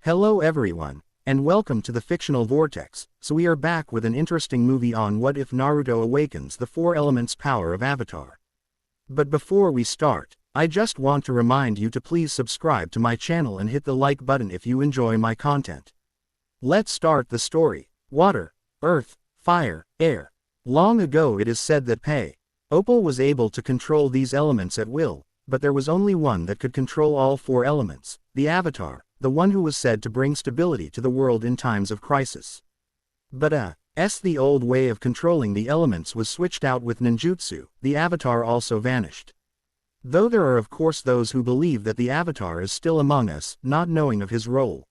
Hello everyone, and welcome to the Fictional Vortex. So we are back with an interesting movie on what if Naruto awakens the four elements power of Avatar. But before we start, I just want to remind you to please subscribe to my channel and hit the like button if you enjoy my content. Let's start the story. Water, earth, fire, air. Long ago it is said that Pei Opal was able to control these elements at will, but there was only one that could control all four elements, the Avatar, the one who was said to bring stability to the world in times of crisis. But the old way of controlling the elements was switched out with ninjutsu, the Avatar also vanished. Though there are of course those who believe that the Avatar is still among us, not knowing of his role.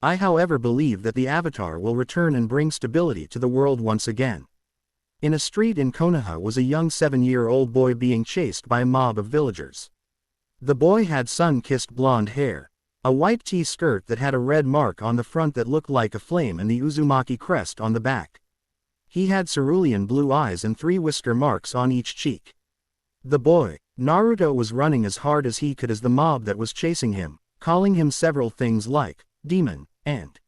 I however believe that the Avatar will return and bring stability to the world once again. In a street in Konoha was a young 7-year-old boy being chased by a mob of villagers. The boy had sun-kissed blonde hair, a white T-skirt that had a red mark on the front that looked like a flame and the Uzumaki crest on the back. He had cerulean blue eyes and 3 whisker marks on each cheek. The boy, Naruto, was running as hard as he could as the mob that was chasing him, calling him several things like demon and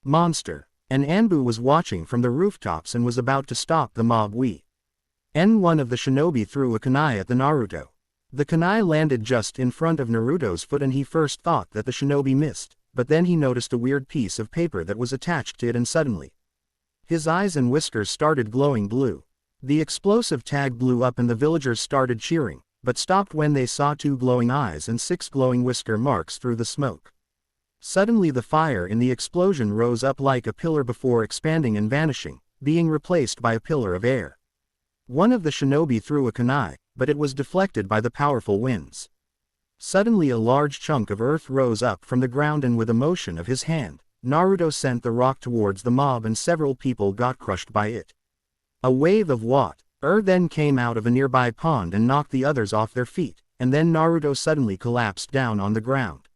monster. An Anbu was watching from the rooftops and was about to stop the mob. One of the shinobi threw a kunai at the Naruto. The kunai landed just in front of Naruto's foot and he first thought that the shinobi missed, but then he noticed a weird piece of paper that was attached to it and suddenly his eyes and whiskers started glowing blue. The explosive tag blew up and the villagers started cheering, but stopped when they saw 2 glowing eyes and 6 glowing whisker marks through the smoke. Suddenly the fire in the explosion rose up like a pillar before expanding and vanishing, being replaced by a pillar of air. One of the shinobi threw a kunai, but it was deflected by the powerful winds. Suddenly a large chunk of earth rose up from the ground and with a motion of his hand, Naruto sent the rock towards the mob and several people got crushed by it. A wave of water then came out of a nearby pond and knocked the others off their feet, and then Naruto suddenly collapsed down on the ground.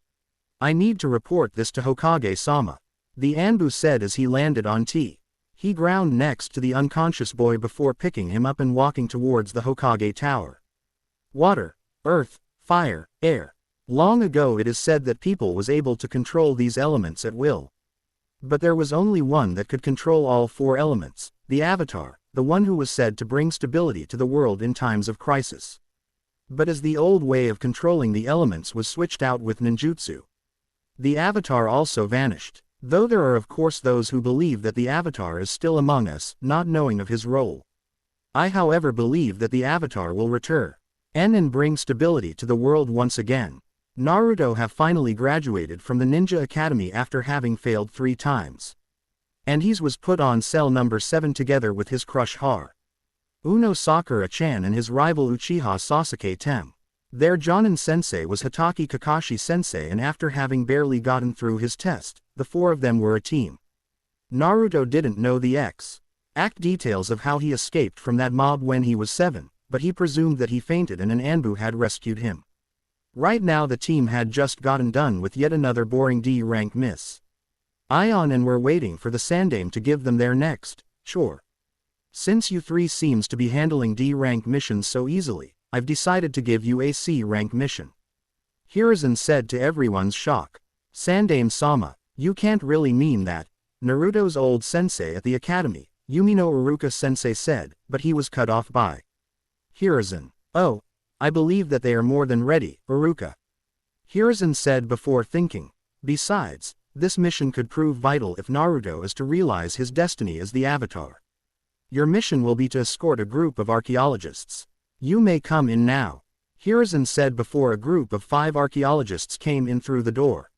I need to report this to Hokage-sama, the Anbu said as he landed on T. He ground next to the unconscious boy before picking him up and walking towards the Hokage Tower. Water, earth, fire, air. Long ago it is said that people was able to control these elements at will. But there was only one that could control all 4 elements, the Avatar, the one who was said to bring stability to the world in times of crisis. But as the old way of controlling the elements was switched out with ninjutsu, the Avatar also vanished. Though there are of course those who believe that the Avatar is still among us, not knowing of his role. I however believe that the Avatar will return and bring stability to the world once again. Naruto have finally graduated from the Ninja Academy after having failed 3 times. And he was put on cell number 7 together with his crush Haru Sakura-chan and his rival Uchiha Sasuke Tem. Their Jonin sensei was Hitaki Kakashi sensei, and after having barely gotten through his test, the 4 of them were a team. Naruto didn't know the exact details of how he escaped from that mob when he was 7, but he presumed that he fainted and an Anbu had rescued him. Right now the team had just gotten done with yet another boring D-rank miss. Ion and were waiting for the Sandame to give them their next chore. Since you 3 seems to be handling D-rank missions so easily, I've decided to give you a C-rank mission. Hiruzen said to everyone's shock. Sandame-sama, you can't really mean that. Naruto's old sensei at the academy, Yumino Iruka sensei said, but he was cut off by Hiruzen. Oh, I believe that they are more than ready, Iruka. Hiruzen said before thinking. Besides, this mission could prove vital if Naruto is to realize his destiny as the Avatar. Your mission will be to escort a group of archaeologists. You may come in now, Hiruzen said before a group of 5 archaeologists came in through the door.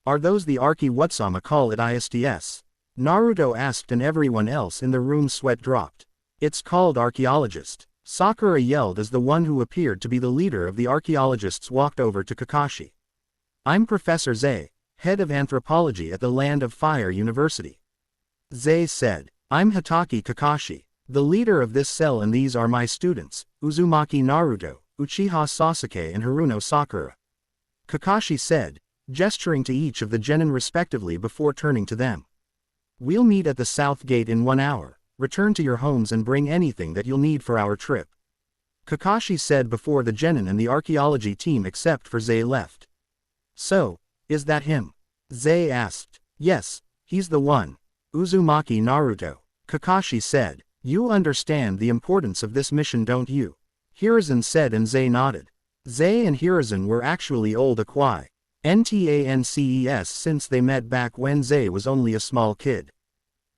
Are those the Archi-Watsama call it ISTS? Naruto asked and everyone else in the room sweat dropped. It's called archaeologist. Sakura yelled as the one who appeared to be the leader of the archaeologists walked over to Kakashi. I'm Professor Zay, head of anthropology at the Land of Fire University. Zay said, I'm Hitaki Kakashi, the leader of this cell, and these are my students, Uzumaki Naruto, Uchiha Sasuke and Haruno Sakura. Kakashi said, gesturing to each of the genin respectively before turning to them. We'll meet at the south gate in 1 hour, return to your homes and bring anything that you'll need for our trip. Kakashi said before the genin and the archaeology team except for Zay left. So, is that him? Zay asked. Yes, he's the one. Uzumaki Naruto. Kakashi said. You understand the importance of this mission, don't you? Hiruzen said, and Zay nodded. Zay and Hiruzen were actually old acquaintances since they met back when Zay was only a small kid.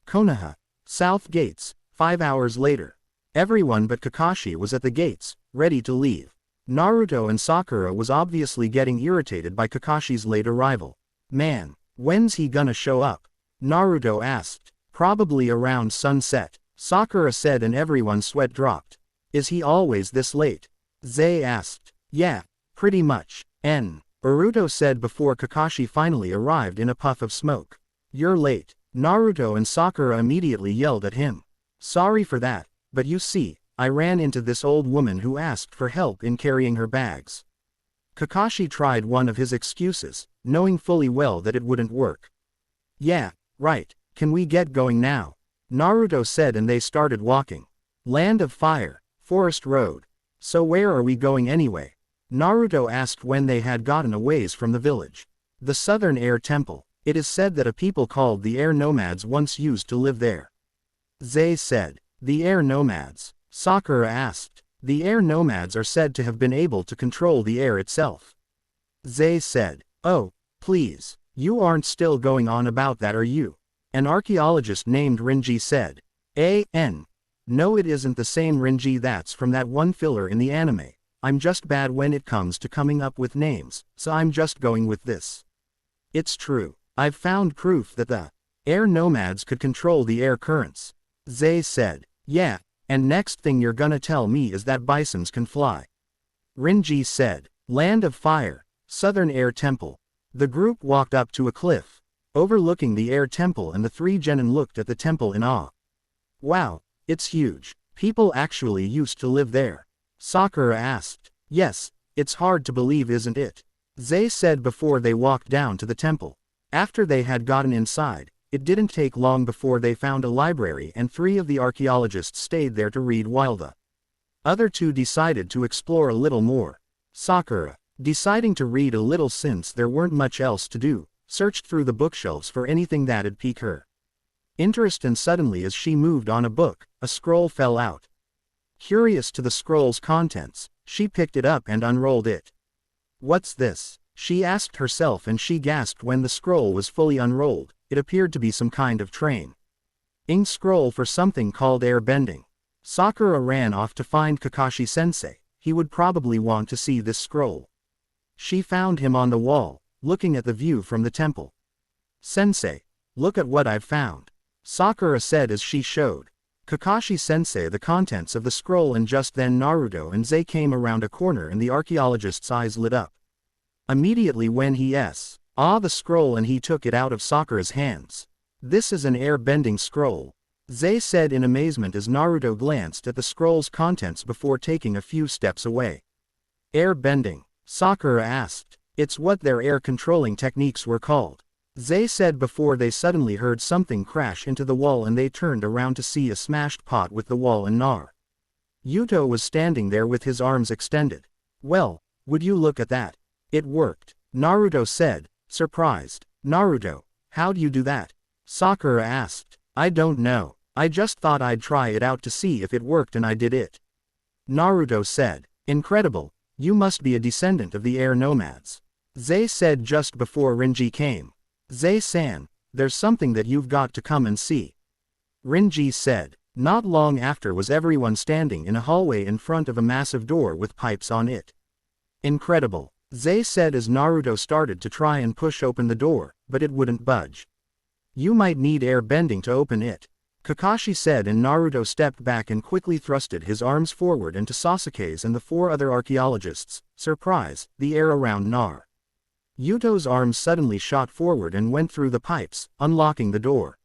Konoha. South Gates, 5 hours later. Everyone but Kakashi was at the gates, ready to leave. Naruto and Sakura was obviously getting irritated by Kakashi's late arrival. Man, when's he gonna show up? Naruto asked. Probably around sunset, Sakura said, and everyone's sweat dropped. Is he always this late? Zay asked. Yeah, pretty much. Naruto said before Kakashi finally arrived in a puff of smoke. You're late. Naruto and Sakura immediately yelled at him. Sorry for that, but you see, I ran into this old woman who asked for help in carrying her bags. Kakashi tried one of his excuses, knowing fully well that it wouldn't work. Yeah, right, can we get going now? Naruto said, and they started walking. Land of Fire, Forest Road. So where are we going anyway? Naruto asked when they had gotten a ways from the village. The Southern Air Temple. It is said that a people called the Air Nomads once used to live there. Zay said. The Air Nomads? Sakura asked. The Air Nomads are said to have been able to control the air itself. Zay said. Oh, please, you aren't still going on about that, are you? An archaeologist named Renji said. No, it isn't the same Renji that's from that one filler in the anime. I'm just bad when it comes to coming up with names, so I'm just going with this. It's true. I've found proof that the Air Nomads could control the air currents. Zay said. Yeah, and next thing you're gonna tell me is that bisons can fly. Renji said. Land of Fire, Southern Air Temple. The group walked up to a cliff, overlooking the air temple, and the three genin looked at the temple in awe. Wow, it's huge. People actually used to live there. Sakura asked. Yes, it's hard to believe, isn't it? Zay said before they walked down to the temple. After they had gotten inside, it didn't take long before they found a library, and 3 of the archaeologists stayed there to read while the other 2 decided to explore a little more. Sakura, deciding to read a little since there weren't much else to do, searched through the bookshelves for anything that'd pique her interest, and suddenly as she moved on a book, a scroll fell out. Curious to the scroll's contents, she picked it up and unrolled it. What's this? She asked herself, and she gasped when the scroll was fully unrolled. It appeared to be some kind of training scroll for something called air bending. Sakura ran off to find Kakashi-sensei. He would probably want to see this scroll. She found him on the wall, looking at the view from the temple. Sensei, look at what I've found. Sakura said as she showed Kakashi-sensei the contents of the scroll, and just then Naruto and Zay came around a corner and the archaeologist's eyes lit up. Immediately when he saw the scroll, and he took it out of Sakura's hands. This is an air-bending scroll, Zay said in amazement as Naruto glanced at the scroll's contents before taking a few steps away. Air-bending? Sakura asked. It's what their air-controlling techniques were called, Zay said before they suddenly heard something crash into the wall, and they turned around to see a smashed pot with the wall and Naruto was standing there with his arms extended. Well, would you look at that? It worked, Naruto said, surprised. Naruto, how'd you do that? Sakura asked. I don't know. I just thought I'd try it out to see if it worked, and I did it. Naruto said. Incredible, you must be a descendant of the Air Nomads. Zay said just before Renji came. Zay-san, there's something that you've got to come and see. Renji said. Not long after was everyone standing in a hallway in front of a massive door with pipes on it. Incredible, Zay said as Naruto started to try and push open the door, but it wouldn't budge. You might need air bending to open it, Kakashi said, and Naruto stepped back and quickly thrusted his arms forward into Sasuke's and the 4 other archaeologists. Surprise, the air around Naruto's arms suddenly shot forward and went through the pipes, unlocking the door.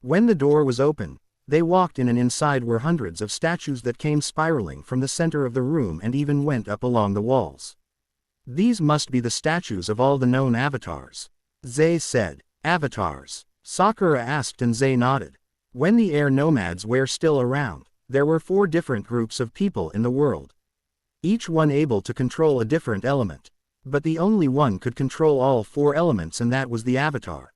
When the door was open, they walked in, and inside were hundreds of statues that came spiraling from the center of the room and even went up along the walls. These must be the statues of all the known avatars, Zay said. Avatars? Sakura asked, and Zay nodded. When the Air Nomads were still around, there were 4 different groups of people in the world, each one able to control a different element. But the only one could control all 4 elements, and that was the Avatar.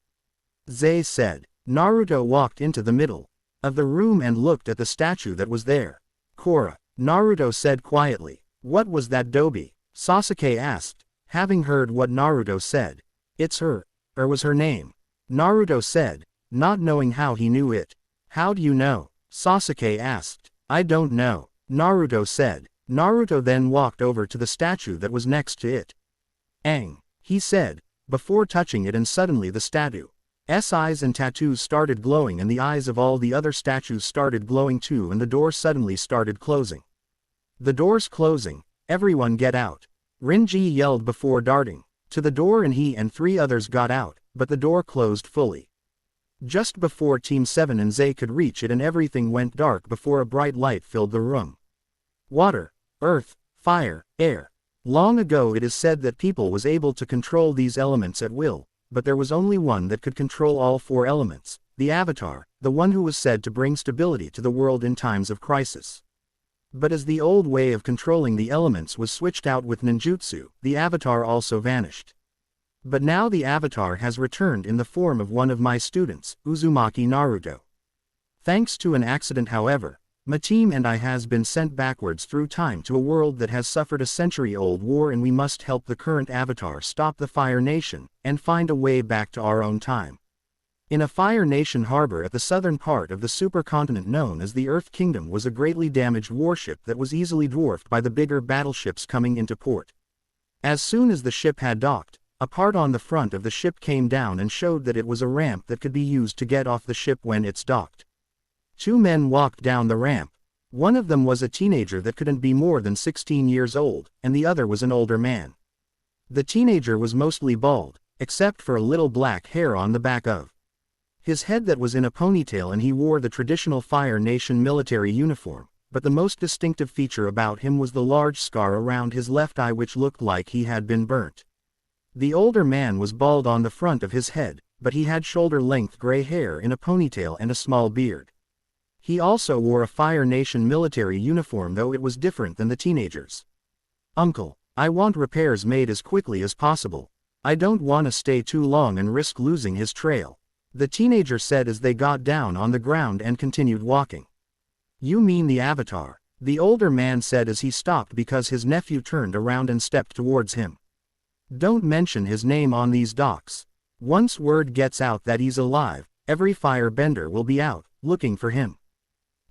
Zay said. Naruto walked into the middle of the room and looked at the statue that was there. Korra, Naruto said quietly. What was that Dobi? Sasuke asked, having heard what Naruto said. It's her, or was her name? Naruto said, not knowing how he knew it. How do you know? Sasuke asked. I don't know, Naruto said. Naruto then walked over to the statue that was next to it. Aang, he said, before touching it, and suddenly the statue's eyes and tattoos started glowing, and the eyes of all the other statues started glowing too, and the door suddenly started closing. The door's closing, everyone get out. Rinji yelled before darting to the door, and he and 3 others got out, but the door closed fully. Just before Team 7 and Zay could reach it, and everything went dark before a bright light filled the room. Water, earth, fire, air. Long ago it is said that people was able to control these elements at will, but there was only one that could control all 4 elements, the Avatar, the one who was said to bring stability to the world in times of crisis. But as the old way of controlling the elements was switched out with ninjutsu, the Avatar also vanished. But now the Avatar has returned in the form of one of my students, Uzumaki Naruto. Thanks to an accident, however, my team and I has been sent backwards through time to a world that has suffered a century-old war, and we must help the current Avatar stop the Fire Nation, and find a way back to our own time. In a Fire Nation harbor at the southern part of the supercontinent known as the Earth Kingdom was a greatly damaged warship that was easily dwarfed by the bigger battleships coming into port. As soon as the ship had docked, a part on the front of the ship came down and showed that it was a ramp that could be used to get off the ship when it's docked. 2 men walked down the ramp. One of them was a teenager that couldn't be more than 16 years old, and the other was an older man. The teenager was mostly bald, except for a little black hair on the back of his head that was in a ponytail, and he wore the traditional Fire Nation military uniform, but the most distinctive feature about him was the large scar around his left eye, which looked like he had been burnt. The older man was bald on the front of his head, but he had shoulder-length gray hair in a ponytail and a small beard. He also wore a Fire Nation military uniform, though it was different than the teenagers. Uncle, I want repairs made as quickly as possible. I don't want to stay too long and risk losing his trail, the teenager said as they got down on the ground and continued walking. You mean the Avatar? The older man said as he stopped because his nephew turned around and stepped towards him. Don't mention his name on these docks. Once word gets out that he's alive, every firebender will be out, looking for him.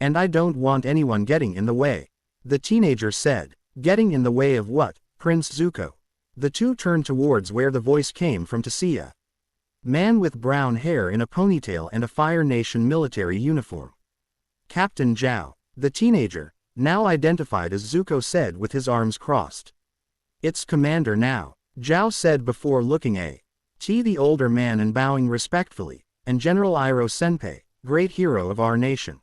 And I don't want anyone getting in the way, the teenager said. Getting in the way of what, Prince Zuko? The two turned towards where the voice came from to see a man with brown hair in a ponytail and a Fire Nation military uniform. Captain Zhao, the teenager, now identified as Zuko, said with his arms crossed. It's Commander now, Zhao said before looking at the older man and bowing respectfully, and General Iroh Senpai, great hero of our nation.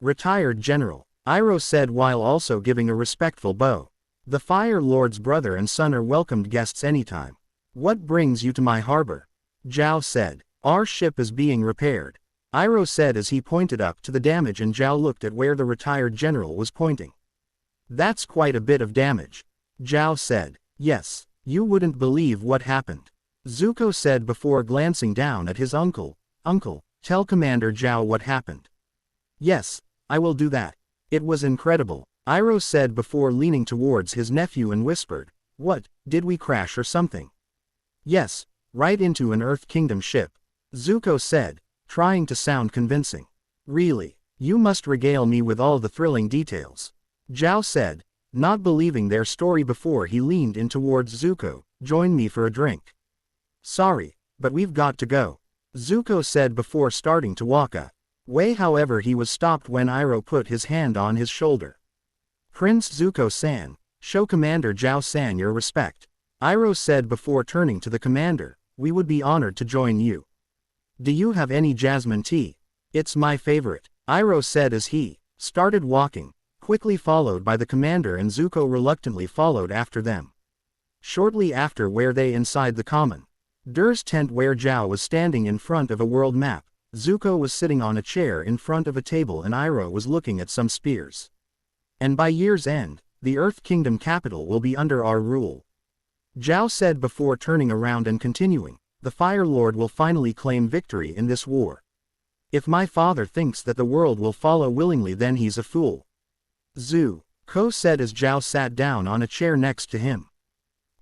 Retired General, Iroh said while also giving a respectful bow. The Fire Lord's brother and son are welcomed guests anytime. What brings you to my harbor? Zhao said. Our ship is being repaired, Iroh said as he pointed up to the damage, and Zhao looked at where the retired general was pointing. That's quite a bit of damage, Zhao said. Yes, you wouldn't believe what happened, Zuko said before glancing down at his uncle. Uncle, tell Commander Zhao what happened. Yes, I will do that. It was incredible, Iroh said before leaning towards his nephew and whispered, What, did we crash or something? Yes, right into an Earth Kingdom ship, Zuko said, trying to sound convincing. Really, you must regale me with all the thrilling details, Zhao said, not believing their story before he leaned in towards Zuko. Join me for a drink. Sorry, but we've got to go, Zuko said before starting to walk away. However, he was stopped when Iroh put his hand on his shoulder. Prince Zuko-san, show Commander Zhao-san your respect, Iroh said before turning to the commander. We would be honored to join you. Do you have any jasmine tea? It's my favorite, Iroh said as he started walking, quickly followed by the commander, and Zuko reluctantly followed after them. Shortly after where they inside the commander's tent where Zhao was standing in front of a world map, Zuko was sitting on a chair in front of a table and Iroh was looking at some spears. And by year's end, the Earth Kingdom capital will be under our rule. Zhao said before turning around and continuing, the Fire Lord will finally claim victory in this war. If my father thinks that the world will follow willingly, then he's a fool. Zuko said as Zhao sat down on a chair next to him.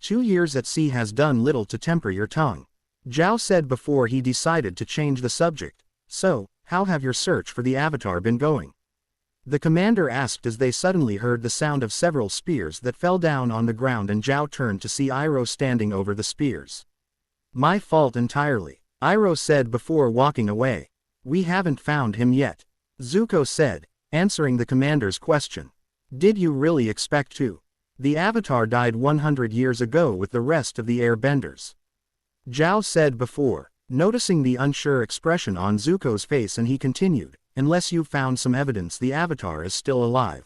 2 years at sea has done little to temper your tongue. Zhao said before he decided to change the subject. So, how have your search for the Avatar been going? The commander asked as they suddenly heard the sound of several spears that fell down on the ground, and Zhao turned to see Iroh standing over the spears. My fault entirely, Iroh said before walking away. We haven't found him yet, Zuko said, answering the commander's question. Did you really expect to? The Avatar died 100 years ago with the rest of the airbenders. Zhao said before, noticing the unsure expression on Zuko's face, and he continued, unless you've found some evidence the Avatar is still alive.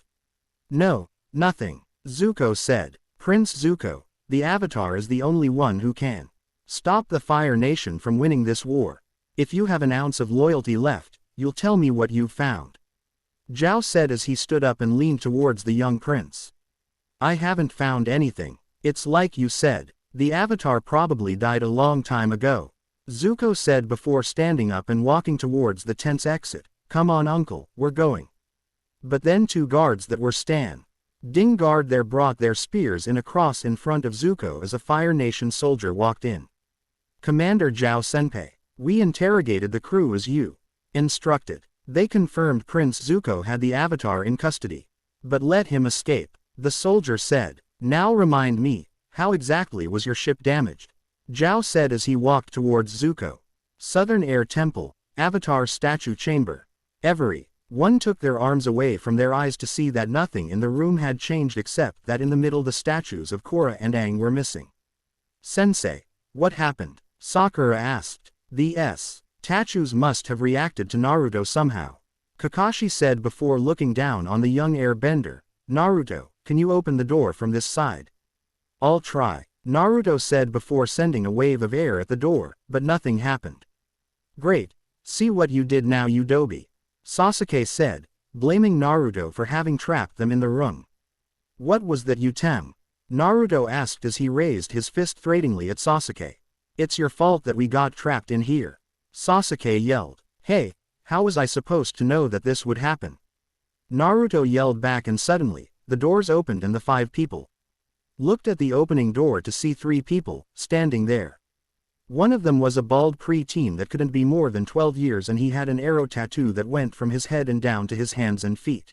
No, nothing, Zuko said. Prince Zuko, the Avatar is the only one who can stop the Fire Nation from winning this war. If you have an ounce of loyalty left, you'll tell me what you've found. Zhao said as he stood up and leaned towards the young prince. I haven't found anything. It's like you said, the Avatar probably died a long time ago, Zuko said before standing up and walking towards the tent's exit. Come on uncle, we're going. But then 2 guards that were standing guard there brought their spears in a cross in front of Zuko as a Fire Nation soldier walked in. Commander Zhao Senpai, we interrogated the crew as you instructed. They confirmed Prince Zuko had the Avatar in custody, but let him escape. The soldier said, now remind me, how exactly was your ship damaged? Zhao said as he walked towards Zuko. Southern Air Temple, Avatar Statue Chamber. Everyone took their arms away from their eyes to see that nothing in the room had changed except that in the middle the statues of Korra and Aang were missing. Sensei, what happened? Sakura asked. The statues must have reacted to Naruto somehow, Kakashi said before looking down on the young airbender. Naruto, can you open the door from this side? I'll try, Naruto said before sending a wave of air at the door, but nothing happened. Great, see what you did now, you doby, Sasuke said, blaming Naruto for having trapped them in the room. What was that you tem? Naruto asked as he raised his fist threateningly at Sasuke. It's your fault that we got trapped in here, Sasuke yelled. Hey, how was I supposed to know that this would happen? Naruto yelled back, and suddenly, the doors opened and the 5 people looked at the opening door to see 3 people standing there. One of them was a bald pre-teen that couldn't be more than 12 years, and he had an arrow tattoo that went from his head and down to his hands and feet.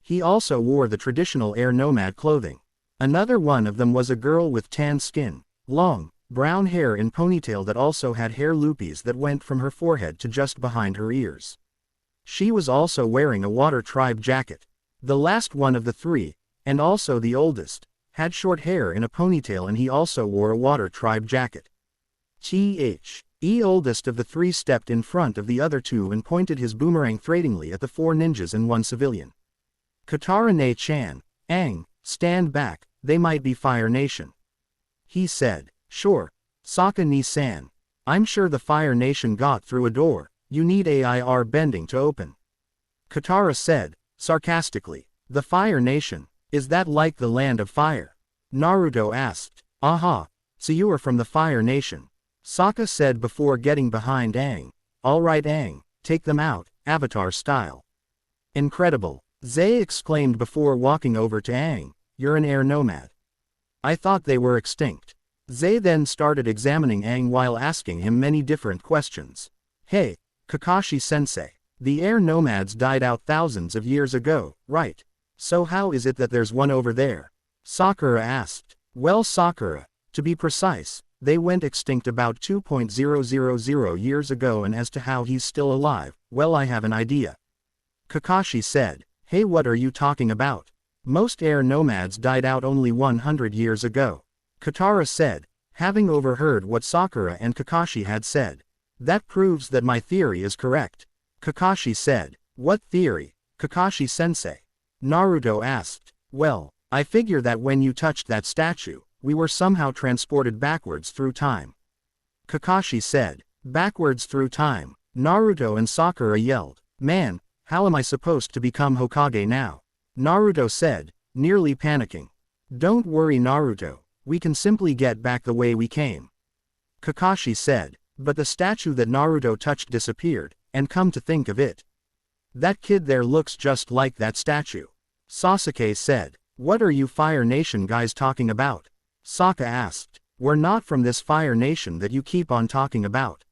He also wore the traditional air nomad clothing. Another one of them was a girl with tan skin, long, brown hair in ponytail that also had hair loopies that went from her forehead to just behind her ears. She was also wearing a Water Tribe jacket. The last one of the 3, and also the oldest, had short hair in a ponytail, and he also wore a Water Tribe jacket. The oldest of the 3 stepped in front of the other 2 and pointed his boomerang threateningly at the 4 ninjas and 1 civilian. Katara Ne-chan, Aang, stand back, they might be Fire Nation. He said, sure, Sokka Ni-san. I'm sure the Fire Nation got through a door, you need AIR bending to open. Katara said, sarcastically. The Fire Nation, is that like the Land of Fire? Naruto asked. Aha, so you are from the Fire Nation, Sokka said before getting behind Aang. Alright Aang, take them out, Avatar style. Incredible, Zay exclaimed before walking over to Aang. You're an air nomad. I thought they were extinct. Zay then started examining Aang while asking him many different questions. Hey, Kakashi sensei, the air nomads died out thousands of years ago, right? So how is it that there's one over there? Sakura asked. Well Sakura, to be precise, they went extinct about 2.000 years ago, and as to how he's still alive, well I have an idea. Kakashi said. Hey, what are you talking about? Most air nomads died out only 100 years ago, Katara said, having overheard what Sakura and Kakashi had said. That proves that my theory is correct, Kakashi said. What theory, Kakashi sensei? Naruto asked. Well, I figure that when you touched that statue, we were somehow transported backwards through time, Kakashi said. Backwards through time, Naruto and Sakura yelled. Man, how am I supposed to become Hokage now? Naruto said, nearly panicking. Don't worry Naruto, We can simply get back the way we came. Kakashi said, but the statue that Naruto touched disappeared, and come to think of it, that kid there looks just like that statue. Sasuke said, what are you Fire Nation guys talking about? Sokka asked, we're not from this Fire Nation that you keep on talking about.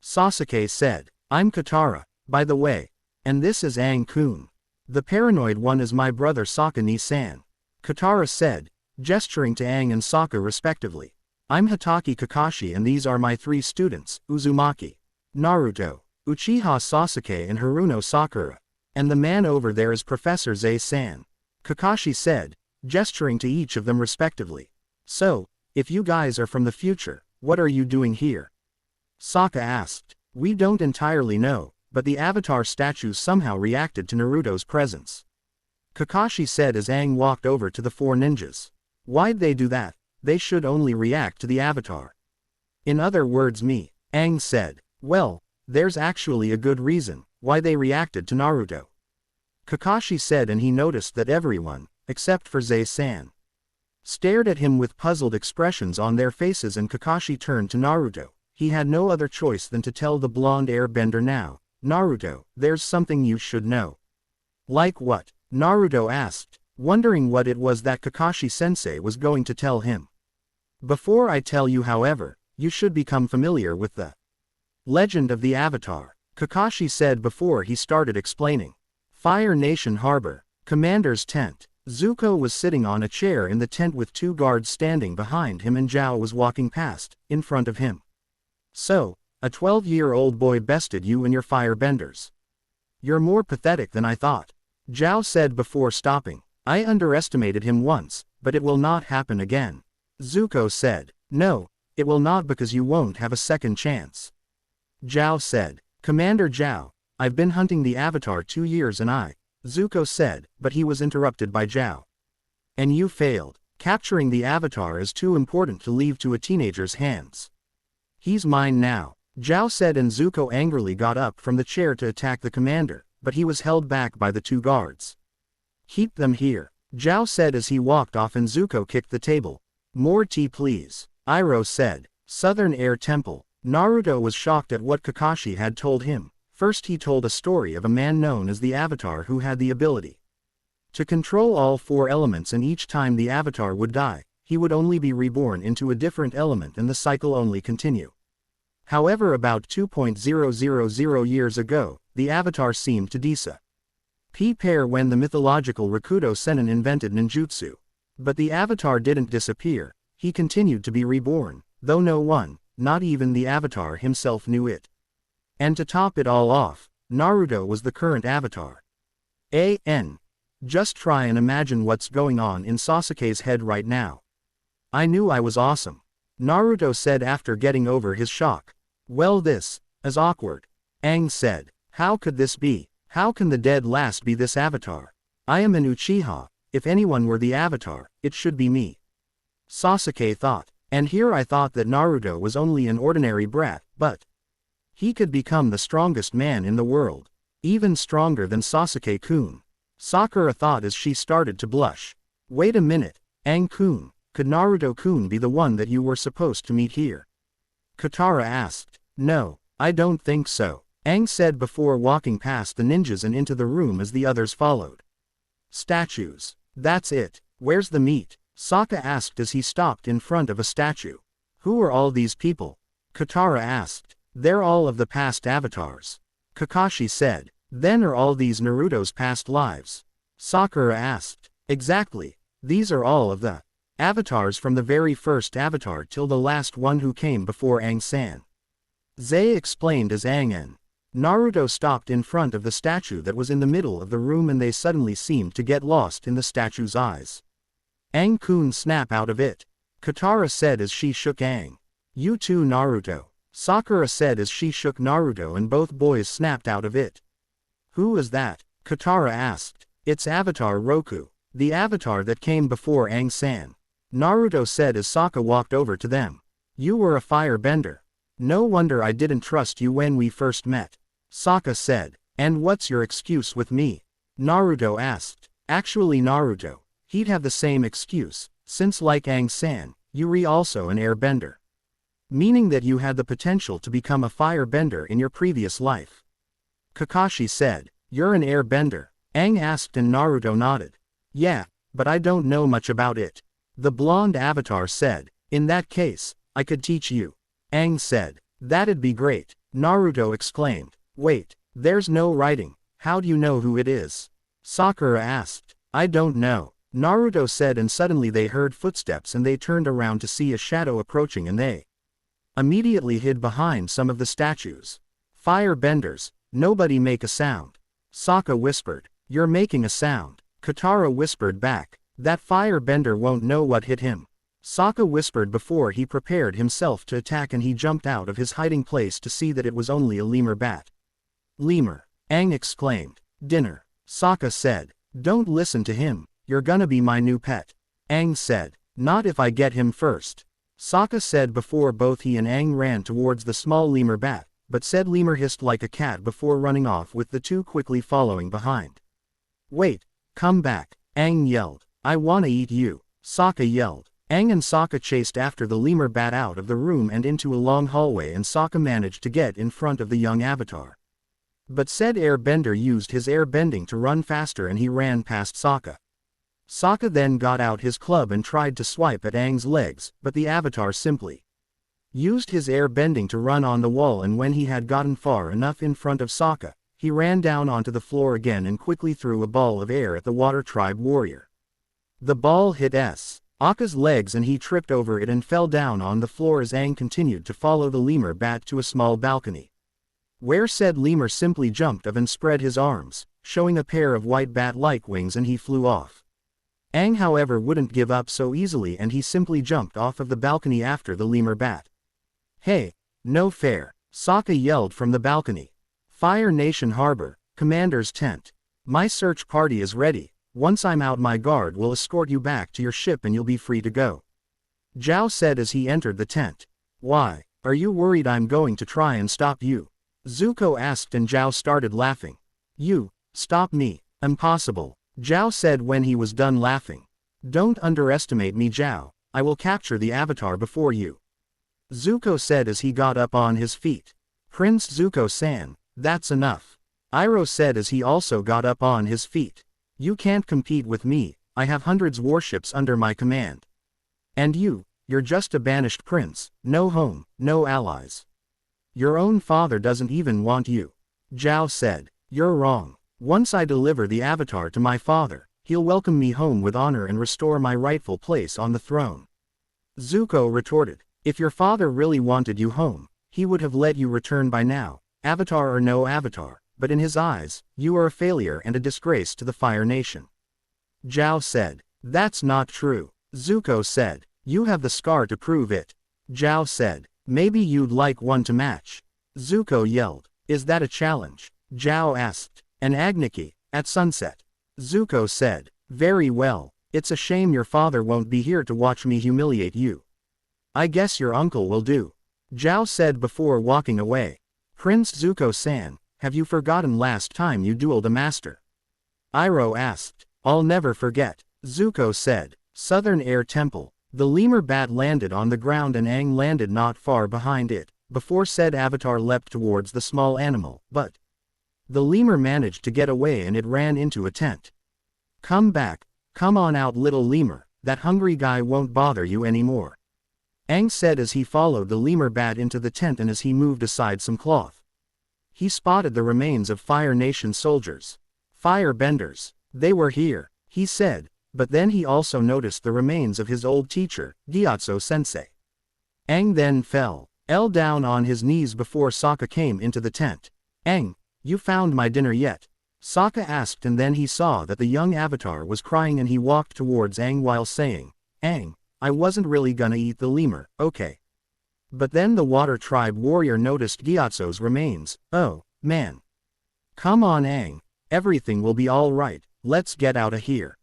Sasuke said, I'm Katara, by the way, and this is Aang-kun. The paranoid one is my brother Sokka ni-san. Katara said, gesturing to Aang and Sokka respectively. I'm Hatake Kakashi and these are my 3 students, Uzumaki, Naruto, Uchiha Sasuke and Haruno Sakura. And the man over there is Professor Zay-san. Kakashi said, gesturing to each of them respectively. So, if you guys are from the future, what are you doing here? Sokka asked. We don't entirely know, but the avatar statues somehow reacted to Naruto's presence. Kakashi said as Aang walked over to the 4 ninjas. Why'd they do that? They should only react to the avatar. In other words me, Aang said. Well, there's actually a good reason why they reacted to Naruto. Kakashi said and he noticed that everyone, except for Zay-san, stared at him with puzzled expressions on their faces and Kakashi turned to Naruto. He had no other choice than to tell the blonde airbender now, Naruto, there's something you should know. Like what? Naruto asked, wondering what it was that Kakashi-sensei was going to tell him. Before I tell you however, you should become familiar with the legend of the Avatar, Kakashi said before he started explaining. Fire Nation Harbor, Commander's tent. Zuko was sitting on a chair in the tent with 2 guards standing behind him and Zhao was walking past, in front of him. So, a 12-year-old boy bested you and your firebenders. You're more pathetic than I thought. Zhao said before stopping. I underestimated him once, but it will not happen again. Zuko said. No, it will not because you won't have a second chance. Zhao said. Commander Zhao, I've been hunting the Avatar 2 years and Zuko said, but he was interrupted by Zhao. And you failed. Capturing the Avatar is too important to leave to a teenager's hands. He's mine now, Zhao said and Zuko angrily got up from the chair to attack the commander, but he was held back by the 2 guards. Keep them here, Zhao said as he walked off and Zuko kicked the table. More tea please, Iroh said. Southern Air Temple. Naruto was shocked at what Kakashi had told him. First he told a story of a man known as the Avatar who had the ability to control all 4 elements and each time the Avatar would die, he would only be reborn into a different element and the cycle only continue. However about 2.000 years ago, the Avatar seemed to disappear when the mythological Rakudo Sennin invented ninjutsu. But the Avatar didn't disappear, he continued to be reborn, though no one, not even the Avatar himself knew it. And to top it all off, Naruto was the current Avatar. Just try and imagine what's going on in Sasuke's head right now. I knew I was awesome, Naruto said after getting over his shock. Well this is awkward. Aang said. How could this be? How can the dead last be this Avatar? I am an Uchiha, if anyone were the Avatar, it should be me. Sasuke thought. And here I thought that Naruto was only an ordinary brat, but he could become the strongest man in the world. Even stronger than Sasuke-kun. Sakura thought as she started to blush. Wait a minute, Aang-kun, could Naruto-kun be the one that you were supposed to meet here? Katara asked. No, I don't think so, Aang said before walking past the ninjas and into the room as the others followed. Statues. That's it. Where's the meat? Sokka asked as he stopped in front of a statue. Who are all these people? Katara asked. They're all of the past avatars. Kakashi said. Then are all these Naruto's past lives? Sakura asked. Exactly. These are all of the avatars from the very first avatar till the last one who came before Aang-san. Zay explained as Aang and Naruto stopped in front of the statue that was in the middle of the room and they suddenly seemed to get lost in the statue's eyes. Aang-kun snap out of it. Katara said as she shook Aang. You too Naruto. Sakura said as she shook Naruto and both boys snapped out of it. Who is that? Katara asked. It's Avatar Roku, the avatar that came before Aang-san. Naruto said as Sokka walked over to them. You were a firebender. No wonder I didn't trust you when we first met. Sokka said. And what's your excuse with me? Naruto asked. Actually Naruto, he'd have the same excuse, since like Aang-san, You're also an airbender. Meaning that you had the potential to become a firebender in your previous life. Kakashi said, you're an airbender? Aang asked and Naruto nodded. Yeah, but I don't know much about it. The blonde avatar said, in that case, I could teach you. Aang said, that'd be great. Naruto exclaimed, wait, there's no writing, how do you know who it is? Sakura asked, I don't know. Naruto said and suddenly they heard footsteps and they turned around to see a shadow approaching and they immediately hid behind some of the statues. Firebenders, nobody make a sound. Sokka whispered, you're making a sound. Katara whispered back, that firebender won't know what hit him. Sokka whispered before he prepared himself to attack and he jumped out of his hiding place to see that it was only a lemur bat. Lemur, Aang exclaimed. Dinner. Sokka said, don't listen to him, you're gonna be my new pet. Aang said, not if I get him first. Sokka said before both he and Aang ran towards the small lemur bat, but said lemur hissed like a cat before running off with the two quickly following behind. Wait, come back, Aang yelled, I wanna eat you. Sokka yelled. Aang and Sokka chased after the lemur bat out of the room and into a long hallway and Sokka managed to get in front of the young avatar. But said airbender used his airbending to run faster and he ran past Sokka. Sokka then got out his club and tried to swipe at Aang's legs, but the avatar simply used his airbending to run on the wall and when he had gotten far enough in front of Sokka, he ran down onto the floor again and quickly threw a ball of air at the water tribe warrior. The ball hit Sokka's legs and he tripped over it and fell down on the floor as Aang continued to follow the lemur bat to a small balcony. Where said lemur simply jumped up and spread his arms, showing a pair of white bat-like wings and he flew off. Aang however wouldn't give up so easily and he simply jumped off of the balcony after the lemur bat. Hey, no fair, Sokka yelled from the balcony. Fire Nation Harbor, Commander's tent. My search party is ready, once I'm out my guard will escort you back to your ship and you'll be free to go. Zhao said as he entered the tent. Why, are you worried I'm going to try and stop you? Zuko asked and Zhao started laughing. You, stop me, impossible. Zhao said when he was done laughing. Don't underestimate me Zhao, I will capture the avatar before you. Zuko said as he got up on his feet. Prince Zuko-san, that's enough. Iroh said as he also got up on his feet. You can't compete with me, I have hundreds warships under my command. And you're just a banished prince, no home, no allies. Your own father doesn't even want you. Zhao said, you're wrong. Once I deliver the avatar to my father, he'll welcome me home with honor and restore my rightful place on the throne. Zuko retorted, if your father really wanted you home, he would have let you return by now, avatar or no avatar, but in his eyes, you are a failure and a disgrace to the Fire Nation. Zhao said, that's not true. Zuko said, you have the scar to prove it. Zhao said, maybe you'd like one to match. Zuko yelled, is that a challenge? Zhao asked. An Agniki, at sunset. Zuko said, very well, it's a shame your father won't be here to watch me humiliate you. I guess your uncle will do. Zhao said before walking away. Prince Zuko-san, have you forgotten last time you dueled a master? Iroh asked. I'll never forget. Zuko said. Southern Air Temple. The lemur bat landed on the ground and Aang landed not far behind it, before said avatar leapt towards the small animal, but the lemur managed to get away and it ran into a tent. Come back, come on out little lemur, that hungry guy won't bother you anymore. Aang said as he followed the lemur bat into the tent and as he moved aside some cloth. He spotted the remains of Fire Nation soldiers. Firebenders. They were here, he said, but then he also noticed the remains of his old teacher, Gyatso-sensei. Aang then fell down on his knees before Sokka came into the tent. Aang, you found my dinner yet? Sokka asked and then he saw that the young avatar was crying and he walked towards Aang while saying, Aang, I wasn't really gonna eat the lemur, okay. But then the water tribe warrior noticed Gyatso's remains. Oh, man. Come on Aang, everything will be alright, let's get out of here.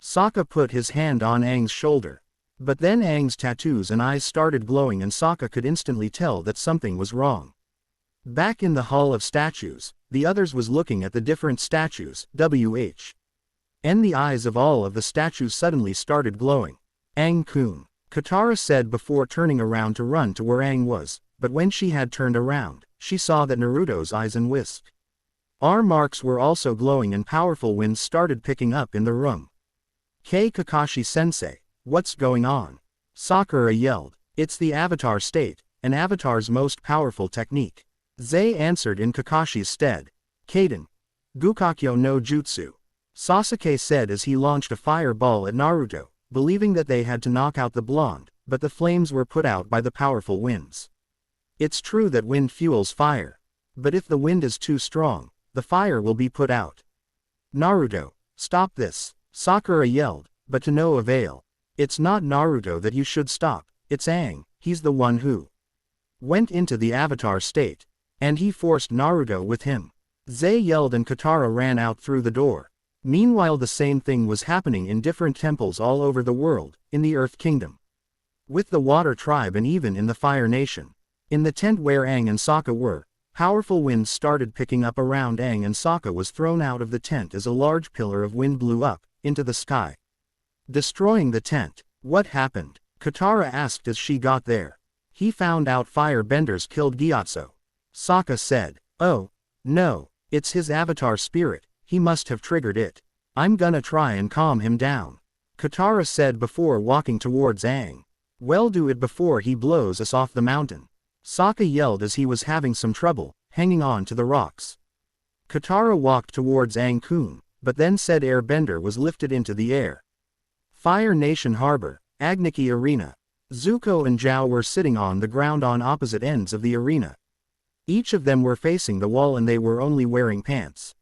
Sokka put his hand on Aang's shoulder. But then Aang's tattoos and eyes started glowing and Sokka could instantly tell that something was wrong. Back in the Hall of Statues, the others was looking at the different statues, and the eyes of all of the statues suddenly started glowing. Aang-kun, Katara said before turning around to run to where Aang was, but when she had turned around, she saw that Naruto's eyes and whisk. R marks were also glowing and powerful winds started picking up in the room. Kakashi-sensei, what's going on? Sakura yelled. It's the Avatar state, an Avatar's most powerful technique. Zay answered in Kakashi's stead. Kaden. Gukakyo no Jutsu. Sasuke said as he launched a fireball at Naruto, believing that they had to knock out the blonde, but the flames were put out by the powerful winds. It's true that wind fuels fire. But if the wind is too strong, the fire will be put out. Naruto, stop this, Sakura yelled, but to no avail. It's not Naruto that you should stop, it's Aang, he's the one who went into the Avatar state. And he forced Naruto with him. Zay yelled and Katara ran out through the door. Meanwhile the same thing was happening in different temples all over the world, in the Earth Kingdom, with the Water Tribe and even in the Fire Nation. In the tent where Aang and Sokka were, powerful winds started picking up around Aang and Sokka was thrown out of the tent as a large pillar of wind blew up, into the sky, destroying the tent. What happened? Katara asked as she got there. He found out firebenders killed Gyatso. Sokka said, oh, no, it's his Avatar spirit, he must have triggered it. I'm gonna try and calm him down. Katara said before walking towards Aang. Well, do it before he blows us off the mountain. Sokka yelled as he was having some trouble, hanging on to the rocks. Katara walked towards Aang-kun, but then said Airbender was lifted into the air. Fire Nation Harbor, Agnicki Arena. Zuko and Zhao were sitting on the ground on opposite ends of the arena. Each of them were facing the wall and they were only wearing pants.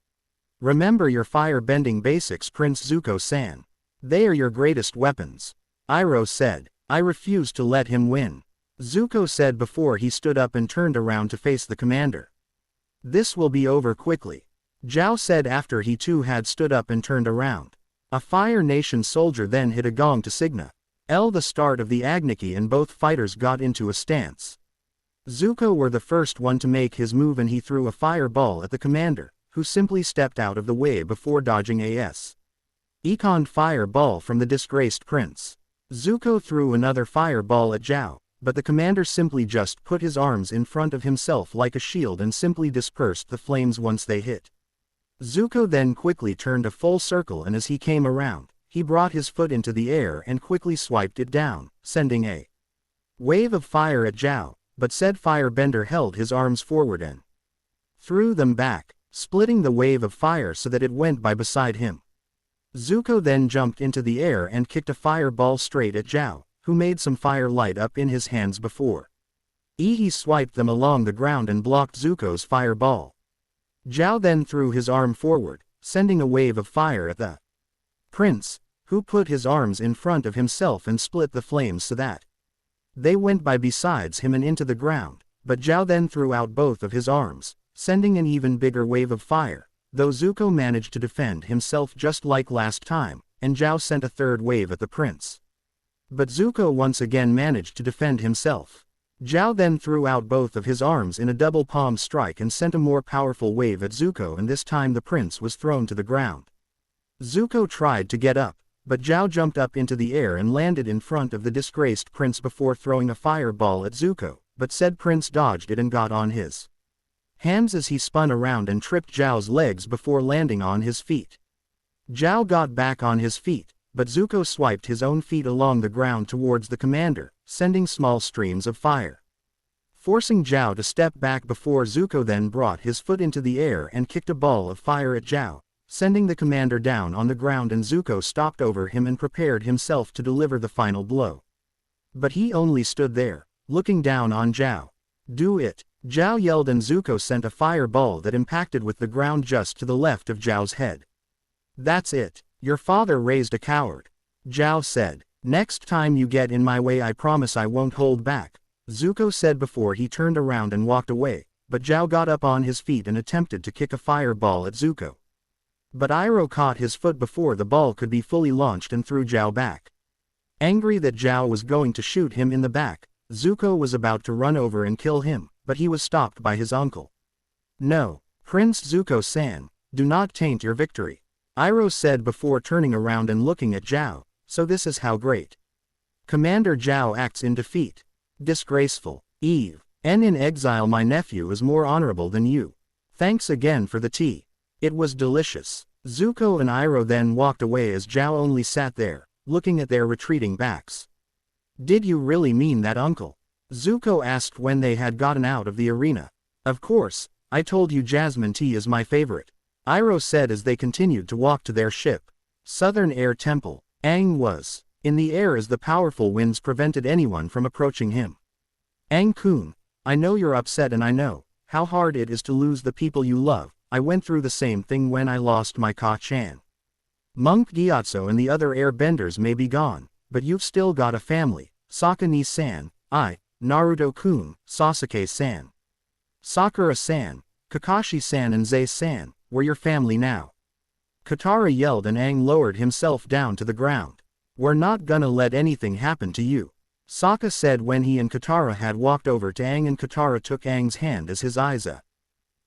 Remember your fire-bending basics, Prince Zuko-san. They are your greatest weapons. Iroh said. I refuse to let him win. Zuko said before he stood up and turned around to face the commander. This will be over quickly. Zhao said after he too had stood up and turned around. A Fire Nation soldier then hit a gong to signal the start of the Agnicki and both fighters got into a stance. Zuko were the first one to make his move and he threw a fireball at the commander, who simply stepped out of the way before dodging Econ fireball from the disgraced prince. Zuko threw another fireball at Zhao, but the commander simply just put his arms in front of himself like a shield and simply dispersed the flames once they hit. Zuko then quickly turned a full circle and as he came around, he brought his foot into the air and quickly swiped it down, sending a wave of fire at Zhao, but said firebender held his arms forward and threw them back, splitting the wave of fire so that it went by beside him. Zuko then jumped into the air and kicked a fireball straight at Zhao, who made some fire light up in his hands before he swiped them along the ground and blocked Zuko's fireball. Zhao then threw his arm forward, sending a wave of fire at the prince, who put his arms in front of himself and split the flames so that they went by besides him and into the ground, but Zhao then threw out both of his arms, sending an even bigger wave of fire, though Zuko managed to defend himself just like last time, and Zhao sent a third wave at the prince. But Zuko once again managed to defend himself. Zhao then threw out both of his arms in a double palm strike and sent a more powerful wave at Zuko and this time the prince was thrown to the ground. Zuko tried to get up, but Zhao jumped up into the air and landed in front of the disgraced prince before throwing a fireball at Zuko, but said prince dodged it and got on his hands as he spun around and tripped Zhao's legs before landing on his feet. Zhao got back on his feet, but Zuko swiped his own feet along the ground towards the commander, sending small streams of fire, forcing Zhao to step back before Zuko then brought his foot into the air and kicked a ball of fire at Zhao, sending the commander down on the ground and Zuko stopped over him and prepared himself to deliver the final blow. But he only stood there, looking down on Zhao. Do it, Zhao yelled and Zuko sent a fireball that impacted with the ground just to the left of Zhao's head. That's it, your father raised a coward. Zhao said, next time you get in my way I promise I won't hold back, Zuko said before he turned around and walked away, but Zhao got up on his feet and attempted to kick a fireball at Zuko. But Iroh caught his foot before the ball could be fully launched and threw Zhao back. Angry that Zhao was going to shoot him in the back, Zuko was about to run over and kill him, but he was stopped by his uncle. No, Prince Zuko-san, do not taint your victory, Iroh said before turning around and looking at Zhao, so this is how great Commander Zhao acts in defeat. Disgraceful. Eve. N in exile. My nephew is more honorable than you. Thanks again for the tea. It was delicious. Zuko and Iroh then walked away as Zhao only sat there, looking at their retreating backs. Did you really mean that, uncle? Zuko asked when they had gotten out of the arena. Of course, I told you jasmine tea is my favorite, Iroh said as they continued to walk to their ship. Southern Air Temple. Aang was in the air as the powerful winds prevented anyone from approaching him. Aang-kun, I know you're upset and I know how hard it is to lose the people you love. I went through the same thing when I lost my Ka-chan. Monk Gyatso and the other airbenders may be gone, but you've still got a family. Sokka ni-san, Naruto-kun, Sasuke-san. Sakura-san, Kakashi-san and Zei-san, we're your family now. Katara yelled and Aang lowered himself down to the ground. We're not gonna let anything happen to you, Sokka said when he and Katara had walked over to Aang and Katara took Aang's hand as his eyes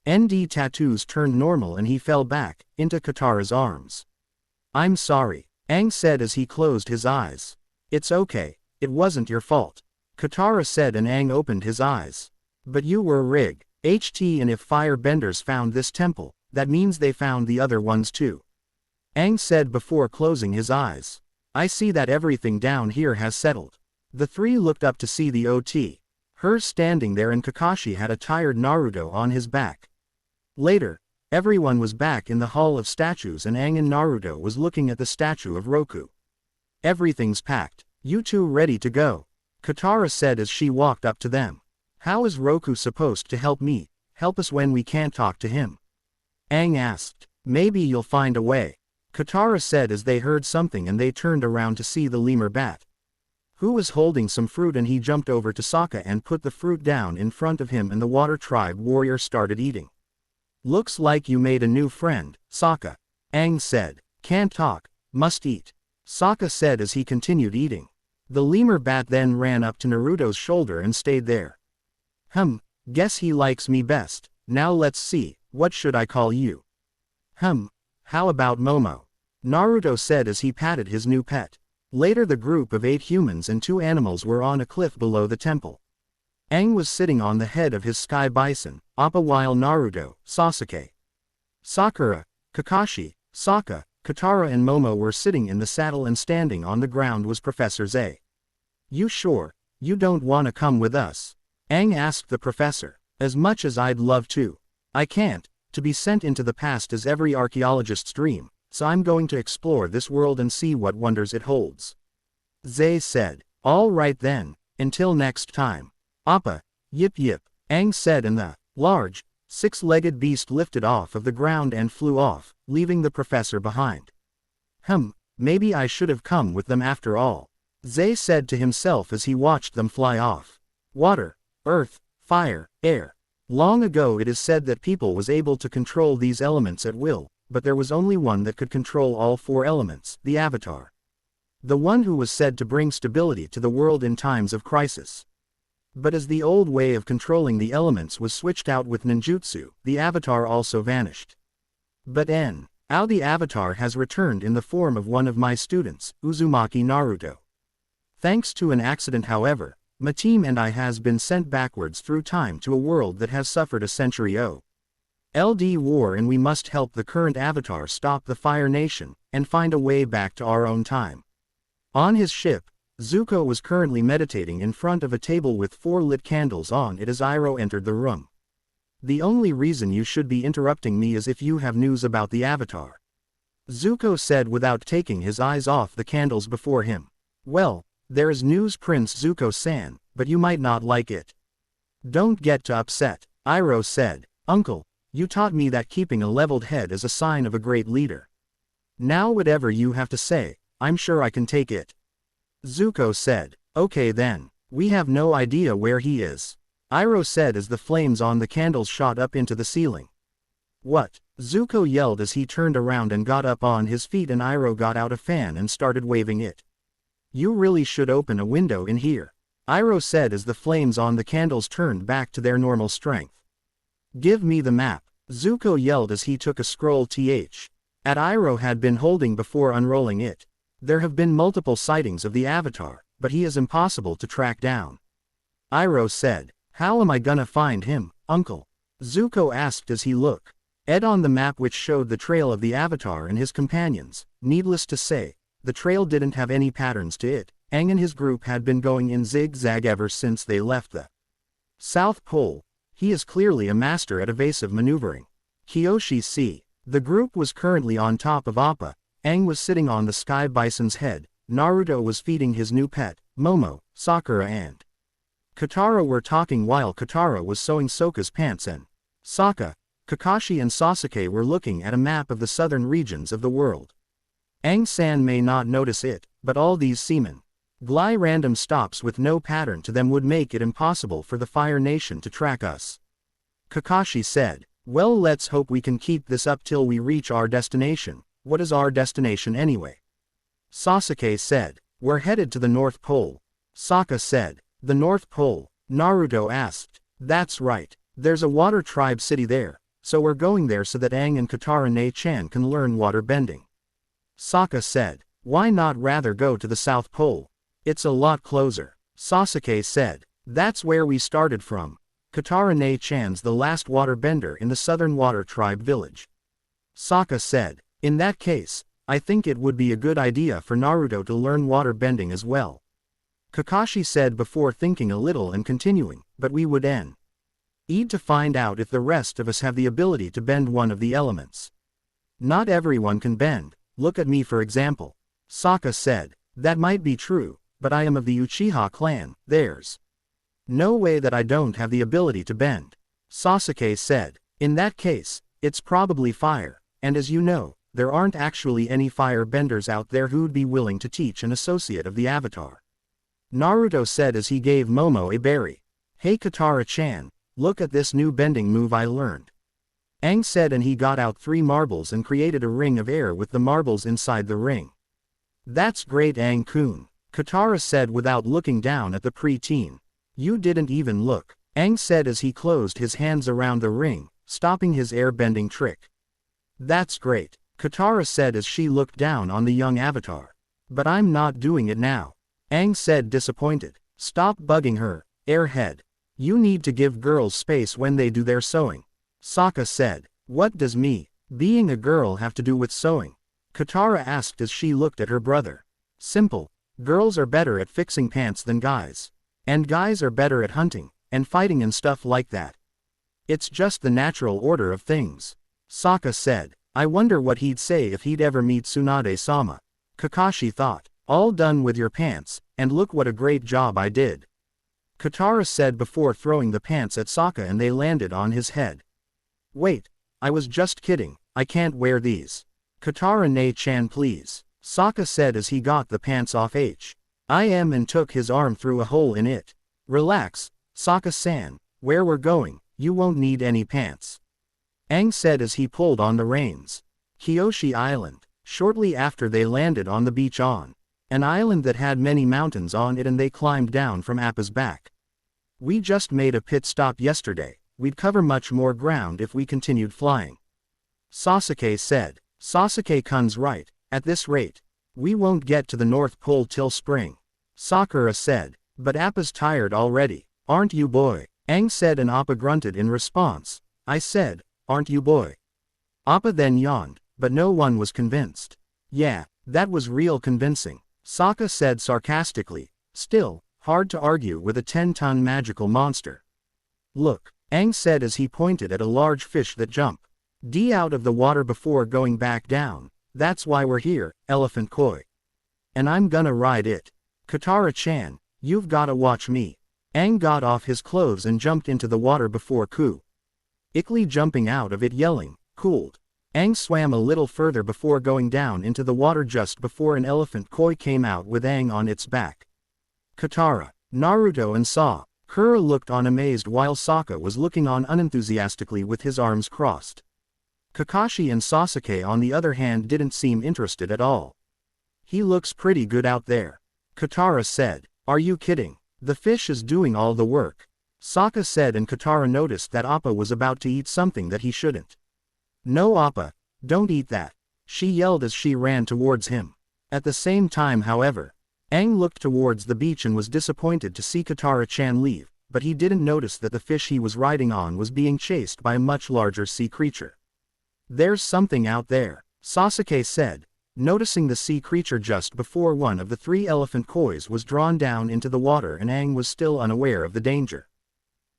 ND tattoos turned normal and he fell back into Katara's arms. I'm sorry, Aang said as he closed his eyes. It's okay, it wasn't your fault, Katara said and Aang opened his eyes. But you were Rig, HT and if firebenders found this temple, that means they found the other ones too, Aang said before closing his eyes. I see that everything down here has settled. The three looked up to see the OT. Her standing there and Kakashi had a tired Naruto on his back. Later, everyone was back in the Hall of Statues and Aang and Naruto was looking at the statue of Roku. Everything's packed. You two ready to go? Katara said as she walked up to them. How is Roku supposed to help us when we can't talk to him? Aang asked. Maybe you'll find a way, Katara said as they heard something and they turned around to see the lemur bat, who was holding some fruit, and he jumped over to Sokka and put the fruit down in front of him and the Water Tribe warrior started eating. Looks like you made a new friend, Sokka, Aang said. Can't talk, must eat, Sokka said as he continued eating. The lemur bat then ran up to Naruto's shoulder and stayed there. Guess he likes me best. Now let's see, what should I call you? How about Momo? Naruto said as he patted his new pet. Later the group of 8 humans and 2 animals were on a cliff below the temple. Aang was sitting on the head of his sky bison, Appa, while Naruto, Sasuke, Sakura, Kakashi, Sokka, Katara and Momo were sitting in the saddle and standing on the ground was Professor Zei. You sure you don't wanna come with us? Aang asked the professor. As much as I'd love to, I can't. To be sent into the past is every archaeologist's dream, so I'm going to explore this world and see what wonders it holds. Zei said. All right then, until next time. Appa, yip yip, Aang said and the large, 6-legged beast lifted off of the ground and flew off, leaving the professor behind. Maybe I should have come with them after all, Zei said to himself as he watched them fly off. Water, earth, fire, air. Long ago it is said that people was able to control these elements at will, but there was only one that could control all 4 elements, the Avatar. The one who was said to bring stability to the world in times of crisis. But as the old way of controlling the elements was switched out with ninjutsu, the Avatar also vanished. But now the Avatar has returned in the form of one of my students, Uzumaki Naruto. Thanks to an accident, however, my team and I has been sent backwards through time to a world that has suffered a century LD war, and we must help the current Avatar stop the Fire Nation and find a way back to our own time. On his ship, Zuko was currently meditating in front of a table with 4 lit candles on it as Iroh entered the room. The only reason you should be interrupting me is if you have news about the Avatar, Zuko said without taking his eyes off the candles before him. Well, there is news, Prince Zuko-san, but you might not like it. Don't get too upset, Iroh said. Uncle, you taught me that keeping a leveled head is a sign of a great leader. Now whatever you have to say, I'm sure I can take it, Zuko said. Okay then, we have no idea where he is, Iroh said as the flames on the candles shot up into the ceiling. What? Zuko yelled as he turned around and got up on his feet, and Iroh got out a fan and started waving it. You really should open a window in here, Iroh said as the flames on the candles turned back to their normal strength. Give me the map, Zuko yelled as he took a scroll Iroh had been holding before unrolling it. There have been multiple sightings of the Avatar, but he is impossible to track down. Iroh said, "How am I gonna find him, uncle?" Zuko asked as he looked at on the map which showed the trail of the Avatar and his companions. Needless to say, the trail didn't have any patterns to it. Aang and his group had been going in zigzag ever since they left the South Pole. He is clearly a master at evasive maneuvering. Kyoshi C. The group was currently on top of Appa. Aang was sitting on the sky bison's head. Naruto was feeding his new pet, Momo. Sakura and Katara were talking while Katara was sewing Sokka's pants, and Sokka, Kakashi and Sasuke were looking at a map of the southern regions of the world. Aang-san may not notice it, but all these seamen Gly random stops with no pattern to them would make it impossible for the Fire Nation to track us. Kakashi said, "Well, let's hope we can keep this up till we reach our destination." "What is our destination anyway?" Sasuke said, "We're headed to the North Pole." Sokka said, "The North Pole?" Naruto asked. "That's right. There's a water tribe city there, so we're going there so that Aang and Katara Ne-chan can learn waterbending." Sokka said, "Why not rather go to the South Pole? It's a lot closer." Sasuke said, "That's where we started from. Katara Ne-chan's the last waterbender in the Southern Water Tribe village." Sokka said, "In that case, I think it would be a good idea for Naruto to learn waterbending as well." Kakashi said before thinking a little and continuing, "But we would need to find out if the rest of us have the ability to bend one of the elements. Not everyone can bend, look at me for example." Sokka said, "That might be true, but I am of the Uchiha clan. There's no way that I don't have the ability to bend." Sasuke said, "In that case, it's probably fire, and as you know, there aren't actually any fire benders out there who'd be willing to teach an associate of the Avatar." Naruto said as he gave Momo a berry. "Hey Katara-chan, look at this new bending move I learned." Aang said, and he got out 3 marbles and created a ring of air with the marbles inside the ring. "That's great, Aang-kun," Katara said without looking down at the pre-teen. "You didn't even look," Aang said as he closed his hands around the ring, stopping his air-bending trick. "That's great," Katara said as she looked down on the young Avatar. "But I'm not doing it now," Aang said, disappointed. "Stop bugging her, airhead. You need to give girls space when they do their sewing." Sokka said, "What does me being a girl have to do with sewing?" Katara asked as she looked at her brother. "Simple. Girls are better at fixing pants than guys. And guys are better at hunting and fighting and stuff like that. It's just the natural order of things." Sokka said, "I wonder what he'd say if he'd ever meet Tsunade-sama." Kakashi thought, "All done with your pants, and look what a great job I did," Katara said before throwing the pants at Sokka and they landed on his head. "Wait, I was just kidding, I can't wear these. Katara Ne-chan please," Sokka said as he got the pants off I am and took his arm through a hole in it. "Relax, Sokka-san, where we're going, you won't need any pants," Aang said as he pulled on the reins. Kyoshi Island. Shortly after they landed on the beach on an island that had many mountains on it and they climbed down from Appa's back. "We just made a pit stop yesterday, we'd cover much more ground if we continued flying," Sasuke said. "Sasuke-kun's right, at this rate, we won't get to the North Pole till spring," Sakura said. "But Appa's tired already, aren't you boy?" Aang said and Appa grunted in response. "I said, aren't you boy?" Appa then yawned, but no one was convinced. "Yeah, that was real convincing," Sokka said sarcastically. "Still, hard to argue with a 10-ton magical monster." "Look," Aang said as he pointed at a large fish that jumped out of the water before going back down. "That's why we're here, Elephant Koi. And I'm gonna ride it. Katara-chan, you've gotta watch me." Aang got off his clothes and jumped into the water before quickly jumping out of it yelling, "Cooled." Aang swam a little further before going down into the water just before an elephant koi came out with Aang on its back. Katara, Naruto and Sakura looked on amazed while Sokka was looking on unenthusiastically with his arms crossed. Kakashi and Sasuke on the other hand didn't seem interested at all. "He looks pretty good out there," Katara said. "Are you kidding? The fish is doing all the work," Sokka said, and Katara noticed that Appa was about to eat something that he shouldn't. "No Appa, don't eat that," she yelled as she ran towards him. At the same time however, Aang looked towards the beach and was disappointed to see Katara-chan leave, but he didn't notice that the fish he was riding on was being chased by a much larger sea creature. "There's something out there," Sasuke said, noticing the sea creature just before one of the 3 elephant kois was drawn down into the water and Aang was still unaware of the danger.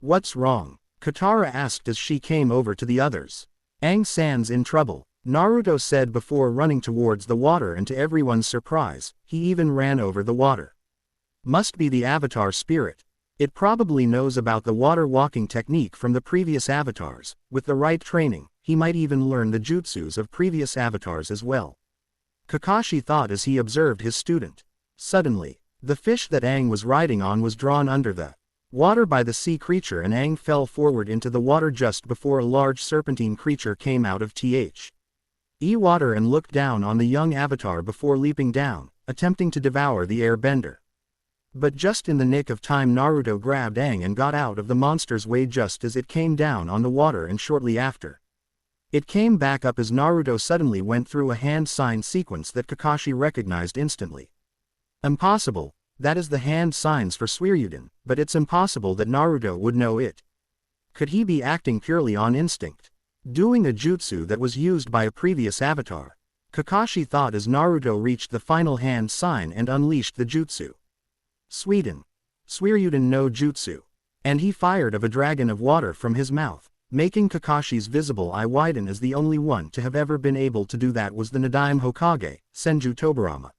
"What's wrong?" Katara asked as she came over to the others. "Aang-san's in trouble," Naruto said before running towards the water, and to everyone's surprise, he even ran over the water. "Must be the Avatar spirit. It probably knows about the water walking technique from the previous avatars. With the right training, he might even learn the jutsus of previous avatars as well," Kakashi thought as he observed his student. Suddenly, the fish that Aang was riding on was drawn under the water by the sea creature and Aang fell forward into the water just before a large serpentine creature came out of the water and looked down on the young avatar before leaping down, attempting to devour the airbender. But just in the nick of time Naruto grabbed Aang and got out of the monster's way just as it came down on the water, and shortly after, it came back up as Naruto suddenly went through a hand sign sequence that Kakashi recognized instantly. Impossible, that is the hand signs for Suiryuden, but it's impossible that Naruto would know it. Could he be acting purely on instinct? Doing a jutsu that was used by a previous avatar? Kakashi thought as Naruto reached the final hand sign and unleashed the jutsu. Suiryuden no jutsu. And he fired of a dragon of water from his mouth, making Kakashi's visible eye widen, as the only one to have ever been able to do that was the Nadaime Hokage, Senju Tobirama.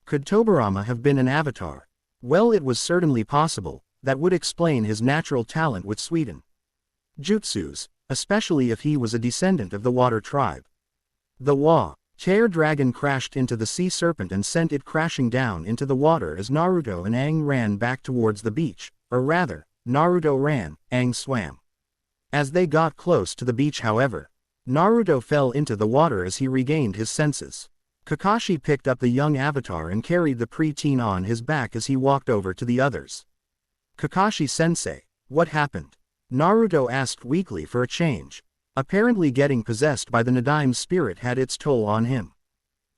Could Tobirama have been an avatar? Well, it was certainly possible. That would explain his natural talent with Suiryuden jutsus, especially if he was a descendant of the water tribe. The chair dragon crashed into the sea serpent and sent it crashing down into the water as Naruto and Aang ran back towards the beach, or rather, Naruto ran, Aang swam. As they got close to the beach, however, Naruto fell into the water as he regained his senses. Kakashi picked up the young avatar and carried the preteen on his back as he walked over to the others. "Kakashi-sensei, what happened?" Naruto asked weakly for a change. Apparently getting possessed by the Nadaime spirit had its toll on him.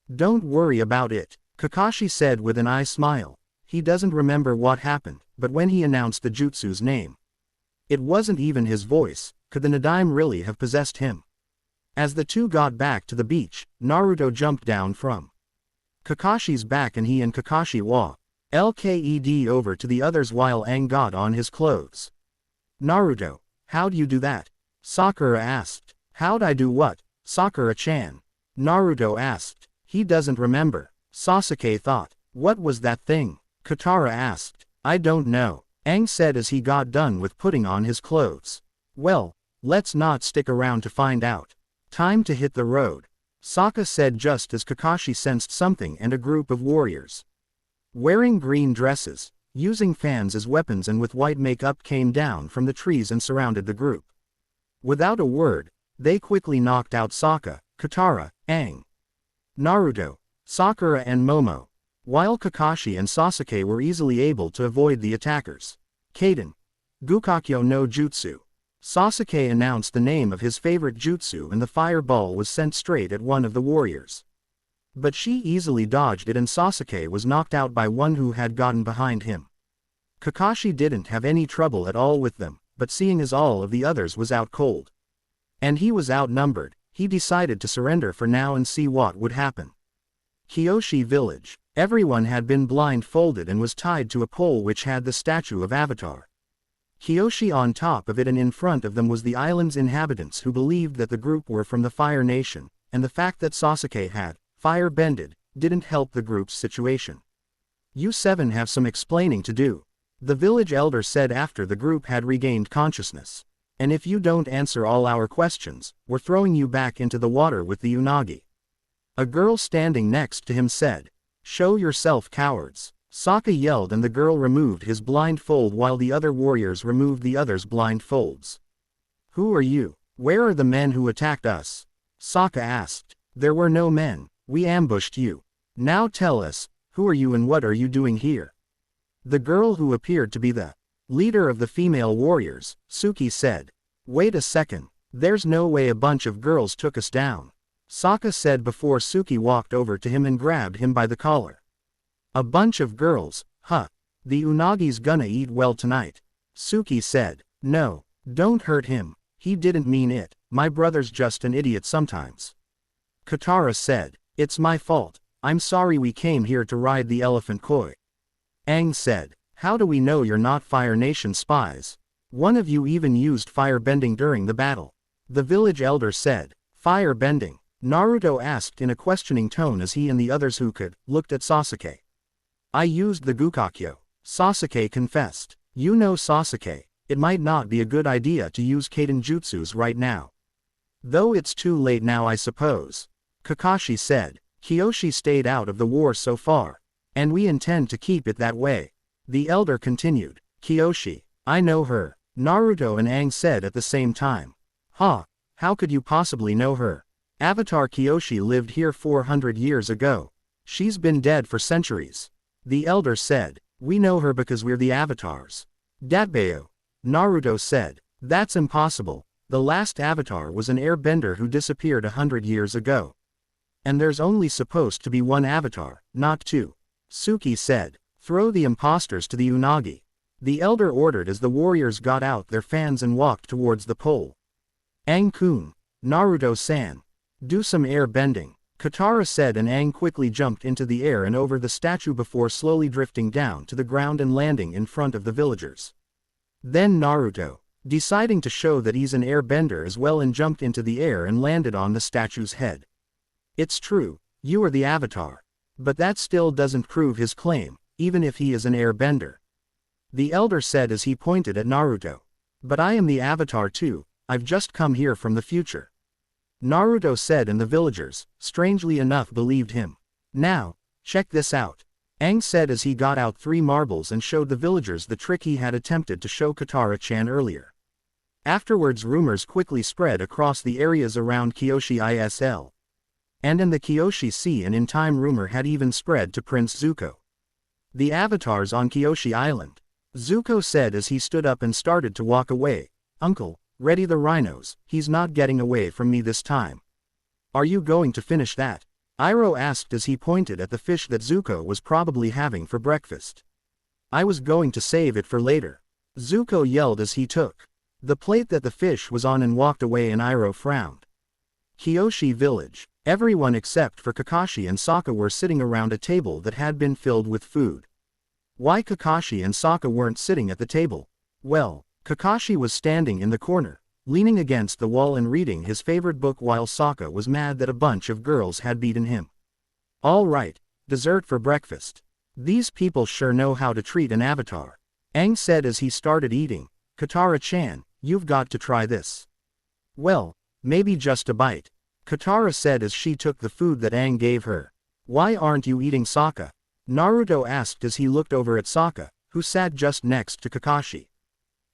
"Don't worry about it," Kakashi said with an eye smile. He doesn't remember what happened, but when he announced the jutsu's name, it wasn't even his voice. Could the Nadaime really have possessed him? As the two got back to the beach, Naruto jumped down from Kakashi's back and he and Kakashi walked over to the others while Aang got on his clothes. "Naruto, how'd you do that?" Sakura asked. "How'd I do what, Sakura-chan?" Naruto asked. He doesn't remember. Sasuke thought. "What was that thing?" Katara asked. "I don't know," Aang said as he got done with putting on his clothes. "Well, let's not stick around to find out. Time to hit the road," Sokka said just as Kakashi sensed something and a group of warriors wearing green dresses, using fans as weapons and with white makeup came down from the trees and surrounded the group. Without a word, they quickly knocked out Sokka, Katara, Aang, Naruto, Sakura and Momo, while Kakashi and Sasuke were easily able to avoid the attackers. "Kaden, Gukakyo no Jutsu." Sasuke announced the name of his favorite jutsu and the fireball was sent straight at one of the warriors. But she easily dodged it and Sasuke was knocked out by one who had gotten behind him. Kakashi didn't have any trouble at all with them, but seeing as all of the others was out cold, and he was outnumbered, he decided to surrender for now and see what would happen. Kyoshi Village. Everyone had been blindfolded and was tied to a pole which had the statue of Avatar Kyoshi on top of it, and in front of them was the island's inhabitants who believed that the group were from the Fire Nation, and the fact that Sasuke had fire-bended didn't help the group's situation. "You seven have some explaining to do," the village elder said after the group had regained consciousness. "And if you don't answer all our questions, we're throwing you back into the water with the Unagi." A girl standing next to him said. "Show yourself, cowards," Sokka yelled, and the girl removed his blindfold while the other warriors removed the others' blindfolds. "Who are you? Where are the men who attacked us?" Sokka asked. "There were no men. We ambushed you. Now tell us, who are you and what are you doing here?" The girl, who appeared to be the leader of the female warriors, Suki, said. "Wait a second, there's no way a bunch of girls took us down," Sokka said before Suki walked over to him and grabbed him by the collar. A bunch of girls, huh? The unagi's gonna eat well tonight. Suki said. No, don't hurt him, he didn't mean it, my brother's just an idiot sometimes. Katara said. It's my fault, I'm sorry we came here to ride the elephant koi. Aang said. How do we know you're not Fire Nation spies? One of you even used fire bending during the battle. The village elder said. Fire bending? Naruto asked in a questioning tone as he and the others who could, looked at Sasuke. I used the Gukakyo. Sasuke confessed. You know Sasuke, it might not be a good idea to use Kaden jutsus right now. Though it's too late now I suppose. Kakashi said. Kyoshi stayed out of the war so far. And we intend to keep it that way. The elder continued. Kyoshi, I know her, Naruto and Aang said at the same time. Huh, how could you possibly know her? Avatar Kyoshi lived here 400 years ago. She's been dead for centuries. The elder said. We know her because we're the avatars. Datbeo. Naruto said. That's impossible, the last avatar was an airbender who disappeared 100 years ago. And there's only supposed to be one avatar, not two. Suki said. Throw the imposters to the unagi. The elder ordered as the warriors got out their fans and walked towards the pole. Aang-kun, Naruto-san. Do some air bending, Katara said, and Aang quickly jumped into the air and over the statue before slowly drifting down to the ground and landing in front of the villagers. Then Naruto, deciding to show that he's an air bender as well, and jumped into the air and landed on the statue's head. It's true, you are the avatar. But that still doesn't prove his claim, even if he is an air bender. The elder said as he pointed at Naruto. But I am the avatar too, I've just come here from the future. Naruto said, and the villagers, strangely enough, believed him. Now, check this out. Aang said as he got out 3 marbles and showed the villagers the trick he had attempted to show Katara-chan earlier. Afterwards rumors quickly spread across the areas around Kyoshi Isl. And in the Kyoshi Sea, and in time rumor had even spread to Prince Zuko. The avatars on Kyoshi Island. Zuko said as he stood up and started to walk away. Uncle, ready the rhinos, he's not getting away from me this time. Are you going to finish that? Iroh asked as he pointed at the fish that Zuko was probably having for breakfast. I was going to save it for later. Zuko yelled as he took the plate that the fish was on and walked away, and Iroh frowned. Kyoshi Village. Everyone except for Kakashi and Sokka were sitting around a table that had been filled with food. Why Kakashi and Sokka weren't sitting at the table? Well, Kakashi was standing in the corner, leaning against the wall and reading his favorite book, while Sokka was mad that a bunch of girls had beaten him. All right, dessert for breakfast. These people sure know how to treat an avatar. Aang said as he started eating. Katara-chan, you've got to try this. Well, maybe just a bite, Katara said as she took the food that Aang gave her. Why aren't you eating, Sokka? Naruto asked as he looked over at Sokka, who sat just next to Kakashi.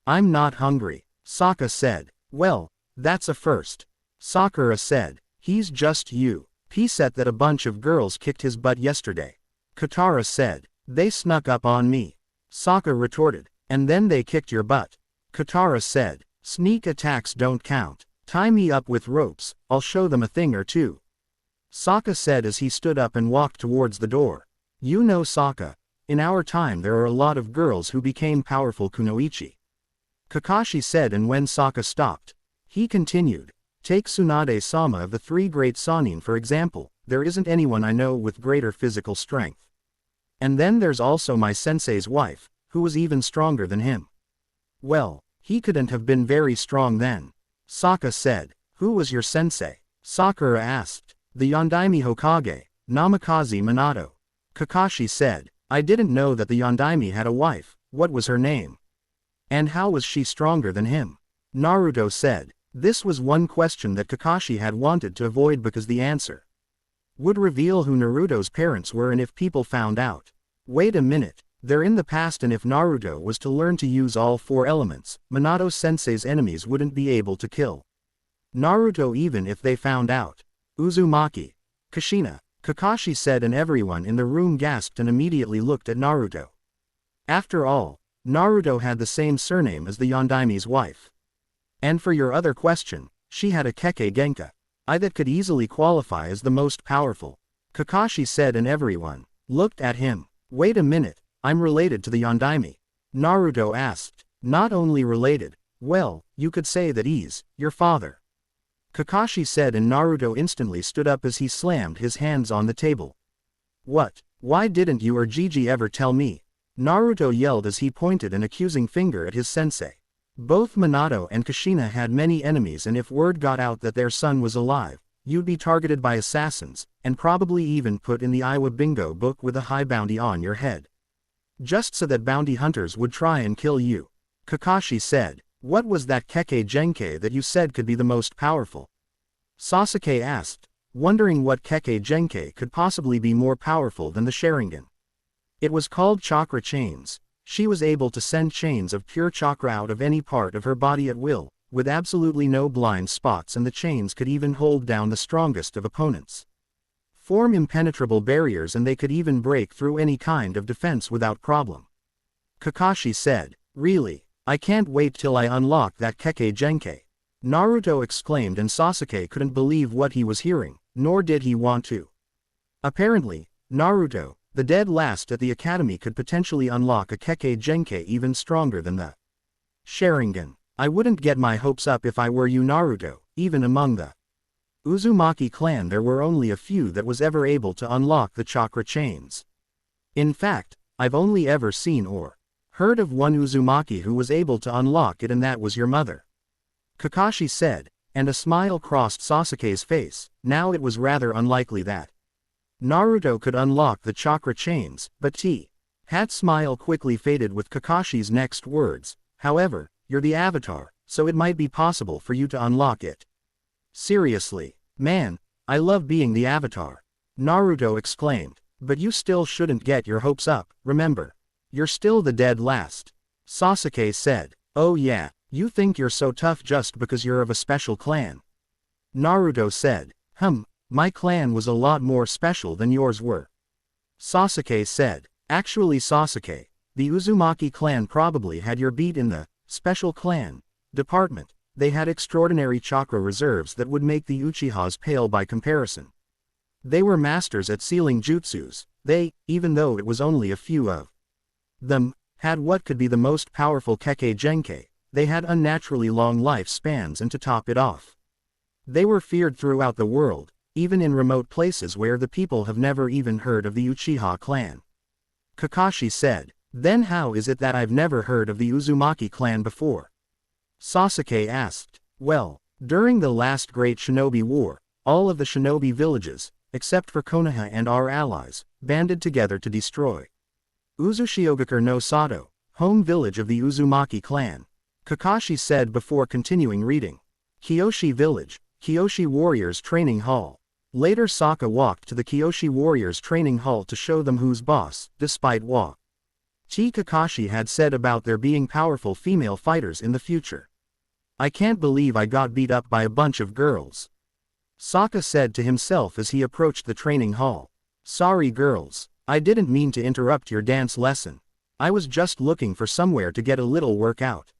I'm not hungry, Sokka said. Well, that's a first. Sakura said. He's just you. He said that a bunch of girls kicked his butt yesterday. Katara said. They snuck up on me. Sokka retorted. And then they kicked your butt. Katara said. Sneak attacks don't count. Tie me up with ropes, I'll show them a thing or two. Sokka said as he stood up and walked towards the door. You know, Sokka, in our time there are a lot of girls who became powerful kunoichi. Kakashi said, and when Sokka stopped, he continued. Take Tsunade-sama of the 3 great Sannin for example, there isn't anyone I know with greater physical strength. And then there's also my sensei's wife, who was even stronger than him. Well, he couldn't have been very strong then. Sokka said. Who was your sensei? Sakura asked. The Yondaime Hokage, Namikaze Minato. Kakashi said. I didn't know that the Yondaime had a wife. What was her name? And how was she stronger than him? Naruto said. This was one question that Kakashi had wanted to avoid because the answer would reveal who Naruto's parents were, and if people found out. Wait a minute, they're in the past, and if Naruto was to learn to use all 4 elements, Minato-sensei's enemies wouldn't be able to kill Naruto even if they found out. Uzumaki. Kushina. Kakashi said, and everyone in the room gasped and immediately looked at Naruto. After all, Naruto had the same surname as the Yondaime's wife. And for your other question, she had a Kekkei Genka. That could easily qualify as the most powerful. Kakashi said, and everyone looked at him. Wait a minute, I'm related to the Yondaime. Naruto asked. Not only related, well, you could say that he's your father. Kakashi said, and Naruto instantly stood up as he slammed his hands on the table. What? Why didn't you or Gigi ever tell me? Naruto yelled as he pointed an accusing finger at his sensei. Both Minato and Kushina had many enemies, and if word got out that their son was alive, you'd be targeted by assassins, and probably even put in the Iowa bingo book with a high bounty on your head. Just so that bounty hunters would try and kill you. Kakashi said. What was that Kekkei Genkai that you said could be the most powerful? Sasuke asked, wondering what Kekkei Genkai could possibly be more powerful than the Sharingan. It was called chakra chains. She was able to send chains of pure chakra out of any part of her body at will, with absolutely no blind spots, and the chains could even hold down the strongest of opponents. Form impenetrable barriers, and they could even break through any kind of defense without problem. Kakashi said, really? I can't wait till I unlock that Kekkei Genkai. Naruto exclaimed, and Sasuke couldn't believe what he was hearing, nor did he want to. Apparently, Naruto, the dead last at the academy, could potentially unlock a Kekkei Genkai even stronger than the Sharingan. I wouldn't get my hopes up if I were you, Naruto. Even among the Uzumaki clan there were only a few that was ever able to unlock the chakra chains. In fact, I've only ever seen or heard of one Uzumaki who was able to unlock it, and that was your mother. Kakashi said, and a smile crossed Sasuke's face. Now it was rather unlikely that Naruto could unlock the chakra chains, but Hat's smile quickly faded with Kakashi's next words. However, you're the Avatar, so it might be possible for you to unlock it. Seriously, man, I love being the Avatar. Naruto exclaimed. But you still shouldn't get your hopes up, remember. You're still the dead last. Sasuke said. Oh yeah, you think you're so tough just because you're of a special clan. Naruto said. My clan was a lot more special than yours were. Sasuke said. Actually, Sasuke, the Uzumaki clan probably had your beat in the special clan department. They had extraordinary chakra reserves that would make the Uchihas pale by comparison. They were masters at sealing jutsus. They, even though it was only a few of them, had what could be the most powerful Kekkei Genkai. They had unnaturally long lifespans, and to top it off, they were feared throughout the world, even in remote places where the people have never even heard of the Uchiha clan. Kakashi said. Then how is it that I've never heard of the Uzumaki clan before? Sasuke asked. Well, during the last great shinobi war, all of the shinobi villages, except for Konoha and our allies, banded together to destroy Uzushiogakure no Sato, home village of the Uzumaki clan. Kakashi said before continuing reading. Kyoshi Village, Kyoshi Warriors Training Hall. Later Sokka walked to the Kyoshi Warriors Training Hall to show them who's boss, despite what Kakashi had said about there being powerful female fighters in the future. I can't believe I got beat up by a bunch of girls. Sokka said to himself as he approached the training hall. Sorry girls, I didn't mean to interrupt your dance lesson. I was just looking for somewhere to get a little workout.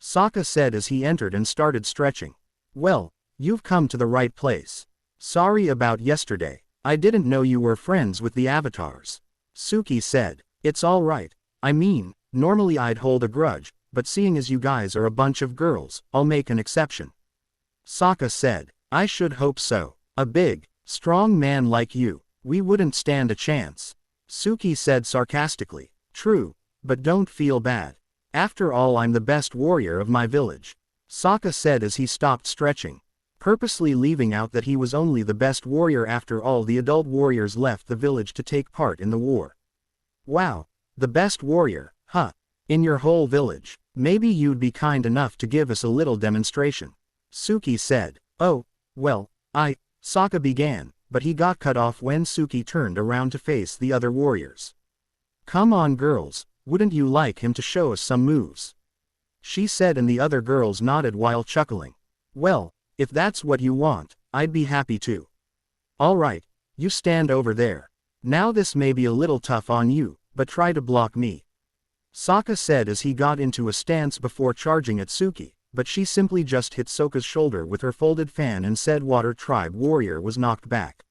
Sokka said as he entered and started stretching. Well, you've come to the right place. Sorry about yesterday. I didn't know you were friends with the avatars. Suki said. It's all right. I mean, normally I'd hold a grudge, but seeing as you guys are a bunch of girls, I'll make an exception. Sokka said. I should hope so. A big, strong man like you, we wouldn't stand a chance. Suki said sarcastically. True, but don't feel bad. After all, I'm the best warrior of my village. Sokka said as he stopped stretching, purposely leaving out that he was only the best warrior after all the adult warriors left the village to take part in the war. Wow, the best warrior, huh? In your whole village. Maybe you'd be kind enough to give us a little demonstration. Suki said. Oh, well, Sokka began, but he got cut off when Suki turned around to face the other warriors. Come on girls, wouldn't you like him to show us some moves? She said, and the other girls nodded while chuckling. Well, if that's what you want, I'd be happy to. Alright, you stand over there. Now this may be a little tough on you, but try to block me. Sokka said as he got into a stance before charging at Suki, but she simply just hit Sokka's shoulder with her folded fan and said Water Tribe warrior was knocked back.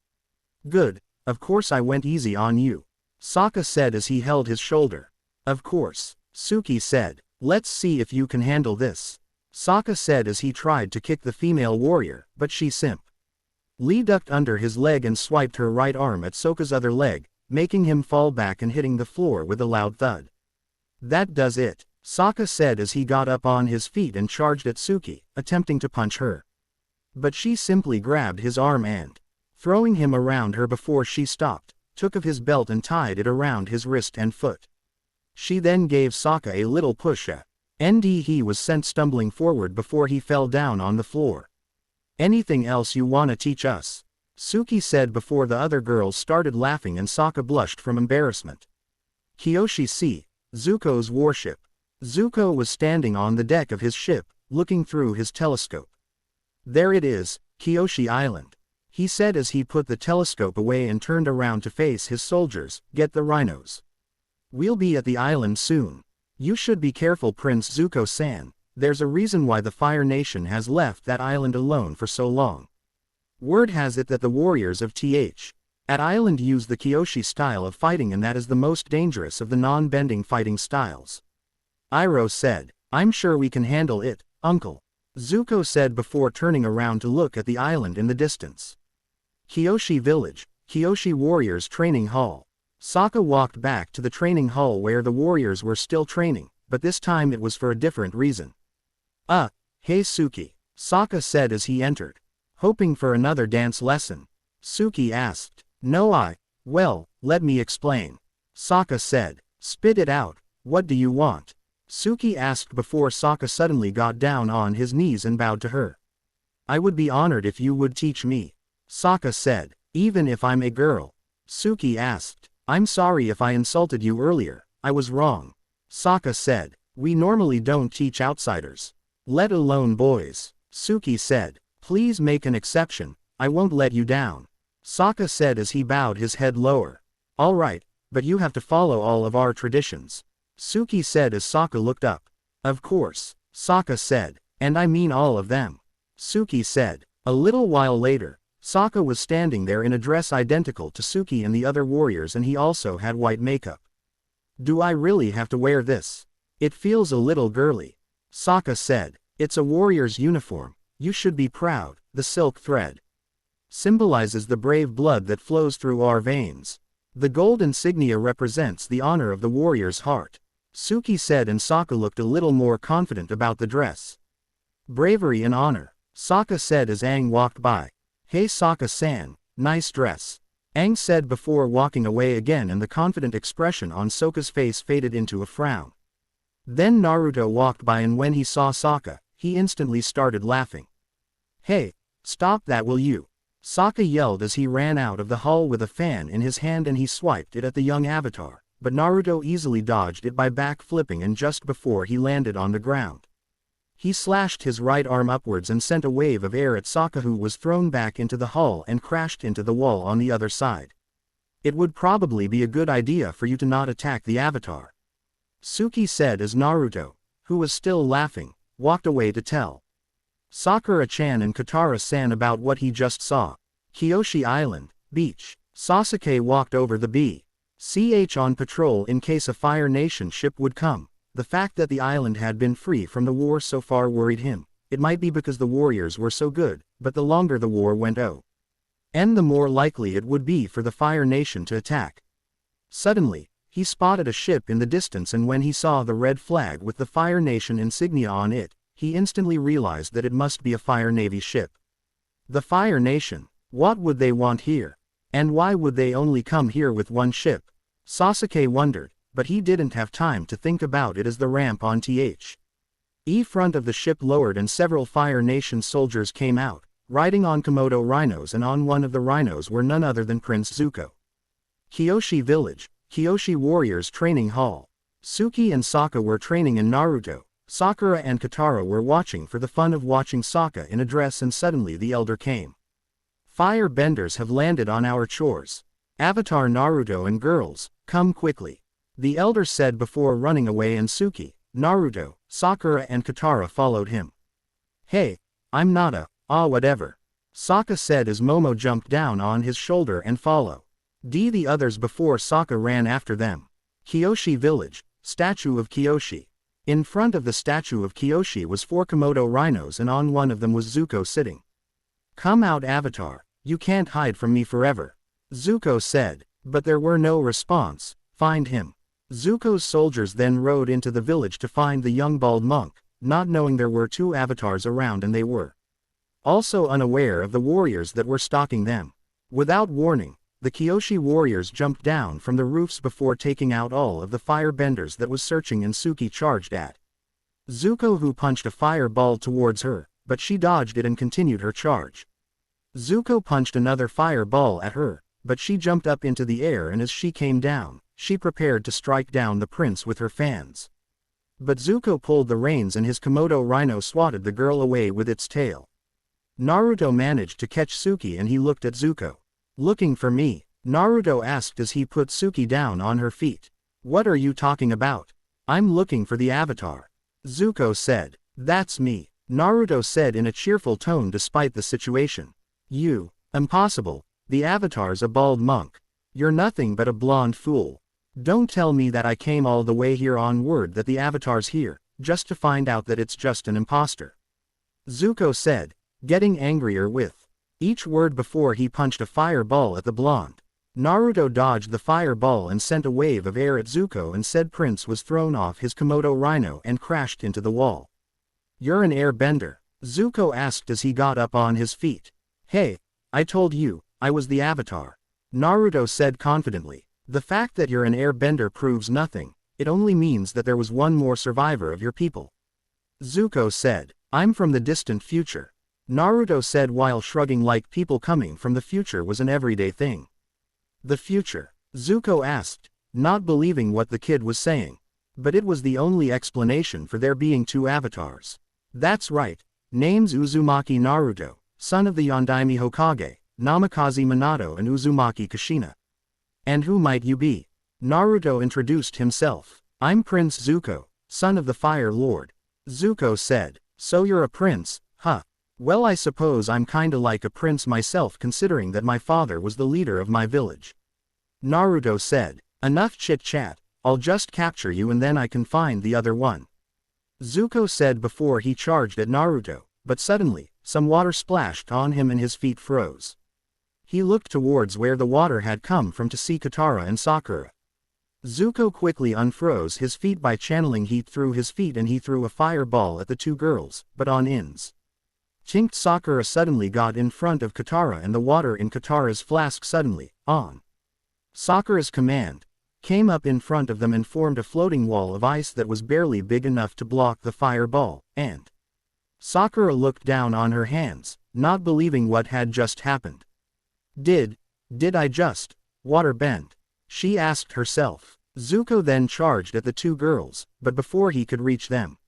Good, of course I went easy on you. Sokka said as he held his shoulder. Of course, Suki said. Let's see if you can handle this. Sokka said as he tried to kick the female warrior, but she simply ducked under his leg and swiped her right arm at Sokka's other leg, making him fall back and hitting the floor with a loud thud. That does it, Sokka said as he got up on his feet and charged at Suki, attempting to punch her. But she simply grabbed his arm and, throwing him around her before she stopped, took of his belt and tied it around his wrist and foot. She then gave Sokka a little push and he was sent stumbling forward before he fell down on the floor. Anything else you wanna teach us? Suki said before the other girls started laughing and Sokka blushed from embarrassment. Kyoshi C. Zuko's warship. Zuko was standing on the deck of his ship, looking through his telescope. There it is, Kyoshi Island, he said as he put the telescope away and turned around to face his soldiers. Get the rhinos. We'll be at the island soon. You should be careful, Prince Zuko-san. There's a reason why the Fire Nation has left that island alone for so long. Word has it that the warriors of at island use the Kyoshi style of fighting, and that is the most dangerous of the non-bending fighting styles. Iroh said, I'm sure we can handle it, uncle. Zuko said before turning around to look at the island in the distance. Kyoshi Village, Kyoshi Warriors Training Hall. Sokka walked back to the training hall where the warriors were still training, but this time it was for a different reason. Hey Suki, Sokka said as he entered. Hoping for another dance lesson? Suki asked. No, well, let me explain. Sokka said. Spit it out, what do you want? Suki asked before Sokka suddenly got down on his knees and bowed to her. I would be honored if you would teach me. Sokka said. Even if I'm a girl? Suki asked. I'm sorry if I insulted you earlier, I was wrong. Sokka said. We normally don't teach outsiders. Let alone boys. Suki said. Please make an exception, I won't let you down. Sokka said as he bowed his head lower. Alright, but you have to follow all of our traditions. Suki said as Sokka looked up. Of course, Sokka said, and I mean all of them. Suki said. A little while later, Sokka was standing there in a dress identical to Suki and the other warriors, and he also had white makeup. Do I really have to wear this? It feels a little girly. Sokka said. It's a warrior's uniform, you should be proud. The silk thread symbolizes the brave blood that flows through our veins. The gold insignia represents the honor of the warrior's heart. Suki said, and Sokka looked a little more confident about the dress. Bravery and honor, Sokka said as Aang walked by. Hey Sokka-san, nice dress. Aang said before walking away again, and the confident expression on Sokka's face faded into a frown. Then Naruto walked by, and when he saw Sokka, he instantly started laughing. Hey, stop that, will you? Sokka yelled as he ran out of the hall with a fan in his hand, and he swiped it at the young avatar, but Naruto easily dodged it by back-flipping, and just before he landed on the ground, he slashed his right arm upwards and sent a wave of air at Sokka, who was thrown back into the hall and crashed into the wall on the other side. It would probably be a good idea for you to not attack the avatar, Suki said as Naruto, who was still laughing, walked away to tell Sakura-chan and Katara-san about what he just saw. Kyoshi Island, beach. Sasuke walked over the beach on patrol in case a Fire Nation ship would come. The fact that the island had been free from the war so far worried him. It might be because the warriors were so good, but the longer the war went and the more likely it would be for the Fire Nation to attack. Suddenly, he spotted a ship in the distance, and when he saw the red flag with the Fire Nation insignia on it, he instantly realized that it must be a Fire Navy ship. The Fire Nation, what would they want here? And why would they only come here with one ship? Sasuke wondered, but he didn't have time to think about it as the ramp on the front of the ship lowered and several Fire Nation soldiers came out, riding on Komodo rhinos, and on one of the rhinos were none other than Prince Zuko. Kyoshi Village, Kyoshi Warriors Training Hall. Suki and Sokka were training in Naruto. Sakura and Katara were watching for the fun of watching Sokka in a dress, and suddenly the elder came. Fire benders have landed on our shores. Avatar Naruto and girls, come quickly. The elder said before running away, and Suki, Naruto, Sakura and Katara followed him. Hey, I'm Nada, whatever. Sokka said as Momo jumped down on his shoulder and followed. The others before Sokka ran after them. Kyoshi Village, statue of Kyoshi. In front of the statue of Kyoshi was 4 Komodo rhinos and on one of them was Zuko sitting. "Come out, Avatar, you can't hide from me forever," Zuko said, but there were no response. "Find him." Zuko's soldiers then rode into the village to find the young bald monk, not knowing there were 2 avatars around and they were also unaware of the warriors that were stalking them. Without warning, the Kyoshi warriors jumped down from the roofs before taking out all of the firebenders that was searching and Suki charged at Zuko, who punched a fireball towards her, but she dodged it and continued her charge. Zuko punched another fireball at her, but she jumped up into the air and as she came down, she prepared to strike down the prince with her fans. But Zuko pulled the reins and his Komodo rhino swatted the girl away with its tail. Naruto managed to catch Suki and he looked at Zuko. "Looking for me?" Naruto asked as he put Suki down on her feet. "What are you talking about?" "I'm looking for the avatar," Zuko said. "That's me," Naruto said in a cheerful tone despite the situation. "You, impossible, the avatar's a bald monk. You're nothing but a blonde fool. Don't tell me that I came all the way here on word that the avatar's here, just to find out that it's just an imposter," Zuko said, getting angrier with each word before he punched a fireball at the blonde. Naruto dodged the fireball and sent a wave of air at Zuko and said Prince was thrown off his Komodo rhino and crashed into the wall. "You're an airbender?" Zuko asked as he got up on his feet. "Hey, I told you, I was the avatar," Naruto said confidently. "The fact that you're an airbender proves nothing, it only means that there was one more survivor of your people," Zuko said. "I'm from the distant future," Naruto said while shrugging like people coming from the future was an everyday thing. "The future?" Zuko asked, not believing what the kid was saying. But it was the only explanation for there being 2 avatars. "That's right. Name's Uzumaki Naruto, son of the Yondaime Hokage, Namikaze Minato and Uzumaki Kushina." "And who might you be?" Naruto introduced himself. "I'm Prince Zuko, son of the Fire Lord," Zuko said. "So you're a prince, huh? Well, I suppose I'm kinda like a prince myself considering that my father was the leader of my village," Naruto said. "Enough chit-chat, I'll just capture you and then I can find the other one," Zuko said before he charged at Naruto, but suddenly, some water splashed on him and his feet froze. He looked towards where the water had come from to see Katara and Sakura. Zuko quickly unfroze his feet by channeling heat through his feet and he threw a fireball at the 2 girls, but on ins. Chinked Sakura suddenly got in front of Katara and the water in Katara's flask suddenly, on Sakura's command, came up in front of them and formed a floating wall of ice that was barely big enough to block the fireball, and Sakura looked down on her hands, not believing what had just happened. Did I just waterbend?" she asked herself. Zuko then charged at the 2 girls, but before he could reach them,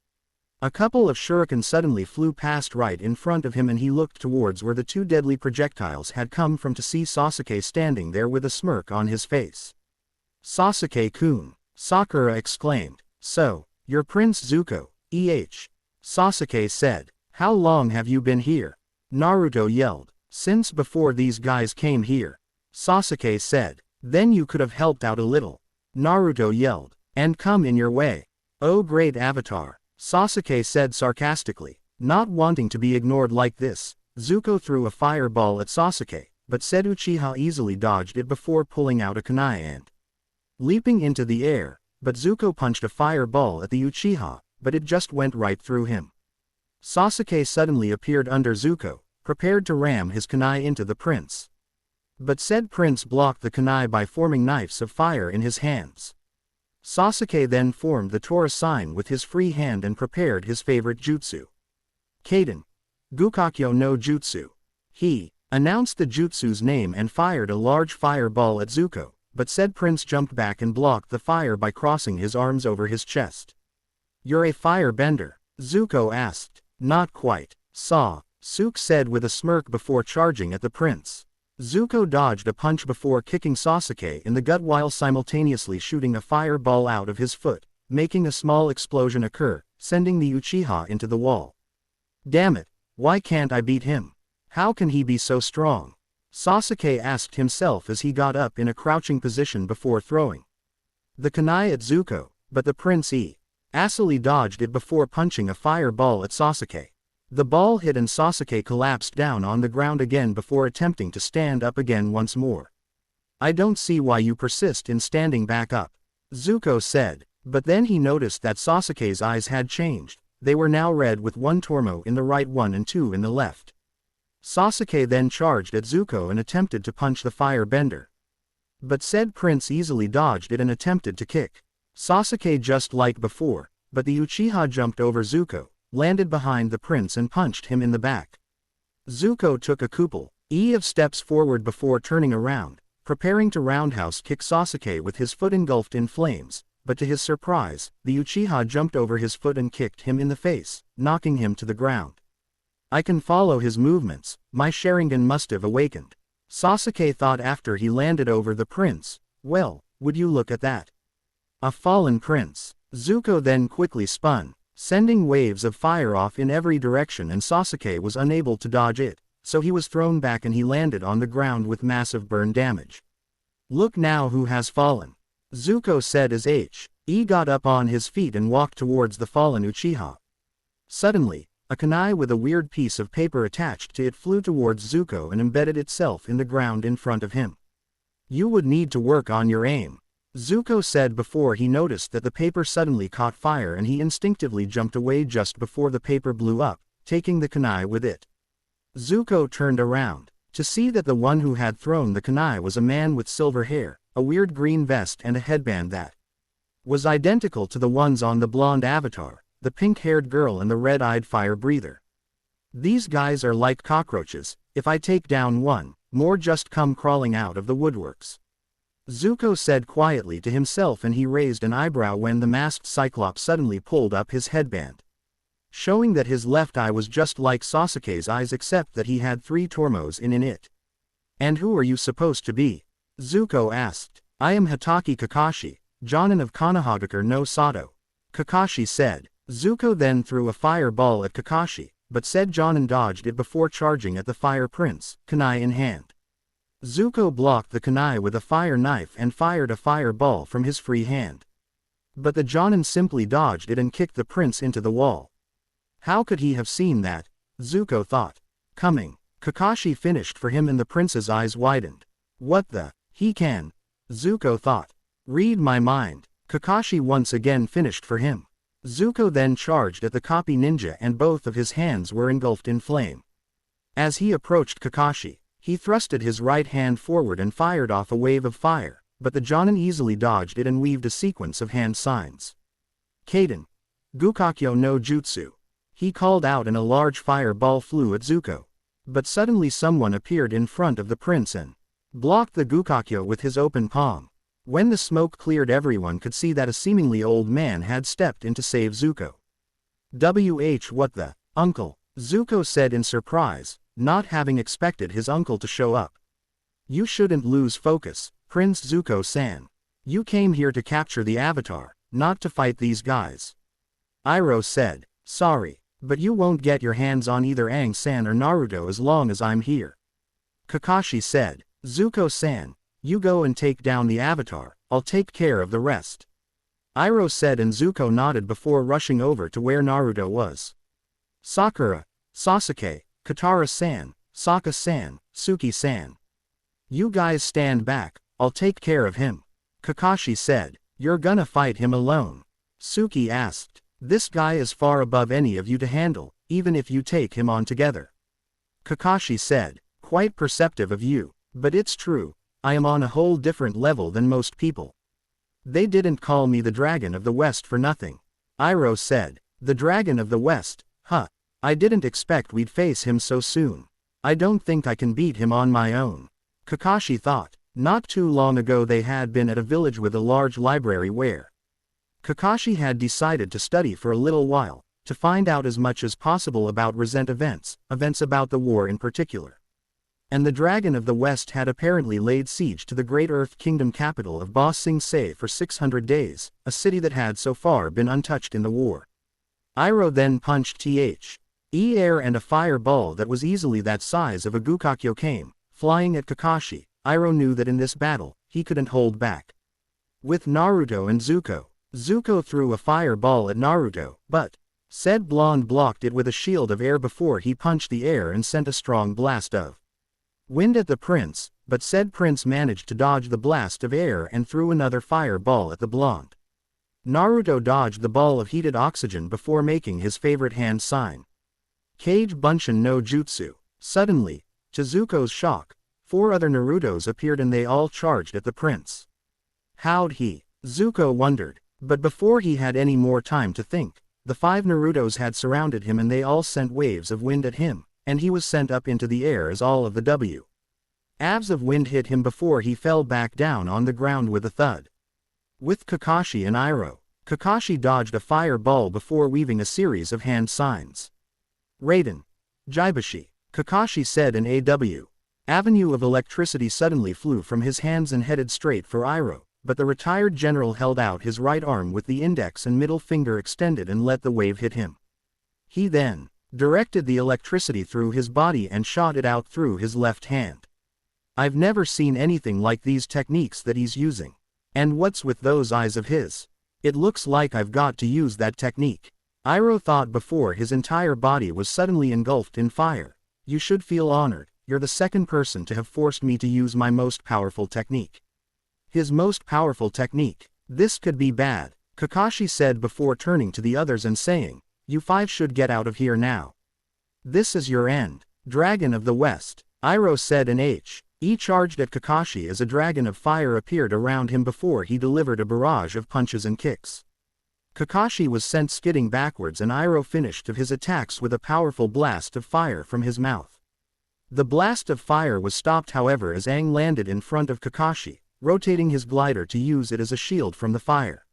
a couple of shurikens suddenly flew past right in front of him and he looked towards where the 2 deadly projectiles had come from to see Sasuke standing there with a smirk on his face. "Sasuke-kun," Sakura exclaimed. "So, you're Prince Zuko, Sasuke said. "How long have you been here?" Naruto yelled. "Since before these guys came here," Sasuke said. "Then you could have helped out a little," Naruto yelled. "And come in your way. Oh great avatar," Sasuke said sarcastically. Not wanting to be ignored like this, Zuko threw a fireball at Sasuke, but said Uchiha easily dodged it before pulling out a kunai and leaping into the air, but Zuko punched a fireball at the Uchiha, but it just went right through him. Sasuke suddenly appeared under Zuko, prepared to ram his kunai into the prince. But said prince blocked the kunai by forming knives of fire in his hands. Sasuke then formed the Tora sign with his free hand and prepared his favorite jutsu. Kaden. Gukakyo no Jutsu. He announced the jutsu's name and fired a large fireball at Zuko, but said prince jumped back and blocked the fire by crossing his arms over his chest. "You're a firebender?" Zuko asked. "Not quite, Suk said with a smirk before charging at the prince. Zuko dodged a punch before kicking Sasuke in the gut while simultaneously shooting a fireball out of his foot, making a small explosion occur, sending the Uchiha into the wall. "Damn it, why can't I beat him? How can he be so strong?" Sasuke asked himself as he got up in a crouching position before throwing the kunai at Zuko, but the prince easily dodged it before punching a fireball at Sasuke. The ball hit and Sasuke collapsed down on the ground again before attempting to stand up again once more. I don't see why you persist in standing back up, Zuko said, but then he noticed that Sasuke's eyes had changed. They were now red with one tormo in the right one and two in the left. Sasuke then charged at Zuko and attempted to punch the firebender. But said prince easily dodged it and attempted to kick Sasuke just like before, but the Uchiha jumped over Zuko, landed behind the prince and punched him in the back. Zuko took a couple of steps forward before turning around, preparing to roundhouse kick Sasuke with his foot engulfed in flames, but to his surprise, the Uchiha jumped over his foot and kicked him in the face, knocking him to the ground. I can follow his movements, my Sharingan must have awakened, Sasuke thought after he landed over the prince. Well, would you look at that? A fallen prince. Zuko then quickly spun, sending waves of fire off in every direction, and Sasuke was unable to dodge it, so he was thrown back and he landed on the ground with massive burn damage. Look now who has fallen, Zuko said as he got up on his feet and walked towards the fallen Uchiha. Suddenly, a kunai with a weird piece of paper attached to it flew towards Zuko and embedded itself in the ground in front of him. You would need to work on your aim, Zuko said before he noticed that the paper suddenly caught fire and he instinctively jumped away just before the paper blew up, taking the kunai with it. Zuko turned around to see that the one who had thrown the kunai was a man with silver hair, a weird green vest and a headband that was identical to the ones on the blonde avatar, the pink-haired girl and the red-eyed fire breather. These guys are like cockroaches. If I take down one, more just come crawling out of the woodworks, Zuko said quietly to himself, and he raised an eyebrow when the masked Cyclops suddenly pulled up his headband, showing that his left eye was just like Sasuke's eyes except that he had 3 tormos in it. And who are you supposed to be? Zuko asked. I am Hatake Kakashi, Jonin of Konohagakure no Sato, Kakashi said. Zuko then threw a fireball at Kakashi, but said Jonin dodged it before charging at the fire prince, kunai in hand. Zuko blocked the kunai with a fire knife and fired a fireball from his free hand. But the Jonin simply dodged it and kicked the prince into the wall. How could he have seen that? Zuko thought. Coming. Kakashi finished for him and the prince's eyes widened. What the? He can. Zuko thought. Read my mind. Kakashi once again finished for him. Zuko then charged at the copy ninja and both of his hands were engulfed in flame. As he approached Kakashi, he thrusted his right hand forward and fired off a wave of fire, but the Jonin easily dodged it and weaved a sequence of hand signs. Kaden. Gukakyo no Jutsu. He called out and a large fireball flew at Zuko. But suddenly someone appeared in front of the prince and blocked the Gukakyo with his open palm. When the smoke cleared, everyone could see that a seemingly old man had stepped in to save Zuko. What the? Uncle, Zuko said in surprise, not having expected his uncle to show up. You shouldn't lose focus, Prince Zuko-san. You came here to capture the Avatar, not to fight these guys. Iroh said. Sorry, but you won't get your hands on either Aang-san or Naruto as long as I'm here. Kakashi said. Zuko-san, you go and take down the Avatar, I'll take care of the rest. Iroh said and Zuko nodded before rushing over to where Naruto was. Sakura, Sasuke, Katara-san, Sokka-san, Suki-san. You guys stand back, I'll take care of him. Kakashi said. You're gonna fight him alone? Suki asked. This guy is far above any of you to handle, even if you take him on together. Kakashi said. Quite perceptive of you, but it's true. I am on a whole different level than most people. They didn't call me the Dragon of the West for nothing. Iroh said. The Dragon of the West, huh? I didn't expect we'd face him so soon. I don't think I can beat him on my own. Kakashi thought. Not too long ago they had been at a village with a large library where Kakashi had decided to study for a little while, to find out as much as possible about recent events about the war in particular. And the Dragon of the West had apparently laid siege to the Great Earth Kingdom capital of Ba Sing Se for 600 days, a city that had so far been untouched in the war. Iroh then punched air and a fireball that was easily that size of a Gukakyo came flying at Kakashi, Iroh knew that in this battle, he couldn't hold back. With Naruto and Zuko, Zuko threw a fireball at Naruto, but said blonde blocked it with a shield of air before he punched the air and sent a strong blast of wind at the prince, but said prince managed to dodge the blast of air and threw another fireball at the blonde. Naruto dodged the ball of heated oxygen before making his favorite hand sign. Kage Bunshin no Jutsu. Suddenly, to Zuko's shock, 4 other Narutos appeared and they all charged at the prince. How'd he? Zuko wondered, but before he had any more time to think, the 5 Narutos had surrounded him and they all sent waves of wind at him, and he was sent up into the air as all of the waves of wind hit him before he fell back down on the ground with a thud. With Kakashi and Iroh, Kakashi dodged a fireball before weaving a series of hand signs. Raiden. Jaibashi, Kakashi said an avenue of electricity suddenly flew from his hands and headed straight for Iroh, but the retired general held out his right arm with the index and middle finger extended and let the wave hit him. He then directed the electricity through his body and shot it out through his left hand. I've never seen anything like these techniques that he's using. And what's with those eyes of his? It looks like I've got to use that technique. Iroh thought before his entire body was suddenly engulfed in fire. You should feel honored, you're the second person to have forced me to use my most powerful technique. His most powerful technique. This could be bad, Kakashi said before turning to the others and saying, you 5 should get out of here now. This is your end. Dragon of the West. Iroh said an He charged at Kakashi as a dragon of fire appeared around him before he delivered a barrage of punches and kicks. Kakashi was sent skidding backwards and Iroh finished of his attacks with a powerful blast of fire from his mouth. The blast of fire was stopped however as Aang landed in front of Kakashi, rotating his glider to use it as a shield from the fire.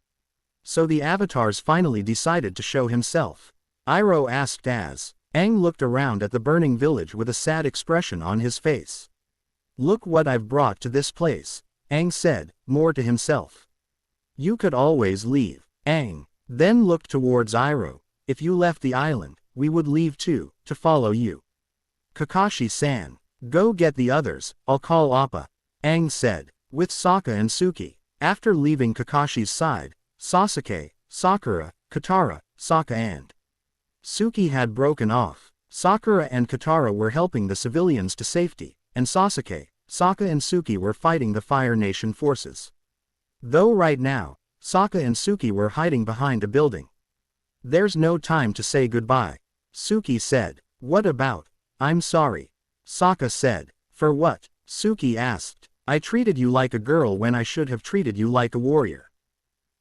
So the avatars finally decided to show himself. Iroh asked as Aang looked around at the burning village with a sad expression on his face. Look what I've brought to this place, Aang said, more to himself. You could always leave. Aang then looked towards Iroh. If you left the island, we would leave too, to follow you. Kakashi-san, go get the others, I'll call Appa, Aang said, with Sokka and Suki. After leaving Kakashi's side, Sasuke, Sakura, Katara, Sokka and Suki had broken off. Sakura and Katara were helping the civilians to safety, and Sasuke, Sokka and Suki were fighting the Fire Nation forces. Though right now, Sokka and Suki were hiding behind a building. There's no time to say goodbye. Suki said. What about? I'm sorry. Sokka said. For what? Suki asked. I treated you like a girl when I should have treated you like a warrior.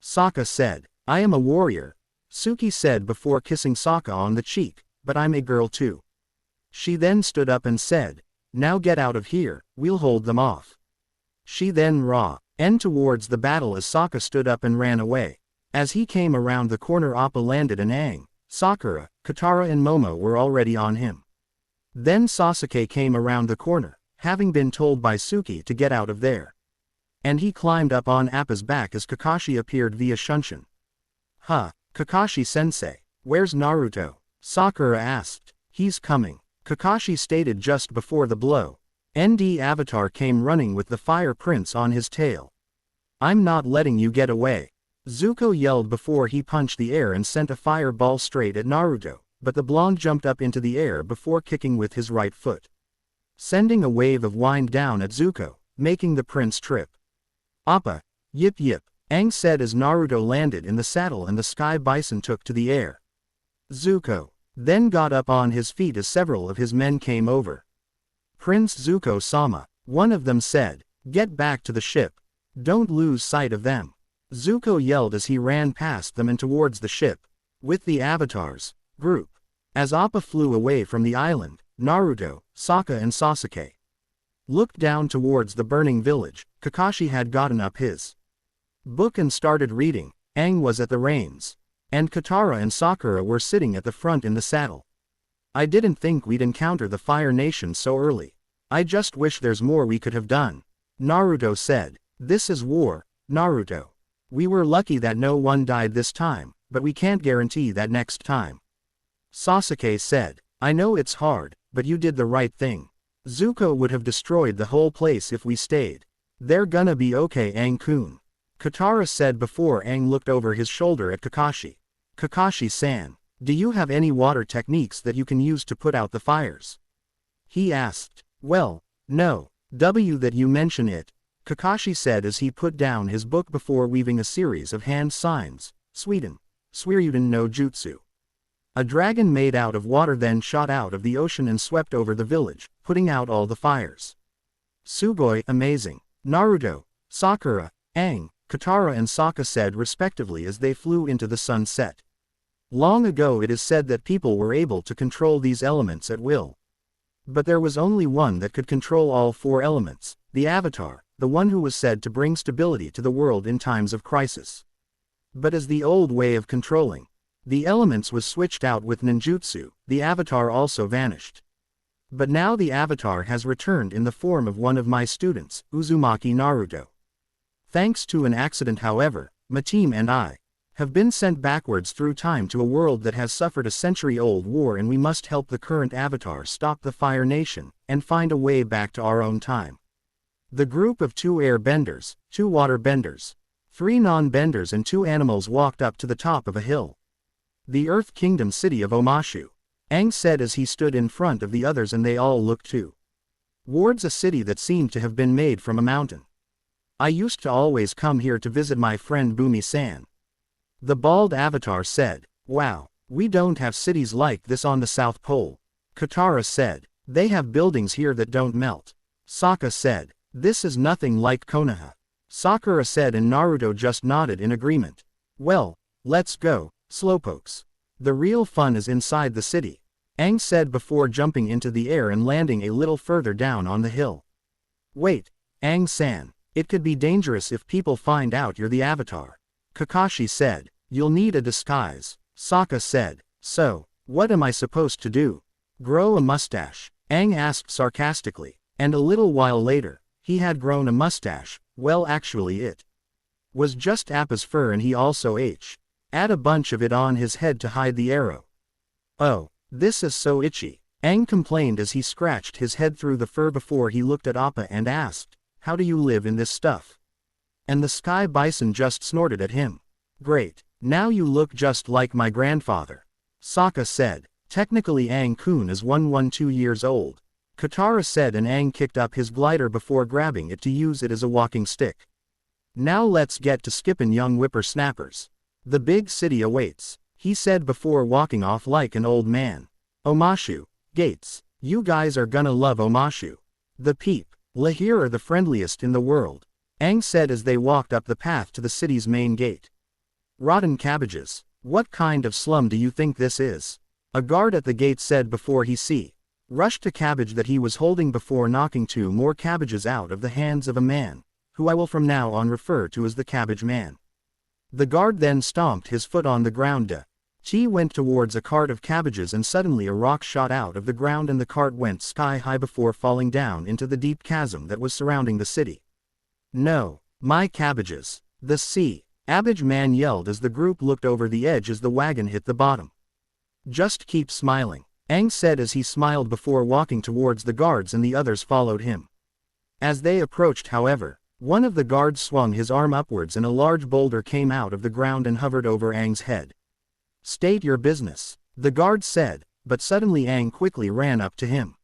Sokka said. I am a warrior. Suki said before kissing Sokka on the cheek, but I'm a girl too. She then stood up and said, now get out of here, we'll hold them off. She then ran towards the battle as Sokka stood up and ran away. As he came around the corner Appa landed and Aang, Sakura, Katara and Momo were already on him. Then Sasuke came around the corner, having been told by Suki to get out of there. And he climbed up on Appa's back as Kakashi appeared via Shunshin. Kakashi-sensei, where's Naruto? Sakura asked. He's coming, Kakashi stated just before the blow. ND Avatar came running with the Fire Prince on his tail. I'm not letting you get away. Zuko yelled before he punched the air and sent a fireball straight at Naruto, but the blonde jumped up into the air before kicking with his right foot, sending a wave of wind down at Zuko, making the prince trip. Appa, yip yip, Aang said as Naruto landed in the saddle and the sky bison took to the air. Zuko then got up on his feet as several of his men came over. Prince Zuko-sama, one of them said, get back to the ship. Don't lose sight of them. Zuko yelled as he ran past them and towards the ship, with the avatars group. As Appa flew away from the island, Naruto, Sokka and Sasuke looked down towards the burning village. Kakashi had gotten up his book and started reading. Aang was at the reins, and Katara and Sakura were sitting at the front in the saddle. I didn't think we'd encounter the Fire Nation so early. I just wish there's more we could have done. Naruto said. This is war, Naruto. We were lucky that no one died this time, but we can't guarantee that next time. Sasuke said. I know it's hard, but you did the right thing. Zuko would have destroyed the whole place if we stayed. They're gonna be okay, Aang-kun. Katara said before Aang looked over his shoulder at Kakashi. Kakashi-san, do you have any water techniques that you can use to put out the fires? He asked. Well, no. That you mention it, Kakashi said as he put down his book before weaving a series of hand signs. Sweden. Sweryuden no Jutsu. A dragon made out of water then shot out of the ocean and swept over the village, putting out all the fires. Sugoi, amazing. Naruto, Sakura, Aang, Katara and Sokka said respectively as they flew into the sunset. Long ago it is said that people were able to control these elements at will. But there was only one that could control all four elements, the Avatar, the one who was said to bring stability to the world in times of crisis. But as the old way of controlling the elements was switched out with ninjutsu, the Avatar also vanished. But now the Avatar has returned in the form of one of my students, Uzumaki Naruto. Thanks to an accident, however, my team and I have been sent backwards through time to a world that has suffered a century-old war, and we must help the current Avatar stop the Fire Nation and find a way back to our own time. The group of 2 air-benders, 2 water-benders, 3 non-benders and 2 animals walked up to the top of a hill. The Earth Kingdom city of Omashu, Aang said as he stood in front of the others, and they all looked towards a city that seemed to have been made from a mountain. I used to always come here to visit my friend Bumi-san. The bald Avatar said. Wow, we don't have cities like this on the South Pole. Katara said. They have buildings here that don't melt. Sokka said. This is nothing like Konoha. Sakura said, and Naruto just nodded in agreement. Well, let's go, slowpokes. The real fun is inside the city, Aang said before jumping into the air and landing a little further down on the hill. Wait, Aang-san, it could be dangerous if people find out you're the Avatar. Kakashi said. You'll need a disguise, Sokka said. So, what am I supposed to do? Grow a mustache? Aang asked sarcastically. And a little while later, he had grown a mustache. Well, actually it was just Appa's fur, and he also add a bunch of it on his head to hide the arrow. Oh, this is so itchy, Aang complained as he scratched his head through the fur before he looked at Appa and asked, how do you live in this stuff? And the sky bison just snorted at him. Great, now you look just like my grandfather, Sokka said. Technically Aang-kun is 112 years old, Katara said, and Aang kicked up his glider before grabbing it to use it as a walking stick. Now let's get to skippin', young whippersnappers. The big city awaits, he said before walking off like an old man. Omashu, gates, you guys are gonna love Omashu. The people here are the friendliest in the world, Aang said as they walked up the path to the city's main gate. Rotten cabbages, what kind of slum do you think this is? A guard at the gate said before he rushed a cabbage that he was holding before knocking 2 more cabbages out of the hands of a man, who I will from now on refer to as the Cabbage Man. The guard then stomped his foot on the ground. He went towards a cart of cabbages, and suddenly a rock shot out of the ground and the cart went sky high before falling down into the deep chasm that was surrounding the city. No, my cabbages. The Cabbage Man yelled as the group looked over the edge as the wagon hit the bottom. Just keep smiling, Aang said as he smiled before walking towards the guards, and the others followed him. As they approached, however, one of the guards swung his arm upwards and a large boulder came out of the ground and hovered over Aang's head. State your business, the guard said, but suddenly Aang quickly ran up to him.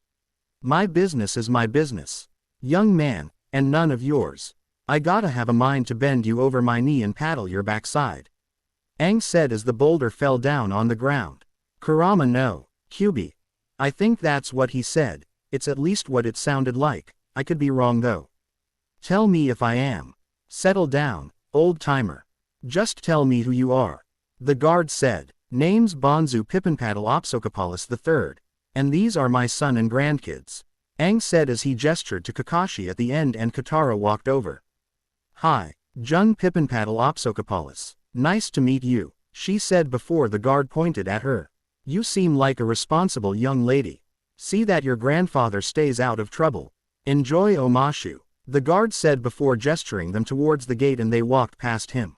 My business is my business, young man, and none of yours. I gotta have a mind to bend you over my knee and paddle your backside, Aang said as the boulder fell down on the ground. Kurama no, Kyubi. I think that's what he said. It's at least what it sounded like. I could be wrong though. Tell me if I am. Settle down, old-timer. Just tell me who you are. The guard said. Name's Bonzu Pipinpaddle Opsokapalis III, and these are my son and grandkids, Aang said as he gestured to Kakashi at the end, and Katara walked over. Hi, Jun Pipinpaddle Opsokapalis. Nice to meet you, she said before the guard pointed at her. You seem like a responsible young lady. See that your grandfather stays out of trouble. Enjoy Omashu, the guard said before gesturing them towards the gate, and they walked past him.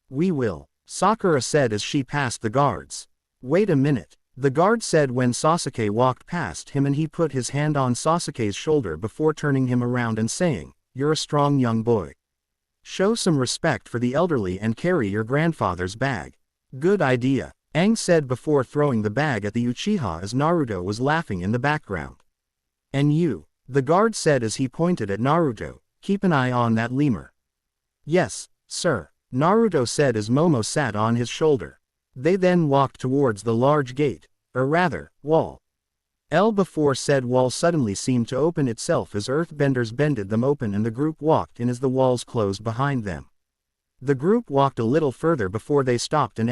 We will, Sakura said as she passed the guards. Wait a minute, the guard said when Sasuke walked past him, and he put his hand on Sasuke's shoulder before turning him around and saying, "You're a strong young boy. Show some respect for the elderly and carry your grandfather's bag." "Good idea," Aang said before throwing the bag at the Uchiha as Naruto was laughing in the background. "And you," the guard said as he pointed at Naruto, "keep an eye on that lemur." "Yes, sir," Naruto said as Momo sat on his shoulder. They then walked towards the large gate, or rather, wall. Before said wall suddenly seemed to open itself as earthbenders bended them open, and the group walked in as the walls closed behind them. The group walked a little further before they stopped and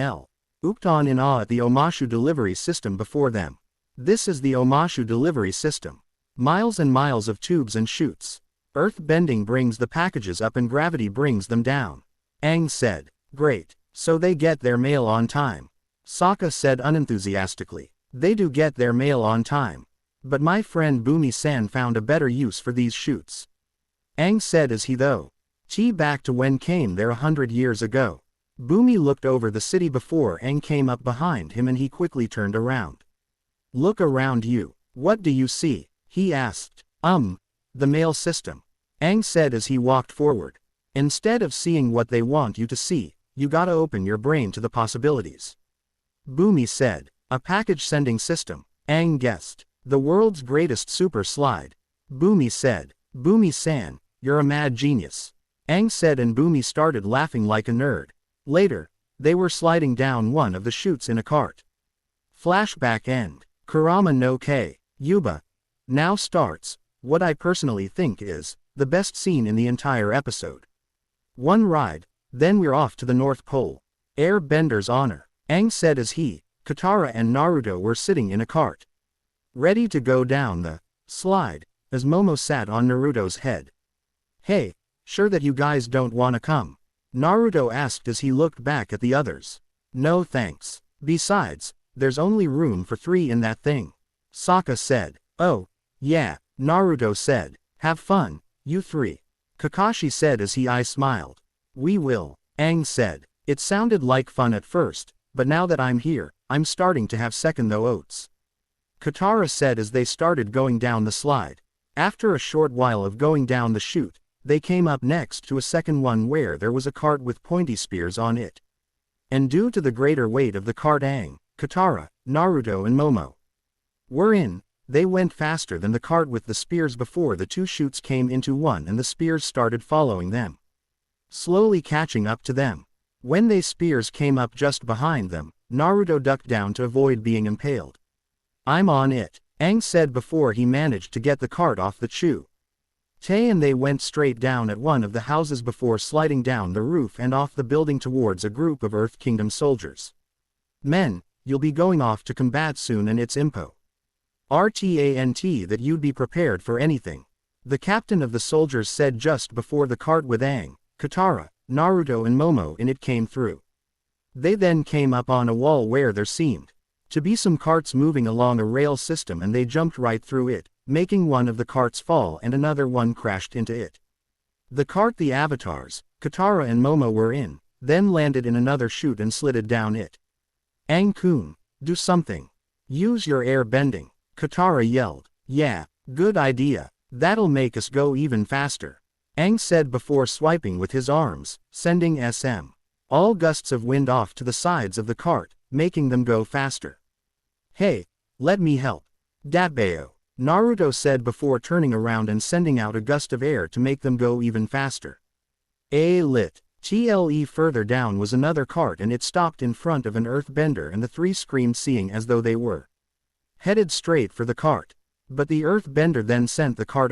looked on in awe at the Omashu delivery system before them. "This is the Omashu delivery system. Miles and miles of tubes and chutes. Earth bending brings the packages up and gravity brings them down," Aang said. "Great. So they get their mail on time," Sokka said unenthusiastically. "They do get their mail on time. But my friend Bumi-san found a better use for these chutes," Aang said as he back to when came there 100 years ago. Bumi looked over the city before Aang came up behind him, and he quickly turned around. "Look around you. What do you see?" he asked. The mail system," Aang said as he walked forward. "Instead of seeing what they want you to see, you gotta open your brain to the possibilities," Bumi said. "A package sending system," Aang guessed. "The world's greatest super slide," Bumi said. "Bumi-san, you're a mad genius," Aang said, and Bumi started laughing like a nerd. Later, they were sliding down one of the chutes in a cart. Flashback end. Kurama no Kei, Yuba. Now starts what I personally think is the best scene in the entire episode. One ride, then we're off to the North Pole. Air Bender's honor, Aang said as he, Katara and Naruto were sitting in a cart, ready to go down the slide, as Momo sat on Naruto's head. "Hey, sure that you guys don't wanna come?" Naruto asked as he looked back at the others. "No thanks. Besides, there's only room for 3 in that thing," Sokka said. "Oh, yeah," Naruto said. "Have fun, you 3. Kakashi said as he smiled. "We will," Aang said. "It sounded like fun at first, but now that I'm here, I'm starting to have second thoughts," Katara said as they started going down the slide. After a short while of going down the chute, they came up next to a second one where there was a cart with pointy spears on it. And due to the greater weight of the cart, Aang, Katara, Naruto and Momo were in. They went faster than the cart with the spears before the 2 chutes came into one, and the spears started following them, slowly catching up to them. When they spears came up just behind them, Naruto ducked down to avoid being impaled. "I'm on it," Aang said before he managed to get the cart off the chute. And they went straight down at one of the houses before sliding down the roof and off the building towards a group of Earth Kingdom soldiers. "Men, you'll be going off to combat soon, and it's important that you'd be prepared for anything," the captain of the soldiers said just before the cart with Aang, Katara, Naruto and Momo in it came through. They then came up on a wall where there seemed to be some carts moving along a rail system, and they jumped right through it, making one of the carts fall and another one crashed into it. The cart the avatars, Katara and Momo were in, then landed in another chute and slid down it. "Aang-kun, do something. Use your air bending," Katara yelled. "Yeah, good idea. That'll make us go even faster," Aang said before swiping with his arms, sending all gusts of wind off to the sides of the cart, making them go faster. "Hey, let me help. Datbeo," Naruto said before turning around and sending out a gust of air to make them go even faster. Further down was another cart, and it stopped in front of an earthbender, and the 3 screamed, seeing as though they were headed straight for the cart. But the earthbender then sent the cart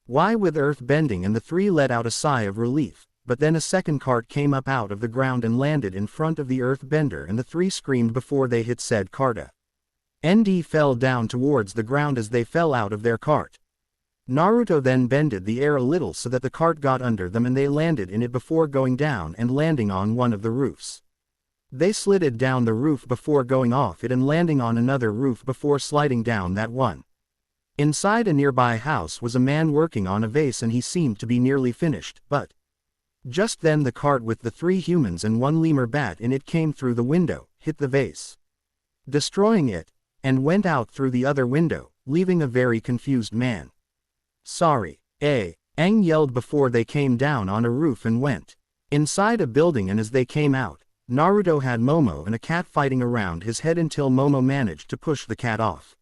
why with earthbending, and the 3 let out a sigh of relief. But then a second cart came up out of the ground and landed in front of the earthbender, and the 3 screamed before they hit said cart. Fell down towards the ground as they fell out of their cart. Naruto then bended the air a little so that the cart got under them, and they landed in it before going down and landing on one of the roofs. They slid down the roof before going off it and landing on another roof before sliding down that one. Inside a nearby house was a man working on a vase, and he seemed to be nearly finished, but just then the cart with the 3 humans and 1 lemur bat in it came through the window, hit the vase, destroying it, and went out through the other window, leaving a very confused man. Sorry, Aang yelled before they came down on a roof and went inside a building, and as they came out, Naruto had Momo and a cat fighting around his head until Momo managed to push the cat off.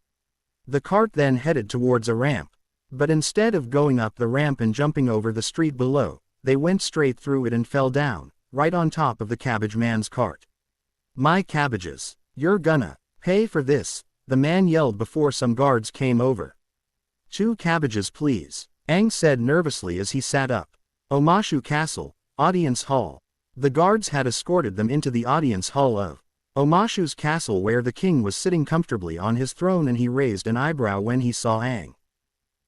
The cart then headed towards a ramp, but instead of going up the ramp and jumping over the street below, they went straight through it and fell down, right on top of the cabbage man's cart. My cabbages, you're gonna pay for this, the man yelled before some guards came over. 2 cabbages please, Aang said nervously as he sat up. Omashu Castle, Audience Hall. The guards had escorted them into the audience hall of Omashu's castle, where the king was sitting comfortably on his throne, and he raised an eyebrow when he saw Aang.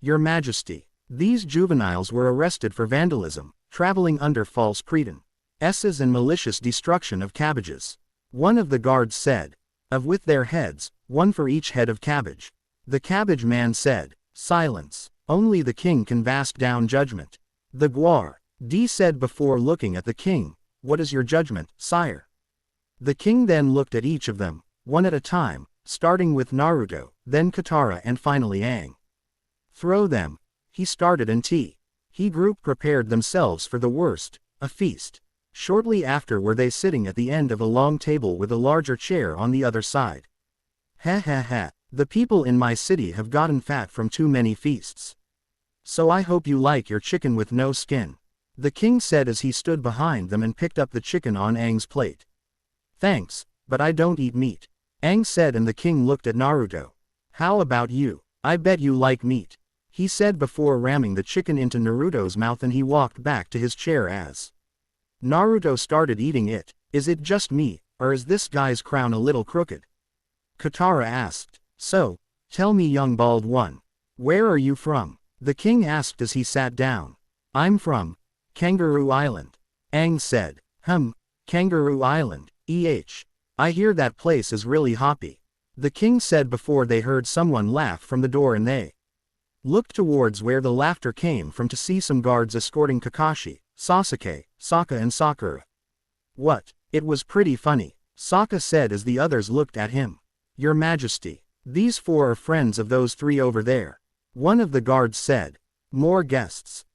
Your Majesty, these juveniles were arrested for vandalism, traveling under false pretenses and malicious destruction of cabbages. One of the guards said. Of with their heads, 1 for each head of cabbage. The cabbage man said. Silence. Only the king can cast down judgment. The Gwar D said before looking at the king. What is your judgment, sire? The king then looked at each of them, one at a time, starting with Naruto, then Katara, and finally Aang. Throw them. He started, and he group prepared themselves for the worst, a feast. Shortly after were they sitting at the end of a long table with a larger chair on the other side. Ha ha ha, the people in my city have gotten fat from too many feasts. So I hope you like your chicken with no skin. The king said as he stood behind them and picked up the chicken on Aang's plate. Thanks, but I don't eat meat, Aang said, and the king looked at Naruto. How about you? I bet you like meat, he said before ramming the chicken into Naruto's mouth, and he walked back to his chair as Naruto started eating it. Is it just me, or is this guy's crown a little crooked? Katara asked. So, tell me, young bald one, where are you from? The king asked as he sat down. I'm from Kangaroo Island, Aang said. Kangaroo Island, I hear that place is really hoppy, the king said before they heard someone laugh from the door, and they looked towards where the laughter came from to see some guards escorting Kakashi, Sasuke, Sokka, and Sakura. What? It was pretty funny, Sokka said as the others looked at him. Your Majesty, these 4 are friends of those 3 over there, one of the guards said. More guests?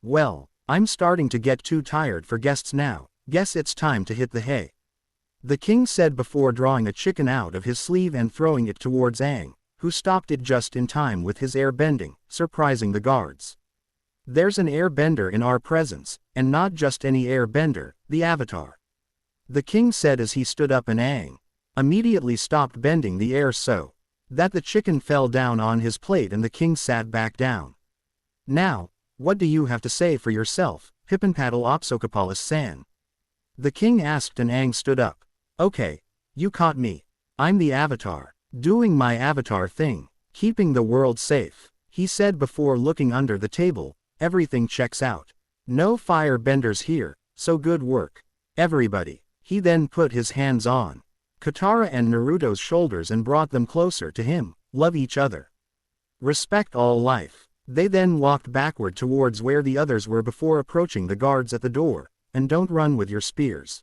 Well, I'm starting to get too tired for guests now, guess it's time to hit the hay, the king said before drawing a chicken out of his sleeve and throwing it towards Aang, who stopped it just in time with his air bending, surprising the guards. There's an air bender in our presence, and not just any air bender, the Avatar, the king said as he stood up, and Aang immediately stopped bending the air so that the chicken fell down on his plate, and the king sat back down. Now, what do you have to say for yourself, Pippenpaddle Opsokapalis-san? The king asked, and Aang stood up. Okay, you caught me. I'm the Avatar, doing my Avatar thing, keeping the world safe, he said before looking under the table. Everything checks out. No fire benders here, so good work, everybody. He then put his hands on Katara and Naruto's shoulders and brought them closer to him. Love each other. Respect all life. They then walked backward towards where the others were before approaching the guards at the door. And don't run with your spears.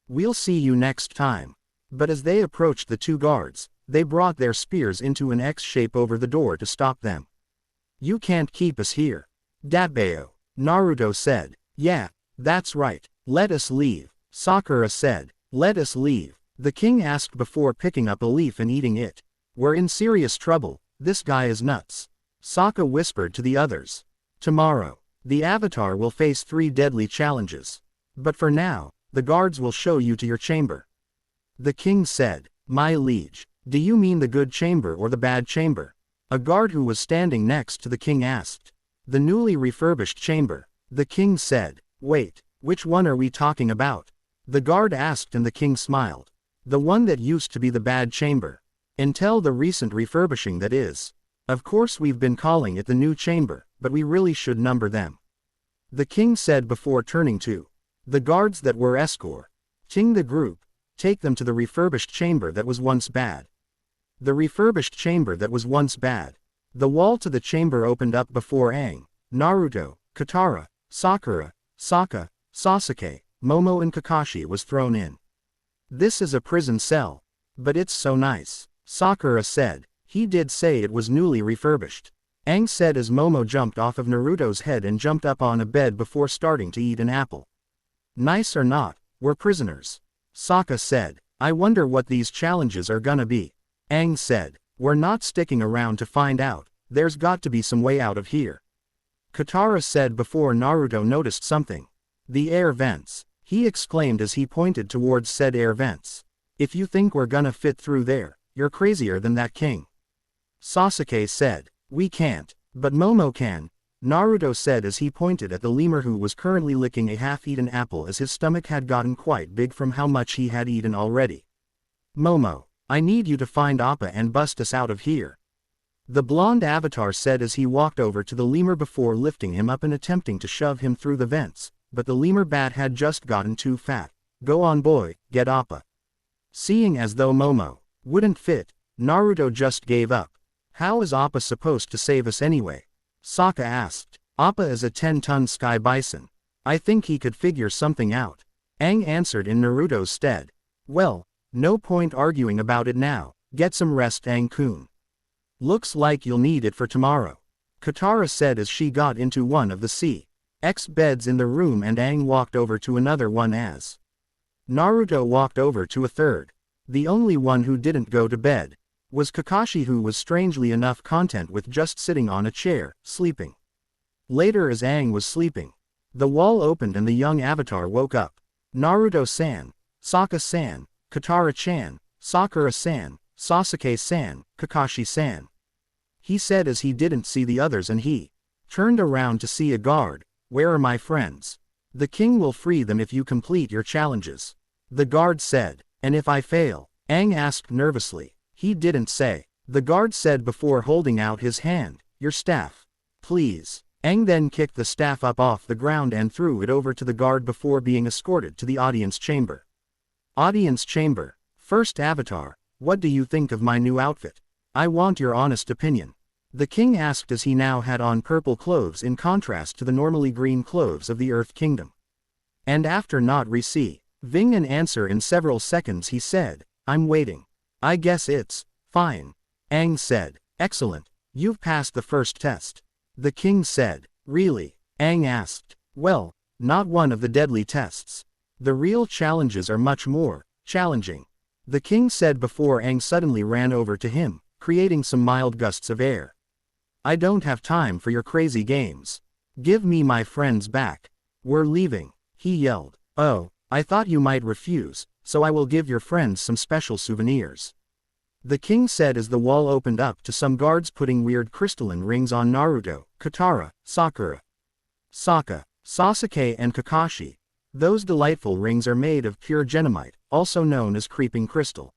We'll see you next time. But as they approached the 2 guards, they brought their spears into an X shape over the door to stop them. You can't keep us here, Dabayo, Naruto said. Yeah, that's right, let us leave, Sakura said. Let us leave, the king asked before picking up a leaf and eating it. We're in serious trouble, this guy is nuts, Sokka whispered to the others. Tomorrow, the Avatar will face 3 deadly challenges. But for now, the guards will show you to your chamber, the king said. My liege, do you mean the good chamber or the bad chamber? A guard who was standing next to the king asked. The newly refurbished chamber, the king said. Wait, which one are we talking about? The guard asked, and the king smiled. The one that used to be the bad chamber. Until the recent refurbishing, that is. Of course we've been calling it the new chamber, but we really should number them, the king said before turning to the guards that were escorting the group. Take them to the refurbished chamber that was once bad. The refurbished chamber that was once bad. The wall to the chamber opened up before Aang, Naruto, Katara, Sakura, Sokka, Sasuke, Momo and Kakashi was thrown in. This is a prison cell. But it's so nice. Sakura said. He did say it was newly refurbished. Aang said as Momo jumped off of Naruto's head and jumped up on a bed before starting to eat an apple. Nice or not, we're prisoners. Sokka said. I wonder what these challenges are gonna be. Aang said. We're not sticking around to find out, there's got to be some way out of here. Katara said before Naruto noticed something. The air vents, he exclaimed as he pointed towards said air vents. If you think we're gonna fit through there, you're crazier than that king. Sasuke said. We can't, but Momo can, Naruto said as he pointed at the lemur who was currently licking a half-eaten apple as his stomach had gotten quite big from how much he had eaten already. Momo, I need you to find Appa and bust us out of here. The blonde avatar said as he walked over to the lemur before lifting him up and attempting to shove him through the vents, but the lemur bat had just gotten too fat. Go on boy, get Appa. Seeing as though Momo wouldn't fit, Naruto just gave up. How is Appa supposed to save us anyway? Sokka asked. Appa is a 10-ton sky bison. I think he could figure something out. Aang answered in Naruto's stead. Well, no point arguing about it now, get some rest Aang-kun. Looks like you'll need it for tomorrow. Katara said as she got into one of the CX beds in the room and Aang walked over to another one as Naruto walked over to a third. The only one who didn't go to bed was Kakashi, who was strangely enough content with just sitting on a chair, sleeping. Later as Aang was sleeping, the wall opened and the young avatar woke up. Naruto-san, Sokka-san, Katara-chan, Sakura-san, Sasuke-san, Kakashi-san. He said as he didn't see the others and he turned around to see a guard. Where are my friends? The king will free them if you complete your challenges. The guard said. And if I fail? Aang asked nervously. He didn't say. The guard said before holding out his hand. Your staff. Please. Aang then kicked the staff up off the ground and threw it over to the guard before being escorted to the audience chamber. Audience chamber. First avatar, what do you think of my new outfit? I want your honest opinion. The king asked as he now had on purple clothes in contrast to the normally green clothes of the Earth Kingdom. And after not receiving an answer in several seconds he said, I'm waiting. I guess it's fine. Aang said, excellent, you've passed the first test. The king said, really? Aang asked, well, not one of the deadly tests. The real challenges are much more challenging. The king said before Aang suddenly ran over to him, creating some mild gusts of air. I don't have time for your crazy games. Give me my friends back. We're leaving, he yelled. Oh, I thought you might refuse, so I will give your friends some special souvenirs. The king said as the wall opened up to some guards putting weird crystalline rings on Naruto, Katara, Sakura, Sokka, Sasuke and Kakashi. Those delightful rings are made of pure genomite, also known as creeping crystal.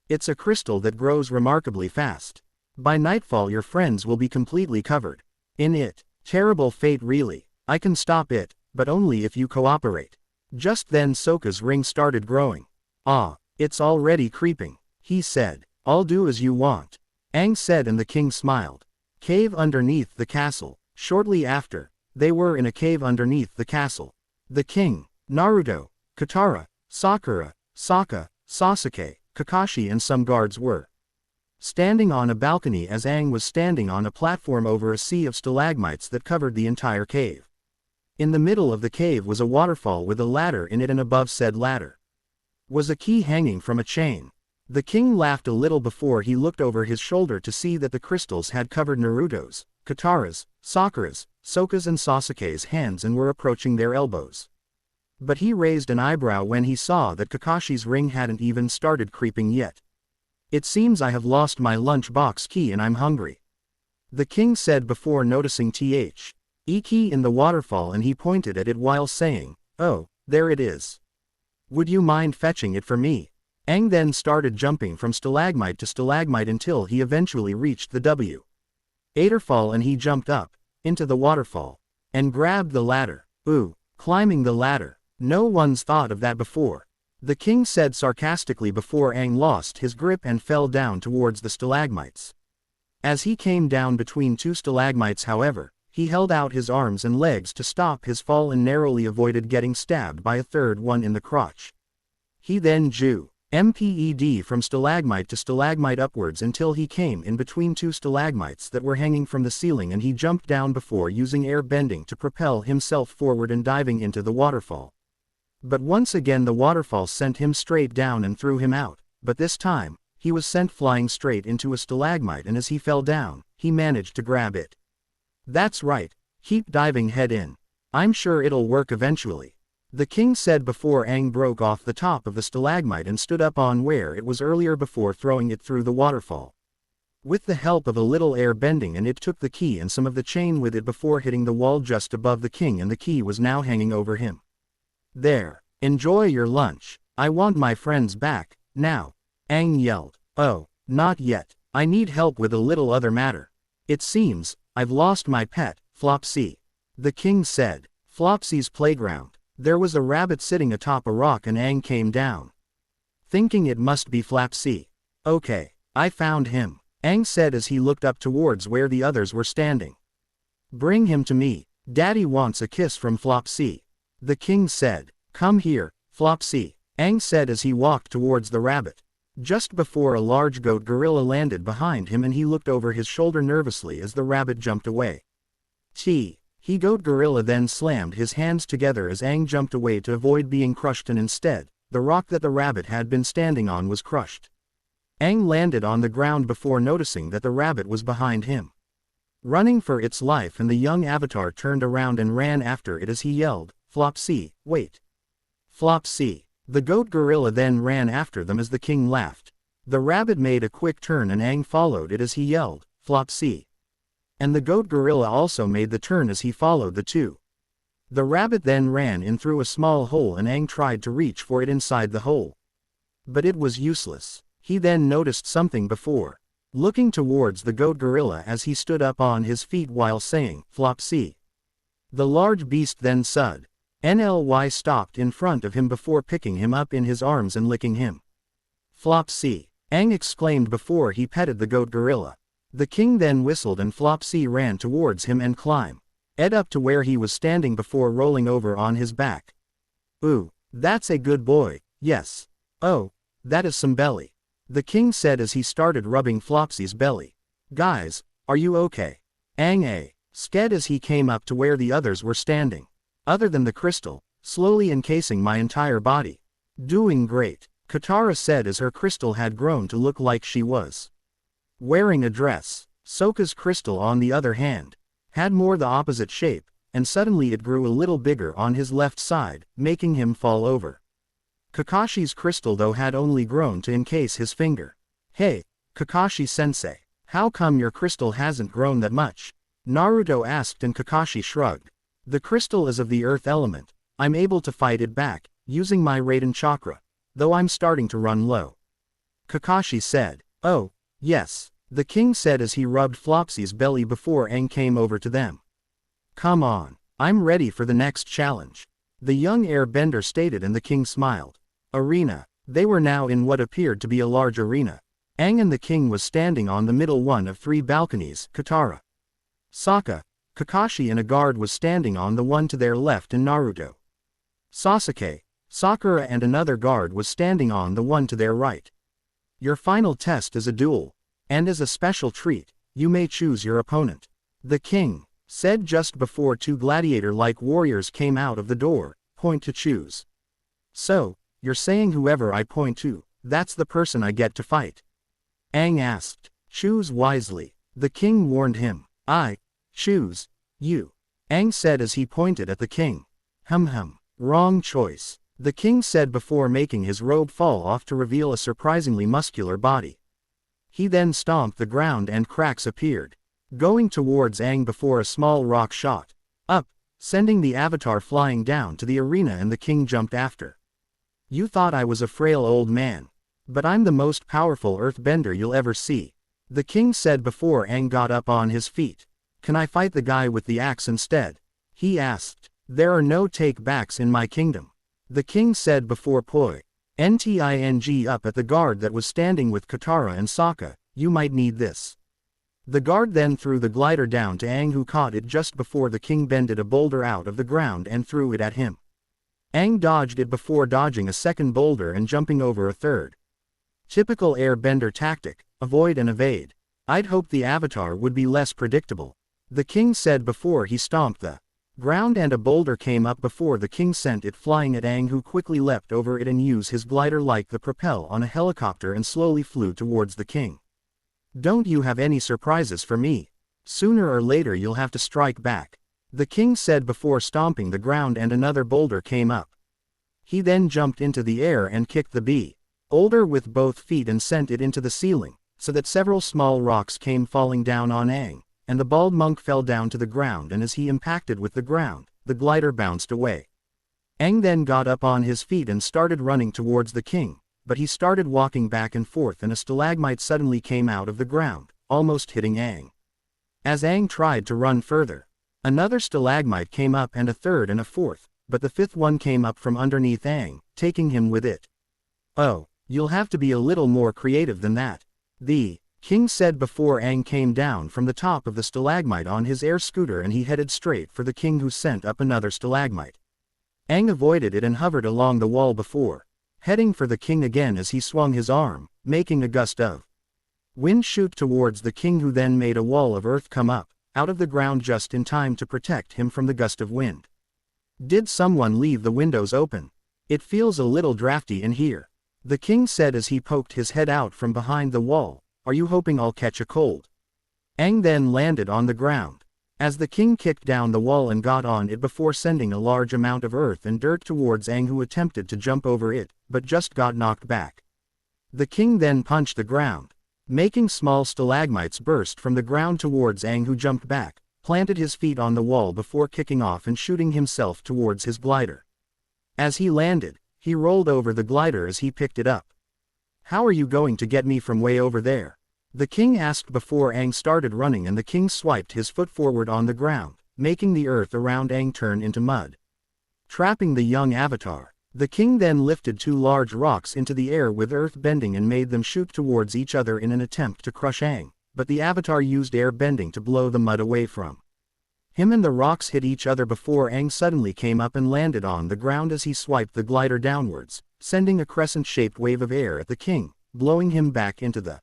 It's a crystal that grows remarkably fast. By nightfall your friends will be completely covered in it. Terrible fate really. I can stop it, but only if you cooperate. Just then Sokka's ring started growing. Ah, it's already creeping, he said. I'll do as you want. Aang said and the king smiled. Cave underneath the castle. Shortly after, they were in a cave underneath the castle. The king, Naruto, Katara, Sakura, Sokka, Sasuke, Kakashi and some guards were standing on a balcony as Aang was standing on a platform over a sea of stalagmites that covered the entire cave. In the middle of the cave was a waterfall with a ladder in it and above said ladder was a key hanging from a chain. The king laughed a little before he looked over his shoulder to see that the crystals had covered Naruto's, Katara's, Sakura's, Sokka's and Sasuke's hands and were approaching their elbows. But he raised an eyebrow when he saw that Kakashi's ring hadn't even started creeping yet. It seems I have lost my lunch box key and I'm hungry. The king said before noticing the key in the waterfall and he pointed at it while saying, oh, there it is. Would you mind fetching it for me? Aang then started jumping from stalagmite to stalagmite until he eventually reached the waterfall and he jumped up into the waterfall and grabbed the ladder. Ooh, climbing the ladder. No one's thought of that before. The king said sarcastically before Aang lost his grip and fell down towards the stalagmites. As he came down between two stalagmites however, he held out his arms and legs to stop his fall and narrowly avoided getting stabbed by a third one in the crotch. He then mped from stalagmite to stalagmite upwards until he came in between two stalagmites that were hanging from the ceiling, and he jumped down before using air bending to propel himself forward and diving into the waterfall. But once again the waterfall sent him straight down and threw him out, but this time, he was sent flying straight into a stalagmite, and as he fell down, he managed to grab it. That's right, keep diving head in. I'm sure it'll work eventually. The king said before Aang broke off the top of the stalagmite and stood up on where it was earlier before throwing it through the waterfall. With the help of a little air bending, and it took the key and some of the chain with it before hitting the wall just above the king, and the key was now hanging over him. There, enjoy your lunch. I want my friends back, now. Aang yelled. Oh, not yet. I need help with a little other matter. It seems, I've lost my pet, Flopsy. The king said. Flopsy's playground. There was a rabbit sitting atop a rock, and Aang came down, thinking it must be Flopsy. Okay, I found him, Aang said as he looked up towards where the others were standing. Bring him to me. Daddy wants a kiss from Flopsy. The king said. Come here, Flopsy, Aang said as he walked towards the rabbit. Just before a large goat gorilla landed behind him, and he looked over his shoulder nervously as the rabbit jumped away. He goat gorilla then slammed his hands together as Aang jumped away to avoid being crushed, and instead, the rock that the rabbit had been standing on was crushed. Aang landed on the ground before noticing that the rabbit was behind him, running for its life, and the young avatar turned around and ran after it as he yelled, Flopsy, wait. Flopsy. The goat gorilla then ran after them as the king laughed. The rabbit made a quick turn and Aang followed it as he yelled, Flopsy. And the goat gorilla also made the turn as he followed the two. The rabbit then ran in through a small hole, and Aang tried to reach for it inside the hole. But it was useless. He then noticed something before looking towards the goat gorilla as he stood up on his feet while saying, Flopsy. The large beast then NLY stopped in front of him before picking him up in his arms and licking him. Flopsy, Aang exclaimed before he petted the goat gorilla. The king then whistled and Flopsy ran towards him and climbed up to where he was standing before rolling over on his back. Ooh, that's a good boy, yes. Oh, that is some belly. The king said as he started rubbing Flopsy's belly. Guys, are you okay? Aang scared as he came up to where the others were standing. Other than the crystal, slowly encasing my entire body. Doing great, Katara said as her crystal had grown to look like she was wearing a dress. Sokka's crystal, on the other hand, had more the opposite shape, and suddenly it grew a little bigger on his left side, making him fall over. Kakashi's crystal though had only grown to encase his finger. Hey, Kakashi-sensei, how come your crystal hasn't grown that much? Naruto asked, and Kakashi shrugged. The crystal is of the earth element. I'm able to fight it back, using my Raiden chakra, though I'm starting to run low. Kakashi said. Oh, yes, the king said as he rubbed Flopsy's belly before Aang came over to them. Come on, I'm ready for the next challenge, the young airbender stated, and the king smiled. Arena. They were now in what appeared to be a large arena. Aang and the king was standing on the middle one of three balconies. Katara, Sokka, Kakashi and a guard was standing on the one to their left, and Naruto, Sasuke, Sakura and another guard was standing on the one to their right. Your final test is a duel, and as a special treat, you may choose your opponent, the king said just before two gladiator-like warriors came out of the door. Point to choose. So, you're saying whoever I point to, that's the person I get to fight? Aang asked. Choose wisely, the king warned him. I choose you, Aang said as he pointed at the king. Wrong choice, the king said before making his robe fall off to reveal a surprisingly muscular body. He then stomped the ground and cracks appeared, going towards Aang before a small rock shot up, sending the avatar flying down to the arena, and the king jumped after. You thought I was a frail old man, but I'm the most powerful earthbender you'll ever see, the king said before Aang got up on his feet. Can I fight the guy with the axe instead? He asked. There are no take-backs in my kingdom, the king said before pointing up at the guard that was standing with Katara and Sokka. You might need this. The guard then threw the glider down to Aang, who caught it just before the king bended a boulder out of the ground and threw it at him. Aang dodged it before dodging a second boulder and jumping over a third, Typical airbender tactic, avoid and evade. I'd hoped the avatar would be less predictable. The king said before he stomped the ground, and a boulder came up before the king sent it flying at Aang, who quickly leapt over it and used his glider like the propel on a helicopter and slowly flew towards the king. Don't you have any surprises for me? Sooner or later you'll have to strike back. The king said before stomping the ground, and another boulder came up. He then jumped into the air and kicked the boulder with both feet and sent it into the ceiling, so that several small rocks came falling down on Aang, and the bald monk fell down to the ground, and as he impacted with the ground, the glider bounced away. Aang then got up on his feet and started running towards the king, but he started walking back and forth, and a stalagmite suddenly came out of the ground, almost hitting Aang. As Aang tried to run further, another stalagmite came up, and a third and a fourth, but the fifth one came up from underneath Aang, taking him with it. Oh, you'll have to be a little more creative than that. The king said before Aang came down from the top of the stalagmite on his air scooter, and he headed straight for the king, who sent up another stalagmite. Aang avoided it and hovered along the wall before heading for the king again as he swung his arm, making a gust of wind shoot towards the king, who then made a wall of earth come up out of the ground just in time to protect him from the gust of wind. Did someone leave the windows open? It feels a little drafty in here. The king said as he poked his head out from behind the wall. Are you hoping I'll catch a cold? Aang then landed on the ground. As the king kicked down the wall and got on it before sending a large amount of earth and dirt towards Aang, who attempted to jump over it, but just got knocked back. The king then punched the ground, making small stalagmites burst from the ground towards Aang, who jumped back, planted his feet on the wall before kicking off and shooting himself towards his glider. As he landed, he rolled over the glider as he picked it up. How are you going to get me from way over there? The king asked before Aang started running, and the king swiped his foot forward on the ground, making the earth around Aang turn into mud, trapping the young avatar. The king then lifted two large rocks into the air with earth bending and made them shoot towards each other in an attempt to crush Aang, but the avatar used air bending to blow the mud away from him, and the rocks hit each other before Aang suddenly came up and landed on the ground as he swiped the glider downwards, sending a crescent-shaped wave of air at the king, blowing him back into the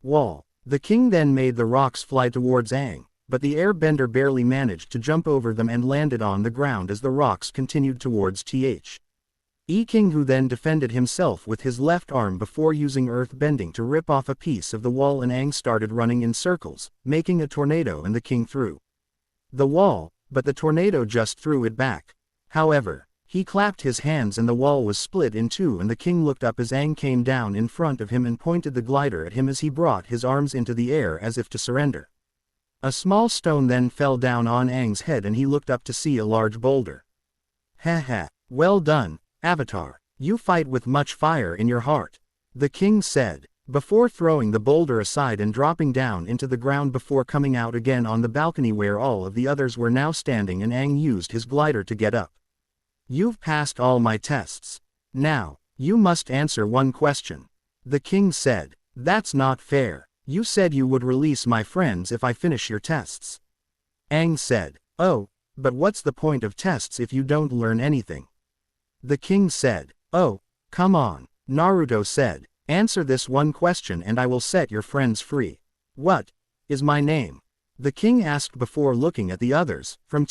wall. The king then made the rocks fly towards Aang, but the airbender barely managed to jump over them and landed on the ground as the rocks continued towards King, who then defended himself with his left arm before using earth bending to rip off a piece of the wall, and Aang started running in circles, making a tornado, and the king threw the wall, but the tornado just threw it back. However, he clapped his hands and the wall was split in two, and the king looked up as Aang came down in front of him and pointed the glider at him as he brought his arms into the air as if to surrender. A small stone then fell down on Aang's head, and he looked up to see a large boulder. Ha ha, well done, Avatar, you fight with much fire in your heart, the king said, before throwing the boulder aside and dropping down into the ground before coming out again on the balcony where all of the others were now standing, and Aang used his glider to get up. You've passed all my tests. Now, you must answer one question. The king said. That's not fair. You said you would release my friends if I finish your tests. Aang said. Oh, but what's the point of tests if you don't learn anything? The king said. Oh, come on, Naruto said. Answer this one question and I will set your friends free. What is my name? The king asked before looking at the others, from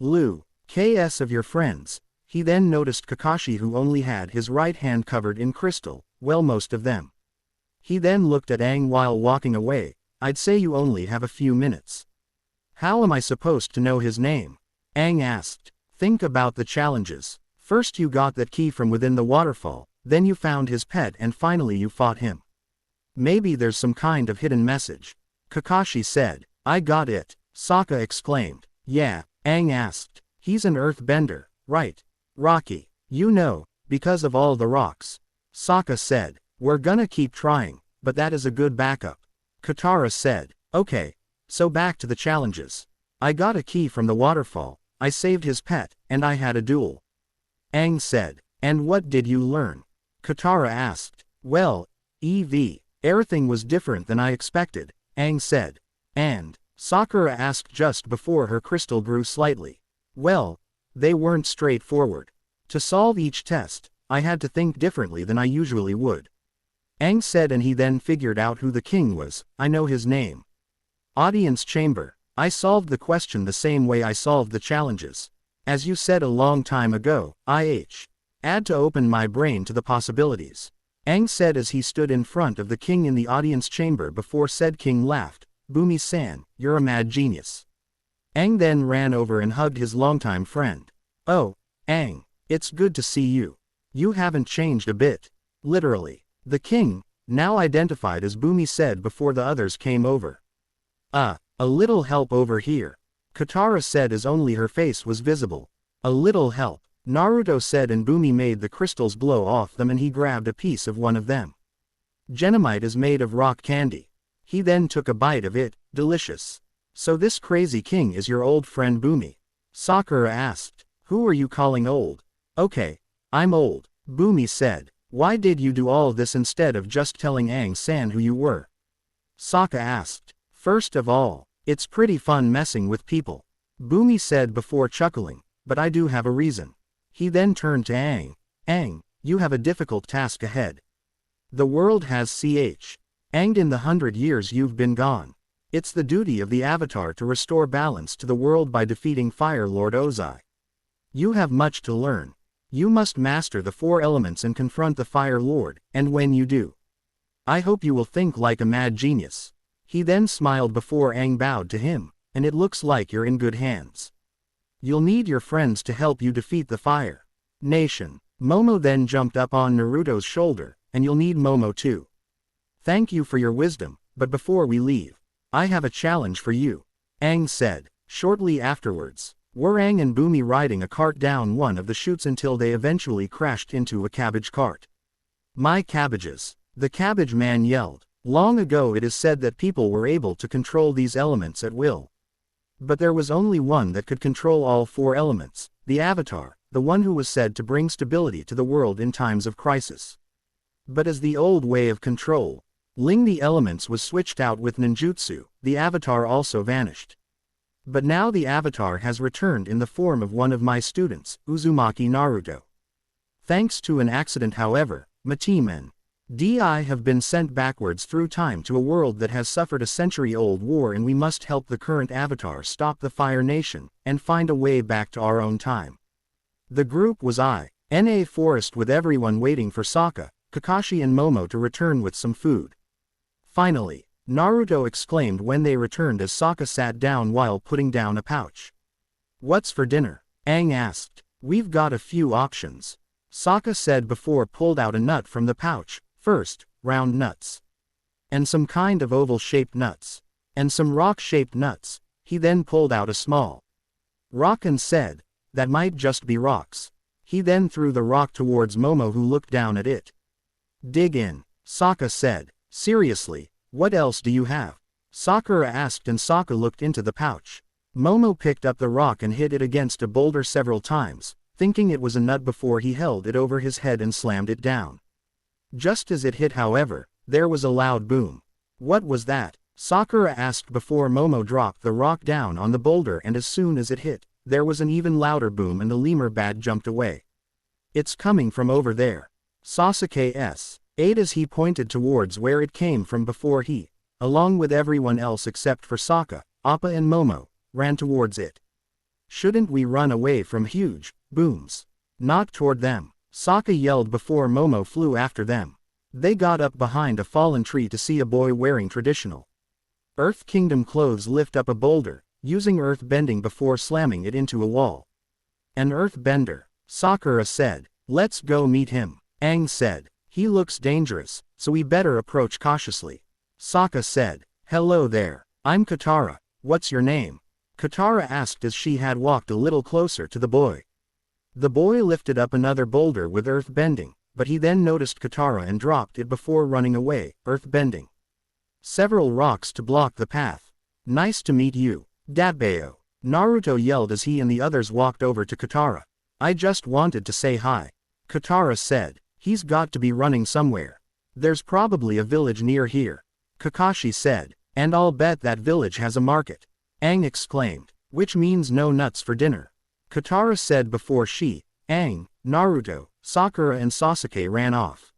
Lu. KS of your friends. He then noticed Kakashi, who only had his right hand covered in crystal, well, most of them. He then looked at Aang while walking away. I'd say you only have a few minutes. How am I supposed to know his name? Aang asked. Think about the challenges. First you got that key from within the waterfall, then you found his pet, and finally you fought him. Maybe there's some kind of hidden message. Kakashi said. I got it, Sokka exclaimed. Yeah, Aang asked. He's an earthbender, right? Rocky. You know, because of all the rocks. Sokka said. We're gonna keep trying, but that is a good backup. Katara said. Okay, so back to the challenges. I got a key from the waterfall, I saved his pet, and I had a duel. Aang said. And what did you learn? Katara asked. Well, everything was different than I expected, Aang said. And? Sakura asked just before her crystal grew slightly. Well, they weren't straightforward. To solve each test, I had to think differently than I usually would. Aang said, and he then figured out who the king was. I know his name. Audience chamber. I solved the question the same way I solved the challenges. As you said a long time ago, add to open my brain to the possibilities. Aang said as he stood in front of the king in the audience chamber before said king laughed. Bumi-san, you're a mad genius. Aang then ran over and hugged his longtime friend. Oh, Aang, it's good to see you. You haven't changed a bit. Literally. The king, now identified as Bumi, said before the others came over. A little help over here. Katara said as only her face was visible. A little help, Naruto said, and Bumi made the crystals blow off them and he grabbed a piece of one of them. Genomite is made of rock candy. He then took a bite of it. Delicious. So this crazy king is your old friend Bumi? Sakura asked. Who are you calling old? Okay, I'm old, Bumi said. Why did you do all this instead of just telling Aang-san who you were? Sokka asked. First of all, it's pretty fun messing with people, Bumi said before chuckling, but I do have a reason. He then turned to Aang. Aang, you have a difficult task ahead. The world has Aanged in the 100 years you've been gone. It's the duty of the Avatar to restore balance to the world by defeating Fire Lord Ozai. You have much to learn. You must master the 4 elements and confront the Fire Lord, and when you do, I hope you will think like a mad genius. He then smiled before Aang bowed to him, and it looks like you're in good hands. You'll need your friends to help you defeat the Fire Nation. Momo then jumped up on Naruto's shoulder, and you'll need Momo too. Thank you for your wisdom, but before we leave, I have a challenge for you, Aang said. Shortly afterwards, were Aang and Bumi riding a cart down one of the chutes until they eventually crashed into a cabbage cart. My cabbages, the cabbage man yelled. Long ago it is said that people were able to control these elements at will. But there was only one that could control all 4 elements, the Avatar, the one who was said to bring stability to the world in times of crisis. But as the old way of control, ling the elements was switched out with ninjutsu, the Avatar also vanished. But now the Avatar has returned in the form of one of my students, Uzumaki Naruto. Thanks to an accident, however, my team and I have been sent backwards through time to a world that has suffered a century-old war, and we must help the current Avatar stop the Fire Nation, and find a way back to our own time. The group was in a forest with everyone waiting for Sokka, Kakashi and Momo to return with some food. Finally, Naruto exclaimed when they returned as Sokka sat down while putting down a pouch. What's for dinner? Aang asked. We've got a few options, Sokka said before pulled out a nut from the pouch. First, round nuts. And some kind of oval-shaped nuts. And some rock-shaped nuts. He then pulled out a small rock and said, that might just be rocks. He then threw the rock towards Momo, who looked down at it. Dig in, Sokka said. Seriously, what else do you have? Sakura asked, and Sokka looked into the pouch. Momo picked up the rock and hit it against a boulder several times, thinking it was a nut before he held it over his head and slammed it down. Just as it hit, however, there was a loud boom. What was that? Sakura asked before Momo dropped the rock down on the boulder, and as soon as it hit, there was an even louder boom and the lemur bat jumped away. It's coming from over there. Sasuke ate as he pointed towards where it came from before he, along with everyone else except for Sokka, Appa and Momo, ran towards it. Shouldn't we run away from huge booms? Not toward them, Sokka yelled before Momo flew after them. They got up behind a fallen tree to see a boy wearing traditional Earth Kingdom clothes lift up a boulder, using earth bending before slamming it into a wall. An earth bender, Sakura said. Let's go meet him, Aang said. He looks dangerous, so we better approach cautiously. Sokka said. Hello there, I'm Katara, what's your name? Katara asked as she had walked a little closer to the boy. The boy lifted up another boulder with earth bending, but he then noticed Katara and dropped it before running away, earth bending several rocks to block the path. Nice to meet you, Datbeo, Naruto yelled as he and the others walked over to Katara. I just wanted to say hi, Katara said. He's got to be running somewhere. There's probably a village near here, Kakashi said. And I'll bet that village has a market, Aang exclaimed. Which means no nuts for dinner, Katara said before she, Aang, Naruto, Sakura and Sasuke ran off.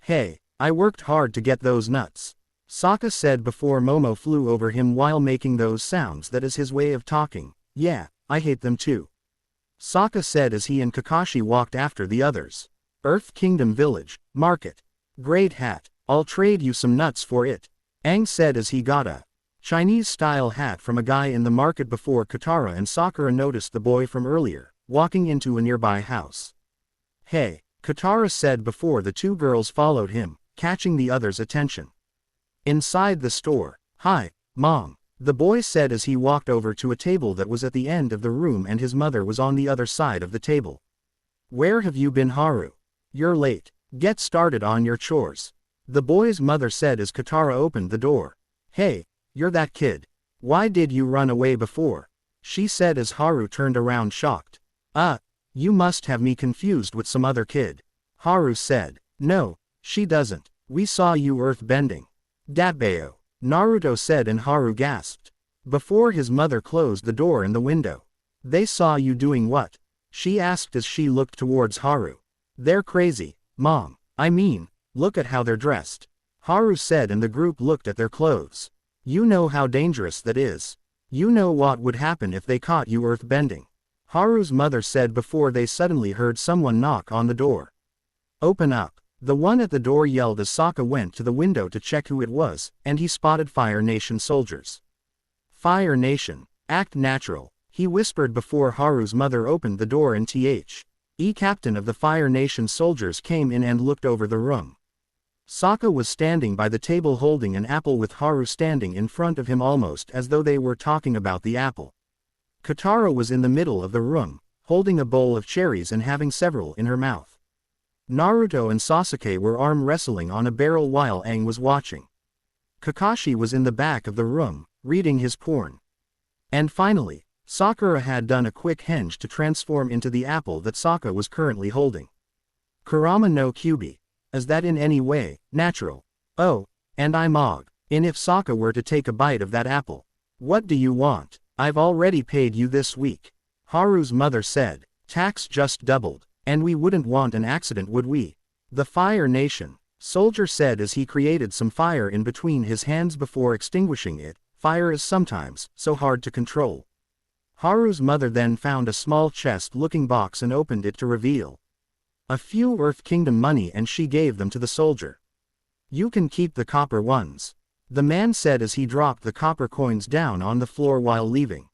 Hey, I worked hard to get those nuts. Sokka said before Momo flew over him while making those sounds that is his way of talking. Yeah, I hate them too. Sokka said as he and Kakashi walked after the others. Earth Kingdom Village, Market. Great hat, I'll trade you some nuts for it. Aang said as he got a Chinese-style hat from a guy in the market before Katara and Sakura noticed the boy from earlier, walking into a nearby house. Hey, Katara said before the two girls followed him, catching the others' attention. Inside the store. Hi, Mom, the boy said as he walked over to a table that was at the end of the room and his mother was on the other side of the table. Where have you been, Haru? You're late. Get started on your chores. The boy's mother said as Katara opened the door. Hey, you're that kid. Why did you run away before? She said as Haru turned around shocked. You must have me confused with some other kid. Haru said. No, she doesn't. We saw you earth-bending. Dabbeo, Naruto said and Haru gasped. Before his mother closed the door and the window. They saw you doing what? She asked as she looked towards Haru. They're crazy, Mom. I mean, look at how they're dressed. Haru said and the group looked at their clothes. You know how dangerous that is. You know what would happen if they caught you earth-bending. Haru's mother said before they suddenly heard someone knock on the door. Open up. The one at the door yelled as Sokka went to the window to check who it was, and he spotted Fire Nation soldiers. Fire Nation, act natural, he whispered before Haru's mother opened the door and captain of the Fire Nation soldiers came in and looked over the room. Sokka was standing by the table holding an apple with Haru standing in front of him almost as though they were talking about the apple. Katara was in the middle of the room, holding a bowl of cherries and having several in her mouth. Naruto and Sasuke were arm wrestling on a barrel while Aang was watching. Kakashi was in the back of the room, reading his porn. And finally, Sakura had done a quick henge to transform into the apple that Sokka was currently holding. Kurama no Kyubi. Is that in any way natural? Oh, and I'm Og. And if Sokka were to take a bite of that apple. What do you want? I've already paid you this week. Haru's mother said. Tax just doubled. And we wouldn't want an accident, would we? The Fire Nation soldier said as he created some fire in between his hands before extinguishing it. Fire is sometimes so hard to control. Haru's mother then found a small chest-looking box and opened it to reveal a few Earth Kingdom money and she gave them to the soldier. You can keep the copper ones. The man said as he dropped the copper coins down on the floor while leaving.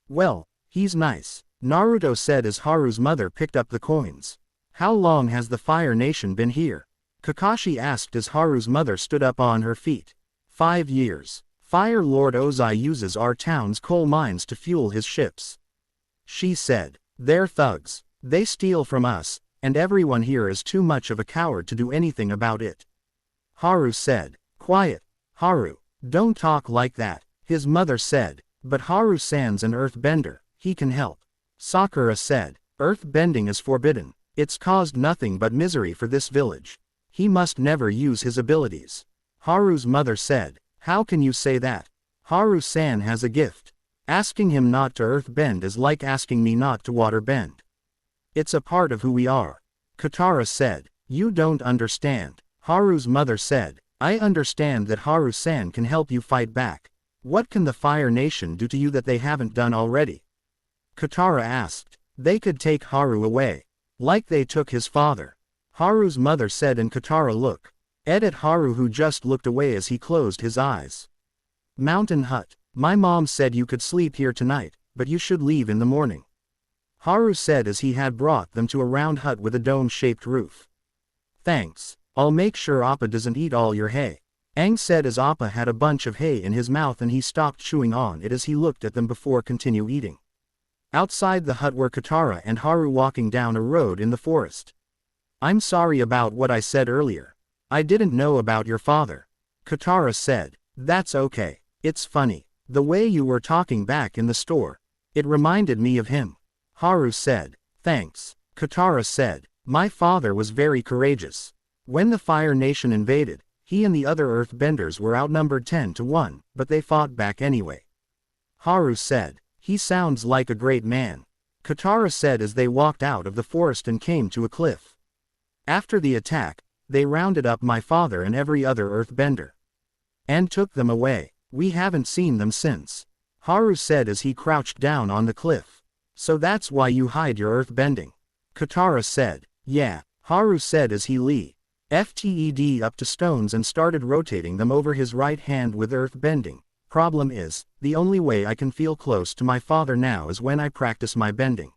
Well, he's nice. Naruto said as Haru's mother picked up the coins. How long has the Fire Nation been here? Kakashi asked as Haru's mother stood up on her feet. 5 years. Fire Lord Ozai uses our town's coal mines to fuel his ships. She said. They're thugs. They steal from us, and everyone here is too much of a coward to do anything about it. Haru said. Quiet, Haru. Don't talk like that, his mother said. But Haru-san's an earthbender, he can help. Sakura said. Earth-bending is forbidden. It's caused nothing but misery for this village. He must never use his abilities. Haru's mother said. How can you say that? Haru-san has a gift. Asking him not to earth-bend is like asking me not to water-bend. It's a part of who we are. Katara said. You don't understand. Haru's mother said. I understand that Haru-san can help you fight back. What can the Fire Nation do to you that they haven't done already? Katara asked. They could take Haru away. Like they took his father. Haru's mother said and Katara looked at Haru who just looked away as he closed his eyes. Mountain hut. My mom said you could sleep here tonight, but you should leave in the morning. Haru said as he had brought them to a round hut with a dome-shaped roof. Thanks. I'll make sure Appa doesn't eat all your hay. Aang said as Appa had a bunch of hay in his mouth and he stopped chewing on it as he looked at them before continue eating. Outside the hut were Katara and Haru walking down a road in the forest. I'm sorry about what I said earlier. I didn't know about your father. Katara said. That's okay. It's funny. The way you were talking back in the store. It reminded me of him. Haru said. Thanks. Katara said. My father was very courageous. When the Fire Nation invaded, he and the other earthbenders were outnumbered 10-1, but they fought back anyway. Haru said. He sounds like a great man. Katara said as they walked out of the forest and came to a cliff. After the attack, They rounded up my father and every other earthbender. And took them away. We haven't seen them since. Haru said as he crouched down on the cliff. So that's why you hide your earthbending. Katara said. Yeah, Haru said as he lifted up to stones and started rotating them over his right hand with earthbending. Problem is, the only way I can feel close to my father now is when I practice my bending.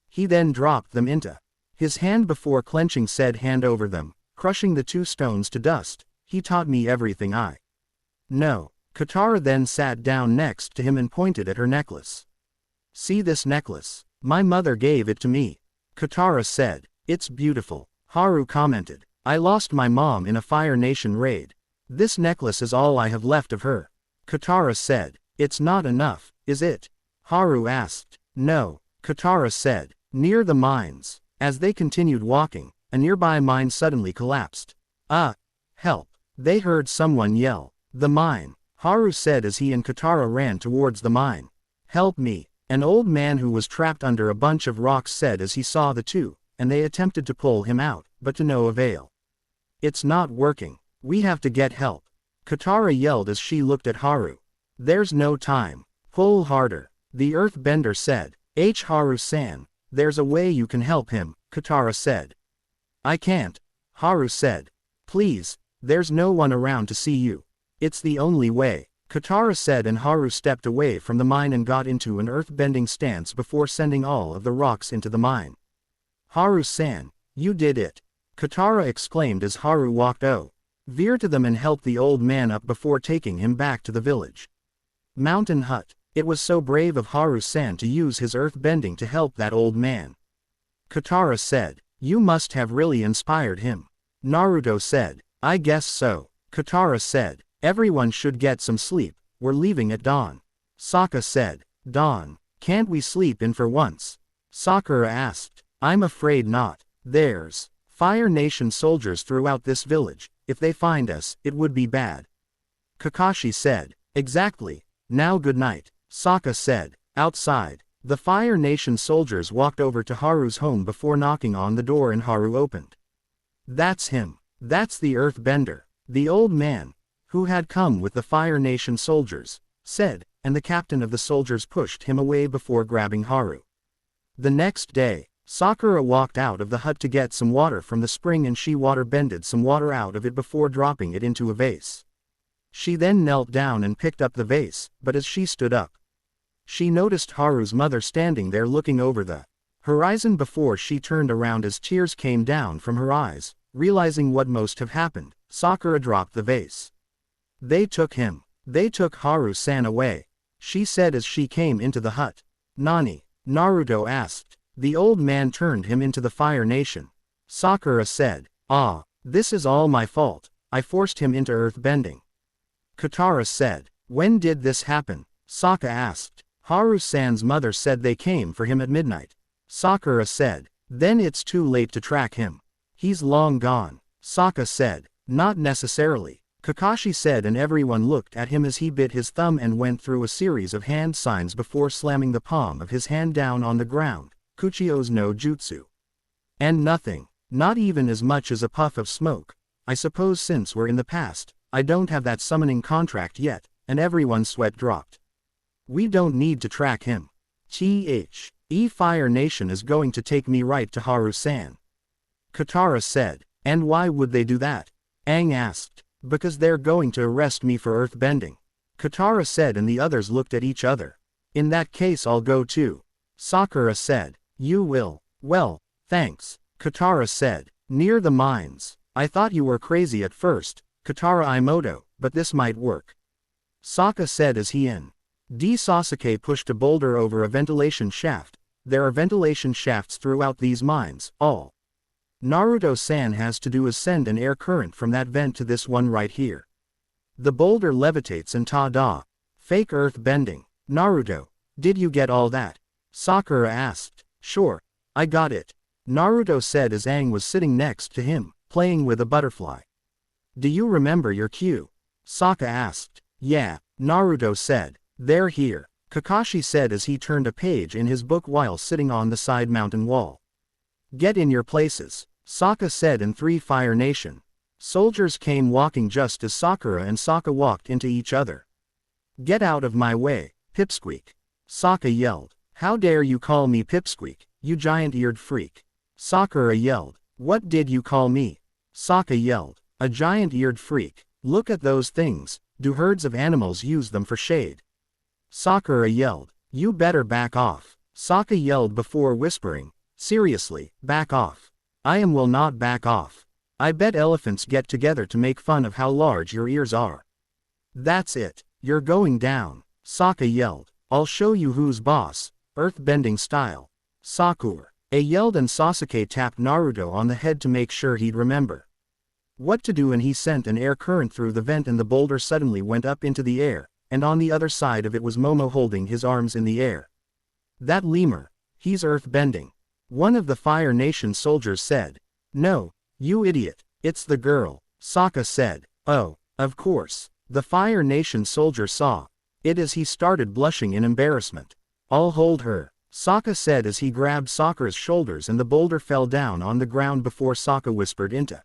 He then dropped them into his hand before clenching said hand over them, crushing the 2 stones to dust. He taught me everything I know. Katara then sat down next to him and pointed at her necklace. See this necklace? My mother gave it to me. Katara said. It's beautiful. Haru commented. I lost my mom in a Fire Nation raid. This necklace is all I have left of her. Katara said. It's not enough, is it? Haru asked. No, Katara said. Near the mines. As they continued walking, a nearby mine suddenly collapsed. Help. They heard someone yell. The mine. Haru said as he and Katara ran towards the mine. Help me. An old man who was trapped under a bunch of rocks said as he saw the two, and they attempted to pull him out, but to no avail. It's not working. We have to get help. Katara yelled as she looked at Haru. There's no time. Pull harder. The earthbender said. Haru-san, there's a way you can help him, Katara said. I can't. Haru said. Please, there's no one around to see you. It's the only way, Katara said, and Haru stepped away from the mine and got into an earthbending stance before sending all of the rocks into the mine. Haru-san, you did it. Katara exclaimed as Haru walked over to them and helped the old man up before taking him back to the village. Mountain hut. It was so brave of Haru-san to use his earthbending to help that old man. Katara said. You must have really inspired him. Naruto said. I guess so. Katara said. Everyone should get some sleep, we're leaving at dawn. Sokka said. Dawn? Can't we sleep in for once? Sakura asked. I'm afraid not. There's Fire Nation soldiers throughout this village. If they find us, it would be bad. Kakashi said. Exactly. Now good night. Sokka said. Outside, the Fire Nation soldiers walked over to Haru's home before knocking on the door, and Haru opened. That's him. That's the earthbender. The old man, who had come with the Fire Nation soldiers, said, and the captain of the soldiers pushed him away before grabbing Haru. The next day, Sakura walked out of the hut to get some water from the spring, and she waterbended some water out of it before dropping it into a vase. She then knelt down and picked up the vase, but as she stood up, she noticed Haru's mother standing there looking over the horizon before she turned around as tears came down from her eyes. Realizing what must have happened, Sakura dropped the vase. They took Haru-san away, she said as she came into the hut. Nani? Naruto asked. The old man turned him into the Fire Nation. Sakura said. This is all my fault, I forced him into earthbending. Katara said. When did this happen? Sokka asked. Haru-san's mother said they came for him at midnight. Sakura said. Then it's too late to track him. He's long gone. Sokka said. Not necessarily. Kakashi said, and everyone looked at him as he bit his thumb and went through a series of hand signs before slamming the palm of his hand down on the ground. Kuchio's no jutsu. And nothing. Not even as much as a puff of smoke. I suppose since we're in the past, I don't have that summoning contract yet, and everyone's sweat dropped. We don't need to track him. Fire Nation is going to take me right to Haru-san. Katara said. And why would they do that? Aang asked. Because they're going to arrest me for earthbending. Katara said, and the others looked at each other. In that case I'll go too. Sakura said. You will? Well, thanks. Katara said. Near the mines. I thought you were crazy at first, Katara Imoto, but this might work. Sokka said as he and Sasuke pushed a boulder over a ventilation shaft. There are ventilation shafts throughout these mines. All Naruto-san has to do is send an air current from that vent to this one right here. The boulder levitates and ta-da. Fake earth bending. Naruto, did you get all that? Sakura asked. Sure, I got it. Naruto said as Aang was sitting next to him, playing with a butterfly. Do you remember your cue? Sokka asked. Yeah, Naruto said. They're here, Kakashi said as he turned a page in his book while sitting on the side mountain wall. Get in your places. Sokka said, and 3 Fire Nation soldiers came walking just as Sakura and Sokka walked into each other. Get out of my way, Pipsqueak. Sokka yelled. How dare you call me Pipsqueak, you giant-eared freak. Sakura yelled. What did you call me? Sokka yelled. A giant-eared freak. Look at those things, do herds of animals use them for shade? Sakura yelled. You better back off. Sokka yelled before whispering. Seriously, back off. I will not back off. I bet elephants get together to make fun of how large your ears are. That's it, you're going down. Sokka yelled. I'll show you who's boss, earthbending style. Sakura yelled, and Sasuke tapped Naruto on the head to make sure he'd remember what to do, and he sent an air current through the vent and the boulder suddenly went up into the air, and on the other side of it was Momo holding his arms in the air. That lemur, he's earthbending. One of the Fire Nation soldiers said. No, you idiot, it's the girl, Sokka said. Oh, of course, the Fire Nation soldier saw it as he started blushing in embarrassment. I'll hold her, Sokka said as he grabbed Sakura's shoulders, and the boulder fell down on the ground before Sokka whispered into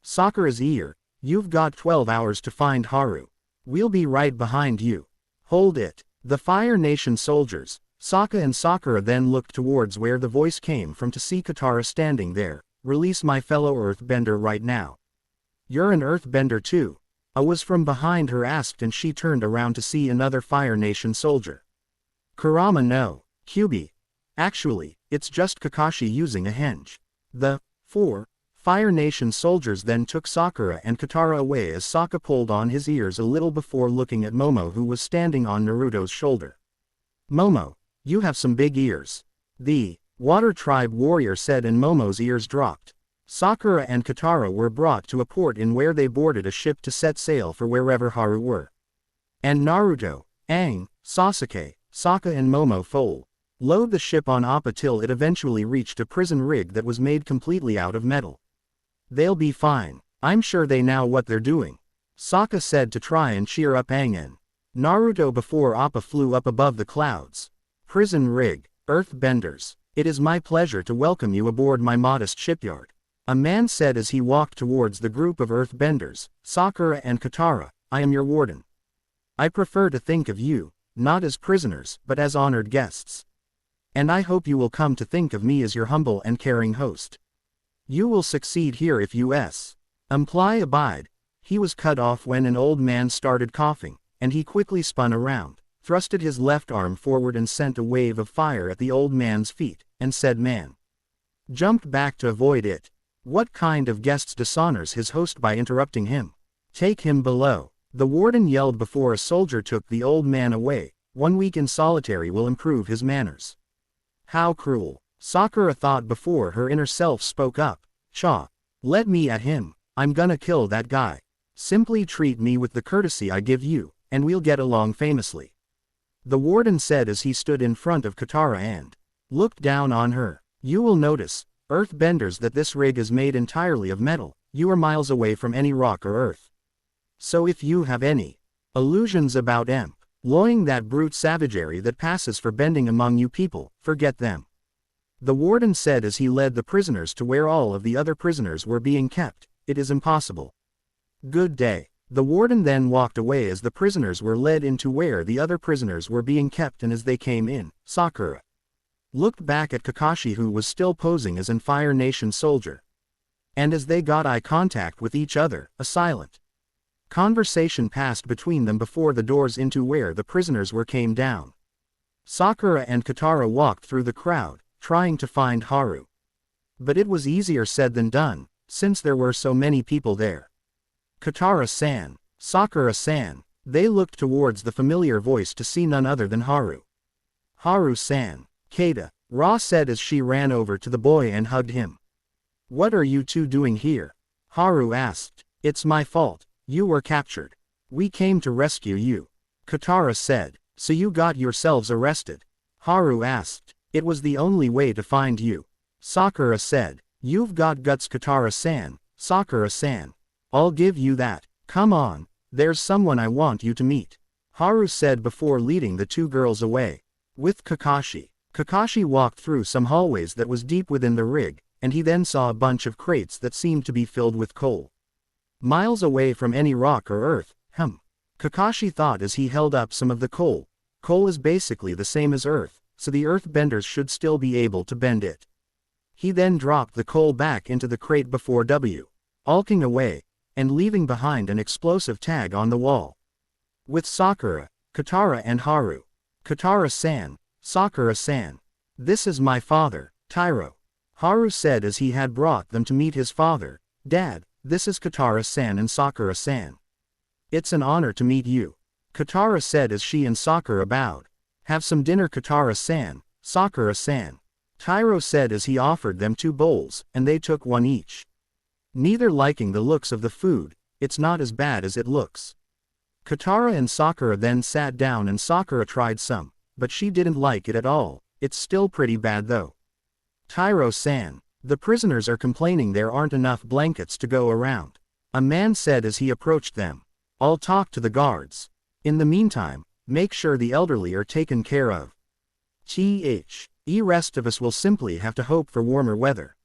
Sakura's ear, you've got 12 hours to find Haru. We'll be right behind you. Hold it. The Fire Nation soldiers, Sokka and Sakura, then looked towards where the voice came from to see Katara standing there. Release my fellow earthbender right now. You're an earthbender too? A was from behind her asked, and she turned around to see another Fire Nation soldier. Kurama, no, Kyubi. Actually, it's just Kakashi using a henge. The 4 Fire Nation soldiers then took Sakura and Katara away as Sokka pulled on his ears a little before looking at Momo, who was standing on Naruto's shoulder. Momo, you have some big ears. The Water Tribe warrior said, and Momo's ears dropped. Sakura and Katara were brought to a port in where they boarded a ship to set sail for wherever Haru were. And Naruto, Aang, Sasuke, Sokka and Momo followed the ship on Appa till it eventually reached a prison rig that was made completely out of metal. They'll be fine. I'm sure they know what they're doing, Sokka said to try and cheer up Aang and Naruto before Appa flew up above the clouds. Prison rig, earthbenders, it is my pleasure to welcome you aboard my modest shipyard, a man said as he walked towards the group of earthbenders. Sakura and Katara, I am your warden. I prefer to think of you, not as prisoners, but as honored guests. And I hope you will come to think of me as your humble and caring host. You will succeed here if you abide. He was cut off when an old man started coughing, and he quickly spun around, thrusted his left arm forward and sent a wave of fire at the old man's feet, and said man jumped back to avoid it. What kind of guest dishonors his host by interrupting him? Take him below, the warden yelled before a soldier took the old man away. 1 week in solitary will improve his manners. How cruel, Sakura thought before her inner self spoke up. Cha, let me at him, I'm gonna kill that guy. Simply treat me with the courtesy I give you, and we'll get along famously. The warden said as he stood in front of Katara and looked down on her. You will notice, earthbenders, that this rig is made entirely of metal. You are miles away from any rock or earth. So if you have any illusions about employing that brute savagery that passes for bending among you people, forget them. The warden said as he led the prisoners to where all of the other prisoners were being kept. It is impossible. Good day. The warden then walked away as the prisoners were led into where the other prisoners were being kept, and as they came in, Sakura looked back at Kakashi, who was still posing as an Fire Nation soldier. And as they got eye contact with each other, a silent conversation passed between them before the doors into where the prisoners were came down. Sakura and Katara walked through the crowd, trying to find Haru. But it was easier said than done, since there were so many people there. Katara-san, Sakura-san, they looked towards the familiar voice to see none other than Haru. Haru-san, Ra said as she ran over to the boy and hugged him. What are you two doing here? Haru asked. It's my fault, you were captured. We came to rescue you. Katara said. So you got yourselves arrested? Haru asked. It was the only way to find you. Sakura said. You've got guts, Katara-san, Sakura-san. I'll give you that. Come on, there's someone I want you to meet, Haru said before leading the two girls away. With Kakashi. Kakashi walked through some hallways that was deep within the rig, and he then saw a bunch of crates that seemed to be filled with coal. Miles away from any rock or earth, Kakashi thought as he held up some of the coal. Coal is basically the same as earth, so the earthbenders should still be able to bend it. He then dropped the coal back into the crate before walking away, and leaving behind an explosive tag on the wall. With Sakura, Katara and Haru. Katara-san, Sakura-san. This is my father, Tyro. Haru said as he had brought them to meet his father. Dad, this is Katara-san and Sakura-san. It's an honor to meet you. Katara said as she and Sakura bowed. Have some dinner Katara-san, Sakura-san. Tyro said as he offered them 2 bowls, and they took one each. Neither liking the looks of the food, it's not as bad as it looks. Katara and Sakura then sat down and Sakura tried some, but she didn't like it at all. It's still pretty bad though. Tyro-san, the prisoners are complaining there aren't enough blankets to go around. A man said as he approached them. I'll talk to the guards. In the meantime, make sure the elderly are taken care of. The rest of us will simply have to hope for warmer weather.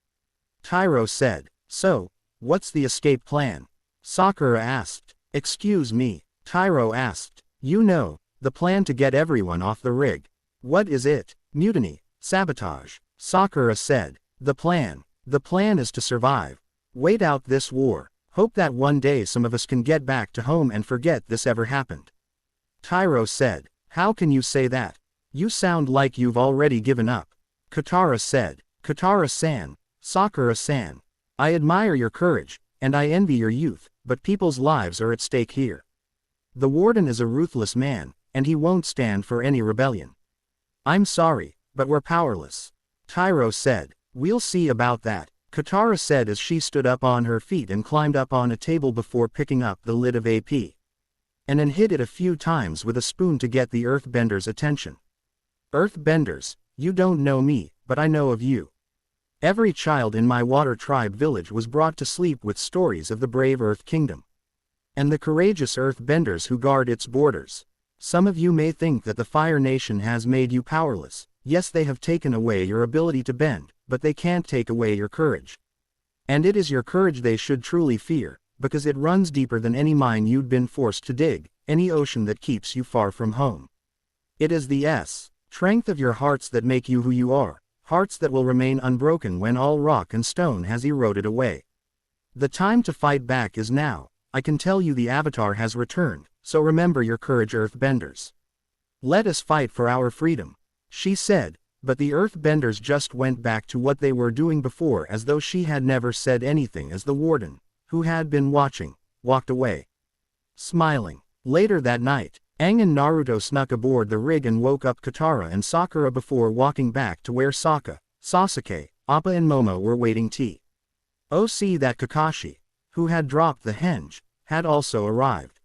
Tyro said. So, what's the escape plan? Sakura asked. Excuse me, Tyro asked. You know, the plan to get everyone off the rig. What is it? Mutiny, sabotage. Sakura said. The plan is to survive. Wait out this war. Hope that one day some of us can get back to home and forget this ever happened. Tyro said. How can you say that? You sound like you've already given up. Katara said. Katara-san, Sakura-san. I admire your courage, and I envy your youth, but people's lives are at stake here. The warden is a ruthless man, and he won't stand for any rebellion. I'm sorry, but we're powerless. Tyro said. We'll see about that, Katara said as she stood up on her feet and climbed up on a table before picking up the lid of AP. And then hit it a few times with a spoon to get the earthbenders' attention. Earthbenders, you don't know me, but I know of you. Every child in my water tribe village was brought to sleep with stories of the brave Earth Kingdom. And the courageous earthbenders who guard its borders. Some of you may think that the Fire Nation has made you powerless. Yes, they have taken away your ability to bend, but they can't take away your courage. And it is your courage they should truly fear, because it runs deeper than any mine you'd been forced to dig, any ocean that keeps you far from home. It is the strength of your hearts that make you who you are, hearts that will remain unbroken when all rock and stone has eroded away. The time to fight back is now. I can tell you the Avatar has returned, so remember your courage, earthbenders. Let us fight for our freedom, she said, but the earthbenders just went back to what they were doing before as though she had never said anything as the warden, who had been watching, walked away. Smiling. Later that night, Aang and Naruto snuck aboard the rig and woke up Katara and Sakura before walking back to where Sokka, Sasuke, Appa and Momo were waiting tea. See that Kakashi, who had dropped the henge, had also arrived.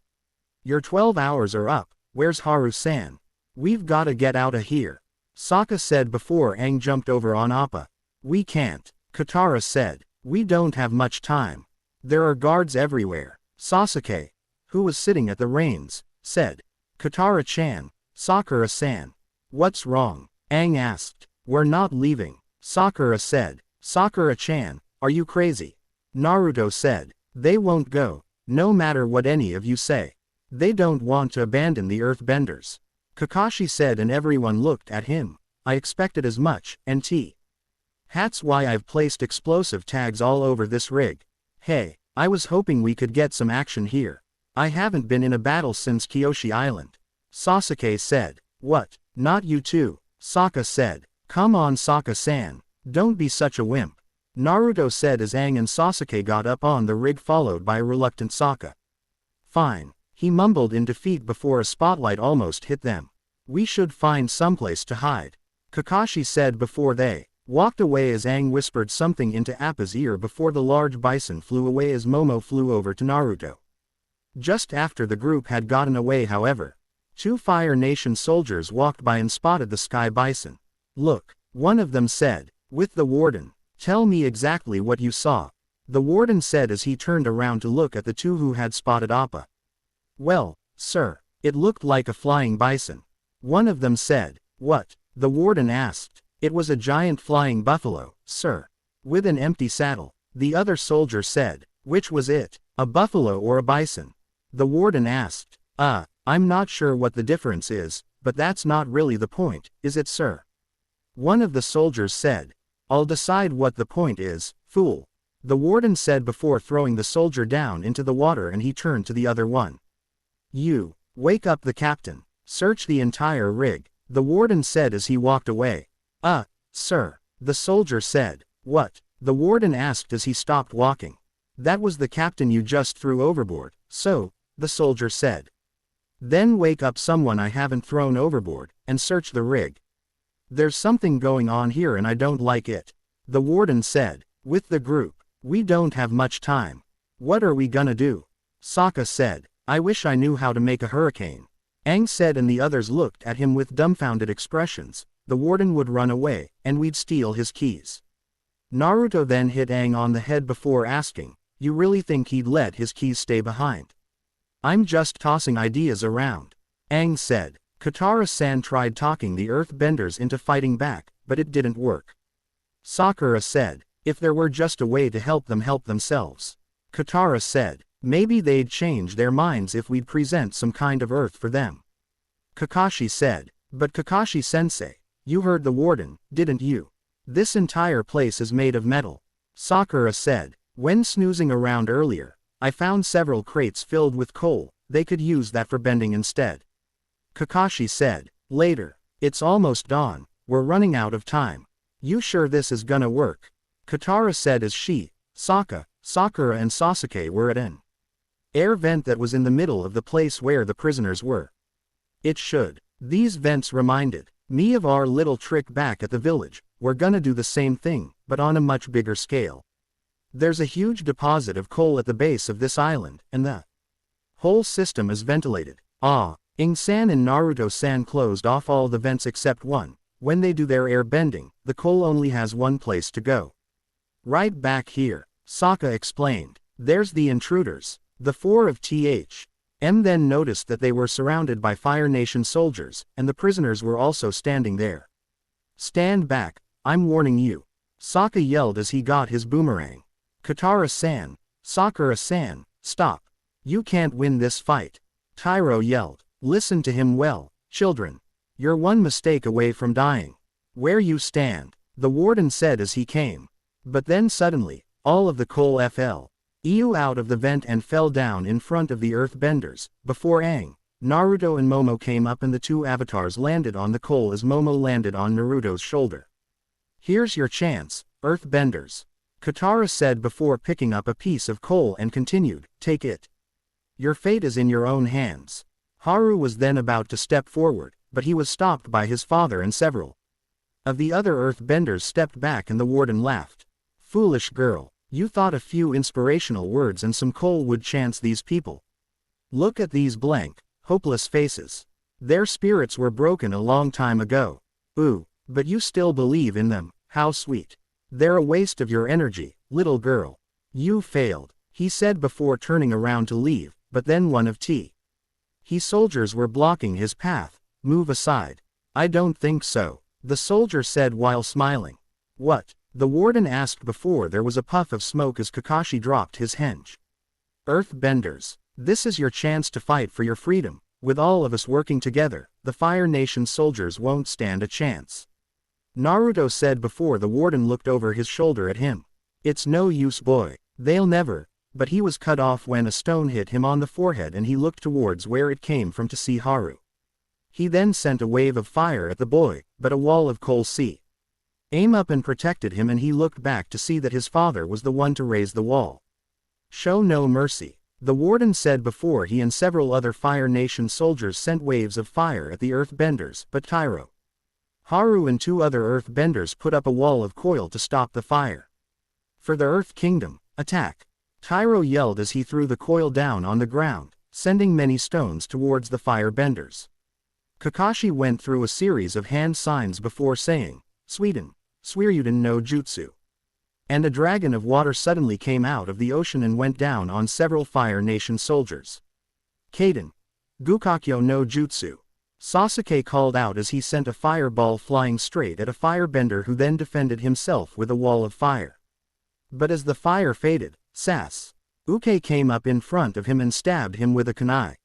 Your 12 hours are up, where's Haru-san? We've gotta get out of here, Sokka said before Aang jumped over on Appa. We can't, Katara said. We don't have much time. There are guards everywhere, Sasuke, who was sitting at the reins, said. Katara-chan, Sakura-san. What's wrong? Aang asked. We're not leaving, Sakura said. Sakura-chan, are you crazy? Naruto said. They won't go, no matter what any of you say. They don't want to abandon the earthbenders, Kakashi said, and everyone looked at him. I expected as much, and that's why I've placed explosive tags all over this rig. Hey, I was hoping we could get some action here. I haven't been in a battle since Kyoshi Island, Sasuke said. What, not you too? Sokka said. Come on Sokka-san, don't be such a wimp, Naruto said as Aang and Sasuke got up on the rig followed by a reluctant Sokka. Fine, he mumbled in defeat before a spotlight almost hit them. We should find someplace to hide, Kakashi said before they walked away as Aang whispered something into Appa's ear before the large bison flew away as Momo flew over to Naruto. Just after the group had gotten away, however, 2 Fire Nation soldiers walked by and spotted the sky bison. Look, one of them said, with the warden. Tell me exactly what you saw, the warden said as he turned around to look at the 2 who had spotted Appa. Well, sir, it looked like a flying bison, one of them said. What? The warden asked. It was a giant flying buffalo, sir. With an empty saddle. The other soldier said. Which was it? A buffalo or a bison? The warden asked. I'm not sure what the difference is, but that's not really the point, is it, sir? One of the soldiers said. I'll decide what the point is, fool. The warden said before throwing the soldier down into the water, and he turned to the other one. You, wake up the captain. Search the entire rig, the warden said as he walked away. Sir. The soldier said. What? The warden asked as he stopped walking. That was the captain you just threw overboard, so, the soldier said. Then wake up someone I haven't thrown overboard, and search the rig. There's something going on here and I don't like it. The warden said. With the group. We don't have much time. What are we gonna do? Sokka said. I wish I knew how to make a hurricane. Aang said, and the others looked at him with dumbfounded expressions. The warden would run away, and we'd steal his keys. Naruto then hit Aang on the head before asking, you really think he'd let his keys stay behind? I'm just tossing ideas around. Aang said. Katara-san tried talking the earthbenders into fighting back, but it didn't work. Sakura said. If there were just a way to help them help themselves. Katara said. Maybe they'd change their minds if we'd present some kind of earth for them. Kakashi said. But Kakashi-sensei, you heard the warden, didn't you? This entire place is made of metal. Sakura said. When snoozing around earlier, I found several crates filled with coal, they could use that for bending instead. Kakashi said. Later. It's almost dawn, we're running out of time. You sure this is gonna work? Katara said as she, Sokka, Sakura and Sasuke were at an air vent that was in the middle of the place where the prisoners were. It should. These vents reminded me of our little trick back at the village. We're gonna do the same thing, but on a much bigger scale. There's a huge deposit of coal at the base of this island, and the whole system is ventilated. Ing-san and Naruto-san closed off all the vents except one. When they do their air bending, the coal only has one place to go. Right back here, Sokka explained. There's the intruders. The four of THM then noticed that they were surrounded by Fire Nation soldiers, and the prisoners were also standing there. Stand back, I'm warning you. Sokka yelled as he got his boomerang. Katara-san, Sakura-san, stop. You can't win this fight. Tyro yelled. Listen to him well, children. You're one mistake away from dying. Where you stand, the warden said as he came. But then suddenly, all of the coal fell out of the vent and fell down in front of the earthbenders. Before Aang, Naruto and Momo came up and the two avatars landed on the coal as Momo landed on Naruto's shoulder. Here's your chance, earthbenders. Katara said before picking up a piece of coal and continued, take it. Your fate is in your own hands. Haru was then about to step forward, but he was stopped by his father and several of the other earthbenders stepped back and the warden laughed. Foolish girl, you thought a few inspirational words and some coal would chance these people. Look at these blank, hopeless faces. Their spirits were broken a long time ago. But you still believe in them, how sweet. They're a waste of your energy, little girl. You failed, he said before turning around to leave, but then one of his soldiers were blocking his path. Move aside. I don't think so, the soldier said while smiling. What? The warden asked before there was a puff of smoke as Kakashi dropped his henge. Earthbenders, this is your chance to fight for your freedom. With all of us working together, the Fire Nation soldiers won't stand a chance. Naruto said before the warden looked over his shoulder at him. It's no use, boy. They'll never. But he was cut off when a stone hit him on the forehead and he looked towards where it came from to see Haru. He then sent a wave of fire at the boy, but a wall of coal came up and protected him and he looked back to see that his father was the one to raise the wall. Show no mercy, the warden said before he and several other Fire Nation soldiers sent waves of fire at the earthbenders, but Tyro, Haru and two other earthbenders put up a wall of coil to stop the fire. For the Earth Kingdom, attack! Tyro yelled as he threw the coil down on the ground, sending many stones towards the firebenders. Kakashi went through a series of hand signs before saying, Sweden, Suryuden no Jutsu. And a dragon of water suddenly came out of the ocean and went down on several Fire Nation soldiers. Kaden, Gukakyo no Jutsu. Sasuke called out as he sent a fireball flying straight at a firebender who then defended himself with a wall of fire. But as the fire faded, Sasuke came up in front of him and stabbed him with a kunai.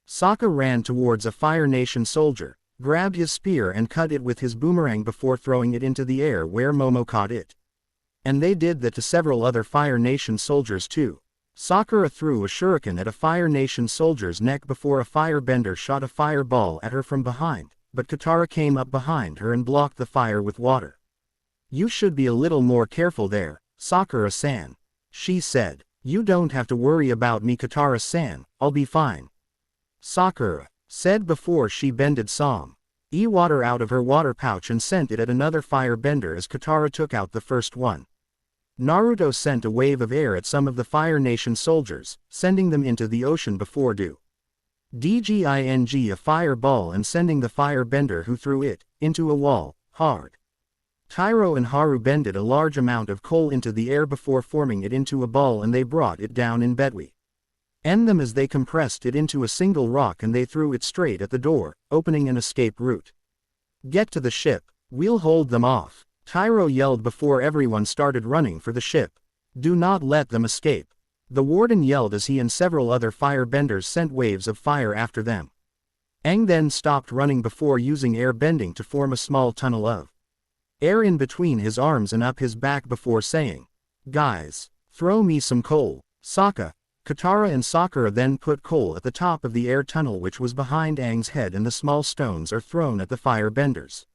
Sokka ran towards a Fire Nation soldier, grabbed his spear and cut it with his boomerang before throwing it into the air where Momo caught it. And they did that to several other Fire Nation soldiers too. Sakura threw a shuriken at a Fire Nation soldier's neck before a firebender shot a fireball at her from behind, but Katara came up behind her and blocked the fire with water. "You should be a little more careful there, Sakura-san," she said. "You don't have to worry about me, Katara-san, I'll be fine," Sakura said before she bended some water out of her water pouch and sent it at another firebender as Katara took out the first one. Naruto sent a wave of air at some of the Fire Nation soldiers, sending them into the ocean before dging a fireball and sending the firebender who threw it into a wall hard. Tyro and Haru bended a large amount of coal into the air before forming it into a ball, and they brought it down in bedwee. End them as they compressed it into a single rock, and they threw it straight at the door, opening an escape route. "Get to the ship, we'll hold them off," Tyro yelled before everyone started running for the ship. "Do not let them escape," the warden yelled as he and several other firebenders sent waves of fire after them. Aang then stopped running before using air bending to form a small tunnel of air in between his arms and up his back before saying, "Guys, throw me some coal." Sokka, Katara and Sakura then put coal at the top of the air tunnel which was behind Aang's head, and the small stones are thrown at the firebenders,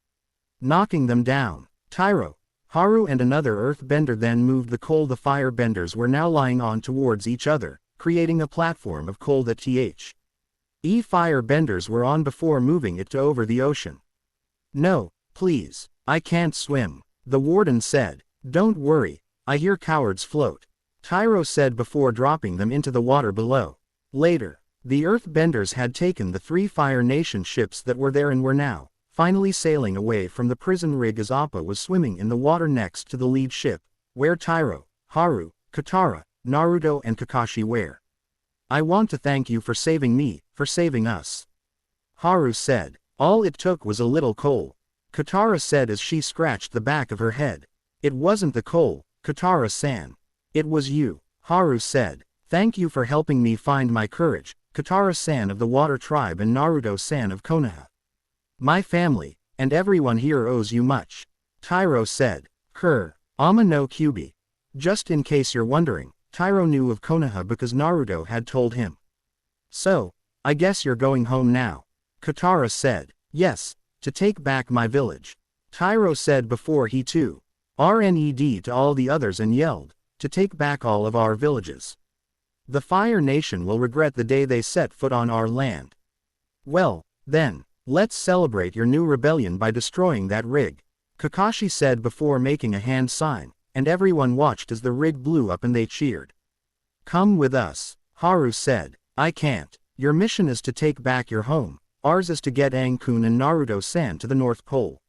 knocking them down. Tyro, Haru and another earthbender then moved the coal the firebenders were now lying on towards each other, creating a platform of coal that firebenders were on before moving it to over the ocean. "No, please, I can't swim," the warden said. "Don't worry, I hear cowards float," Tyro said before dropping them into the water below. Later, the earthbenders had taken the 3 Fire Nation ships that were there and were now finally sailing away from the prison rig as Appa was swimming in the water next to the lead ship, where Tyro, Haru, Katara, Naruto and Kakashi were. "I want to thank you for saving me, for saving us," Haru said. "All it took was a little coal," Katara said as she scratched the back of her head. "It wasn't the coal, Katara-san. It was you," Haru said. "Thank you for helping me find my courage, Katara-san of the Water Tribe and Naruto-san of Konoha. My family, and everyone here owes you much," Tyro said. Ama no Kyubi. Just in case you're wondering, Tyro knew of Konoha because Naruto had told him. "So, I guess you're going home now," Katara said. "Yes, to take back my village," Tyro said before he too RNED to all the others and yelled, "To take back all of our villages. The Fire Nation will regret the day they set foot on our land." "Well, then, let's celebrate your new rebellion by destroying that rig," Kakashi said before making a hand sign, and everyone watched as the rig blew up and they cheered. "Come with us," Haru said. "I can't. Your mission is to take back your home, ours is to get Aang-kun and Naruto-san to the North Pole,"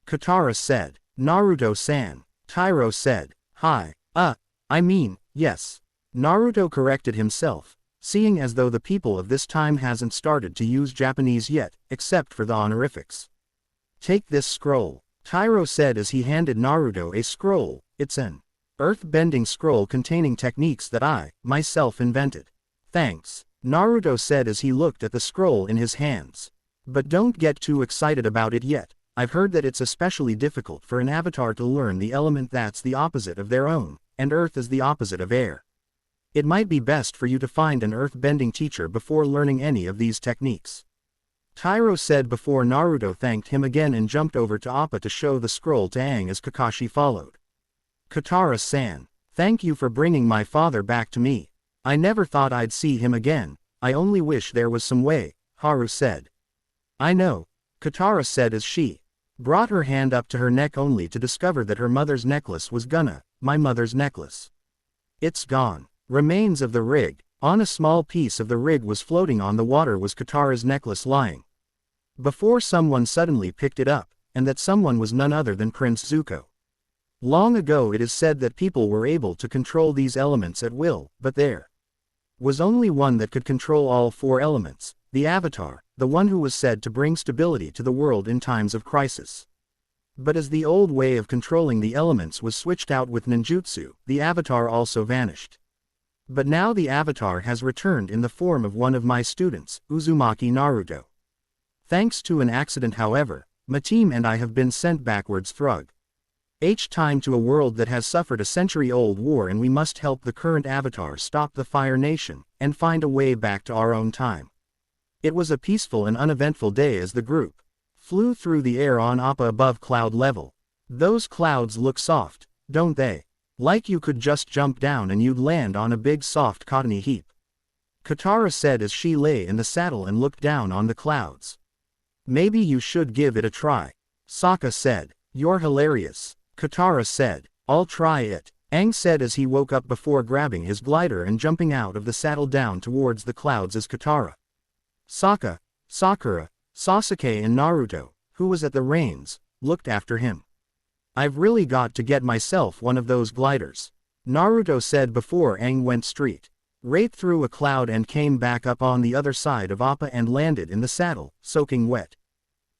Katara said. "Naruto-san," Tyro said. Yes. Naruto corrected himself, seeing as though the people of this time hasn't started to use Japanese yet, except for the honorifics. "Take this scroll," Tyro said as he handed Naruto a scroll. "It's an earth-bending scroll containing techniques that I, myself invented." "Thanks," Naruto said as he looked at the scroll in his hands. "But don't get too excited about it yet. I've heard that it's especially difficult for an avatar to learn the element that's the opposite of their own, and earth is the opposite of air. It might be best for you to find an earth-bending teacher before learning any of these techniques," Tyro said before Naruto thanked him again and jumped over to Appa to show the scroll to Aang as Kakashi followed. "Katara-san, thank you for bringing my father back to me. I never thought I'd see him again, I only wish there was some way," Haru said. "I know," Katara said as she brought her hand up to her neck only to discover that her mother's necklace was my mother's necklace. "It's gone." Remains of the rig. On a small piece of the rig was floating on the water was Katara's necklace lying. Before someone suddenly picked it up, and that someone was none other than Prince Zuko. Long ago it is said that people were able to control these elements at will, but there was only one that could control all 4 elements, the Avatar, the one who was said to bring stability to the world in times of crisis. But as the old way of controlling the elements was switched out with ninjutsu, the avatar also vanished. But now the avatar has returned in the form of one of my students, Uzumaki Naruto. Thanks to an accident however, my team and I have been sent backwards through time to a world that has suffered a century-old war, and we must help the current avatar stop the Fire Nation, and find a way back to our own time. It was a peaceful and uneventful day as the group flew through the air on Appa above cloud level. Those clouds look soft, don't they? Like you could just jump down and you'd land on a big soft cottony heap. Katara said as she lay in the saddle and looked down on the clouds. Maybe you should give it a try. Sokka said. You're hilarious. Katara said. I'll try it. Aang said as he woke up before grabbing his glider and jumping out of the saddle down towards the clouds as Katara, Sokka, Sakura, Sasuke and Naruto, who was at the reins, looked after him. I've really got to get myself one of those gliders, Naruto said before Aang went straight right through a cloud and came back up on the other side of Appa and landed in the saddle, soaking wet.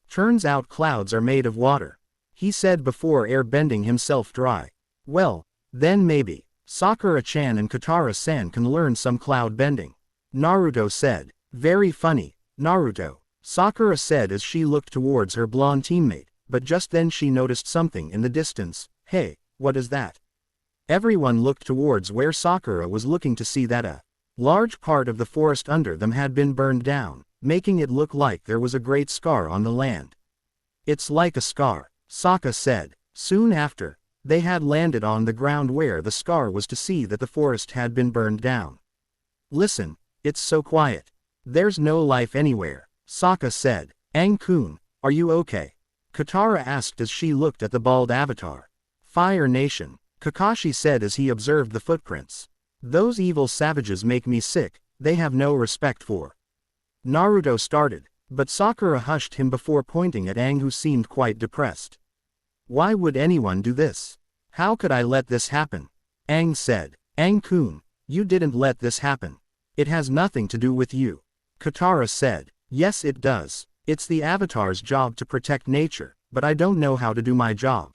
Turns out clouds are made of water, he said before air-bending himself dry. Well, then maybe Sakura-chan and Katara-san can learn some cloud bending, Naruto said. Very funny, Naruto, Sakura said as she looked towards her blonde teammate, but just then she noticed something in the distance. Hey, what is that? Everyone looked towards where Sakura was looking to see that a large part of the forest under them had been burned down, making it look like there was a great scar on the land. It's like a scar, Sokka said. Soon after, they had landed on the ground where the scar was to see that the forest had been burned down. Listen, it's so quiet. There's no life anywhere, Sokka said. Aang-kun, are you okay? Katara asked as she looked at the bald avatar. Fire Nation, Kakashi said as he observed the footprints. Those evil savages make me sick, they have no respect for. Naruto started, but Sakura hushed him before pointing at Aang, who seemed quite depressed. Why would anyone do this? How could I let this happen? Aang said. Aang-kun, you didn't let this happen. It has nothing to do with you. Katara said. Yes it does. It's the Avatar's job to protect nature, but I don't know how to do my job.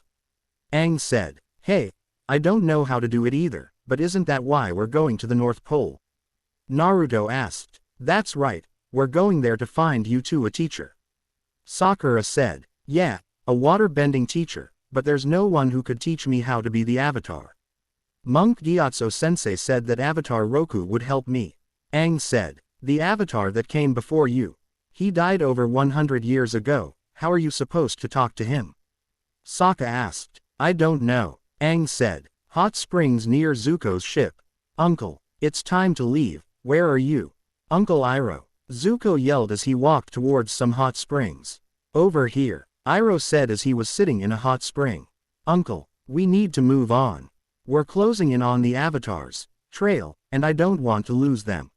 Aang said. Hey, I don't know how to do it either, but isn't that why we're going to the North Pole? Naruto asked. That's right, we're going there to find you two a teacher. Sakura said. Yeah, a waterbending teacher, but there's no one who could teach me how to be the Avatar. Monk Gyatso-sensei said that Avatar Roku would help me. Aang said. The Avatar that came before you. He died over 100 years ago, how are you supposed to talk to him? Sokka asked. I don't know, Aang said. Hot springs near Zuko's ship. Uncle, it's time to leave, where are you? Uncle Iroh, Zuko yelled as he walked towards some hot springs. Over here, Iroh said as he was sitting in a hot spring. Uncle, we need to move on. We're closing in on the Avatar's trail, and I don't want to lose them.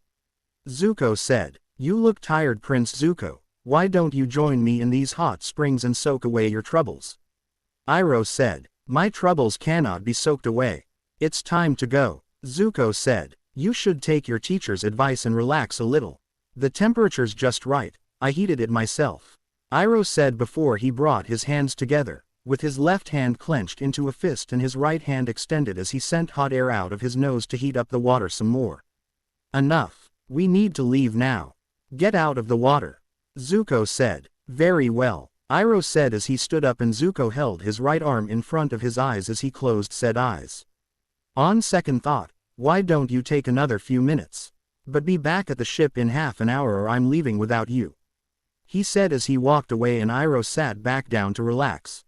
Zuko said. You look tired, Prince Zuko, why don't you join me in these hot springs and soak away your troubles? Iroh said. My troubles cannot be soaked away. It's time to go. Zuko said. You should take your teacher's advice and relax a little. The temperature's just right, I heated it myself. Iroh said before he brought his hands together, with his left hand clenched into a fist and his right hand extended as he sent hot air out of his nose to heat up the water some more. Enough. We need to leave now. Get out of the water. Zuko said. Very well, Iroh said as he stood up, and Zuko held his right arm in front of his eyes as he closed said eyes. On second thought, why don't you take another few minutes? But be back at the ship in half an hour or I'm leaving without you. He said as he walked away, and Iroh sat back down to relax.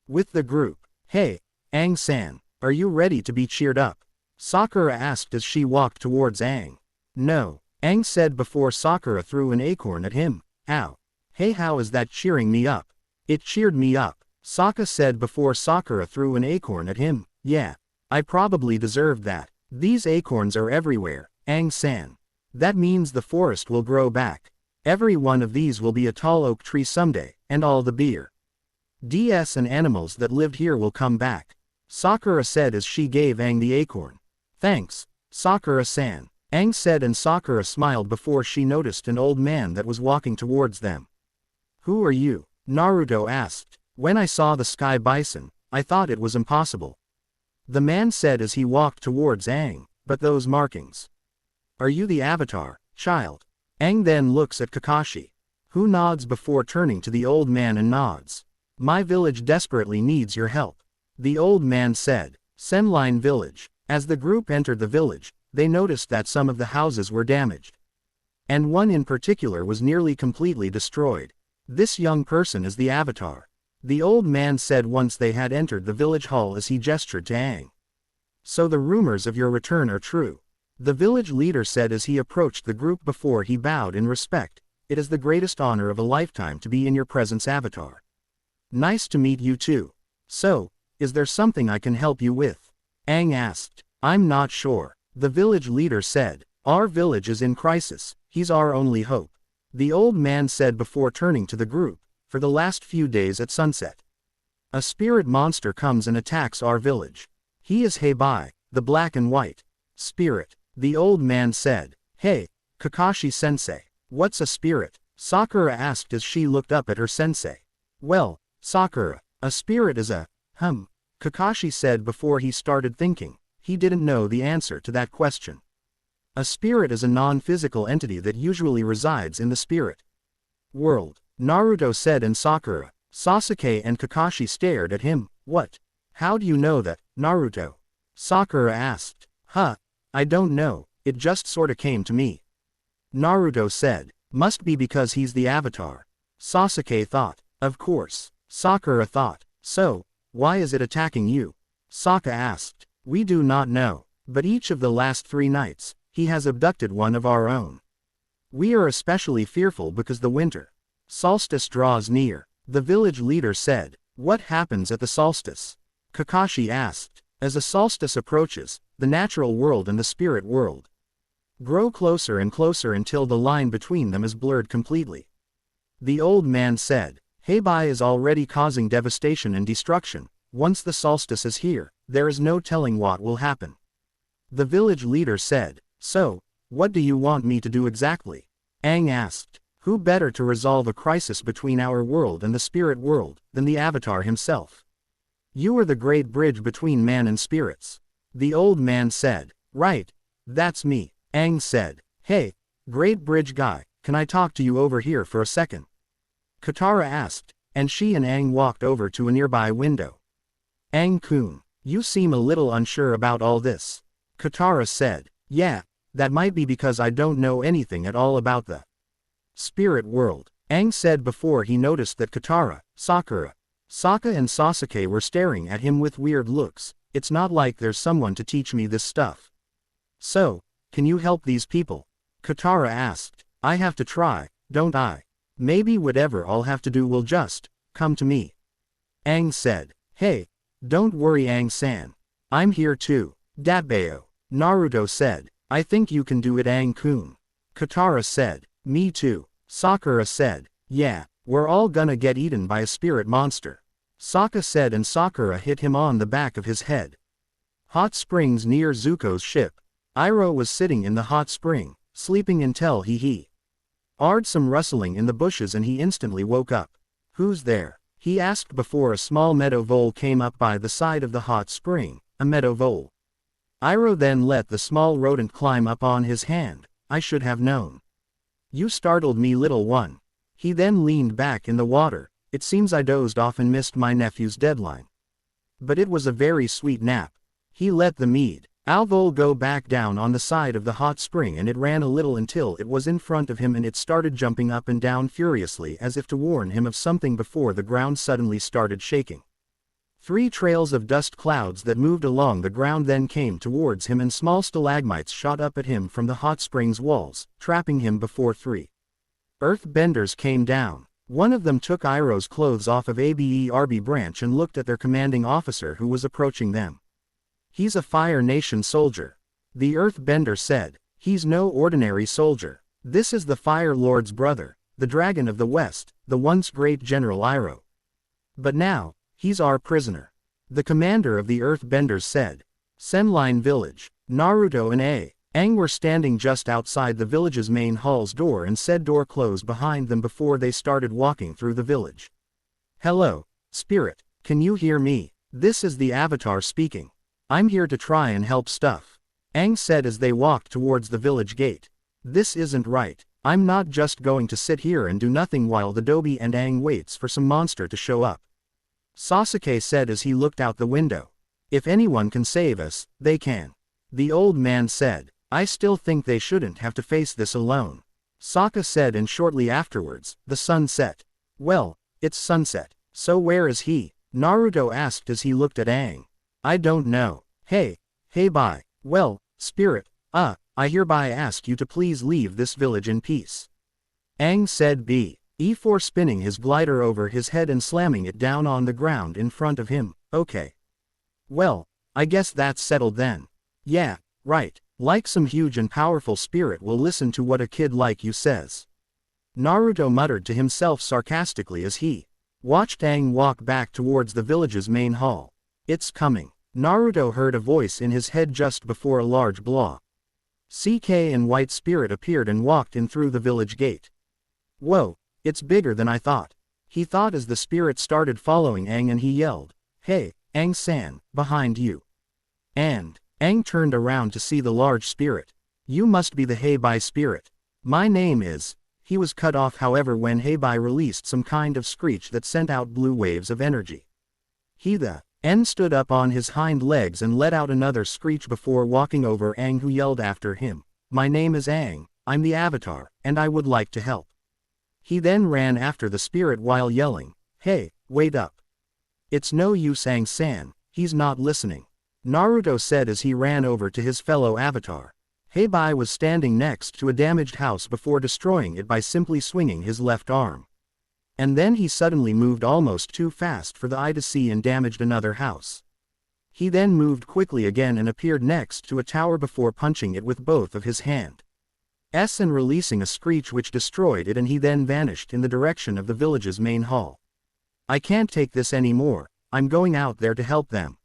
With the group. Hey, Aang-san, are you ready to be cheered up? Sakura asked as she walked towards Aang. No, Aang said before Sakura threw an acorn at him. Ow. Hey, how is that cheering me up? It cheered me up, Sokka said before Sakura threw an acorn at him. Yeah, I probably deserved that. These acorns are everywhere, Aang-san. That means the forest will grow back. Every one of these will be a tall oak tree someday, and all the beer, DS and animals that lived here will come back, Sakura said as she gave Aang the acorn. Thanks, Sakura-san, Aang said, and Sakura smiled before she noticed an old man that was walking towards them. Who are you? Naruto asked. When I saw the sky bison, I thought it was impossible. The man said as he walked towards Aang, but those markings. Are you the Avatar, child? Aang then looks at Kakashi, who nods before turning to the old man and nods. My village desperately needs your help. The old man said, Senline village. As the group entered the village, they noticed that some of the houses were damaged. And one in particular was nearly completely destroyed. This young person is the Avatar. The old man said once they had entered the village hall as he gestured to Aang. So the rumors of your return are true. The village leader said as he approached the group before he bowed in respect. It is the greatest honor of a lifetime to be in your presence, Avatar. Nice to meet you too. So, is there something I can help you with? Aang asked. I'm not sure. The village leader said. Our village is in crisis. He's our only hope. The old man said before turning to the group. For the last few days at sunset, a spirit monster comes and attacks our village. He is Hei Bai, the black and white spirit. The old man said. Hey, Kakashi-sensei, what's a spirit? Sakura asked as she looked up at her sensei. Well, Sakura, a spirit is a, Kakashi said before he started thinking. He didn't know the answer to that question. A spirit is a non-physical entity that usually resides in the spirit world. Naruto said, and Sakura, Sasuke and Kakashi stared at him. What? How do you know that, Naruto? Sakura asked. I don't know, it just sorta came to me. Naruto said. Must be because he's the Avatar. Sasuke thought. Of course. Sakura thought. So, why is it attacking you? Sokka asked. We do not know, but each of the last 3 nights, he has abducted one of our own. We are especially fearful because the winter solstice draws near. The village leader said. What happens at the solstice? Kakashi asked. As a solstice approaches, the natural world and the spirit world grow closer and closer until the line between them is blurred completely. The old man said. Hei Bai is already causing devastation and destruction. Once the solstice is here, there is no telling what will happen. The village leader said. So, what do you want me to do exactly? Aang asked. Who better to resolve a crisis between our world and the spirit world than the Avatar himself? You are the great bridge between man and spirits. The old man said. Right. That's me. Aang said. Hey, great bridge guy, can I talk to you over here for a second? Katara asked, and she and Aang walked over to a nearby window. Aang-kun, you seem a little unsure about all this. Katara said. Yeah, that might be because I don't know anything at all about the spirit world. Aang said before he noticed that Katara, Sakura, Sokka and Sasuke were staring at him with weird looks. It's not like there's someone to teach me this stuff. So, can you help these people? Katara asked. I have to try, don't I? Maybe whatever I'll have to do will just come to me. Aang said. Hey, don't worry Aang-san. I'm here too. Datbeo. Naruto said. I think you can do it Aang-kun. Katara said. Me too. Sakura said. Yeah, we're all gonna get eaten by a spirit monster. Sokka said, and Sakura hit him on the back of his head. Hot springs near Zuko's ship. Iroh was sitting in the hot spring, sleeping until he heard some rustling in the bushes and he instantly woke up. Who's there? He asked before a small meadow vole came up by the side of the hot spring, a meadow vole. Iroh then let the small rodent climb up on his hand. I should have known. You startled me, little one. He then leaned back in the water. It seems I dozed off and missed my nephew's deadline. But it was a very sweet nap. He let the mead owl go back down on the side of the hot spring and it ran a little until it was in front of him and it started jumping up and down furiously as if to warn him of something before the ground suddenly started shaking. 3 trails of dust clouds that moved along the ground then came towards him and small stalagmites shot up at him from the hot spring's walls, trapping him before 3 earthbenders came down. One of them took Iroh's clothes off of Aberb branch and looked at their commanding officer who was approaching them. He's a Fire Nation soldier. The earthbender said. He's no ordinary soldier. This is the Fire Lord's brother, the Dragon of the West, the once great General Iroh. But now, he's our prisoner. The commander of the earthbenders said. Senline village. Naruto and Aang were standing just outside the village's main hall's door and said door closed behind them before they started walking through the village. Hello, Spirit, can you hear me? This is the Avatar speaking. I'm here to try and help stuff. Aang said as they walked towards the village gate. This isn't right. I'm not just going to sit here and do nothing while the Dobby and Aang waits for some monster to show up. Sasuke said as he looked out the window. If anyone can save us, they can. The old man said, I still think they shouldn't have to face this alone. Sokka said, and shortly afterwards, the sun set. Well, it's sunset. So where is he? Naruto asked as he looked at Aang. I don't know. Hey Bai. Well, Spirit, I hereby ask you to please leave this village in peace. Aang said before spinning his glider over his head and slamming it down on the ground in front of him. Okay. Well, I guess that's settled then. Yeah, right. Like some huge and powerful spirit will listen to what a kid like you says. Naruto muttered to himself sarcastically as he watched Aang walk back towards the village's main hall. It's coming. Naruto heard a voice in his head just before a large blob. CK and White Spirit appeared and walked in through the village gate. Whoa, it's bigger than I thought. He thought as the spirit started following Aang, and he yelled, Hey, Aang-san, behind you. And Aang turned around to see the large spirit. You must be the Hei Bai spirit. My name is. He was cut off however when Hei Bai released some kind of screech that sent out blue waves of energy. He stood up on his hind legs and let out another screech before walking over Aang, who yelled after him, My name is Aang, I'm the Avatar, and I would like to help. He then ran after the spirit while yelling, Hey, wait up. It's no use, Aang-san, he's not listening. Naruto said as he ran over to his fellow Avatar. Hei Bai was standing next to a damaged house before destroying it by simply swinging his left arm. And then he suddenly moved almost too fast for the eye to see and damaged another house. He then moved quickly again and appeared next to a tower before punching it with both of his hands and releasing a screech which destroyed it, and he then vanished in the direction of the village's main hall. I can't take this anymore, I'm going out there to help them.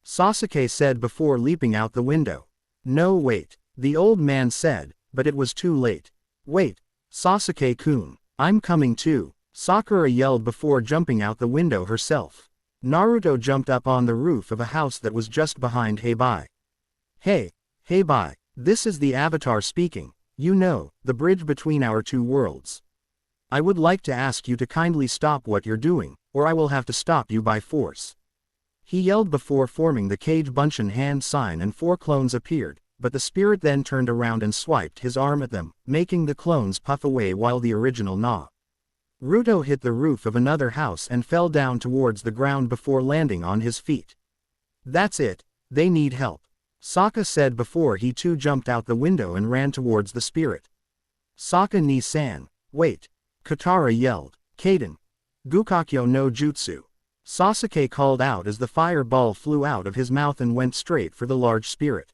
Sasuke said before leaping out the window. No wait, the old man said, but it was too late. Wait, Sasuke-kun, I'm coming too. Sakura yelled before jumping out the window herself. Naruto jumped up on the roof of a house that was just behind Hei Bai. Hey Bai, this is the Avatar speaking, you know, the bridge between our two worlds. I would like to ask you to kindly stop what you're doing, or I will have to stop you by force. He yelled before forming the Cage Bunshin hand sign, and 4 clones appeared, but the spirit then turned around and swiped his arm at them, making the clones puff away while the original Naruto hit the roof of another house and fell down towards the ground before landing on his feet. That's it, they need help. Sokka said before he too jumped out the window and ran towards the spirit. Sokka ni-san, wait. Katara yelled, Kaden. Gukakyo no Jutsu. Sasuke called out as the fireball flew out of his mouth and went straight for the large spirit.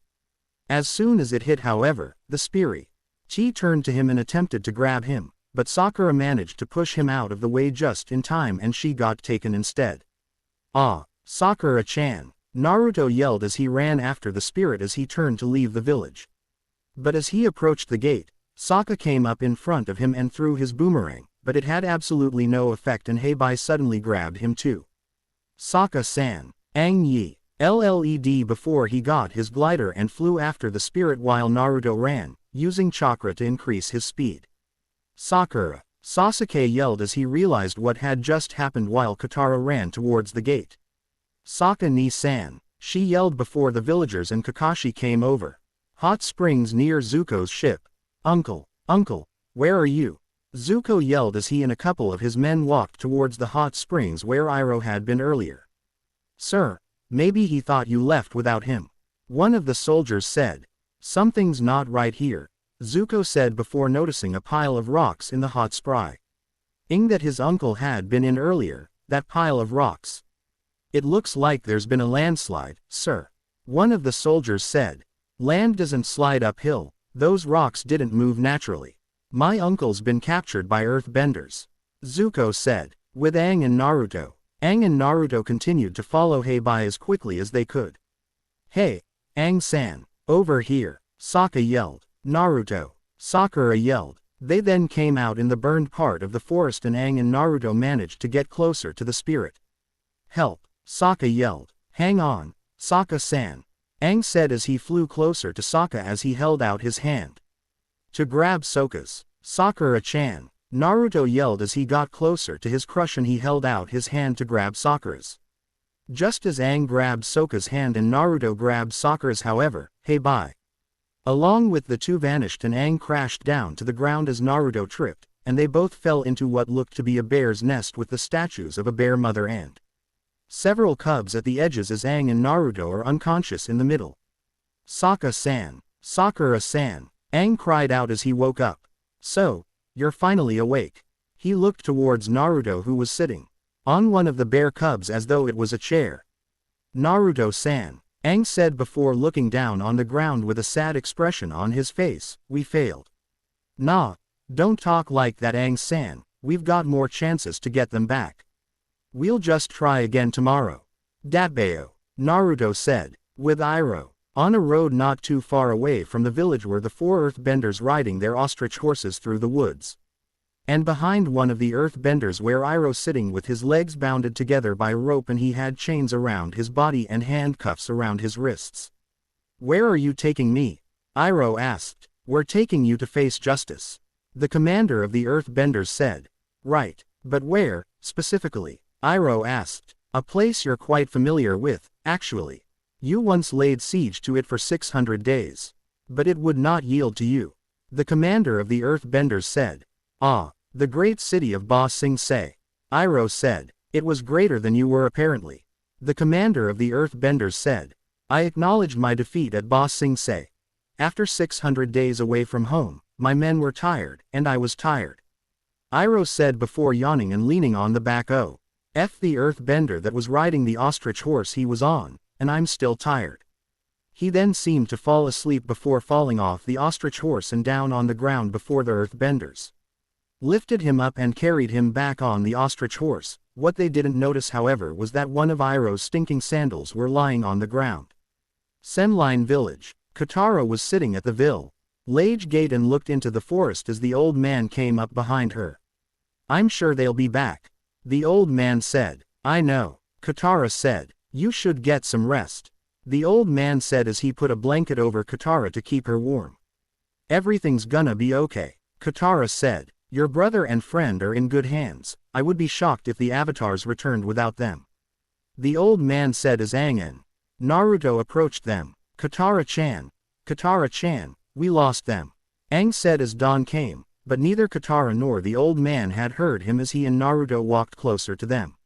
As soon as it hit however, the spirit Chi turned to him and attempted to grab him, but Sakura managed to push him out of the way just in time and she got taken instead. Ah, Sakura-chan, Naruto yelled as he ran after the spirit as he turned to leave the village. But as he approached the gate, Sokka came up in front of him and threw his boomerang, but it had absolutely no effect and Hei Bai suddenly grabbed him too. Sokka-san, Aang Yi, LLED before he got his glider and flew after the spirit while Naruto ran, using chakra to increase his speed. Sakura, Sasuke yelled as he realized what had just happened while Katara ran towards the gate. Sokka ni-san, she yelled before the villagers and Kakashi came over. Hot springs near Zuko's ship. Uncle, where are you? Zuko yelled as he and a couple of his men walked towards the hot springs where Iroh had been earlier. Sir, maybe he thought you left without him. One of the soldiers said. Something's not right here, Zuko said before noticing a pile of rocks in the hot spring that his uncle had been in earlier, that pile of rocks. It looks like there's been a landslide, sir. One of the soldiers said. Land doesn't slide uphill, those rocks didn't move naturally. My uncle's been captured by earthbenders, Zuko said. With Aang and Naruto continued to follow Hei Bai as quickly as they could. Hey, Aang-san, over here, Sokka yelled. Naruto, Sakura yelled. They then came out in the burned part of the forest and Aang and Naruto managed to get closer to the spirit. Help, Sokka yelled. Hang on, Sokka-san, Aang said as he flew closer to Sokka as he held out his hand to grab Sokka's. Sakura-chan, Naruto yelled as he got closer to his crush and he held out his hand to grab Sakura's. Just as Aang grabbed Sokka's hand and Naruto grabbed Sakura's, however, Hei Bai, along with the two, vanished and Aang crashed down to the ground as Naruto tripped, and they both fell into what looked to be a bear's nest with the statues of a bear mother and several cubs at the edges as Aang and Naruto are unconscious in the middle. Sokka-san, Sakura-san, Aang cried out as he woke up. So, you're finally awake. He looked towards Naruto, who was sitting on one of the bear cubs as though it was a chair. Naruto-san, Aang said before looking down on the ground with a sad expression on his face, we failed. Nah, don't talk like that, Aang-san, we've got more chances to get them back. We'll just try again tomorrow. Datbeo, Naruto said. With Iroh, on a road not too far away from the village were the four earthbenders riding their ostrich horses through the woods. And behind one of the earthbenders were Iroh sitting with his legs bounded together by rope, and he had chains around his body and handcuffs around his wrists. Where are you taking me? Iroh asked. We're taking you to face justice, the commander of the earthbenders said. Right, but where, specifically? Iroh asked. A place you're quite familiar with, actually. You once laid siege to it for 600 days. But it would not yield to you, the commander of the earthbenders said. Ah, the great city of Ba Sing Se. Iroh said. It was greater than you were apparently, the commander of the earthbenders said. I acknowledged my defeat at Ba Sing Se. After 600 days away from home, my men were tired, and I was tired, Iroh said before yawning and leaning on the back of the earthbender that was riding the ostrich horse he was on, and I'm still tired. He then seemed to fall asleep before falling off the ostrich horse and down on the ground before the earthbenders lifted him up and carried him back on the ostrich horse. What they didn't notice, however, was that one of Iroh's stinking sandals were lying on the ground. Senline Village. Katara was sitting at the village gate and looked into the forest as the old man came up behind her. I'm sure they'll be back, the old man said. I know, Katara said. You should get some rest, the old man said as he put a blanket over Katara to keep her warm. Everything's gonna be okay, Katara said. Your brother and friend are in good hands. I would be shocked if the avatars returned without them, the old man said as Aang and Naruto approached them. Katara-chan, we lost them, Aang said as dawn came, but neither Katara nor the old man had heard him as he and Naruto walked closer to them.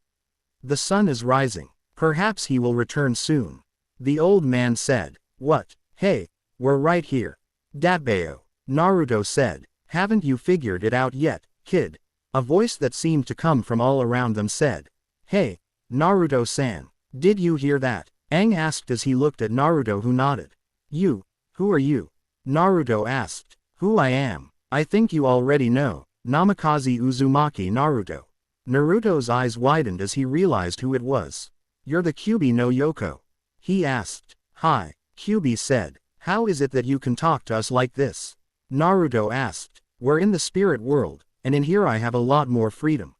The sun is rising. Perhaps he will return soon, the old man said. What? Hey, we're right here, Datbeo, Naruto said. Haven't you figured it out yet, kid? A voice that seemed to come from all around them said. Hey, Naruto-san, did you hear that? Aang asked as he looked at Naruto, who nodded. You, who are you? Naruto asked. Who I am? I think you already know, Namikaze Uzumaki Naruto. Naruto's eyes widened as he realized who it was. You're the Kyuubi no Yoko, he asked. Hi, Kyuubi said. How is it that you can talk to us like this? Naruto asked. We're in the spirit world, and in here I have a lot more freedom,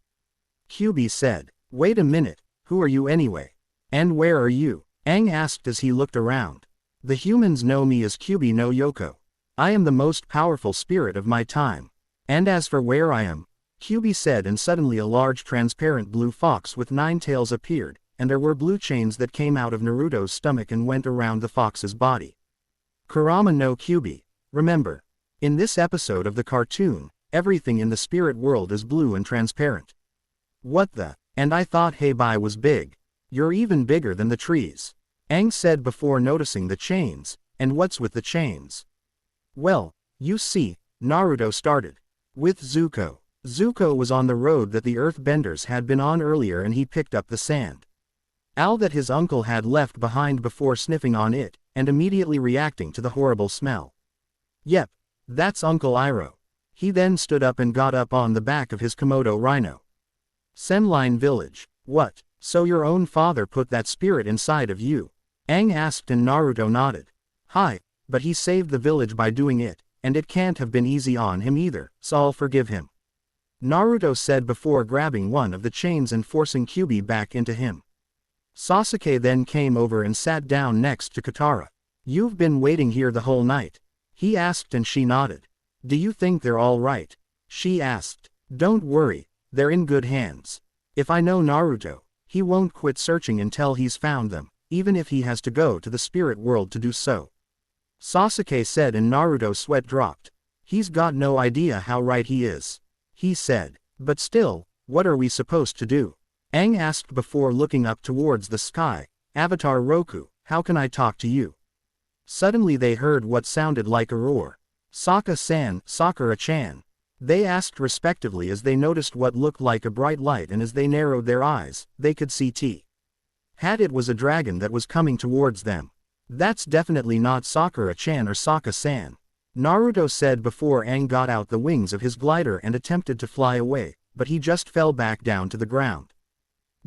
Kyuubi said. Wait a minute, who are you anyway? And where are you? Aang asked as he looked around. The humans know me as Kyuubi no Yoko. I am the most powerful spirit of my time. And as for where I am, Kyuubi said, and suddenly a large transparent blue fox with 9 tails appeared, and there were blue chains that came out of Naruto's stomach and went around the fox's body. Kurama no Kyuubi. Remember, in this episode of the cartoon, everything in the spirit world is blue and transparent. What the? And I thought Hei Bai was big. You're even bigger than the trees, Aang said before noticing the chains. And what's with the chains? Well, you see, Naruto started with Zuko. Zuko was on the road that the earthbenders had been on earlier, and he picked up the sand that his uncle had left behind before sniffing on it, and immediately reacting to the horrible smell. Yep, that's Uncle Iroh. He then stood up and got up on the back of his Komodo rhino. Senline Village. What? So your own father put that spirit inside of you? Aang asked, and Naruto nodded. Hi, but he saved the village by doing it, and it can't have been easy on him either, so I'll forgive him, Naruto said before grabbing one of the chains and forcing Kyuubi back into him. Sasuke then came over and sat down next to Katara. "You've been waiting here the whole night?" he asked, and she nodded. "Do you think they're all right?" she asked. "Don't worry, they're in good hands. If I know Naruto, he won't quit searching until he's found them, even if he has to go to the spirit world to do so," Sasuke said, and Naruto's sweat dropped. "He's got no idea how right he is," he said. "But still, what are we supposed to do?" Aang asked before looking up towards the sky. "Avatar Roku, how can I talk to you?" Suddenly they heard what sounded like a roar. "Sokka-san, Sakura-chan," they asked respectively as they noticed what looked like a bright light, and as they narrowed their eyes, they could see Had it was a dragon that was coming towards them. "That's definitely not Sakura-chan or Sokka-san," Naruto said before Aang got out the wings of his glider and attempted to fly away, but he just fell back down to the ground.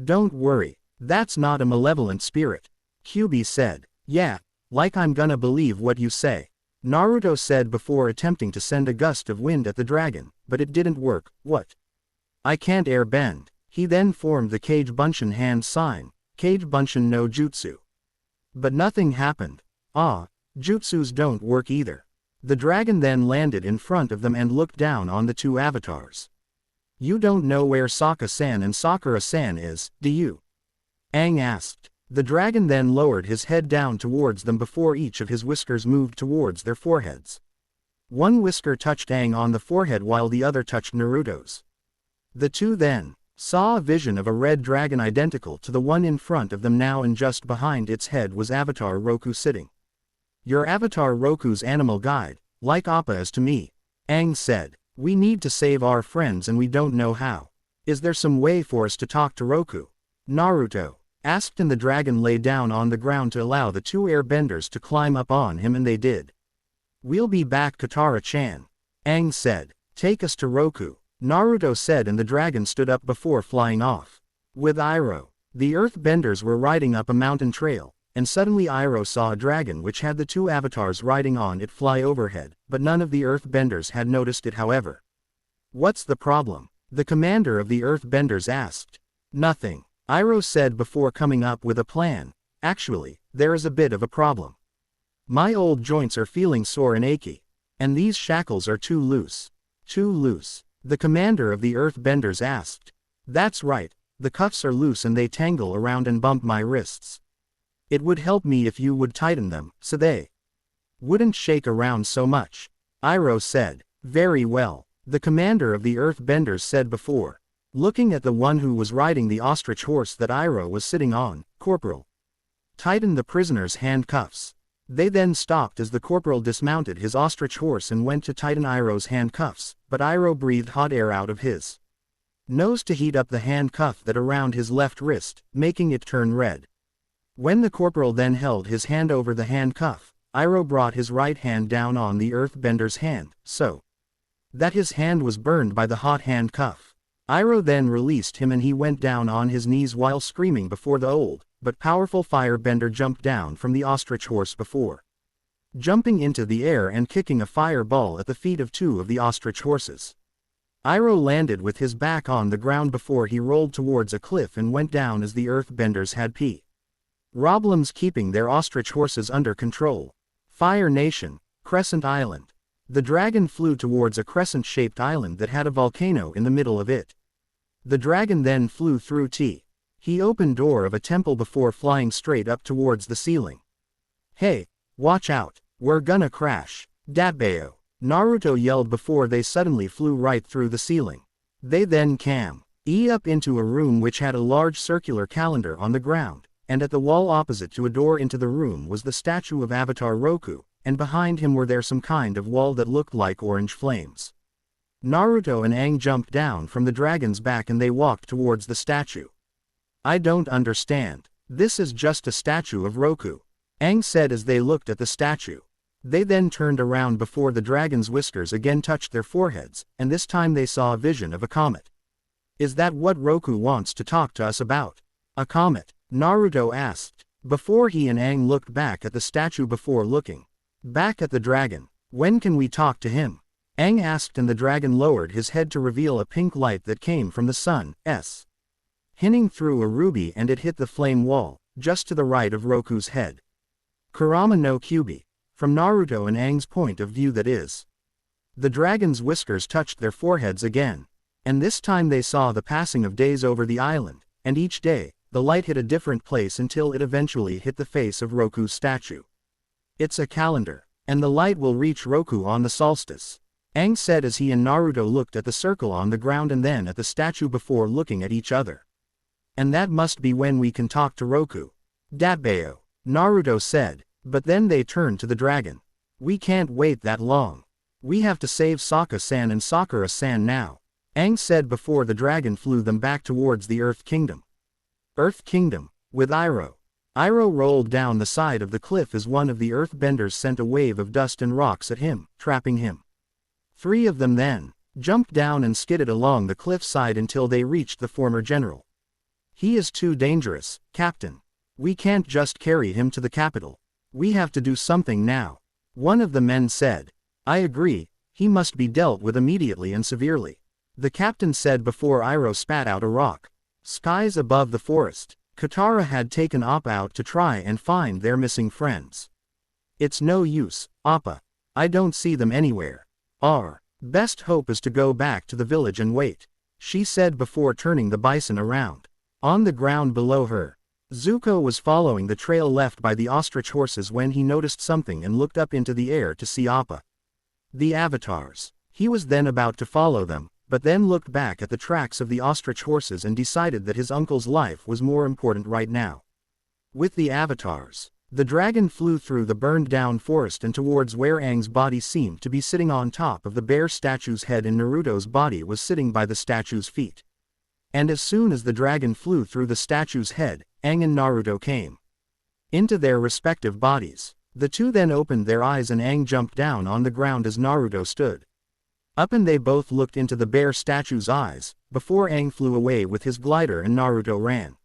"Don't worry, that's not a malevolent spirit," Kyuubi said. "Yeah, like I'm gonna believe what you say," Naruto said before attempting to send a gust of wind at the dragon, but it didn't work. "What? I can't air bend." He then formed the Kage Bunshin hand sign, Kage Bunshin no Jutsu. But nothing happened. Jutsus don't work either. The dragon then landed in front of them and looked down on the two avatars. "You don't know where Sokka-san and Sakura-san is, do you?" Aang asked. The dragon then lowered his head down towards them before each of his whiskers moved towards their foreheads. One whisker touched Aang on the forehead while the other touched Naruto's. The two then saw a vision of a red dragon identical to the one in front of them now, and just behind its head was Avatar Roku sitting. "Your Avatar Roku's animal guide, like Appa is to me," Aang said. "We need to save our friends and we don't know how. Is there some way for us to talk to Roku?" Naruto asked, and the dragon lay down on the ground to allow the two airbenders to climb up on him, and they did. "We'll be back, Katara-chan," Aang said. "Take us to Roku," Naruto said, and the dragon stood up before flying off. With Iroh, the earthbenders were riding up a mountain trail, and suddenly Iroh saw a dragon which had the two avatars riding on it fly overhead, but none of the earthbenders had noticed it, however. "What's the problem?" the commander of the earthbenders asked. "Nothing," Iroh said before coming up with a plan. "Actually, there is a bit of a problem. My old joints are feeling sore and achy. And these shackles are too loose." "Too loose?" the commander of the earthbenders asked. "That's right, the cuffs are loose and they tangle around and bump my wrists. It would help me if you would tighten them, so they wouldn't shake around so much," Iroh said. "Very well," the commander of the earthbenders said before looking at the one who was riding the ostrich horse that Iroh was sitting on. "Corporal, tighten the prisoner's handcuffs." They then stopped as the corporal dismounted his ostrich horse and went to tighten Iroh's handcuffs, but Iroh breathed hot air out of his nose to heat up the handcuff that around his left wrist, making it turn red. When the corporal then held his hand over the handcuff, Iroh brought his right hand down on the earthbender's hand, so that his hand was burned by the hot handcuff. Iroh then released him and he went down on his knees while screaming before the old, but powerful firebender jumped down from the ostrich horse before jumping into the air and kicking a fireball at the feet of two of the ostrich horses. Iroh landed with his back on the ground before he rolled towards a cliff and went down as the earthbenders had problems keeping their ostrich horses under control. Fire Nation, Crescent Island. The dragon flew towards a crescent-shaped island that had a volcano in the middle of it. The dragon then flew through he opened door of a temple before flying straight up towards the ceiling. "Hey, watch out, we're gonna crash, Datbeo," Naruto yelled before they suddenly flew right through the ceiling. They then came up into a room which had a large circular calendar on the ground, and at the wall opposite to a door into the room was the statue of Avatar Roku, and behind him were there some kind of wall that looked like orange flames. Naruto and Aang jumped down from the dragon's back and they walked towards the statue. "I don't understand. This is just a statue of Roku," Aang said as they looked at the statue. They then turned around before the dragon's whiskers again touched their foreheads, and this time they saw a vision of a comet. "Is that what Roku wants to talk to us about? A comet?" Naruto asked, before he and Aang looked back at the statue before looking back at the dragon. "When can we talk to him?" Aang asked, and the dragon lowered his head to reveal a pink light that came from the sun's hinning through a ruby, and it hit the flame wall, just to the right of Roku's head. Kurama no Kyubi. From Naruto and Aang's point of view, that is. The dragon's whiskers touched their foreheads again. And this time they saw the passing of days over the island, and each day, the light hit a different place until it eventually hit the face of Roku's statue. It's a calendar, and the light will reach Roku on the solstice, Aang said as he and Naruto looked at the circle on the ground and then at the statue before looking at each other. And that must be when we can talk to Roku. Datbeo, Naruto said, but then they turned to the dragon. We can't wait that long. We have to save Sokka-san and Sakura-san now, Aang said before the dragon flew them back towards the Earth Kingdom. Earth Kingdom, with Iroh. Iroh rolled down the side of the cliff as one of the earthbenders sent a wave of dust and rocks at him, trapping him. 3 of them then jumped down and skidded along the cliff side until they reached the former general. He is too dangerous, Captain. We can't just carry him to the capital. We have to do something now. One of the men said. I agree, he must be dealt with immediately and severely. The captain said before Iroh spat out a rock. Skies above the forest, Katara had taken Appa out to try and find their missing friends. It's no use, Appa. I don't see them anywhere. Our best hope is to go back to the village and wait, she said before turning the bison around. On the ground below her, Zuko was following the trail left by the ostrich horses when he noticed something and looked up into the air to see Appa. The avatars. He was then about to follow them, but then looked back at the tracks of the ostrich horses and decided that his uncle's life was more important right now. With the avatars, the dragon flew through the burned-down forest and towards where Aang's body seemed to be sitting on top of the bear statue's head and Naruto's body was sitting by the statue's feet. And as soon as the dragon flew through the statue's head, Aang and Naruto came into their respective bodies. The two then opened their eyes and Aang jumped down on the ground as Naruto stood up and they both looked into the bear statue's eyes, before Aang flew away with his glider and Naruto ran.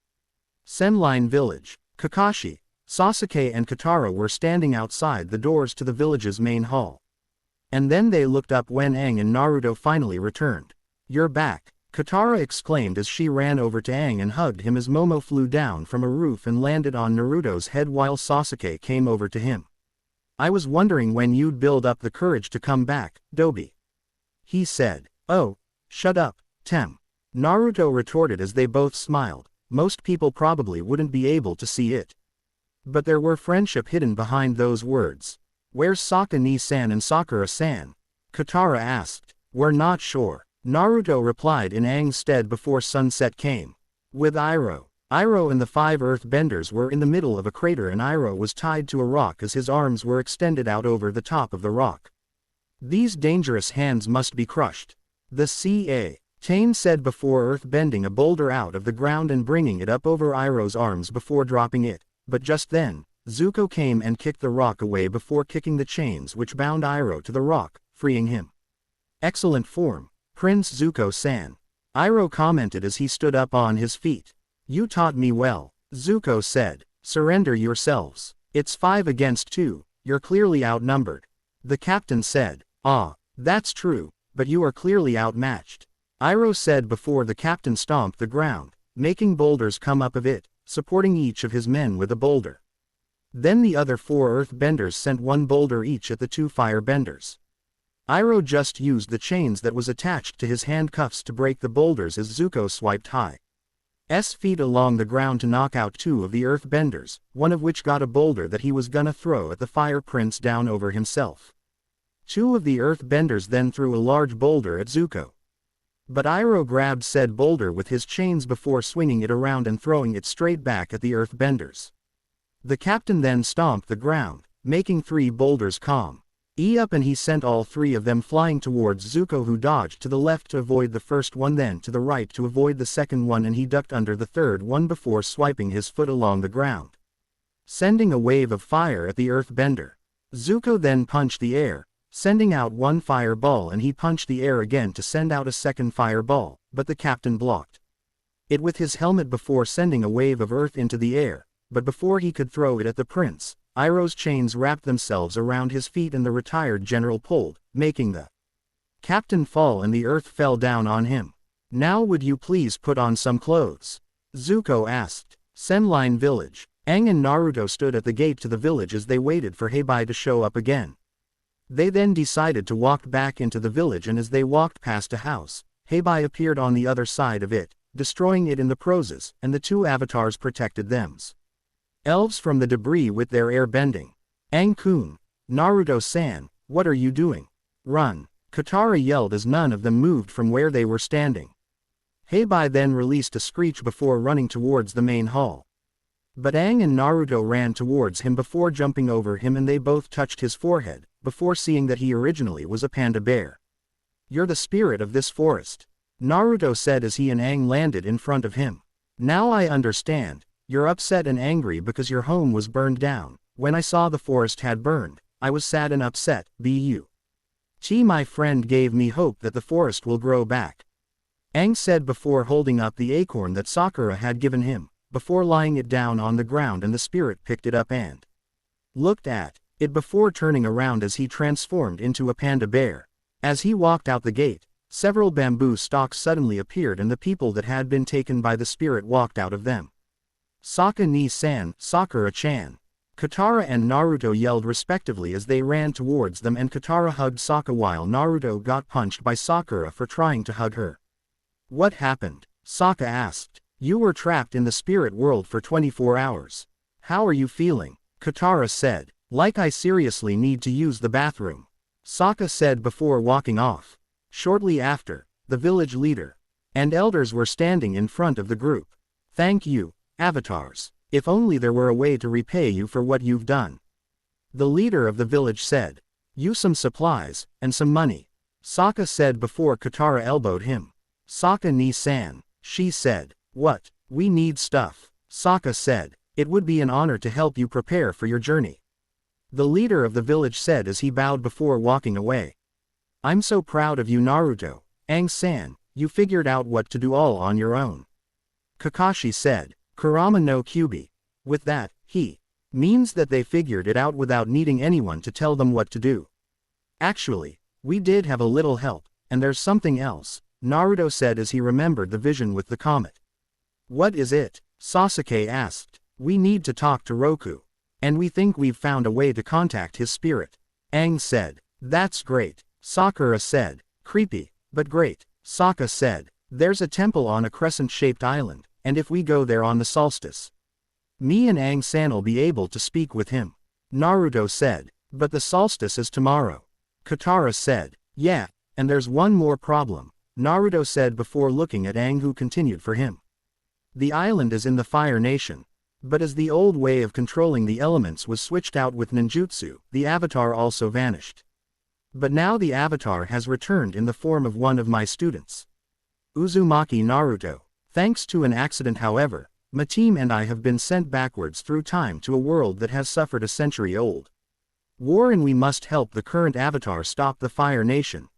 Senline Village. Kakashi, Sasuke and Katara were standing outside the doors to the village's main hall. And then they looked up when Aang and Naruto finally returned. You're back, Katara exclaimed as she ran over to Aang and hugged him as Momo flew down from a roof and landed on Naruto's head while Sasuke came over to him. I was wondering when you'd build up the courage to come back, Dobi. He said. Oh, shut up, Tem. Naruto retorted as they both smiled. Most people probably wouldn't be able to see it. But there were friendship hidden behind those words. Where's Sokka-ni-san and Sakura-san? Katara asked. We're not sure, Naruto replied in Aang's stead before sunset came. With Iroh. Iroh and the 5 earthbenders were in the middle of a crater and Iroh was tied to a rock as his arms were extended out over the top of the rock. These dangerous hands must be crushed. The Ca. Tane said before earthbending a boulder out of the ground and bringing it up over Iroh's arms before dropping it, but just then, Zuko came and kicked the rock away before kicking the chains which bound Iroh to the rock, freeing him. Excellent form, Prince Zuko-san. Iroh commented as he stood up on his feet. You taught me well, Zuko said. Surrender yourselves. It's 5 against 2, you're clearly outnumbered. The captain said. Ah, that's true, but you are clearly outmatched, Iroh said before the captain stomped the ground, making boulders come up of it, supporting each of his men with a boulder. Then the other 4 earthbenders sent 1 boulder each at the 2 firebenders. Iroh just used the chains that was attached to his handcuffs to break the boulders as Zuko swiped Hai's feet along the ground to knock out 2 of the earthbenders, one of which got a boulder that he was gonna throw at the fire prince down over himself. 2 of the earthbenders then threw a large boulder at Zuko. But Iroh grabbed said boulder with his chains before swinging it around and throwing it straight back at the earthbenders. The captain then stomped the ground, making 3 boulders calm up and he sent all 3 of them flying towards Zuko who dodged to the left to avoid the first one then to the right to avoid the second one and he ducked under the third one before swiping his foot along the ground, sending a wave of fire at the earthbender. Zuko then punched the air, sending out 1 fireball and he punched the air again to send out a second fireball, but the captain blocked it with his helmet before sending a wave of earth into the air, but before he could throw it at the prince, Iroh's chains wrapped themselves around his feet and the retired general pulled, making the captain fall and the earth fell down on him. Now would you please put on some clothes? Zuko asked. Senline Village. Aang and Naruto stood at the gate to the village as they waited for Hei Bai to show up again. They then decided to walk back into the village, and as they walked past a house, Hei Bai appeared on the other side of it, destroying it in the process, and the two avatars protected them. Elves from the debris with their air bending. Aang-kun, Naruto-san, what are you doing? Run! Katara yelled as none of them moved from where they were standing. Hei Bai then released a screech before running towards the main hall. But Aang and Naruto ran towards him before jumping over him, and they both touched his forehead, before seeing that he originally was a panda bear. You're the spirit of this forest, Naruto said as he and Aang landed in front of him. Now I understand, you're upset and angry because your home was burned down. When I saw the forest had burned, I was sad and upset, bu. My friend gave me hope that the forest will grow back, Aang said before holding up the acorn that Sakura had given him, before lying it down on the ground, and the spirit picked it up and looked at it before turning around as he transformed into a panda bear. As he walked out the gate, several bamboo stalks suddenly appeared, and the people that had been taken by the spirit walked out of them. Sokka ni-san, Sakura-chan. Katara and Naruto yelled respectively as they ran towards them, and Katara hugged Sokka while Naruto got punched by Sakura for trying to hug her. What happened? Sokka asked. You were trapped in the spirit world for 24 hours. How are you feeling? Katara said. Like I seriously need to use the bathroom, Sokka said before walking off. Shortly after, the village leader and elders were standing in front of the group. Thank you, avatars. If only there were a way to repay you for what you've done, the leader of the village said. Use some supplies, and some money, Sokka said before Katara elbowed him. Sokka ni-san, she said. What? We need stuff, Sokka said. It would be an honor to help you prepare for your journey, the leader of the village said as he bowed before walking away. I'm so proud of you, Naruto. Aang-san, you figured out what to do all on your own, Kakashi said. Kurama no Kyubi. With that, he means that they figured it out without needing anyone to tell them what to do. Actually, we did have a little help, and there's something else, Naruto said as he remembered the vision with the comet. What is it? Sasuke asked. We need to talk to Roku, and we think we've found a way to contact his spirit, Aang said. That's great, Sakura said. Creepy, but great, Sokka said. There's a temple on a crescent-shaped island, and if we go there on the solstice, me and Aang-san'll be able to speak with him, Naruto said. But the solstice is tomorrow, Katara said. Yeah, and there's one more problem, Naruto said before looking at Aang, who continued for him. The island is in the Fire Nation, but as the old way of controlling the elements was switched out with ninjutsu, the avatar also vanished. But now the avatar has returned in the form of one of my students, Uzumaki Naruto. Thanks to an accident, however, my team and I have been sent backwards through time to a world that has suffered a century-old war, and we must help the current avatar stop the Fire Nation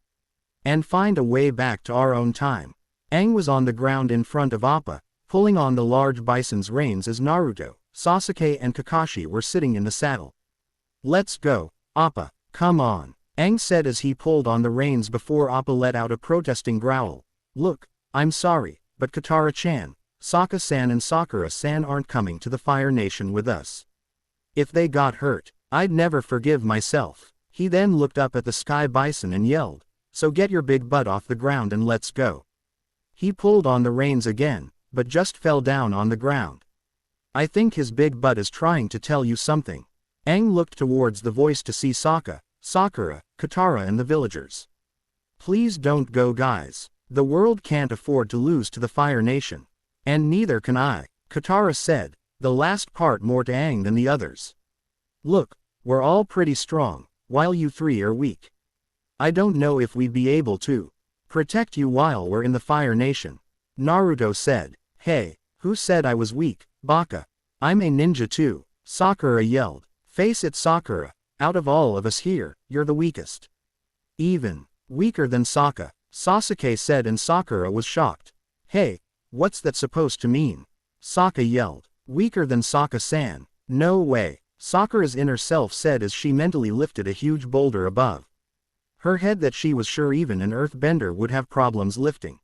and find a way back to our own time. Aang was on the ground in front of Appa, pulling on the large bison's reins as Naruto, Sasuke and Kakashi were sitting in the saddle. Let's go, Appa, come on, Aang said as he pulled on the reins before Appa let out a protesting growl. Look, I'm sorry, but Katara-chan, Sokka-san and Sakura-san aren't coming to the Fire Nation with us. If they got hurt, I'd never forgive myself. He then looked up at the sky bison and yelled, so get your big butt off the ground and let's go. He pulled on the reins again, but just fell down on the ground. I think his big butt is trying to tell you something. Aang looked towards the voice to see Sokka, Sakura, Katara and the villagers. Please don't go, guys. The world can't afford to lose to the Fire Nation. And neither can I, Katara said, the last part more to Aang than the others. Look, we're all pretty strong, while you three are weak. I don't know if we'd be able to protect you while we're in the Fire Nation, Naruto said. Hey, who said I was weak, Baka? I'm a ninja too, Sakura yelled. Face it, Sakura, out of all of us here, you're the weakest. Even weaker than Sokka, Sasuke said, and Sakura was shocked. Hey, what's that supposed to mean? Sokka yelled. Weaker than Sokka-san? No way, Sakura's inner self said as she mentally lifted a huge boulder above her head that she was sure even an earthbender would have problems lifting.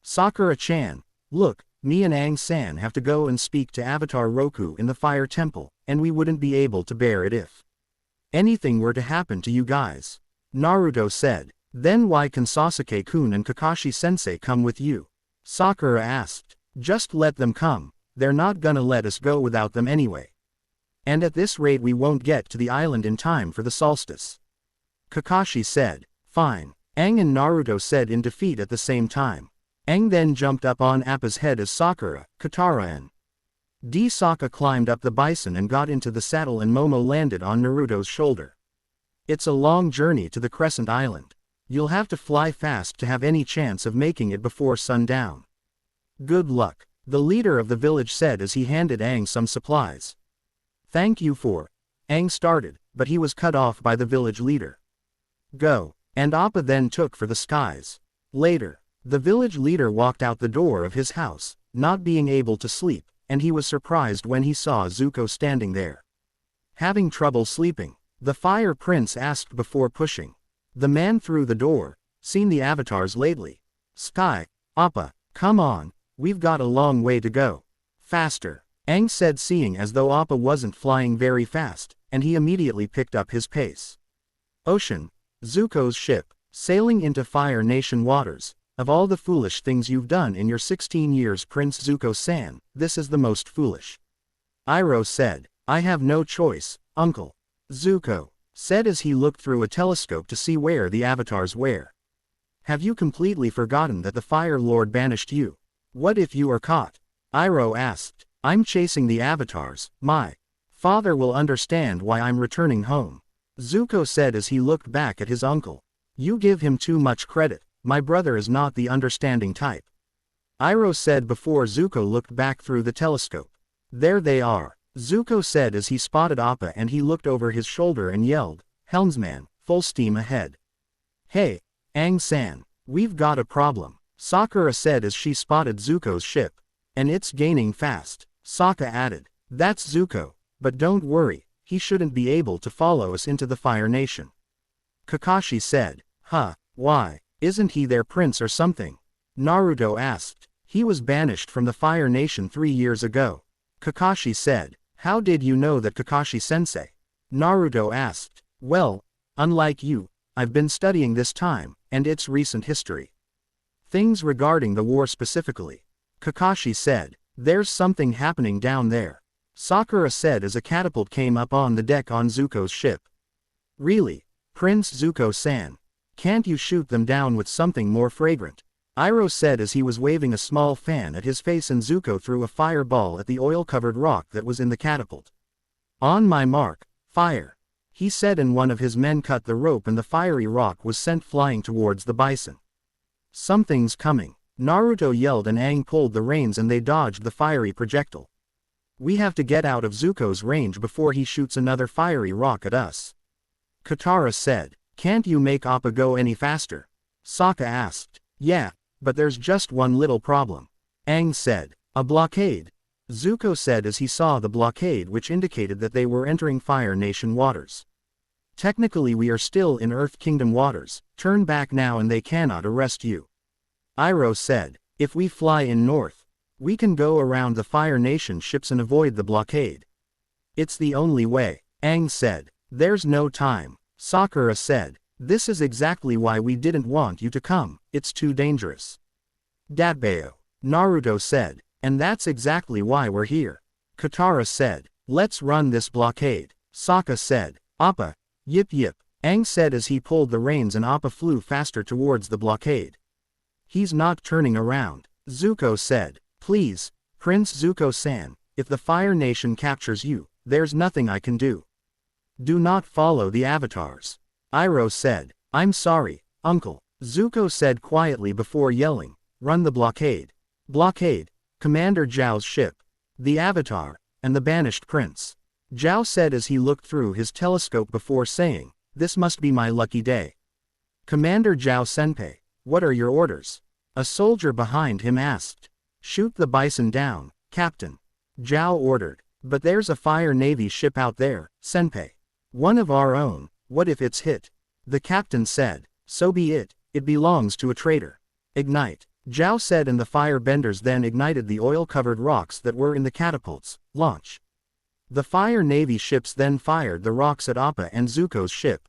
Sakura-chan, look, me and Aang-san have to go and speak to Avatar Roku in the Fire Temple, and we wouldn't be able to bear it if anything were to happen to you guys. Naruto said. Then why can Sasuke-kun and Kakashi-sensei come with you? Sakura asked. Just let them come, they're not gonna let us go without them anyway. And at this rate we won't get to the island in time for the solstice. Kakashi said. Fine. Aang and Naruto said in defeat at the same time. Aang then jumped up on Appa's head as Sakura, Katara and Sokka climbed up the bison and got into the saddle and Momo landed on Naruto's shoulder. It's a long journey to the Crescent Island. You'll have to fly fast to have any chance of making it before sundown. Good luck, the leader of the village said as he handed Aang some supplies. Thank you for. Aang started, but he was cut off by the village leader. Go. And Appa then took for the skies. Later, the village leader walked out the door of his house, not being able to sleep, and he was surprised when he saw Zuko standing there. Having trouble sleeping, the Fire Prince asked before pushing the man through the door, seen the avatars lately? Sky, Appa, come on, we've got a long way to go. Faster, Aang said seeing as though Appa wasn't flying very fast, and he immediately picked up his pace. Ocean, Zuko's ship, sailing into Fire Nation waters. Of all the foolish things you've done in your 16 years, Prince Zuko-san, this is the most foolish. Iroh said. I have no choice, uncle. Zuko said as he looked through a telescope to see where the avatars were. Have you completely forgotten that the Fire Lord banished you? What if you are caught? Iroh asked. I'm chasing the avatars, my father will understand why I'm returning home. Zuko said as he looked back at his uncle. You give him too much credit, my brother is not the understanding type. Iroh said before Zuko looked back through the telescope. There they are, Zuko said as he spotted Appa and he looked over his shoulder and yelled, Helmsman, full steam ahead. Hey, Aang-san, we've got a problem, Sakura said as she spotted Zuko's ship. And it's gaining fast, Sokka added. That's Zuko, but don't worry, he shouldn't be able to follow us into the Fire Nation. Kakashi said. Huh, why, isn't he their prince or something? Naruto asked. He was banished from the Fire Nation 3 years ago. Kakashi said. How did you know that, Kakashi-sensei? Naruto asked. Well, unlike you, I've been studying this time, and its recent history. Things regarding the war specifically. Kakashi said. There's something happening down there. Sakura said as a catapult came up on the deck on Zuko's ship. Really, Prince Zuko-san? Can't you shoot them down with something more fragrant? Iroh said as he was waving a small fan at his face and Zuko threw a fireball at the oil-covered rock that was in the catapult. On my mark, fire, he said, and one of his men cut the rope and the fiery rock was sent flying towards the bison. Something's coming, Naruto yelled, and Aang pulled the reins and they dodged the fiery projectile. We have to get out of Zuko's range before he shoots another fiery rock at us. Katara said. Can't you make Appa go any faster? Sokka asked. Yeah, but there's just one little problem. Aang said. A blockade. Zuko said as he saw the blockade, which indicated that they were entering Fire Nation waters. Technically we are still in Earth Kingdom waters, turn back now and they cannot arrest you. Iroh said. If we fly in north, we can go around the Fire Nation ships and avoid the blockade. It's the only way, Aang said. There's no time. Sakura said. This is exactly why we didn't want you to come, it's too dangerous. Datbeo, Naruto said. And that's exactly why we're here. Katara said. Let's run this blockade. Sokka said. Appa, yip yip, Aang said as he pulled the reins and Appa flew faster towards the blockade. He's not turning around, Zuko said. Please, Prince Zuko-san, if the Fire Nation captures you, there's nothing I can do. Do not follow the avatars. Iroh said. I'm sorry, uncle, Zuko said quietly before yelling. Run the blockade. Blockade, Commander Zhao's ship, the Avatar, and the banished prince. Zhao said as he looked through his telescope before saying, this must be my lucky day. Commander Zhao-senpai, what are your orders? A soldier behind him asked. Shoot the bison down, Captain. Zhao ordered. But there's a Fire Navy ship out there, senpai. One of our own, what if it's hit? The captain said. So be it, it belongs to a traitor. Ignite. Zhao said, and the firebenders then ignited the oil-covered rocks that were in the catapults. Launch. The Fire Navy ships then fired the rocks at Appa and Zuko's ship.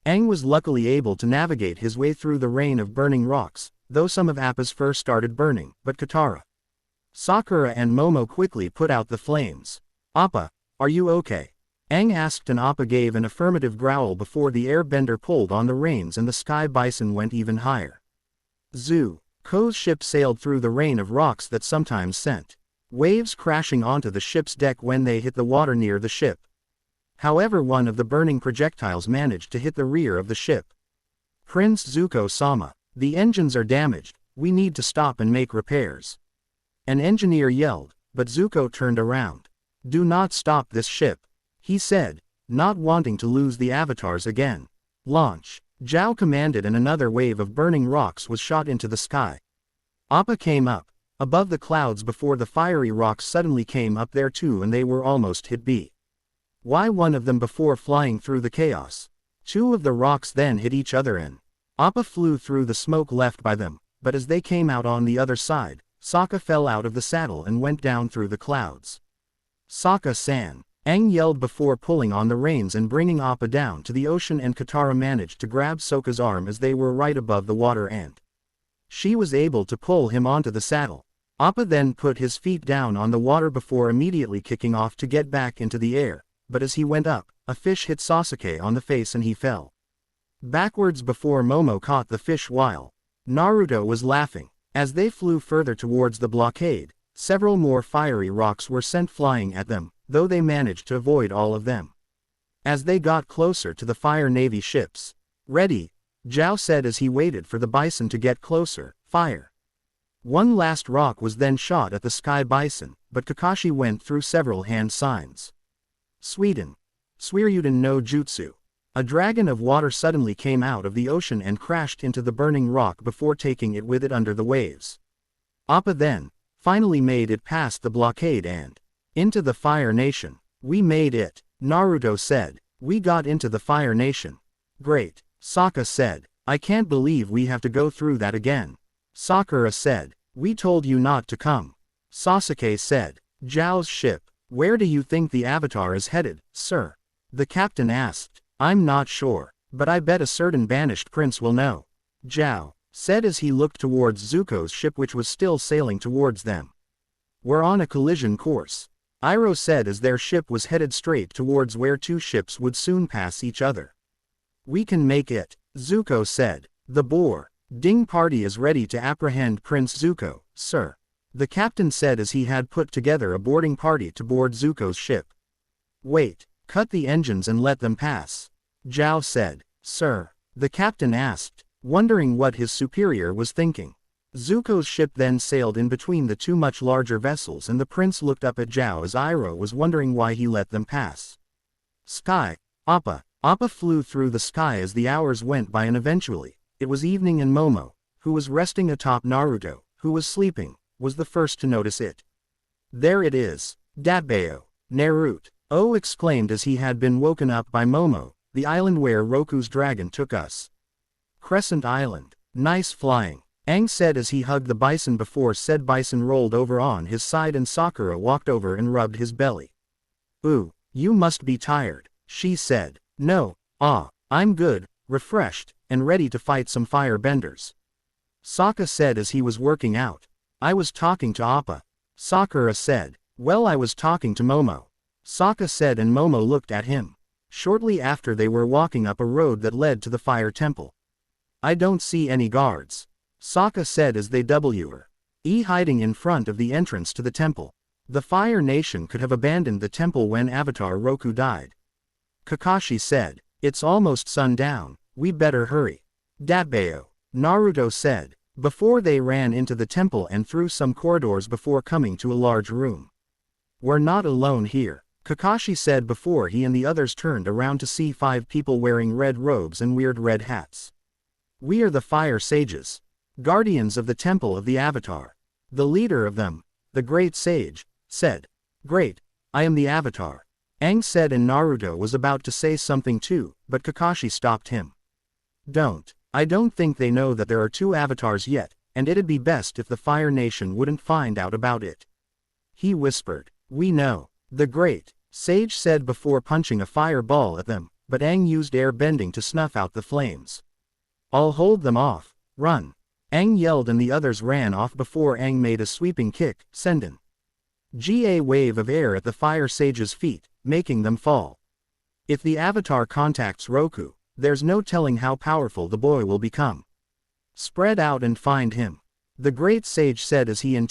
Aang was luckily able to navigate his way through the rain of burning rocks, though some of Appa's fur started burning, but Katara, Sakura and Momo quickly put out the flames. Appa, are you okay? Aang asked, and Appa gave an affirmative growl before the airbender pulled on the reins and the sky bison went even higher. Zuko's ship sailed through the rain of rocks that sometimes sent waves crashing onto the ship's deck when they hit the water near the ship. However, one of the burning projectiles managed to hit the rear of the ship. Prince Zuko-sama, the engines are damaged, we need to stop and make repairs. An engineer yelled, but Zuko turned around. Do not stop this ship, he said, not wanting to lose the avatars again. Launch. Zhao commanded, and another wave of burning rocks was shot into the sky. Appa came up above the clouds before the fiery rocks suddenly came up there too, and they were almost hit by one of them before flying through the chaos. Two of the rocks then hit each other and Appa flew through the smoke left by them, but as they came out on the other side, Sokka fell out of the saddle and went down through the clouds. Sokka-san, Aang yelled before pulling on the reins and bringing Appa down to the ocean, and Katara managed to grab Sokka's arm as they were right above the water and she was able to pull him onto the saddle. Appa then put his feet down on the water before immediately kicking off to get back into the air, but as he went up, a fish hit Sasuke on the face and he fell backwards before Momo caught the fish while Naruto was laughing. As they flew further towards the blockade, several more fiery rocks were sent flying at them, though they managed to avoid all of them. As they got closer to the Fire Navy ships, ready, Zhao said as he waited for the bison to get closer, fire. One last rock was then shot at the sky bison, but Kakashi went through several hand signs. Suryuden no Jutsu. A dragon of water suddenly came out of the ocean and crashed into the burning rock before taking it with it under the waves. Appa then finally made it past the blockade and into the Fire Nation. We made it, Naruto said. We got into the Fire Nation. Great, Sokka said. I can't believe we have to go through that again. Sakura said. We told you not to come. Sasuke said. Zhao's ship. Where do you think the Avatar is headed, sir? The captain asked. I'm not sure, but I bet a certain banished prince will know. Zhao said as he looked towards Zuko's ship, which was still sailing towards them. We're on a collision course, Iroh said as their ship was headed straight towards where two ships would soon pass each other. We can make it, Zuko said. The boarding party is ready to apprehend Prince Zuko, sir. The captain said as he had put together a boarding party to board Zuko's ship. Wait, cut the engines and let them pass, Zhao said. Sir, the captain asked, wondering what his superior was thinking. Zuko's ship then sailed in between the two much larger vessels, and the prince looked up at Zhao as Iroh was wondering why he let them pass. Sky, Appa. Appa flew through the sky as the hours went by, and eventually, it was evening, and Momo, who was resting atop Naruto, who was sleeping, was the first to notice it. There it is, Datbeo, Naruto exclaimed as he had been woken up by Momo, the island where Roku's dragon took us. Crescent Island, nice flying, Aang said as he hugged the bison before said bison rolled over on his side, and Sakura walked over and rubbed his belly. Ooh, you must be tired, she said. No, I'm good, refreshed, and ready to fight some firebenders, Sokka said as he was working out. I was talking to Appa, Sakura said. Well, I was talking to Momo, Sokka said, and Momo looked at him. Shortly after, they were walking up a road that led to the fire temple. I don't see any guards, Sokka said as they were hiding in front of the entrance to the temple. The Fire Nation could have abandoned the temple when Avatar Roku died. Kakashi said. It's almost sundown, we better hurry. Datbeo, Naruto said, before they ran into the temple and through some corridors before coming to a large room. We're not alone here, Kakashi said before he and the others turned around to see 5 people wearing red robes and weird red hats. We are the Fire Sages, guardians of the Temple of the Avatar. The leader of them, the Great Sage, said. Great, I am the Avatar, Aang said, and Naruto was about to say something too, but Kakashi stopped him. I don't think they know that there are 2 avatars yet, and it'd be best if the Fire Nation wouldn't find out about it. He whispered. We know, the great sage said before punching a fireball at them, but Aang used air bending to snuff out the flames. I'll hold them off. Run. Aang yelled and the others ran off before Aang made a sweeping kick, sending a wave of air at the fire sage's feet, making them fall. If the Avatar contacts Roku, there's no telling how powerful the boy will become. Spread out and find him. The great sage said as he and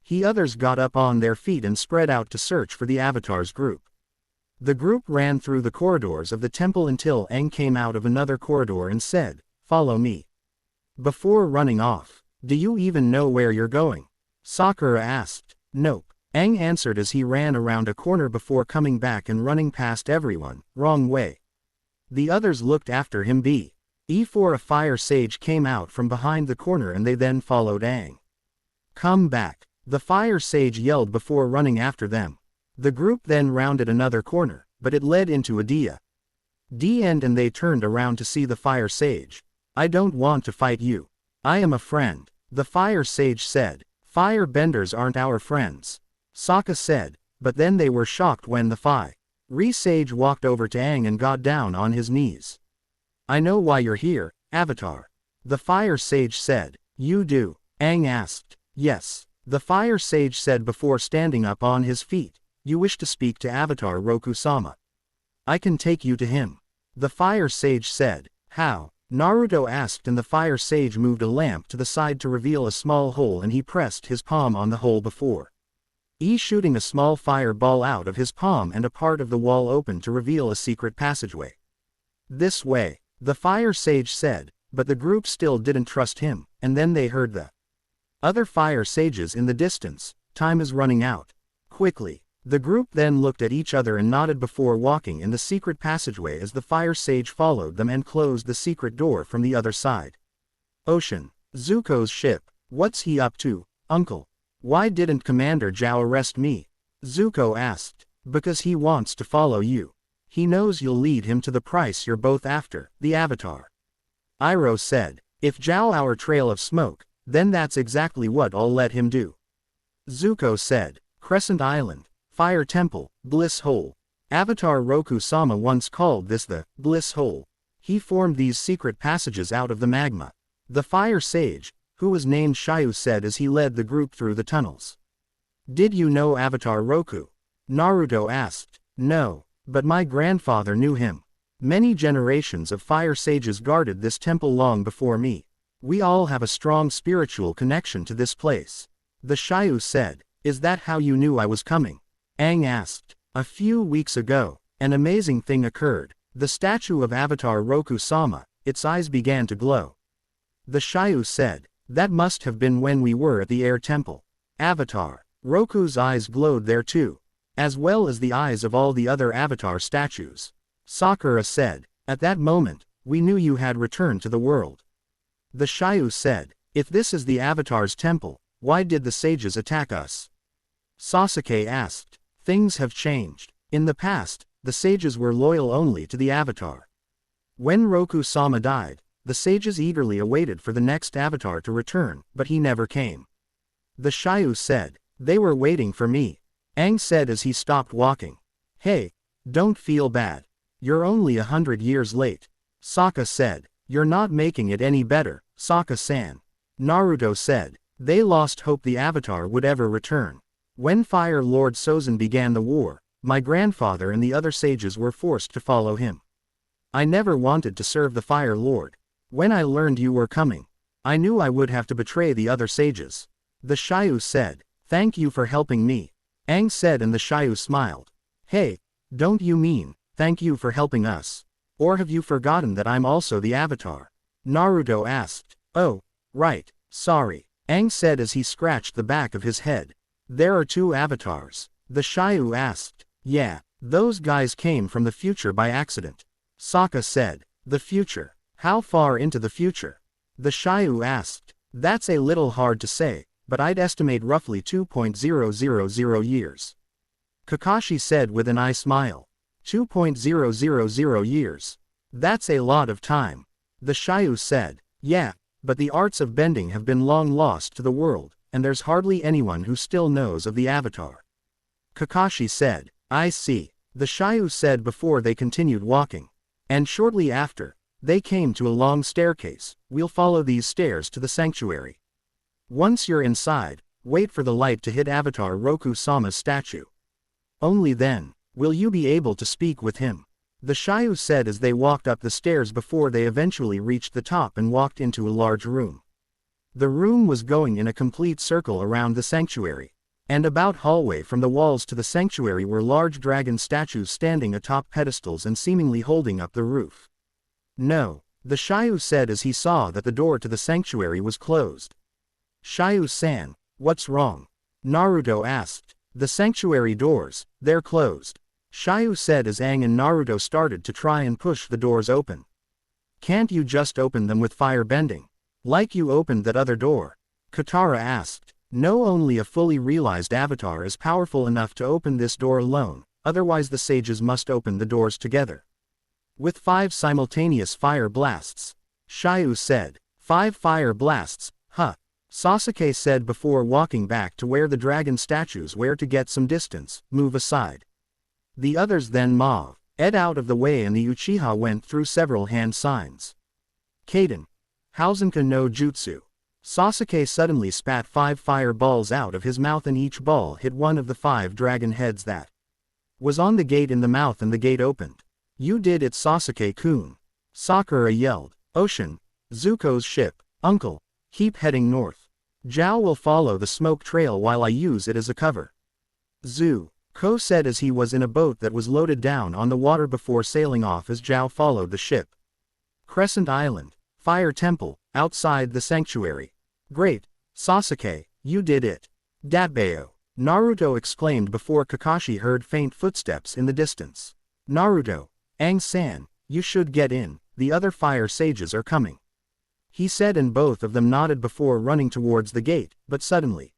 he others got up on their feet and spread out to search for the Avatar's group. The group ran through the corridors of the temple until Aang came out of another corridor and said, "Follow me." Before running off, "Do you even know where you're going?" Sakura asked. "Nope," Aang answered as he ran around a corner before coming back and running past everyone, "Wrong way." The others looked after him. Before a fire sage came out from behind the corner and they then followed Aang. "Come back," the fire sage yelled before running after them. The group then rounded another corner, but it led into a end and they turned around to see the fire sage. "I don't want to fight you. I am a friend," the fire sage said. "Fire benders aren't our friends," Sokka said, but then they were shocked when the fire sage walked over to Aang and got down on his knees. "I know why you're here, Avatar," the fire sage said. "You do?" Aang asked. "Yes," the fire sage said before standing up on his feet. "You wish to speak to Avatar Roku-sama. I can take you to him," the fire sage said. "How?" Naruto asked and the fire sage moved a lamp to the side to reveal a small hole and he pressed his palm on the hole before shooting a small fireball out of his palm and a part of the wall opened to reveal a secret passageway. "This way," the fire sage said, but the group still didn't trust him, and then they heard the other fire sages in the distance. "Time is running out. Quickly." The group then looked at each other and nodded before walking in the secret passageway as the fire sage followed them and closed the secret door from the other side. "Ocean. Zuko's ship. What's he up to, Uncle? Why didn't Commander Zhao arrest me?" Zuko asked. "Because he wants to follow you. He knows you'll lead him to the price you're both after, the Avatar." Iroh said. "If Zhao our trail of smoke, then that's exactly what I'll let him do." Zuko said. "Crescent Island. Fire Temple, Bliss Hole. Avatar Roku-sama once called this the Bliss Hole. He formed these secret passages out of the magma," the fire sage, who was named Shyu, said as he led the group through the tunnels. "Did you know Avatar Roku?" Naruto asked. "No, but my grandfather knew him. Many generations of fire sages guarded this temple long before me. We all have a strong spiritual connection to this place," the Shyu said. "Is that how you knew I was coming?" Aang asked. "A few weeks ago, an amazing thing occurred. The statue of Avatar Roku-sama, its eyes began to glow," the Shyu said. "That must have been when we were at the Air Temple. Avatar Roku's eyes glowed there too, as well as the eyes of all the other Avatar statues," Sakura said. "At that moment, we knew you had returned to the world." The Shyu said. "If this is the Avatar's temple, why did the sages attack us?" Sasuke asked. "Things have changed. In the past, the sages were loyal only to the Avatar. When Roku-sama died, the sages eagerly awaited for the next Avatar to return, but he never came," the Shyu said. "They were waiting for me," Aang said as he stopped walking. "Hey, don't feel bad. You're only 100 years late," Sokka said. "You're not making it any better, Sokka-san," Naruto said. "They lost hope the Avatar would ever return. When Fire Lord Sozin began the war, my grandfather and the other sages were forced to follow him. I never wanted to serve the Fire Lord. When I learned you were coming, I knew I would have to betray the other sages," the Shyu said. "Thank you for helping me," Aang said and the Shyu smiled. "Hey, don't you mean, thank you for helping us? Or have you forgotten that I'm also the Avatar?" Naruto asked. "Oh, right, sorry," Aang said as he scratched the back of his head. "There are two Avatars," the Shyu asked. "Yeah, those guys came from the future by accident," Sokka said. "The future? How far into the future?" the Shyu asked. "That's a little hard to say, but I'd estimate roughly 2.000 years," Kakashi said with an eye smile. 2.000 years. That's a lot of time," the Shyu said. "Yeah, but the arts of bending have been long lost to the world, and there's hardly anyone who still knows of the avatar. Kakashi said. I see, the Shiryu said before they continued walking. And shortly after, they came to a long staircase. We'll follow these stairs to the sanctuary. Once you're inside, wait for the light to hit Avatar Roku-sama's statue. Only then will you be able to speak with him. The Shiryu said as they walked up the stairs before they eventually reached the top and walked into a large room. The room was going in a complete circle around the sanctuary. And about halfway from the walls to the sanctuary were large dragon statues standing atop pedestals and seemingly holding up the roof. No, the Shiryu said as he saw that the door to the sanctuary was closed. Shiryu-san, what's wrong? Naruto asked. The sanctuary doors, they're closed. Shiryu said as Aang and Naruto started to try and push the doors open. Can't you just open them with fire bending? Like you opened that other door? Katara asked. No, only a fully realized avatar is powerful enough to open this door alone, otherwise the sages must open the doors together. With 5 simultaneous fire blasts. Shiryu said. 5 fire blasts, huh? Sasuke said before walking back to where the dragon statues were to get some distance. Move aside. The others then moved out of the way and the Uchiha went through several hand signs. Kaden. Hausenka no Jutsu. Sasuke suddenly spat 5 fireballs out of his mouth and each ball hit one of the 5 dragon heads that was on the gate in the mouth and the gate opened. You did it, Sasuke-kun. Sakura yelled. Ocean. Zuko's ship. Uncle. Keep heading north. Zhao will follow the smoke trail while I use it as a cover. Zuko said as he was in a boat that was loaded down on the water before sailing off as Zhao followed the ship. Crescent Island. Fire Temple. Outside the sanctuary. Great, Sasuke, you did it. Datbeo. Naruto exclaimed before Kakashi heard faint footsteps in the distance. Naruto. Aang-san, you should get in, the other fire sages are coming. He said and both of them nodded before running towards the gate, but suddenly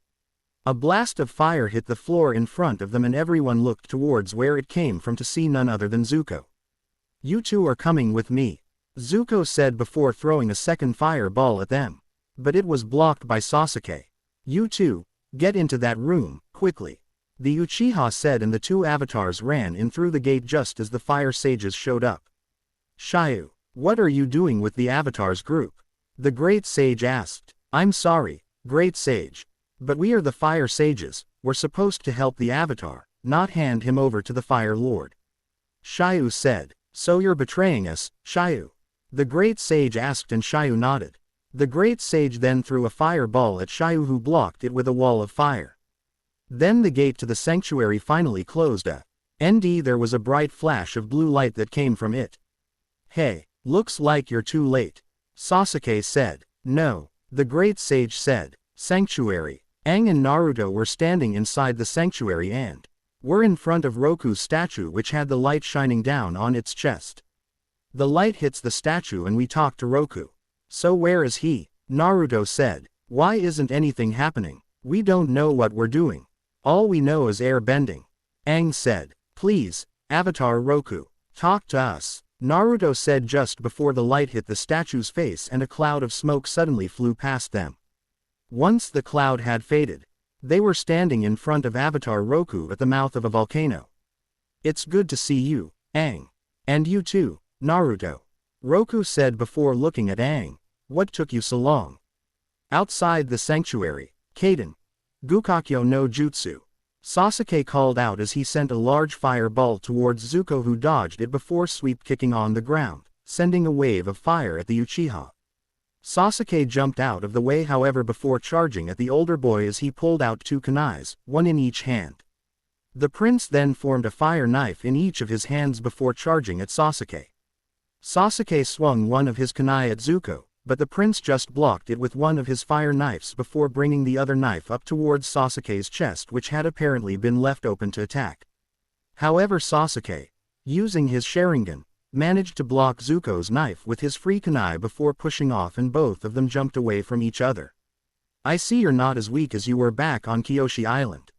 a blast of fire hit the floor in front of them and everyone looked towards where it came from to see none other than Zuko. You two are coming with me, Zuko said before throwing a second fireball at them. But it was blocked by Sasuke. You two, get into that room, quickly. The Uchiha said and the 2 avatars ran in through the gate just as the fire sages showed up. Shiryu, what are you doing with the avatars group? The great sage asked. I'm sorry, great sage. But we are the fire sages, we're supposed to help the avatar, not hand him over to the fire lord. Shiryu said. So you're betraying us, Shiryu? The great sage asked and Shiryu nodded. The great sage then threw a fireball at Shiryu who blocked it with a wall of fire. Then the gate to the sanctuary finally closed and there was a bright flash of blue light that came from it. Hey, looks like you're too late, Sasuke said. No, the great sage said. Sanctuary. Aang and Naruto were standing inside the sanctuary and were in front of Roku's statue which had the light shining down on its chest. The light hits the statue and we talk to Roku. So where is he? Naruto said. Why isn't anything happening? We don't know what we're doing. All we know is air bending. Aang said. Please, Avatar Roku, talk to us. Naruto said just before the light hit the statue's face and a cloud of smoke suddenly flew past them. Once the cloud had faded, they were standing in front of Avatar Roku at the mouth of a volcano. It's good to see you, Aang. And you too, Naruto. Roku said before looking at Aang. What took you so long? Outside the sanctuary, Kaden. Gukakyo no Jutsu. Sasuke called out as he sent a large fireball towards Zuko who dodged it before sweep kicking on the ground, sending a wave of fire at the Uchiha. Sasuke jumped out of the way however before charging at the older boy as he pulled out 2 kunais, one in each hand. The prince then formed a fire knife in each of his hands before charging at Sasuke. Sasuke swung one of his kunai at Zuko, but the prince just blocked it with one of his fire knives before bringing the other knife up towards Sasuke's chest which had apparently been left open to attack. However Sasuke, using his Sharingan, managed to block Zuko's knife with his free kunai before pushing off and both of them jumped away from each other. I see you're not as weak as you were back on Kyoshi Island.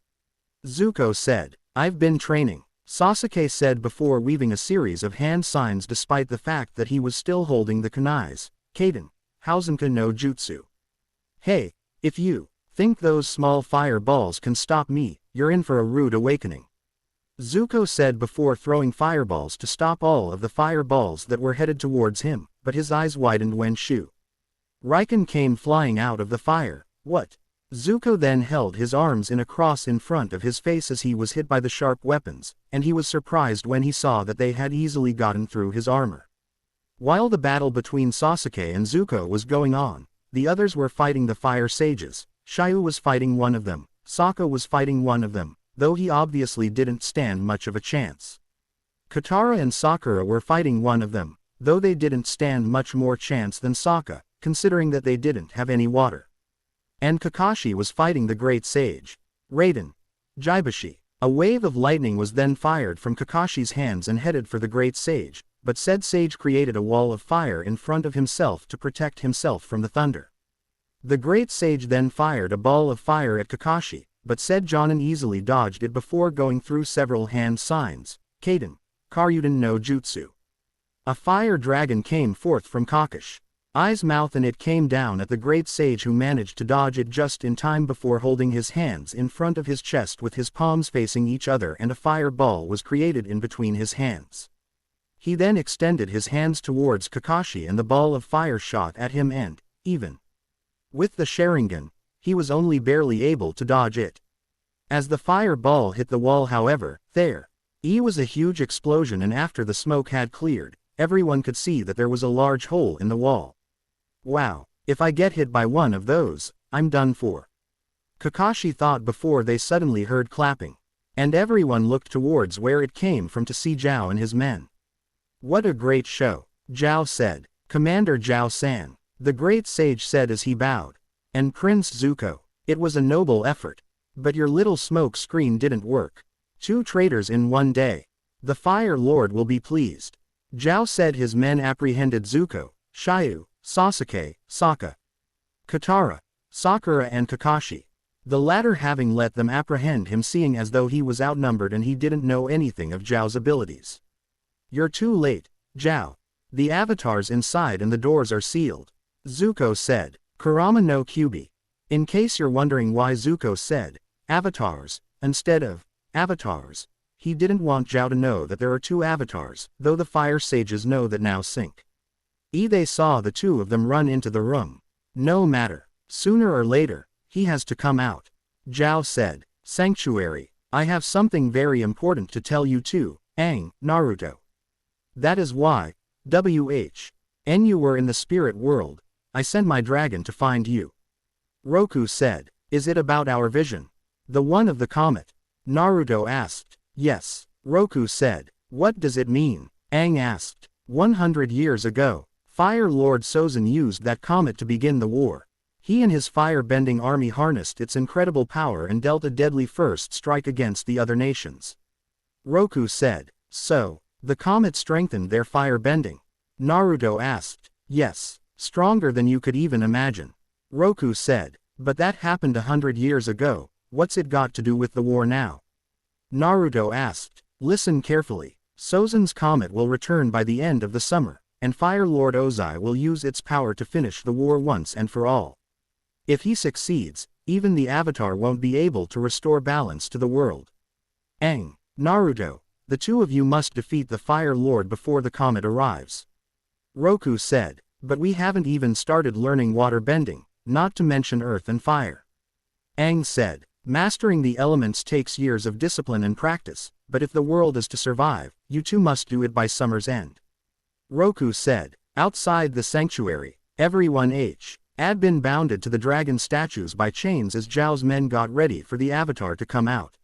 Zuko said. I've been training, Sasuke said before weaving a series of hand signs despite the fact that he was still holding the kunais. Kaden. Hausenka no Jutsu. Hey, if you think those small fire balls can stop me, you're in for a rude awakening. Zuko said before throwing fireballs to stop all of the fireballs that were headed towards him, but his eyes widened when Shu Riken came flying out of the fire. What? Zuko then held his arms in a cross in front of his face as he was hit by the sharp weapons, and he was surprised when he saw that they had easily gotten through his armor. While the battle between Sasuke and Zuko was going on, the others were fighting the fire sages. Shyu was fighting one of them, Sokka was fighting one of them, though he obviously didn't stand much of a chance. Katara and Sakura were fighting one of them, though they didn't stand much more chance than Sokka, considering that they didn't have any water. And Kakashi was fighting the great sage, Raiden Jibashi. A wave of lightning was then fired from Kakashi's hands and headed for the great sage, but said sage created a wall of fire in front of himself to protect himself from the thunder. The great sage then fired a ball of fire at Kakashi, but said Jonin easily dodged it before going through several hand signs. Kaden, Karyuden no Jutsu. A fire dragon came forth from Kakashi's mouth and it came down at the great sage, who managed to dodge it just in time before holding his hands in front of his chest with his palms facing each other, and a fire ball was created in between his hands. He then extended his hands towards Kakashi and the ball of fire shot at him, and, even with the Sharingan, he was only barely able to dodge it. As the fire ball hit the wall, however, there was a huge explosion, and after the smoke had cleared, everyone could see that there was a large hole in the wall. Wow, if I get hit by one of those, I'm done for. Kakashi thought before they suddenly heard clapping, and everyone looked towards where it came from to see Zhao and his men. What a great show, Zhao said. Commander Zhao-san, the great sage said as he bowed. And Prince Zuko, it was a noble effort. But your little smoke screen didn't work. 2 traitors in one day. The Fire Lord will be pleased. Zhao said his men apprehended Zuko, Shyu, Sasuke, Sokka, Katara, Sakura and Kakashi. The latter having let them apprehend him, seeing as though he was outnumbered and he didn't know anything of Zhao's abilities. You're too late, Zhao. The avatars inside and the doors are sealed. Zuko said. Kurama no Kyubi. In case you're wondering why Zuko said avatars instead of avatars, he didn't want Zhao to know that there are 2 avatars, though the fire sages know that now. They saw the 2 of them run into the room. No matter, sooner or later, he has to come out. Zhao said. Sanctuary, I have something very important to tell you too, Naruto. That is why, when you were in the spirit world, I sent my dragon to find you. Roku said. Is it about our vision? The one of the comet? Naruto asked. Yes. Roku said. What does it mean? Aang asked. 100 years ago, Fire Lord Sozin used that comet to begin the war. He and his fire-bending army harnessed its incredible power and dealt a deadly first strike against the other nations. Roku said. So, the comet strengthened their fire-bending? Naruto asked. Yes. Stronger than you could even imagine. Roku said. But that happened 100 years ago, what's it got to do with the war now? Naruto asked. Listen carefully. Sozin's comet will return by the end of the summer, and Fire Lord Ozai will use its power to finish the war once and for all. If he succeeds, even the Avatar won't be able to restore balance to the world. Aang, Naruto, the 2 of you must defeat the Fire Lord before the comet arrives. Roku said. But we haven't even started learning waterbending, not to mention earth and fire. Aang said. Mastering the elements takes years of discipline and practice, but if the world is to survive, you 2 must do it by summer's end. Roku said. Outside the sanctuary, everyone had been bounded to the dragon statues by chains as Zhao's men got ready for the Avatar to come out.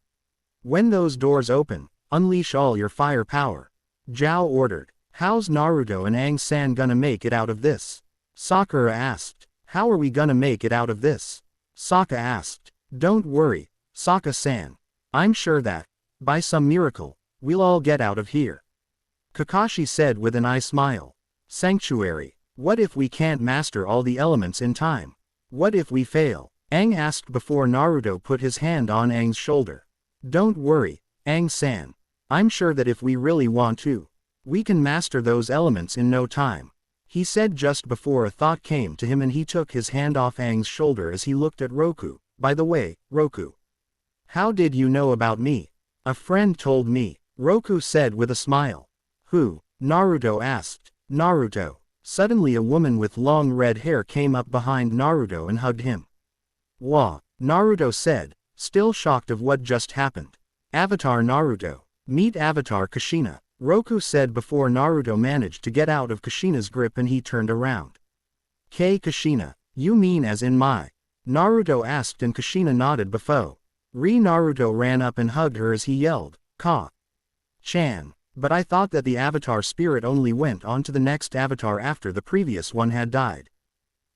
When those doors open, unleash all your fire power. Zhao ordered. How's Naruto and Aang-san gonna make it out of this? Sakura asked. How are we gonna make it out of this? Sokka asked. Don't worry, Sokka-san. I'm sure that, by some miracle, we'll all get out of here. Kakashi said with an eye smile. Sanctuary. What if we can't master all the elements in time? What if we fail? Aang asked before Naruto put his hand on Aang's shoulder. Don't worry, Aang-san. I'm sure that if we really want to, we can master those elements in no time. he said just before a thought came to him, and he took his hand off Aang's shoulder as he looked at Roku. By the way, Roku. How did you know about me? A friend told me, Roku said with a smile. Who? Naruto asked. Naruto. Suddenly a woman with long red hair came up behind Naruto and hugged him. Wah, Naruto said, still shocked of what just happened. Avatar Naruto. Meet Avatar Kushina, Roku said before Naruto managed to get out of Kushina's grip and he turned around. Kushina, you mean as in my? Naruto asked and Kushina nodded before. Naruto ran up and hugged her as he yelled, Ka-chan, but I thought that the Avatar spirit only went on to the next Avatar after the previous one had died.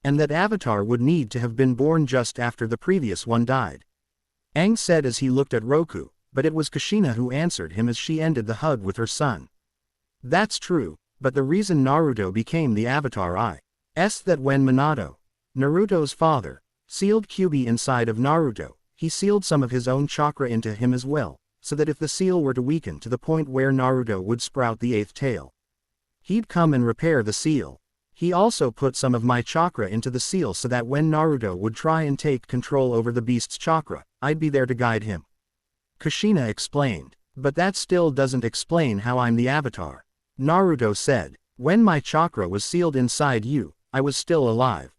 And that Avatar would need to have been born just after the previous one died. Aang said as he looked at Roku, but it was Kushina who answered him as she ended the hug with her son. That's true, but the reason Naruto became the Avatar is that when Minato, Naruto's father, sealed Kyuubi inside of Naruto, he sealed some of his own chakra into him as well, so that if the seal were to weaken to the point where Naruto would sprout the 8th tail, he'd come and repair the seal. He also put some of my chakra into the seal so that when Naruto would try and take control over the beast's chakra, I'd be there to guide him. Kushina explained. But that still doesn't explain how I'm the Avatar. Naruto said. When my chakra was sealed inside you, I was still alive.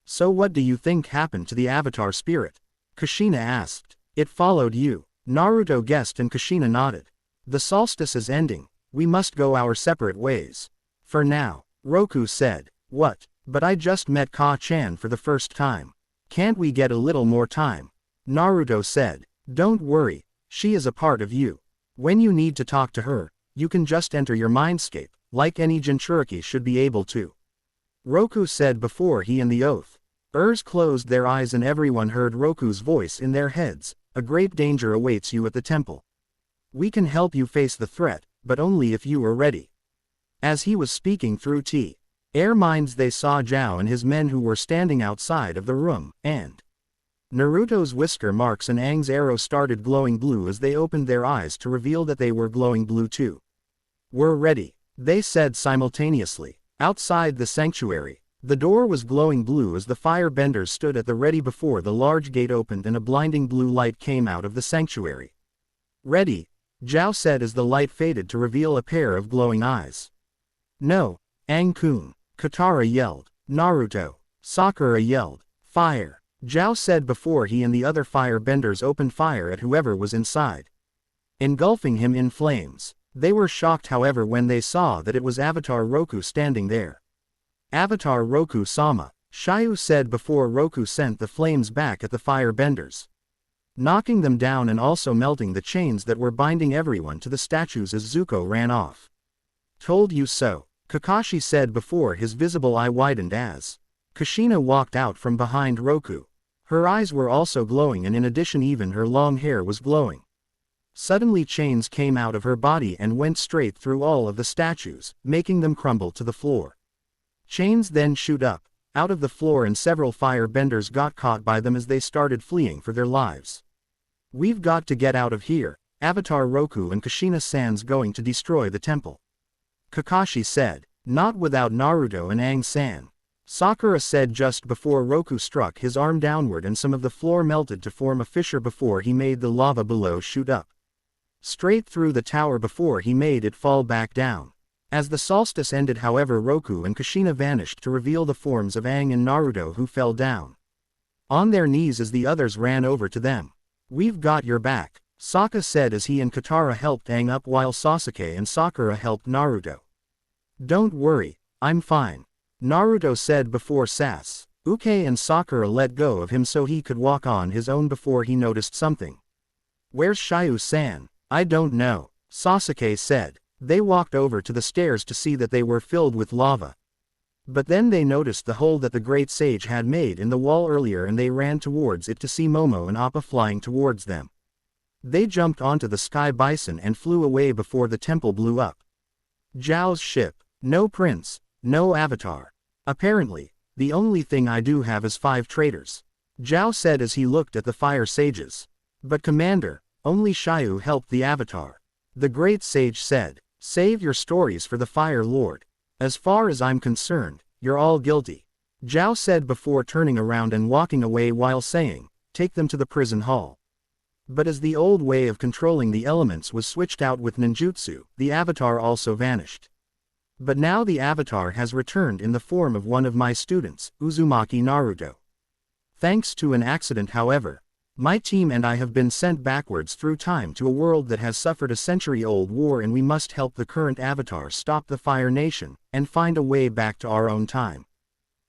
So what do you think happened to the Avatar spirit? Kushina asked. It followed you. Naruto guessed and Kushina nodded. The solstice is ending, we must go our separate ways. For now, Roku said. What? But I just met Ka-chan for the first time. Can't we get a little more time? Naruto said. Don't worry, she is a part of you. When you need to talk to her, you can just enter your mindscape, like any Jinchuriki should be able to. Roku said before he and the others closed their eyes and everyone heard Roku's voice in their heads. A great danger awaits you at the temple. We can help you face the threat, but only if you are ready. As he was speaking through air minds they saw Zhao and his men who were standing outside of the room, and Naruto's whisker marks and Aang's arrow started glowing blue as they opened their eyes to reveal that they were glowing blue too. We're ready, they said simultaneously. Outside the sanctuary, the door was glowing blue as the firebenders stood at the ready before the large gate opened and a blinding blue light came out of the sanctuary. Ready, Zhao said as the light faded to reveal a pair of glowing eyes. No, Aang-kun, Katara yelled. Naruto, Sakura yelled. Fire, Zhao said before he and the other firebenders opened fire at whoever was inside, engulfing him in flames. They were shocked however when they saw that it was Avatar Roku standing there. Avatar Roku-sama, Shiryu said before Roku sent the flames back at the firebenders, knocking them down and also melting the chains that were binding everyone to the statues as Zuko ran off. Told you so, Kakashi said before his visible eye widened as Kushina walked out from behind Roku. Her eyes were also glowing and in addition even her long hair was glowing. Suddenly chains came out of her body and went straight through all of the statues, making them crumble to the floor. Chains then shoot up, out of the floor and several firebenders got caught by them as they started fleeing for their lives. We've got to get out of here, Avatar Roku and Kushina-san's going to destroy the temple. Kakashi said. Not without Naruto and Aang-san. Sakura said just before Roku struck his arm downward and some of the floor melted to form a fissure before he made the lava below shoot up straight through the tower before he made it fall back down. As the solstice ended however Roku and Kushina vanished to reveal the forms of Aang and Naruto who fell down on their knees as the others ran over to them. We've got your back, Sokka said as he and Katara helped Aang up while Sasuke and Sakura helped Naruto. Don't worry, I'm fine, Naruto said before Sasuke and Sakura let go of him so he could walk on his own before he noticed something. Where's Shiryu-san? I don't know, Sasuke said. They walked over to the stairs to see that they were filled with lava. But then they noticed the hole that the great sage had made in the wall earlier and they ran towards it to see Momo and Appa flying towards them. They jumped onto the sky bison and flew away before the temple blew up. Zhao's ship. No prince, no avatar. Apparently, the only thing I do have is 5 traitors, Zhao said as he looked at the fire sages. But Commander, only Shiryu helped the avatar. The great sage said. Save your stories for the Fire Lord. As far as I'm concerned, you're all guilty. Zhao said before turning around and walking away while saying, take them to the prison hall. But as the old way of controlling the elements was switched out with ninjutsu, the avatar also vanished. But now the avatar has returned in the form of one of my students, Uzumaki Naruto. Thanks to an accident, however, my team and I have been sent backwards through time to a world that has suffered a century-old war, and we must help the current avatar stop the Fire Nation and find a way back to our own time.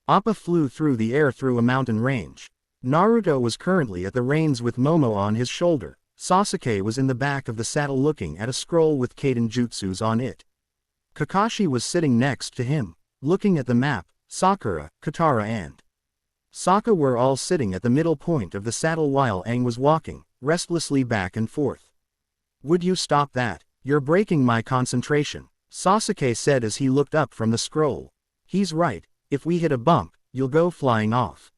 Appa flew through the air through a mountain range. Naruto was currently at the reins with Momo on his shoulder. Sasuke was in the back of the saddle looking at a scroll with Kaiden jutsus on it. Kakashi was sitting next to him, looking at the map. Sakura, Katara and Sokka were all sitting at the middle point of the saddle while Aang was walking restlessly back and forth. Would you stop that? You're breaking my concentration, Sasuke said as he looked up from the scroll. He's right, if we hit a bump, you'll go flying off.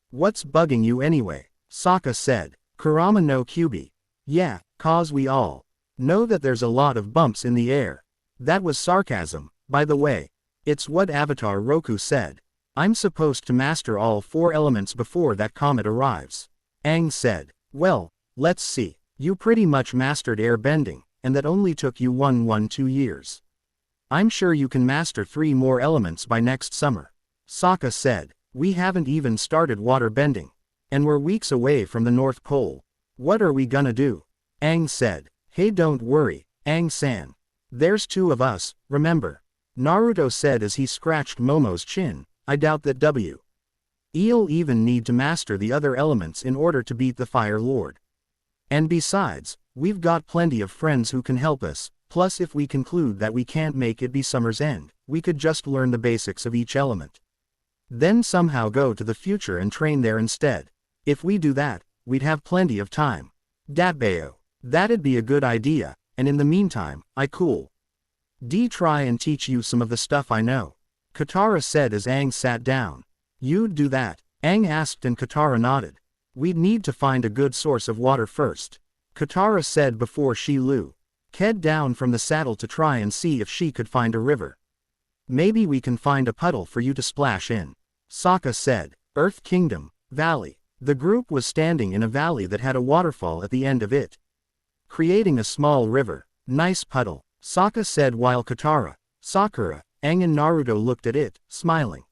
What's bugging you anyway? Sokka said. Kurama no Kyubi. Yeah, cause we all know that there's a lot of bumps in the air. That was sarcasm, by the way. It's what Avatar Roku said. I'm supposed to master all 4 elements before that comet arrives. Aang said. Well, let's see. You pretty much mastered air bending, and that only took you 2 years. I'm sure you can master 3 more elements by next summer. Sokka said. We haven't even started water bending. And we're weeks away from the North Pole. What are we gonna do? Aang said. Hey, don't worry, Aang-san. There's 2 of us, remember? Naruto said as he scratched Momo's chin. I doubt that We'll even need to master the other elements in order to beat the Fire Lord. And besides, we've got plenty of friends who can help us, plus if we conclude that we can't make it by summer's end, we could just learn the basics of each element. Then somehow go to the future and train there instead. If we do that, we'd have plenty of time. Datbeo. That'd be a good idea, and in the meantime, I cool. Try and teach you some of the stuff I know. Katara said as Aang sat down. You'd do that? Aang asked and Katara nodded. We'd need to find a good source of water first, Katara said before she ked down from the saddle to try and see if she could find a river. Maybe we can find a puddle for you to splash in, Sokka said. Earth Kingdom, Valley. The group was standing in a valley that had a waterfall at the end of it, creating a small river. Nice puddle, Sokka said while Katara, Sakura, Aang and Naruto looked at it, smiling.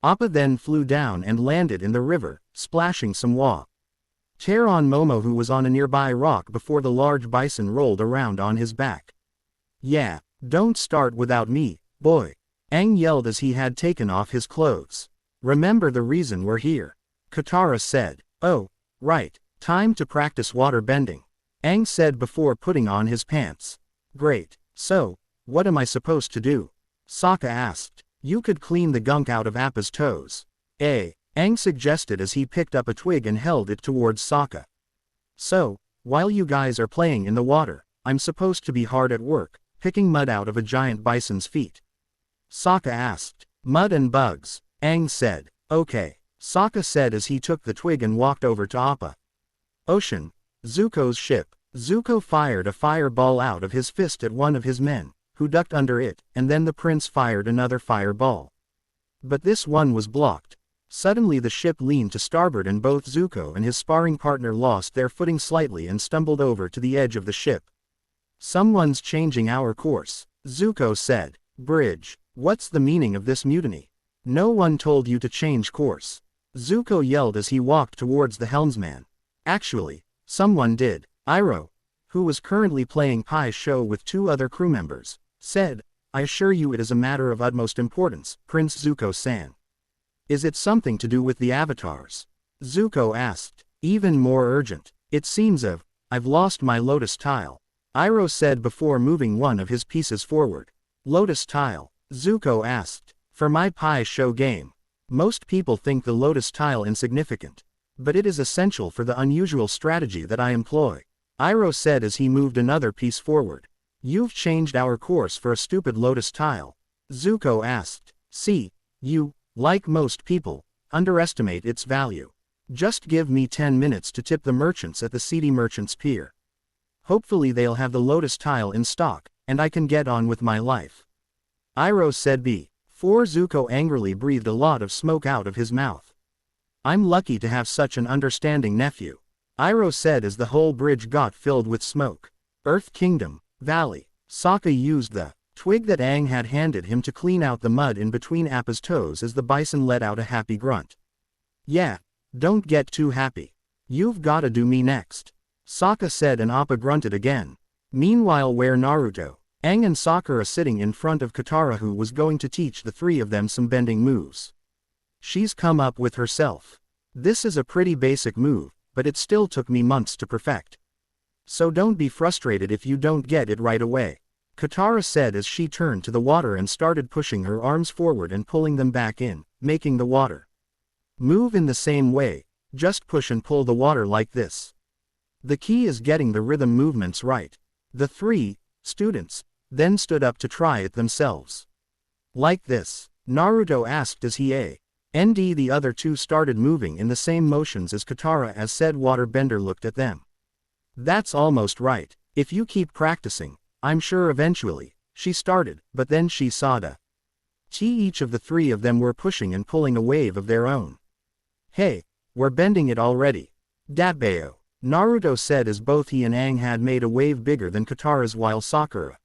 Appa then flew down and landed in the river, splashing some water on Momo, who was on a nearby rock before the large bison rolled around on his back. Yeah, don't start without me, boy, Aang yelled as he had taken off his clothes. Remember the reason we're here, Katara said. Oh, right, time to practice water bending, Aang said before putting on his pants. Great, so, what am I supposed to do? Sokka asked. You could clean the gunk out of Appa's toes. Aang suggested as he picked up a twig and held it towards Sokka. So, while you guys are playing in the water, I'm supposed to be hard at work, picking mud out of a giant bison's feet? Sokka asked. Mud and bugs, Aang said. Okay, Sokka said as he took the twig and walked over to Appa. Ocean, Zuko's ship. Zuko fired a fireball out of his fist at one of his men, who ducked under it, and then the prince fired another fireball. But this one was blocked. Suddenly the ship leaned to starboard and both Zuko and his sparring partner lost their footing slightly and stumbled over to the edge of the ship. Someone's changing our course, Zuko said. Bridge, what's the meaning of this mutiny? No one told you to change course, Zuko yelled as he walked towards the helmsman. Actually, someone did. Iroh, who was currently playing Pai's show with 2 other crew members, said, I assure you it is a matter of utmost importance, Prince Zuko-san. Is it something to do with the avatars? Zuko asked. Even more urgent. It seems I've lost my lotus tile, Iroh said before moving one of his pieces forward. Lotus tile? Zuko asked. For my Pai show game. Most people think the lotus tile insignificant, but it is essential for the unusual strategy that I employ, Iroh said as he moved another piece forward. You've changed our course for a stupid lotus tile, Zuko asked. See, you, like most people, underestimate its value. Just give me 10 minutes to tip the merchants at the seedy merchants pier. Hopefully they'll have the lotus tile in stock, and I can get on with my life. Iroh said before Zuko angrily breathed a lot of smoke out of his mouth. I'm lucky to have such an understanding nephew. Iroh said as the whole bridge got filled with smoke. Earth Kingdom, Valley. Sokka used the twig that Aang had handed him to clean out the mud in between Appa's toes as the bison let out a happy grunt. Yeah, don't get too happy. You've gotta do me next. Sokka said and Appa grunted again. Meanwhile where Naruto, Aang and Sakura sitting in front of Katara who was going to teach the three of them some bending moves. She's come up with herself. This is a pretty basic move, but it still took me months to perfect. So don't be frustrated if you don't get it right away. Katara said as she turned to the water and started pushing her arms forward and pulling them back in, making the water move in the same way. Just push and pull the water like this. The key is getting the rhythm movements right. The three students then stood up to try it themselves. Like this, Naruto asked as he and the other two started moving in the same motions as Katara as said waterbender looked at them. That's almost right. If you keep practicing, I'm sure eventually, she started, but then she saw each of the three of them were pushing and pulling a wave of their own. Hey, we're bending it already. Datbeo, Naruto said as both he and Aang had made a wave bigger than Katara's while Sakura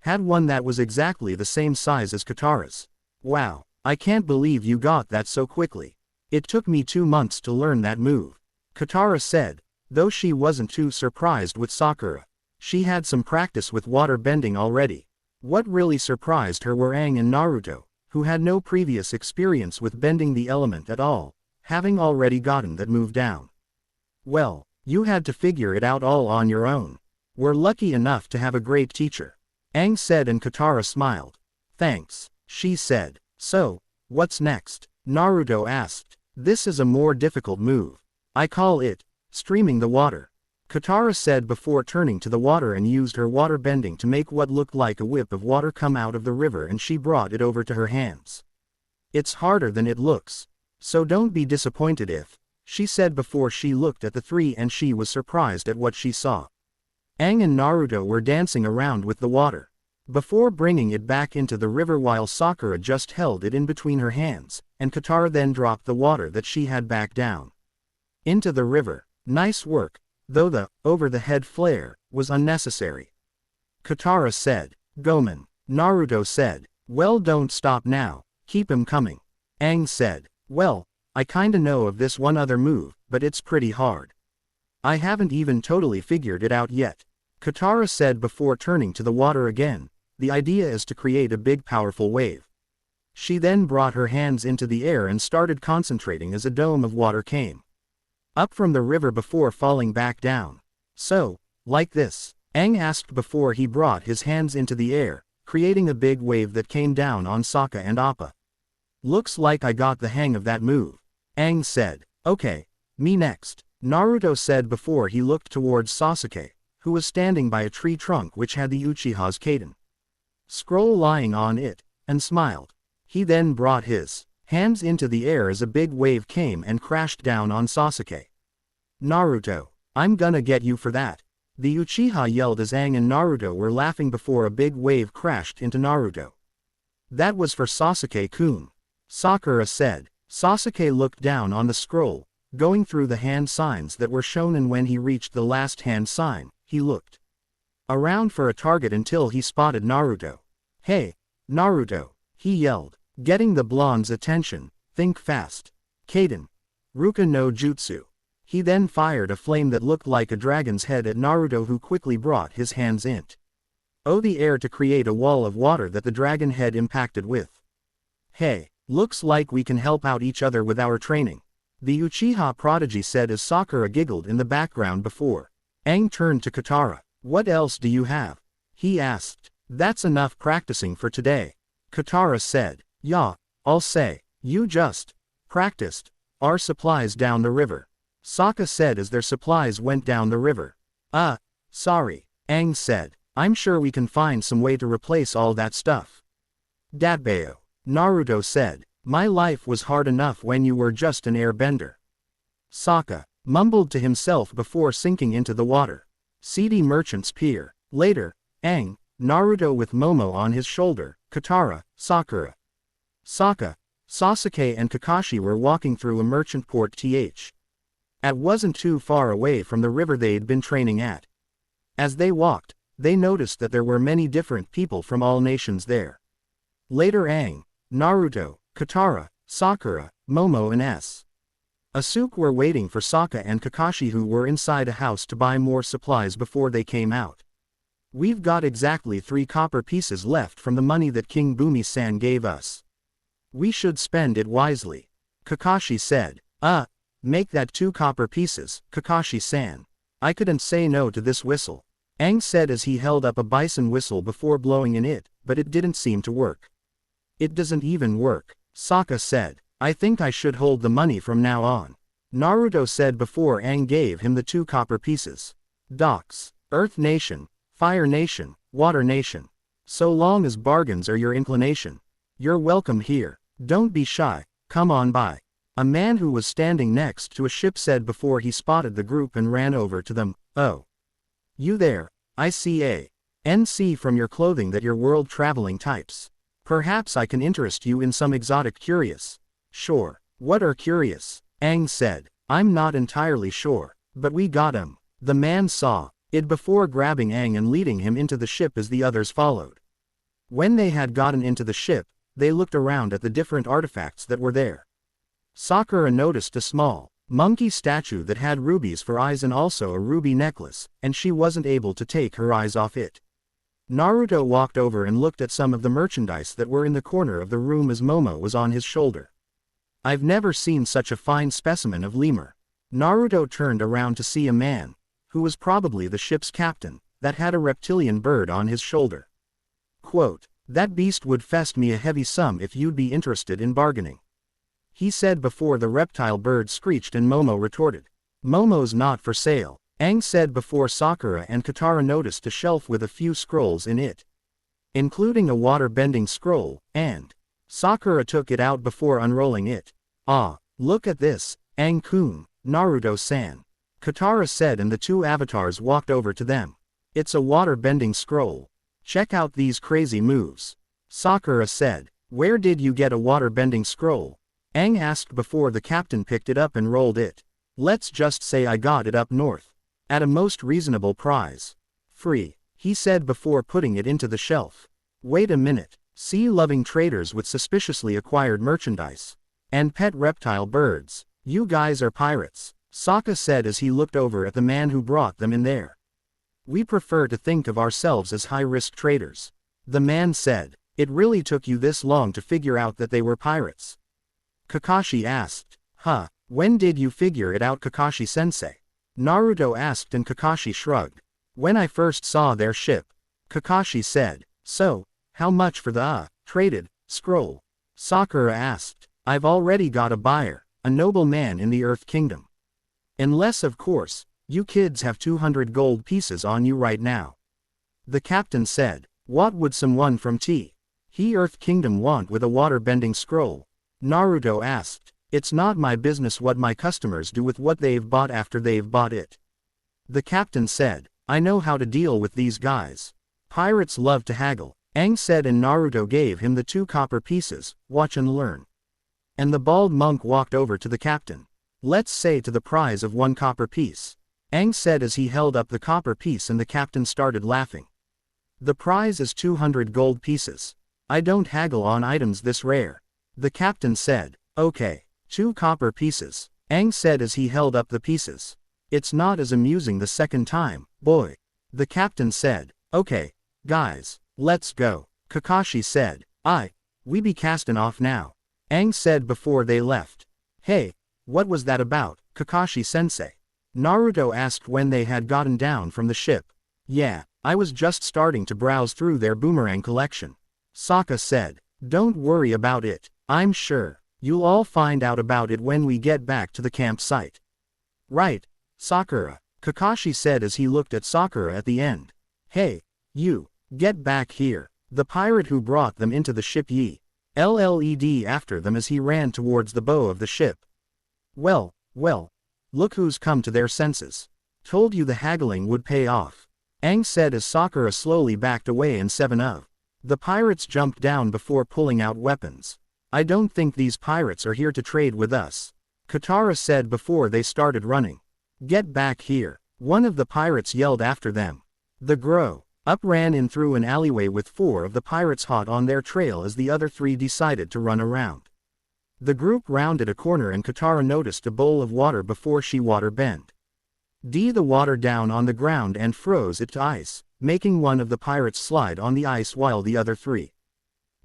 had one that was exactly the same size as Katara's. Wow, I can't believe you got that so quickly. It took me 2 months to learn that move. Katara said, though she wasn't too surprised with Sakura. She had some practice with water bending already. What really surprised her were Aang and Naruto, who had no previous experience with bending the element at all, having already gotten that move down. Well, you had to figure it out all on your own. We're lucky enough to have a great teacher. Aang said and Katara smiled. Thanks, she said. So, what's next? Naruto asked. This is a more difficult move. I call it streaming the water. Katara said before turning to the water and used her water bending to make what looked like a whip of water come out of the river and she brought it over to her hands. It's harder than it looks. So don't be disappointed if, she said before she looked at the three and she was surprised at what she saw. Aang and Naruto were dancing around with the water, before bringing it back into the river while Sakura just held it in between her hands, and Katara then dropped the water that she had back down into the river. Nice work, though the over-the-head flare was unnecessary. Katara said. Gomen. Naruto said. Well, don't stop now, keep him coming. Aang said. Well, I kinda know of this one other move, but it's pretty hard. I haven't even totally figured it out yet. Katara said before turning to the water again. The idea is to create a big powerful wave. She then brought her hands into the air and started concentrating as a dome of water came up from the river before falling back down. So, like this, Aang asked before he brought his hands into the air, creating a big wave that came down on Sokka and Appa. Looks like I got the hang of that move. Aang said. Okay, me next. Naruto said before he looked towards Sasuke, who was standing by a tree trunk which had the Uchiha's Kaden scroll lying on it, and smiled. He then brought his hands into the air as a big wave came and crashed down on Sasuke. Naruto, I'm gonna get you for that. The Uchiha yelled as Aang and Naruto were laughing before a big wave crashed into Naruto. That was for Sasuke-kun. Sakura said. Sasuke looked down on the scroll, going through the hand signs that were shown, and when he reached the last hand sign, he looked around for a target until he spotted Naruto. Hey, Naruto, he yelled, getting the blonde's attention. Think fast. Kaden. Ruka no Jutsu. He then fired a flame that looked like a dragon's head at Naruto, who quickly brought his hands into the air to create a wall of water that the dragon head impacted with. Hey, looks like we can help out each other with our training, the Uchiha prodigy said as Sakura giggled in the background before Aang turned to Katara. What else do you have? He asked. That's enough practicing for today. Katara said. Yeah, I'll say. You just practiced our supplies down the river. Sokka said as their supplies went down the river. Sorry, Aang said. I'm sure we can find some way to replace all that stuff. Datbeo. Naruto said. My life was hard enough when you were just an airbender. Sokka mumbled to himself before sinking into the water. Seedy Merchant's Pier. Later, Aang, Naruto with Momo on his shoulder, Katara, Sakura. Sokka, Sasuke and Kakashi were walking through a merchant port It wasn't too far away from the river they'd been training at. As they walked, they noticed that there were many different people from all nations there. Later Aang, Naruto, Katara, Sakura, Momo and Asuke were waiting for Sokka and Kakashi, who were inside a house to buy more supplies before they came out. We've got exactly 3 copper pieces left from the money that King Bumi-san gave us. We should spend it wisely. Kakashi said. Make that 2 copper pieces, Kakashi-san. I couldn't say no to this whistle. Aang said as he held up a bison whistle before blowing in it, but it didn't seem to work. It doesn't even work, Sokka said. I think I should hold the money from now on. Naruto said before Aang gave him the 2 copper pieces. Docks, Earth Nation, Fire Nation, Water Nation. So long as bargains are your inclination, you're welcome here. Don't be shy, come on by. A man who was standing next to a ship said before he spotted the group and ran over to them. Oh. You there, I see NC from your clothing that you're world-traveling types. Perhaps I can interest you in some exotic curious. Sure. What are curious? Aang said. I'm not entirely sure, but we got him. The man saw it before grabbing Aang and leading him into the ship as the others followed. When they had gotten into the ship, they looked around at the different artifacts that were there. Sakura noticed a small monkey statue that had rubies for eyes and also a ruby necklace, and she wasn't able to take her eyes off it. Naruto walked over and looked at some of the merchandise that were in the corner of the room as Momo was on his shoulder. I've never seen such a fine specimen of lemur. Naruto turned around to see a man, who was probably the ship's captain, that had a reptilian bird on his shoulder. Quote, that beast would fetch me a heavy sum if you'd be interested in bargaining. He said before the reptile bird screeched and Momo retorted. Momo's not for sale, Aang said before Sakura and Katara noticed a shelf with a few scrolls in it, including a waterbending scroll, and Sakura took it out before unrolling it. Look at this, Aang-kun, Naruto-san. Katara said and the 2 avatars walked over to them. It's a waterbending scroll. Check out these crazy moves. Sakura said. Where did you get a waterbending scroll? Aang asked before the captain picked it up and rolled it. Let's just say I got it up north. At a most reasonable price. Free, he said before putting it into the shelf. Wait a minute, sea-loving traders with suspiciously acquired merchandise. And pet reptile birds. You guys are pirates, Sokka said as he looked over at the man who brought them in there. We prefer to think of ourselves as high-risk traders. The man said. It really took you this long to figure out that they were pirates? Kakashi asked. When did you figure it out, Kakashi-sensei? Naruto asked and Kakashi shrugged. When I first saw their ship. Kakashi said. So, how much for the, traded, scroll? Sakura asked. I've already got a buyer, a noble man in the Earth Kingdom. Unless of course, you kids have 200 gold pieces on you right now. The captain said. What would someone from He Earth Kingdom want with a waterbending scroll? Naruto asked. It's not my business what my customers do with what they've bought after they've bought it. The captain said. I know how to deal with these guys. Pirates love to haggle, Aang said and Naruto gave him the 2 copper pieces, watch and learn. And the bald monk walked over to the captain. Let's say to the prize of 1 copper piece. Aang said as he held up the copper piece and the captain started laughing. The prize is 200 gold pieces. I don't haggle on items this rare. The captain said. Okay, 2 copper pieces, Aang said as he held up the pieces. It's not as amusing the second time, boy. The captain said. Okay, guys, let's go. Kakashi said. We be castin' off now. Aang said before they left. Hey, what was that about, Kakashi-sensei? Naruto asked when they had gotten down from the ship. Yeah, I was just starting to browse through their boomerang collection. Sokka said. Don't worry about it, I'm sure. You'll all find out about it when we get back to the campsite. Right, Sakura, Kakashi said as he looked at Sakura at the end. Hey, you, get back here. The pirate who brought them into the ship yelled after them as he ran towards the bow of the ship. Well, look who's come to their senses. Told you the haggling would pay off. Aang said as Sakura slowly backed away and 7 of The pirates jumped down before pulling out weapons. I don't think these pirates are here to trade with us, Katara said before they started running. Get back here, one of the pirates yelled after them. The grow up ran in through an alleyway with 4 of the pirates hot on their trail as the other 3 decided to run around. The group rounded a corner and Katara noticed a bowl of water before she waterbend the water down on the ground and froze it to ice, making one of the pirates slide on the ice while the other 3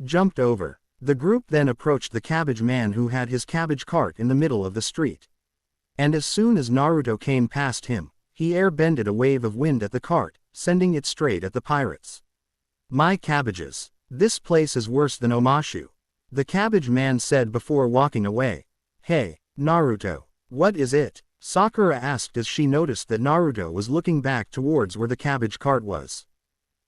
jumped over. The group then approached the cabbage man who had his cabbage cart in the middle of the street. And as soon as Naruto came past him, he airbended a wave of wind at the cart, sending it straight at the pirates. My cabbages. This place is worse than Omashu, the cabbage man said before walking away. Hey, Naruto, what is it? Sakura asked as she noticed that Naruto was looking back towards where the cabbage cart was.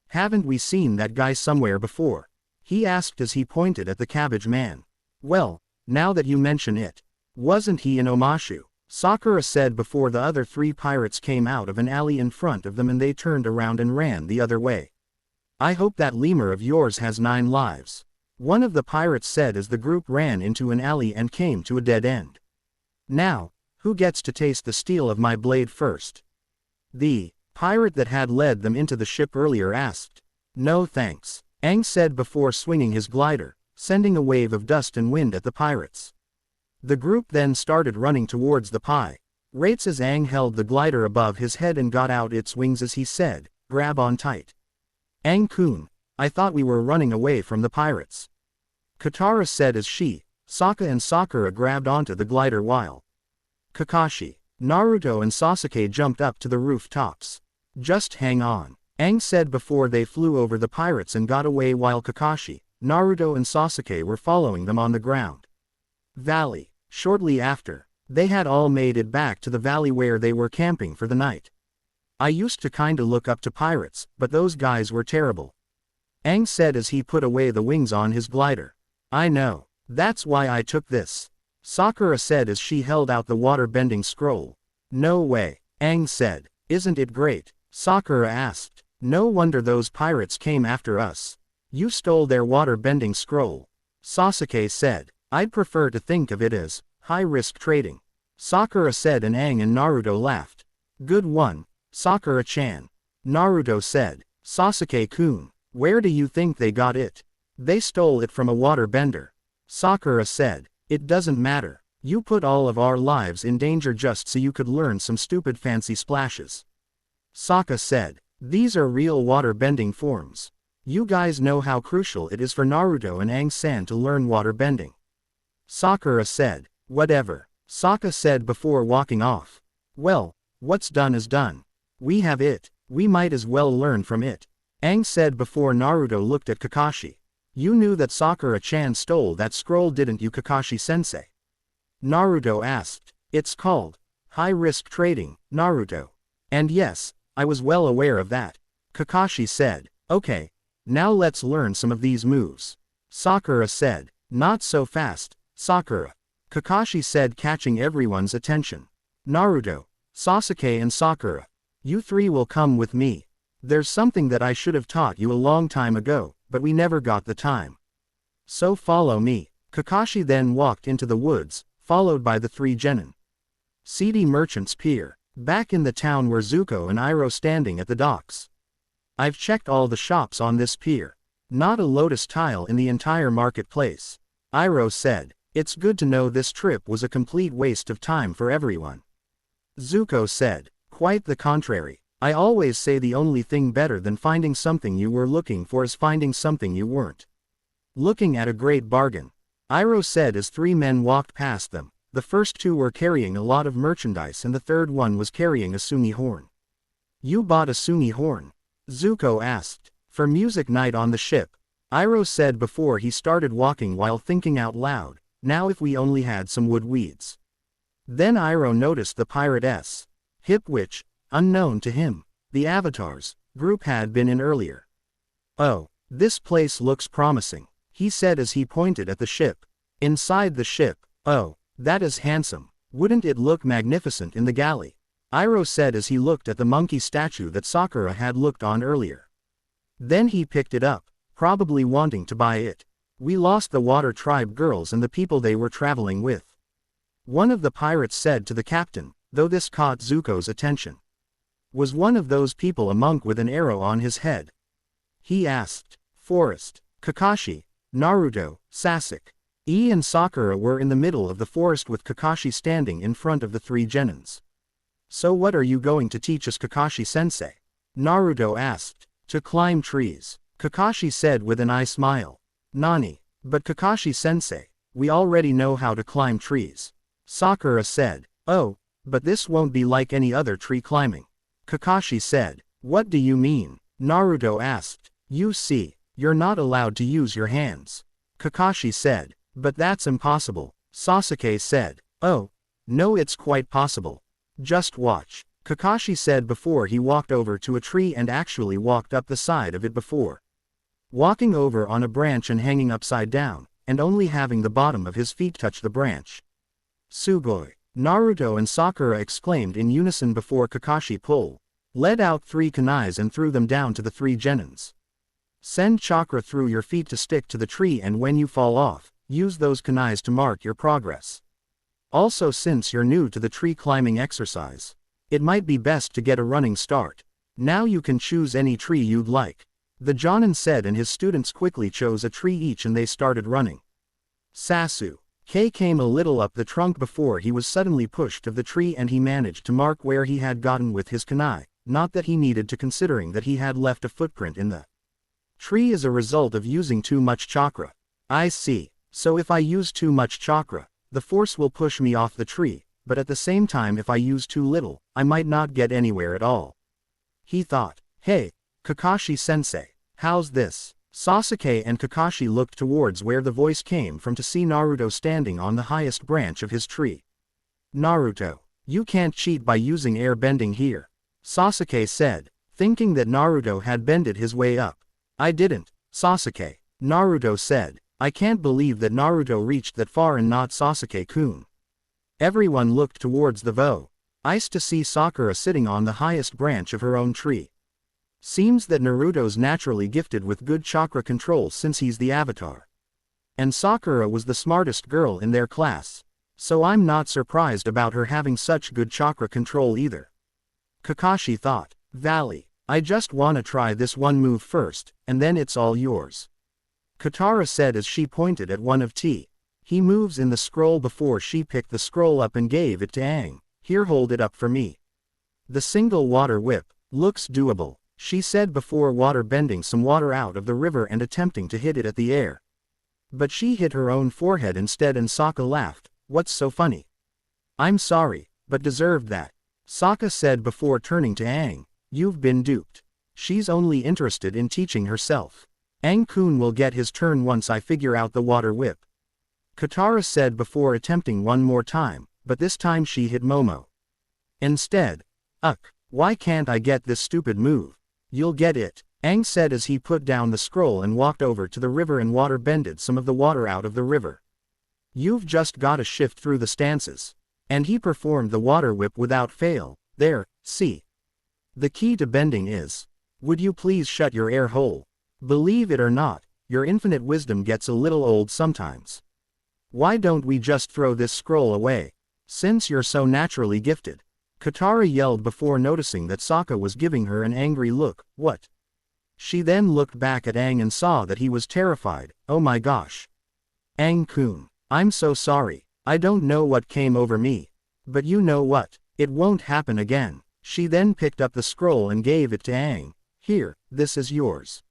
Haven't we seen that guy somewhere before? He asked as he pointed at the cabbage man. Well, now that you mention it, wasn't he in Omashu? Sakura said before the other 3 pirates came out of an alley in front of them and they turned around and ran the other way. I hope that lemur of yours has 9 lives. One of the pirates said as the group ran into an alley and came to a dead end. Now, who gets to taste the steel of my blade first? The pirate that had led them into the ship earlier asked. No thanks, Aang said before swinging his glider, sending a wave of dust and wind at the pirates. The group then started running towards the pirates as Aang held the glider above his head and got out its wings as he said, grab on tight. Aang-kun, I thought we were running away from the pirates, Katara said as she, Sokka and Sakura grabbed onto the glider while Kakashi, Naruto and Sasuke jumped up to the rooftops. Just hang on, Aang said before they flew over the pirates and got away while Kakashi, Naruto and Sasuke were following them on the ground valley. Shortly after, they had all made it back to the valley where they were camping for the night. I used to kinda look up to pirates, but those guys were terrible, Aang said as he put away the wings on his glider. I know, that's why I took this, Sakura said as she held out the waterbending scroll. No way, Aang said. Isn't it great? Sakura asked. No wonder those pirates came after us. You stole their waterbending scroll, Sasuke said. I'd prefer to think of it as high-risk trading, Sakura said, and Aang and Naruto laughed. Good one, Sakura-chan, Naruto said. Sasuke-kun, where do you think they got it? They stole it from a waterbender, Sakura said. It doesn't matter. You put all of our lives in danger just so you could learn some stupid fancy splashes, Sokka said. These are real waterbending forms. You guys know how crucial it is for Naruto and Aang-san to learn waterbending, Sakura said. Whatever, Sokka said before walking off. Well, what's done is done. We have it, we might as well learn from it, Aang said before Naruto looked at Kakashi. You knew that Sakura-chan stole that scroll, didn't you, Kakashi-sensei? Naruto asked. It's called high-risk trading, Naruto. And yes, I was well aware of that, Kakashi said. Okay, now let's learn some of these moves, Sakura said. Not so fast, Sakura, Kakashi said, catching everyone's attention. Naruto, Sasuke and Sakura, you 3 will come with me. There's something that I should have taught you a long time ago, but we never got the time. So follow me. Kakashi then walked into the woods, followed by the 3 genin. Seedy Merchants Pier, back in the town where Zuko and Iroh standing at the docks. I've checked all the shops on this pier. Not a lotus tile in the entire marketplace, Iroh said. It's good to know this trip was a complete waste of time for everyone, Zuko said. Quite the contrary. I always say the only thing better than finding something you were looking for is finding something you weren't looking at. A great bargain, Iroh said as 3 men walked past them. The first 2 were carrying a lot of merchandise and the third one was carrying a sungi horn. You bought a sungi horn? Zuko asked. For music night on the ship, Iroh said before he started walking while thinking out loud, now if we only had some wood weeds. Then Iroh noticed the pirate's hip which, unknown to him, the Avatar's group had been in earlier. Oh, this place looks promising, he said as he pointed at the ship. Inside the ship, oh, that is handsome. Wouldn't it look magnificent in the galley? Iroh said as he looked at the monkey statue that Sakura had looked on earlier. Then he picked it up, probably wanting to buy it. We lost the water tribe girls and the people they were traveling with. One of the pirates said to the captain, though this caught Zuko's attention. Was one of those people a monk with an arrow on his head? He asked. Forest. Kakashi, Naruto, Sasuke, and Sakura were in the middle of the forest with Kakashi standing in front of the three genins. So what are you going to teach us, Kakashi-sensei? Naruto asked. To climb trees, Kakashi said with an eye smile. Nani? But Kakashi-sensei, we already know how to climb trees. Sakura said. Oh, but this won't be like any other tree climbing. Kakashi said. What do you mean? Naruto asked. You see, you're not allowed to use your hands. Kakashi said. But that's impossible. Sasuke said. Oh, no, it's quite possible. Just watch, Kakashi said before he walked over to a tree and actually walked up the side of it before walking over on a branch and hanging upside down, and only having the bottom of his feet touch the branch. Sugoi, Naruto and Sakura exclaimed in unison before Kakashi led out 3 kunais and threw them down to the 3 genins. Send chakra through your feet to stick to the tree, and when you fall off, use those kunais to mark your progress. Also, since you're new to the tree climbing exercise, it might be best to get a running start. Now you can choose any tree you'd like. The Jonin said, and his students quickly chose a tree each and they started running. Sasuke came a little up the trunk before he was suddenly pushed of the tree, and he managed to mark where he had gotten with his kunai, not that he needed to, considering that he had left a footprint in the tree as a result of using too much chakra. I see. So if I use too much chakra, the force will push me off the tree, but at the same time if I use too little, I might not get anywhere at all. He thought. Hey, Kakashi-sensei, how's this? Sasuke and Kakashi looked towards where the voice came from to see Naruto standing on the highest branch of his tree. Naruto, you can't cheat by using air bending here, Sasuke said, thinking that Naruto had bended his way up. I didn't, Sasuke, Naruto said. I can't believe that Naruto reached that far and not Sasuke-kun. Everyone looked towards the ice to see Sakura sitting on the highest branch of her own tree. Seems that Naruto's naturally gifted with good chakra control since he's the avatar. And Sakura was the smartest girl in their class, so I'm not surprised about her having such good chakra control either. Kakashi thought. Valley, I just wanna try this one move first, and then it's all yours. Katara said as she pointed at one of he moves in the scroll before she picked the scroll up and gave it to Aang. Here, hold it up for me. The single water whip looks doable, she said before water bending some water out of the river and attempting to hit it at the air. But she hit her own forehead instead, and Sokka laughed. What's so funny? I'm sorry, but deserved that, Sokka said before turning to Aang. You've been duped. She's only interested in teaching herself. Aang-kun will get his turn once I figure out the water whip, Katara said before attempting one more time, but this time she hit Momo instead. Why can't I get this stupid move? You'll get it, Aang said as he put down the scroll and walked over to the river and water bended some of the water out of the river. You've just gotta shift through the stances. And he performed the water whip without fail. There, see. The key to bending is, would you please shut your air hole? Believe it or not, your infinite wisdom gets a little old sometimes. Why don't we just throw this scroll away? Since you're so naturally gifted. Katara yelled before noticing that Sokka was giving her an angry look. What? She then looked back at Aang and saw that he was terrified. Oh my gosh. Aang-kun, I'm so sorry. I don't know what came over me. But you know what? It won't happen again. She then picked up the scroll and gave it to Aang. Here, this is yours.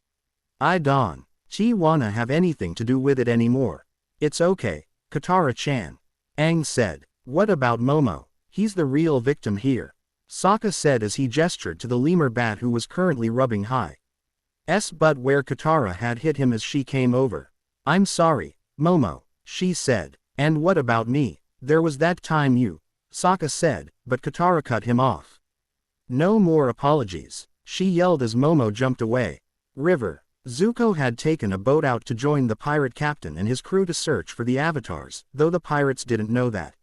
I don't wanna have anything to do with it anymore. It's okay, Katara-chan. Aang said. What about Momo? He's the real victim here, Sokka said as he gestured to the lemur bat who was currently rubbing Hai's butt where Katara had hit him as she came over. I'm sorry, Momo, she said. And what about me? There was that time you, Sokka said, but Katara cut him off. No more apologies, she yelled as Momo jumped away. River. Zuko had taken a boat out to join the pirate captain and his crew to search for the avatars, though the pirates didn't know that.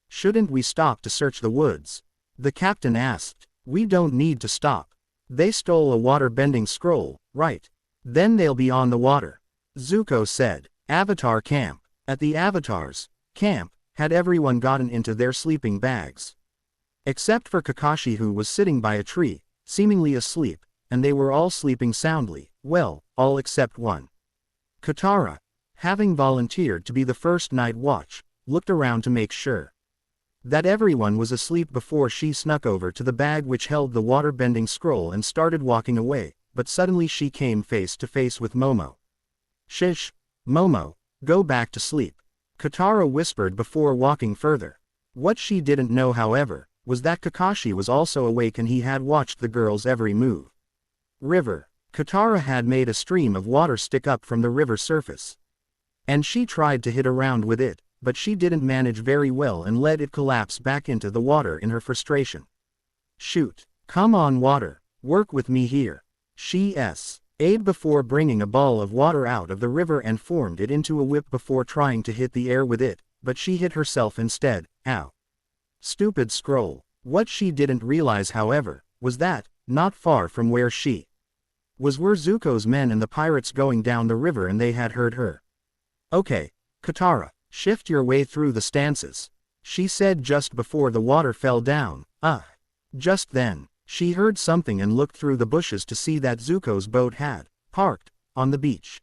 Shouldn't we stop to search the woods? The captain asked. We don't need to stop. They stole a water-bending scroll, right? Then they'll be on the water. Zuko said. Avatar camp. At the Avatar's camp, had everyone gotten into their sleeping bags? Except for Kakashi, who was sitting by a tree, seemingly asleep, and they were all sleeping soundly, well, all except one. Katara, having volunteered to be the first night watch, looked around to make sure that everyone was asleep before she snuck over to the bag which held the waterbending scroll and started walking away, but suddenly she came face to face with Momo. Shish, Momo, go back to sleep, Katara whispered before walking further. What she didn't know, however, was that Kakashi was also awake and he had watched the girl's every move. River. Katara had made a stream of water stick up from the river surface. And she tried to hit around with it, but she didn't manage very well and let it collapse back into the water in her frustration. Shoot. Come on, water, work with me here. She aid before bringing a ball of water out of the river and formed it into a whip before trying to hit the air with it, but she hit herself instead. Ow. Stupid scroll. What she didn't realize, however, was that, not far from where she was, were Zuko's men and the pirates going down the river, and they had heard her. Okay, Katara, shift your way through the stances, she said just before the water fell down. Just then, she heard something and looked through the bushes to see that Zuko's boat had parked on the beach.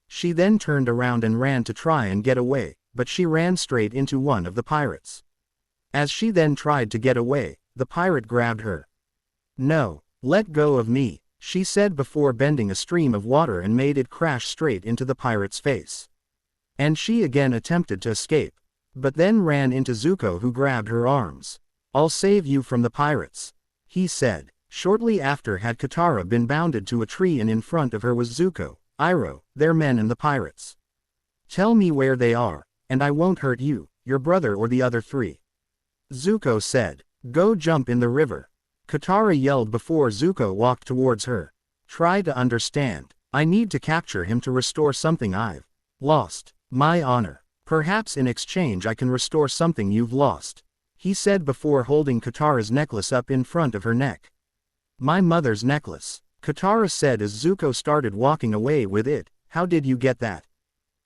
She then turned around and ran to try and get away, but she ran straight into one of the pirates. As she then tried to get away, the pirate grabbed her. No, let go of me, she said before bending a stream of water and made it crash straight into the pirate's face. And she again attempted to escape, but then ran into Zuko, who grabbed her arms. I'll save you from the pirates, he said. Shortly after had Katara been bounded to a tree, and in front of her was Zuko, Iroh, their men and the pirates. Tell me where they are, and I won't hurt you, your brother or the other three, Zuko said. Go jump in the river, Katara yelled before Zuko walked towards her. Try to understand. I need to capture him to restore something I've lost. My honor. Perhaps in exchange I can restore something you've lost, he said before holding Katara's necklace up in front of her neck. My mother's necklace, Katara said as Zuko started walking away with it. How did you get that?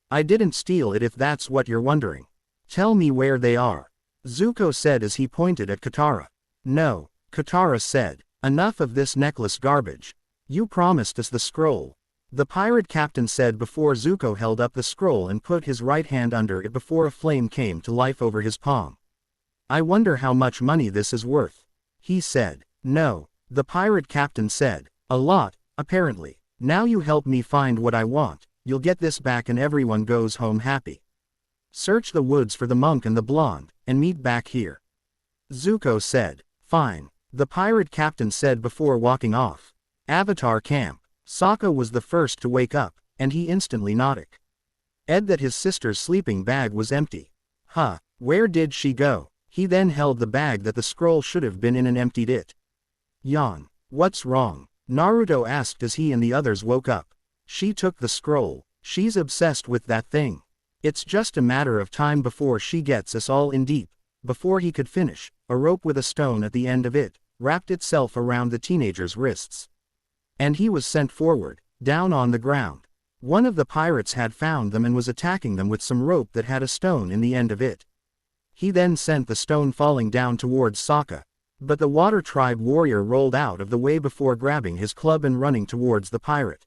I didn't steal it, if that's what you're wondering. Tell me where they are, Zuko said as he pointed at Katara. No, Katara said. Enough of this necklace garbage. You promised us the scroll, the pirate captain said before Zuko held up the scroll and put his right hand under it before a flame came to life over his palm. I wonder how much money this is worth, he said. No, the pirate captain said. A lot, apparently. Now you help me find what I want, you'll get this back and everyone goes home happy. Search the woods for the monk and the blonde, and meet back here, Zuko said. Fine, the pirate captain said before walking off. Avatar camp. Sokka was the first to wake up, and he instantly nodded that his sister's sleeping bag was empty. Where did she go? He then held the bag that the scroll should have been in and emptied it. Yawn. What's wrong? Naruto asked as he and the others woke up. She took the scroll. She's obsessed with that thing. It's just a matter of time before she gets us all in deep. Before he could finish, a rope with a stone at the end of it wrapped itself around the teenager's wrists. And he was sent forward, down on the ground. One of the pirates had found them and was attacking them with some rope that had a stone in the end of it. He then sent the stone falling down towards Sokka. But the Water Tribe warrior rolled out of the way before grabbing his club and running towards the pirate.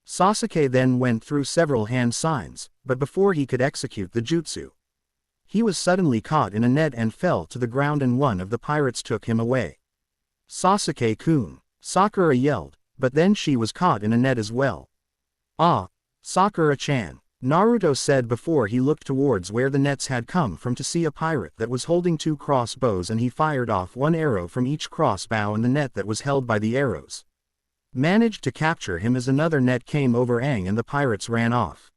Sasuke then went through several hand signs, but before he could execute the jutsu, he was suddenly caught in a net and fell to the ground, and one of the pirates took him away. Sasuke-kun, Sakura yelled, but then she was caught in a net as well. Ah, Sakura-chan, Naruto said before he looked towards where the nets had come from to see a pirate that was holding 2 crossbows, and he fired off 1 arrow from each crossbow, and the net that was held by the arrows managed to capture him as another net came over Aang and the pirates ran off.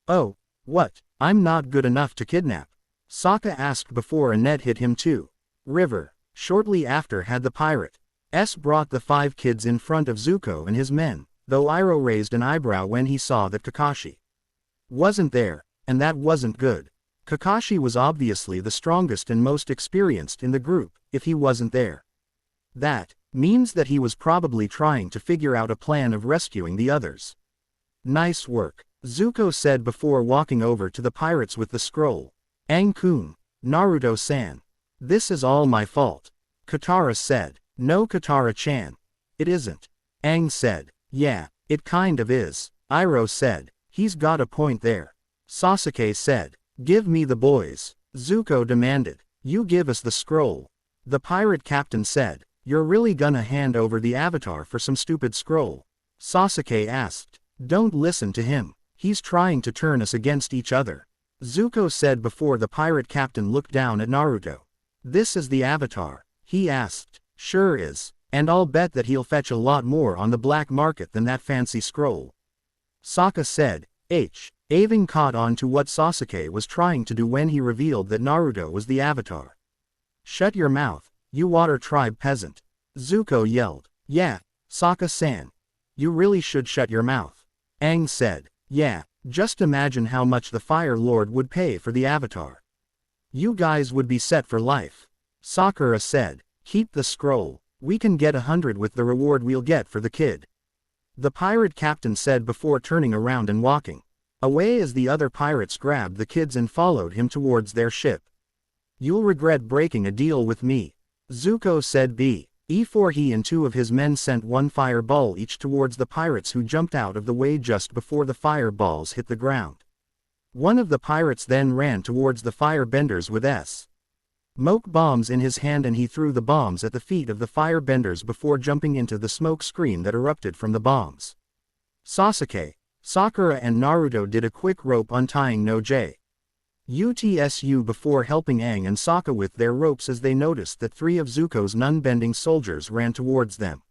Oh, what? I'm not good enough to kidnap? Sokka asked before a net hit him too. River. Shortly after had the pirate brought the 5 kids in front of Zuko and his men, though Iroh raised an eyebrow when he saw that Kakashi wasn't there, and that wasn't good. Kakashi was obviously the strongest and most experienced in the group. If he wasn't there, that means that he was probably trying to figure out a plan of rescuing the others. Nice work, Zuko said before walking over to the pirates with the scroll. Aang-kun, Naruto-san. This is all my fault. Katara said. No, Katara-chan. It isn't. Aang said. Yeah, it kind of is. Iroh said. He's got a point there. Sasuke said. Give me the boys. Zuko demanded. You give us the scroll. The pirate captain said. You're really gonna hand over the avatar for some stupid scroll? Sasuke asked. Don't listen to him. He's trying to turn us against each other. Zuko said before the pirate captain looked down at Naruto. This is the avatar? He asked. Sure is, and I'll bet that he'll fetch a lot more on the black market than that fancy scroll. Sokka said. Aving caught on to what Sasuke was trying to do when he revealed that Naruto was the avatar. Shut your mouth, you water tribe peasant. Zuko yelled. Yeah, Sokka-san. You really should shut your mouth. Aang said. Yeah, just imagine how much the Fire Lord would pay for the avatar. You guys would be set for life. Sakura said. Keep the scroll. We can get 100 with the reward we'll get for the kid. The pirate captain said before turning around and walking away as the other pirates grabbed the kids and followed him towards their ship. You'll regret breaking a deal with me. Zuko said before he and 2 of his men sent 1 fireball each towards the pirates who jumped out of the way just before the fireballs hit the ground. One of the pirates then ran towards the firebenders with smoke bombs in his hand, and he threw the bombs at the feet of the firebenders before jumping into the smoke screen that erupted from the bombs. Sasuke, Sakura and Naruto did a quick rope untying no jutsu before helping Aang and Sokka with their ropes as they noticed that 3 of Zuko's nun-bending soldiers ran towards them.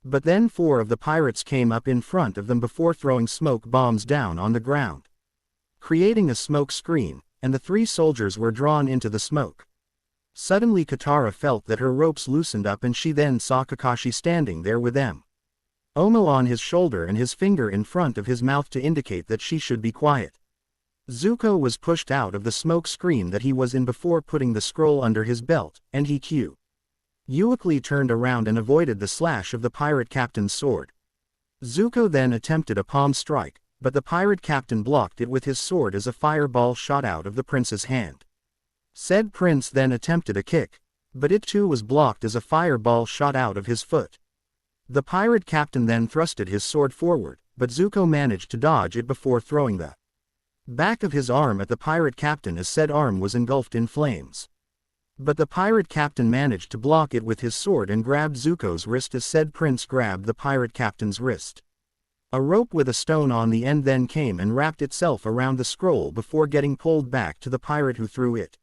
But then 4 of the pirates came up in front of them before throwing smoke bombs down on the ground, creating a smoke screen, and the 3 soldiers were drawn into the smoke. Suddenly Katara felt that her ropes loosened up, and she then saw Kakashi standing there with Omo on his shoulder and his finger in front of his mouth to indicate that she should be quiet. Zuko was pushed out of the smoke screen that he was in before putting the scroll under his belt, and he quickly turned around and avoided the slash of the pirate captain's sword. Zuko then attempted a palm strike, but the pirate captain blocked it with his sword as a fireball shot out of the prince's hand. Said prince then attempted a kick, but it too was blocked as a fireball shot out of his foot. The pirate captain then thrusted his sword forward, but Zuko managed to dodge it before throwing the back of his arm at the pirate captain as said arm was engulfed in flames. But the pirate captain managed to block it with his sword and grabbed Zuko's wrist as said prince grabbed the pirate captain's wrist. A rope with a stone on the end then came and wrapped itself around the scroll before getting pulled back to the pirate who threw it.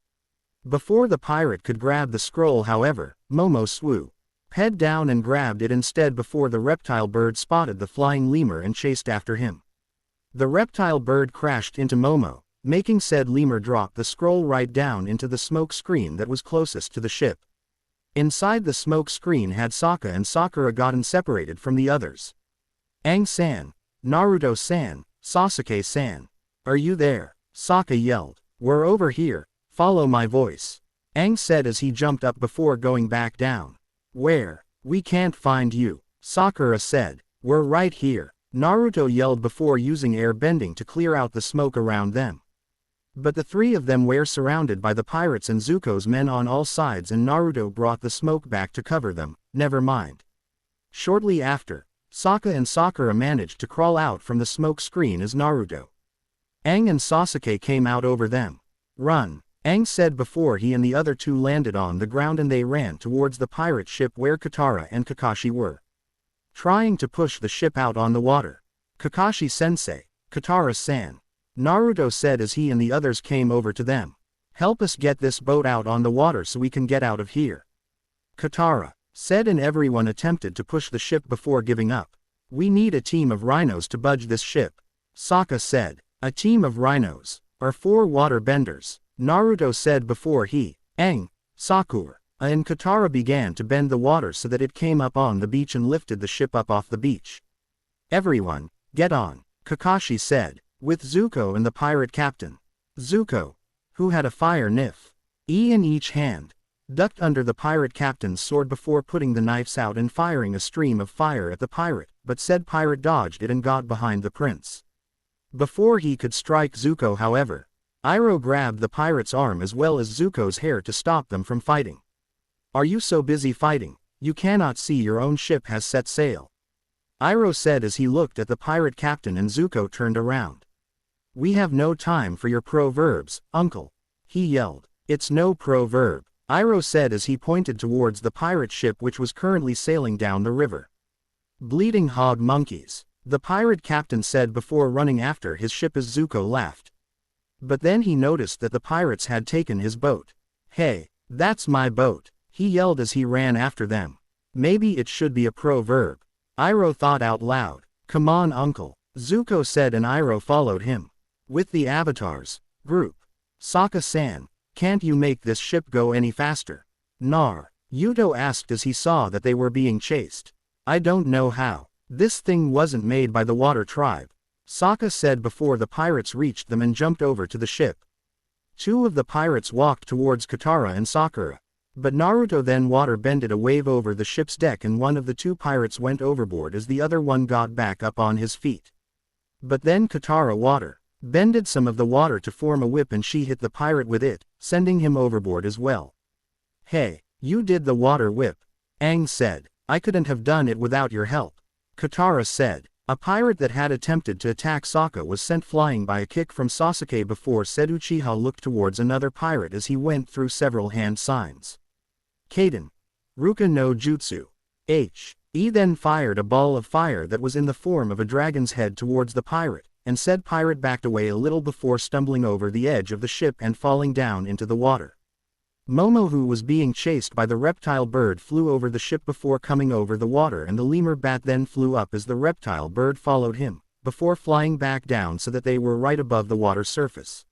Before the pirate could grab the scroll, however, Momo swooped head down and grabbed it instead before the reptile bird spotted the flying lemur and chased after him. The reptile bird crashed into Momo, making said lemur drop the scroll right down into the smoke screen that was closest to the ship. Inside the smoke screen had Sokka and Sakura gotten separated from the others. Aang-san, Naruto-san, Sasuke-san. Are you there? Sokka yelled. We're over here, follow my voice. Aang said as he jumped up before going back down. Where? We can't find you. Sakura said. We're right here. Naruto yelled before using air bending to clear out the smoke around them. But the 3 of them were surrounded by the pirates and Zuko's men on all sides, and Naruto brought the smoke back to cover them. Never mind. Shortly after, Sokka and Sakura managed to crawl out from the smoke screen as Naruto, Aang and Sasuke came out over them. Run, Aang said before he and the other 2 landed on the ground, and they ran towards the pirate ship where Katara and Kakashi were trying to push the ship out on the water. Kakashi-sensei, Katara-san. Naruto said as he and the others came over to them. Help us get this boat out on the water so we can get out of here. Katara said, and everyone attempted to push the ship before giving up. We need a team of rhinos to budge this ship. Sokka said. A team of rhinos, or 4 waterbenders, Naruto said before he, Aang, Sakura, and Katara began to bend the water so that it came up on the beach and lifted the ship up off the beach. Everyone, get on, Kakashi said, with Zuko and the pirate captain. Zuko, who had a fire knife in each hand, ducked under the pirate captain's sword before putting the knives out and firing a stream of fire at the pirate, but said pirate dodged it and got behind the prince. Before he could strike Zuko, however, Iroh grabbed the pirate's arm as well as Zuko's hair to stop them from fighting. "Are you so busy fighting, you cannot see your own ship has set sail?" Iroh said as he looked at the pirate captain, and Zuko turned around. "We have no time for your proverbs, uncle," he yelled. "It's no proverb," Iroh said as he pointed towards the pirate ship which was currently sailing down the river. "Bleeding hog monkeys," the pirate captain said before running after his ship as Zuko laughed. But then he noticed that the pirates had taken his boat. "Hey, that's my boat," he yelled as he ran after them. "Maybe it should be a proverb," Iroh thought out loud. "Come on, uncle," Zuko said, and Iroh followed him. With the Avatar's group. "Sokka-san, can't you make this ship go any faster?" Yuto asked as he saw that they were being chased. "I don't know how. This thing wasn't made by the Water Tribe," Sokka said before the pirates reached them and jumped over to the ship. Two of the pirates walked towards Katara and Sakura. But Naruto then water-bended a wave over the ship's deck, and one of the two pirates went overboard as the other one got back up on his feet. But then Katara water-bended some of the water to form a whip, and she hit the pirate with it, sending him overboard as well. "Hey, you did the water whip," Aang said. "I couldn't have done it without your help," Katara said. A pirate that had attempted to attack Sokka was sent flying by a kick from Sasuke before said Uchiha looked towards another pirate as he went through several hand signs. Kaden. Ruka no Jutsu. He then fired a ball of fire that was in the form of a dragon's head towards the pirate, and said pirate backed away a little before stumbling over the edge of the ship and falling down into the water. Momo, who was being chased by the reptile bird, flew over the ship before coming over the water, and the lemur bat then flew up as the reptile bird followed him, before flying back down so that they were right above the water surface.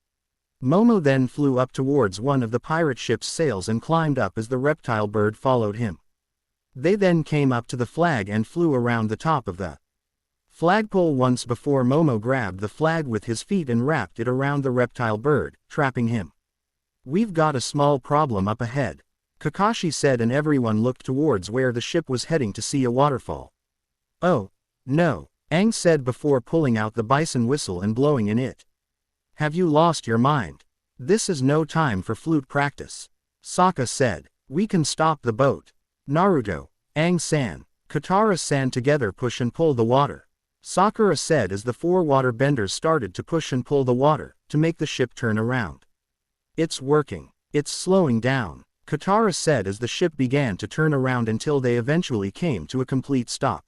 Momo then flew up towards one of the pirate ship's sails and climbed up as the reptile bird followed him. They then came up to the flag and flew around the top of the flagpole once before Momo grabbed the flag with his feet and wrapped it around the reptile bird, trapping him. "We've got a small problem up ahead," Kakashi said, and everyone looked towards where the ship was heading to see a waterfall. "Oh, no," Aang said before pulling out the bison whistle and blowing in it. "Have you lost your mind? This is no time for flute practice," Sokka said. "We can stop the boat." Naruto, Aang-san, Katara-san together push and pull the water, Sakura said as the four waterbenders started to push and pull the water, to make the ship turn around. "It's working. It's slowing down," Katara said as the ship began to turn around until they eventually came to a complete stop.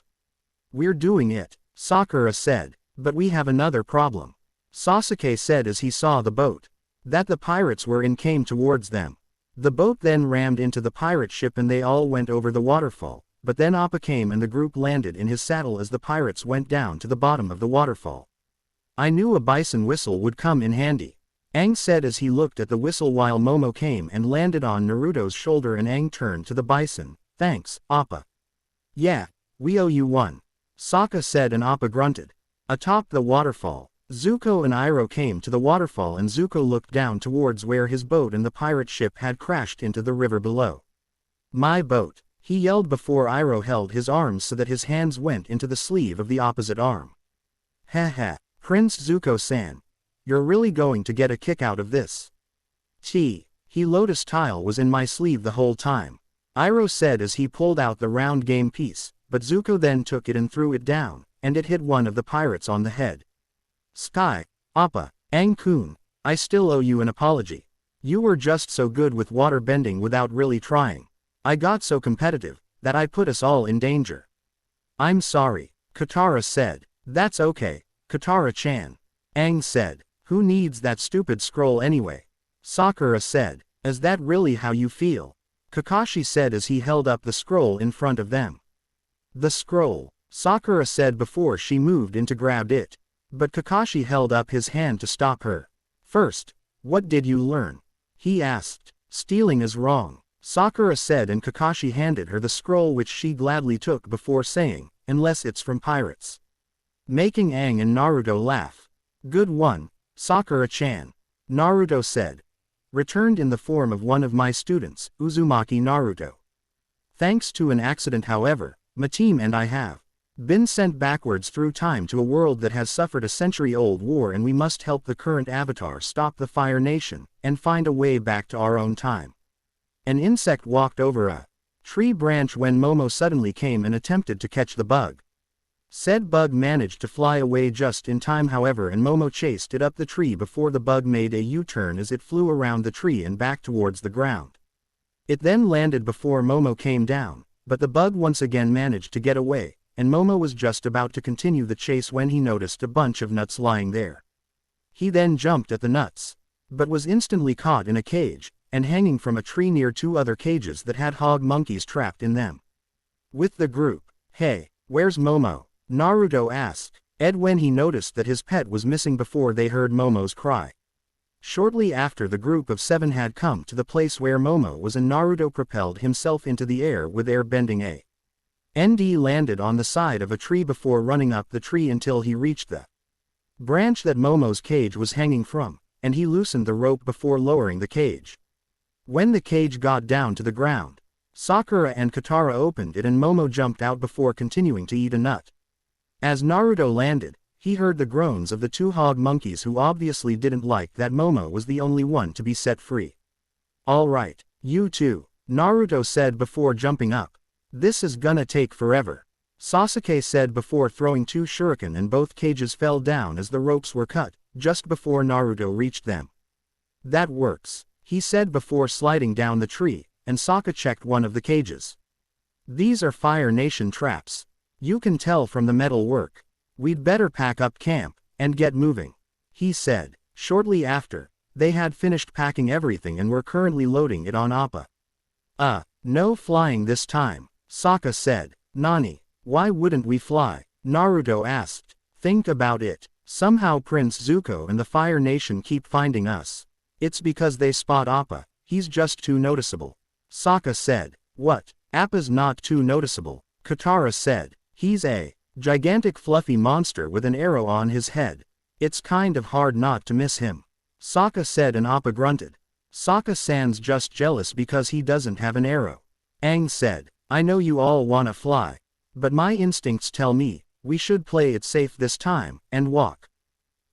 "We're doing it," Sakura said, "but we have another problem," Sasuke said as he saw the boat that the pirates were in came towards them. The boat then rammed into the pirate ship and they all went over the waterfall, but then Appa came and the group landed in his saddle as the pirates went down to the bottom of the waterfall. "I knew a bison whistle would come in handy," Aang said as he looked at the whistle while Momo came and landed on Naruto's shoulder, and Aang turned to the bison. "Thanks, Appa." "Yeah, we owe you one," Sokka said, and Appa grunted. Atop the waterfall, Zuko and Iroh came to the waterfall, and Zuko looked down towards where his boat and the pirate ship had crashed into the river below. "My boat," he yelled before Iroh held his arms so that his hands went into the sleeve of the opposite arm. "Heh, Prince Zuko-san. You're really going to get a kick out of this." He lotus tile was in my sleeve the whole time," Iroh said as he pulled out the round game piece, but Zuko then took it and threw it down, and it hit one of the pirates on the head. "Sky, Appa, Aang-kun, I still owe you an apology. You were just so good with water bending without really trying. I got so competitive that I put us all in danger." "I'm sorry," Katara said. "That's okay, Katara-chan," Aang said. "Who needs that stupid scroll anyway?" Sakura said. "Is that really how you feel?" Kakashi said as he held up the scroll in front of them. "The scroll," Sakura said before she moved in to grab it. But Kakashi held up his hand to stop her. "First, what did you learn?" he asked. "Stealing is wrong," Sakura said, and Kakashi handed her the scroll, which she gladly took before saying, "Unless it's from pirates," making Aang and Naruto laugh. "Good one, Sakura-chan," Naruto said. "Returned in the form of one of my students, Uzumaki Naruto. Thanks to an accident, however, my team and I have Been sent backwards through time to a world that has suffered a century-old war, and we must help the current avatar stop the Fire Nation, and find a way back to our own time. An insect walked over a tree branch when Momo suddenly came and attempted to catch the bug. Said bug managed to fly away just in time, however, and Momo chased it up the tree before the bug made a U-turn as it flew around the tree and back towards the ground. It then landed before Momo came down, but the bug once again managed to get away, and Momo was just about to continue the chase when he noticed a bunch of nuts lying there. He then jumped at the nuts, but was instantly caught in a cage, and hanging from a tree near two other cages that had hog monkeys trapped in them. With the group, "Hey, where's Momo?" Naruto asked Ed when he noticed that his pet was missing before they heard Momo's cry. Shortly after, the group of 7 had come to the place where Momo was, and Naruto propelled himself into the air with airbending. ND landed on the side of a tree before running up the tree until he reached the branch that Momo's cage was hanging from, and he loosened the rope before lowering the cage. When the cage got down to the ground, Sakura and Katara opened it and Momo jumped out before continuing to eat a nut. As Naruto landed, he heard the groans of the 2 hog monkeys, who obviously didn't like that Momo was the only one to be set free. "Alright, you too," Naruto said before jumping up. "This is gonna take forever," Sasuke said before throwing 2 shuriken, and both cages fell down as the ropes were cut, just before Naruto reached them. "That works," he said before sliding down the tree, and Sokka checked one of the cages. "These are Fire Nation traps. You can tell from the metal work. We'd better pack up camp and get moving," he said. Shortly after, they had finished packing everything and were currently loading it on Appa. No flying this time," Sokka said. "Nani? Why wouldn't we fly?" Naruto asked. "Think about it. Somehow Prince Zuko and the Fire Nation keep finding us. It's because they spot Appa. He's just too noticeable," Sokka said. "What? Appa's not too noticeable," Katara said. "He's a gigantic fluffy monster with an arrow on his head. It's kind of hard not to miss him," Sokka said, and Appa grunted. "Sokka-san's just jealous because he doesn't have an arrow," Aang said. "I know you all wanna fly, but my instincts tell me we should play it safe this time and walk,"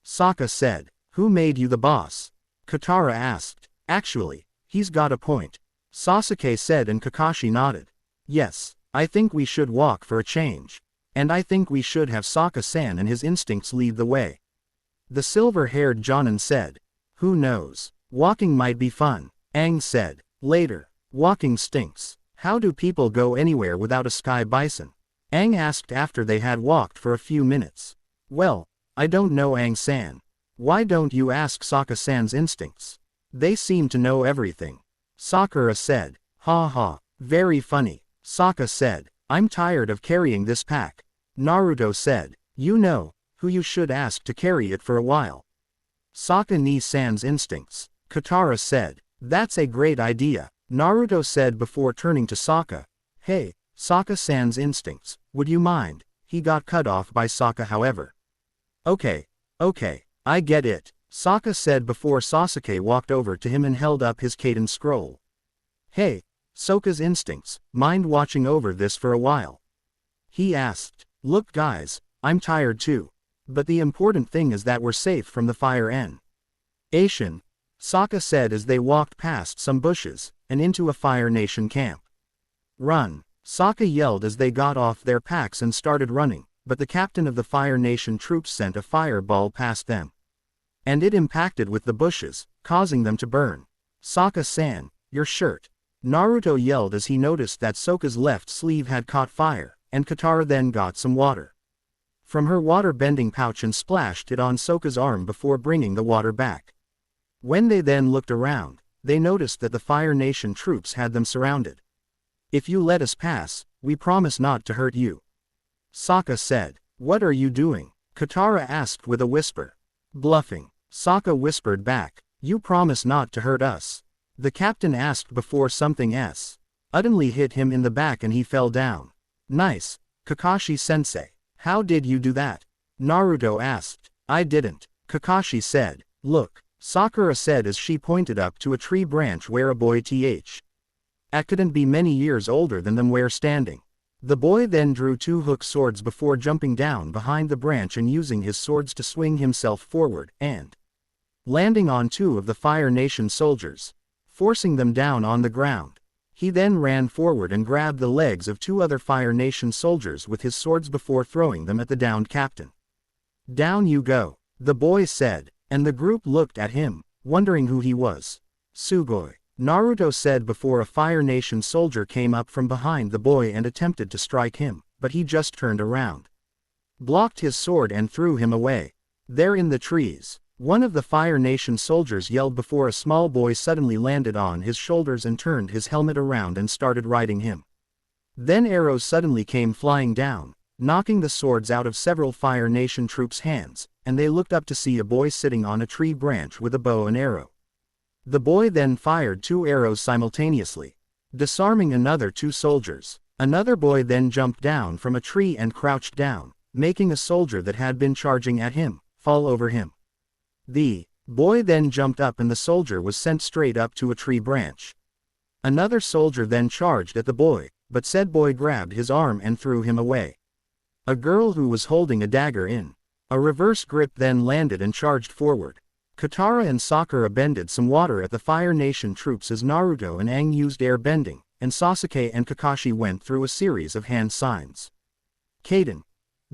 Sokka said. "Who made you the boss?" Katara asked. "Actually, he's got a point," Sasuke said, and Kakashi nodded. "Yes, I think we should walk for a change. And I think we should have Sokka-san and his instincts lead the way," the silver-haired Jonin said. "Who knows? Walking might be fun," Aang said. Later, "Walking stinks. How do people go anywhere without a sky bison?" Aang asked after they had walked for a few minutes. "Well, I don't know, Aang-san. Why don't you ask Sokka-san's instincts? They seem to know everything," Sakura said. "Ha ha, very funny," Sokka said. "I'm tired of carrying this pack," Naruto said. "You know who you should ask to carry it for a while?" "Sokka-ni-san's instincts," Katara said. "That's a great idea," Naruto said before turning to Sokka. "Hey, Sokka-san's instincts, would you mind?" He got cut off by Sokka, however. Okay, I get it," Sokka said before Sasuke walked over to him and held up his Kaden scroll. "Hey, Sokka's instincts, mind watching over this for a while?" he asked. "Look guys, I'm tired too. But the important thing is that we're safe from the Fire Nation," Sokka said as they walked past some bushes and into a Fire Nation camp. "Run!" Sokka yelled as they got off their packs and started running, but the captain of the Fire Nation troops sent a fireball past them. And it impacted with the bushes, causing them to burn. "Sokka-san, your shirt!" Naruto yelled as he noticed that Sokka's left sleeve had caught fire, and Katara then got some water from her water-bending pouch and splashed it on Sokka's arm before bringing the water back. When they then looked around, they noticed that the Fire Nation troops had them surrounded. "If you let us pass, we promise not to hurt you," Sokka said. "What are you doing?" Katara asked with a whisper. "Bluffing," Sokka whispered back. "You promise not to hurt us?" the captain asked before something suddenly hit him in the back and he fell down. "Nice, Kakashi-sensei. How did you do that?" Naruto asked. "I didn't," Kakashi said. "Look," Sakura said as she pointed up to a tree branch where a boy couldn't be many years older than them were standing. The boy then drew two hook swords before jumping down behind the branch and using his swords to swing himself forward and landing on two of the Fire Nation soldiers, forcing them down on the ground. He then ran forward and grabbed the legs of two other Fire Nation soldiers with his swords before throwing them at the downed captain. "Down you go," the boy said, and the group looked at him, wondering who he was. "Sugoi," Naruto said before a Fire Nation soldier came up from behind the boy and attempted to strike him, but he just turned around, blocked his sword and threw him away. There in the trees, one of the Fire Nation soldiers yelled before a small boy suddenly landed on his shoulders and turned his helmet around and started riding him. Then arrows suddenly came flying down, knocking the swords out of several Fire Nation troops' hands, and they looked up to see a boy sitting on a tree branch with a bow and arrow. The boy then fired two arrows simultaneously, disarming another two soldiers. Another boy then jumped down from a tree and crouched down, making a soldier that had been charging at him fall over him. The boy then jumped up and the soldier was sent straight up to a tree branch. Another soldier then charged at the boy, but said boy grabbed his arm and threw him away. A girl who was holding a dagger in a reverse grip then landed and charged forward. Katara and Sakura bended some water at the Fire Nation troops as Naruto and Aang used air bending, and Sasuke and Kakashi went through a series of hand signs. Kaden,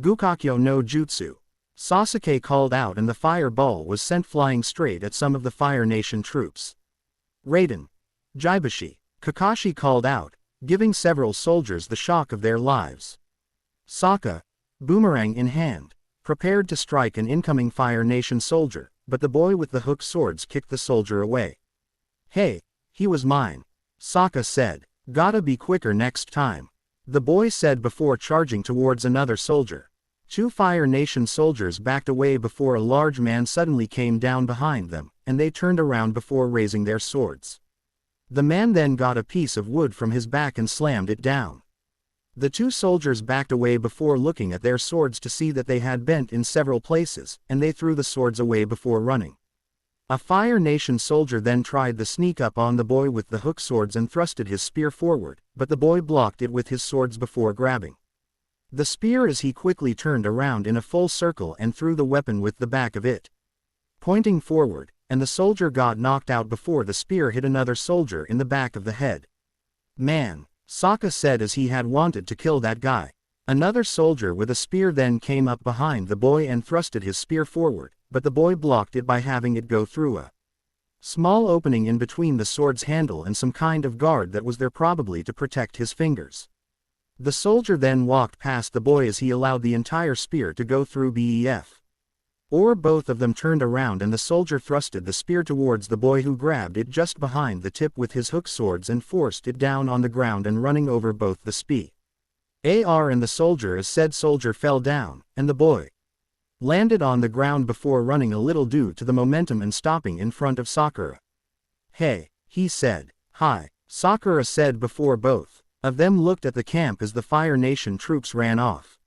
Gukakyo no Jutsu, Sasuke called out and the fireball was sent flying straight at some of the Fire Nation troops. Raiden, Jaibashi, Kakashi called out, giving several soldiers the shock of their lives. Sokka, boomerang in hand, prepared to strike an incoming Fire Nation soldier, but the boy with the hooked swords kicked the soldier away. "Hey, he was mine," Sokka said. "Gotta be quicker next time," the boy said before charging towards another soldier. Two Fire Nation soldiers backed away before a large man suddenly came down behind them, and they turned around before raising their swords. The man then got a piece of wood from his back and slammed it down. The two soldiers backed away before looking at their swords to see that they had bent in several places, and they threw the swords away before running. A Fire Nation soldier then tried to sneak up on the boy with the hook swords and thrusted his spear forward, but the boy blocked it with his swords before grabbing the spear as he quickly turned around in a full circle and threw the weapon with the back of it pointing forward, and the soldier got knocked out before the spear hit another soldier in the back of the head. "Man," Sokka said as he had wanted to kill that guy. Another soldier with a spear then came up behind the boy and thrusted his spear forward, but the boy blocked it by having it go through a small opening in between the sword's handle and some kind of guard that was there probably to protect his fingers. The soldier then walked past the boy as he allowed the entire spear to go through or both of them turned around and the soldier thrusted the spear towards the boy who grabbed it just behind the tip with his hook swords and forced it down on the ground and running over both the spear and the soldier as said soldier fell down, and the boy landed on the ground before running a little due to the momentum and stopping in front of Sakura. "Hey," he said. "Hi," Sakura said before both of them looked at the camp as the Fire Nation troops ran off.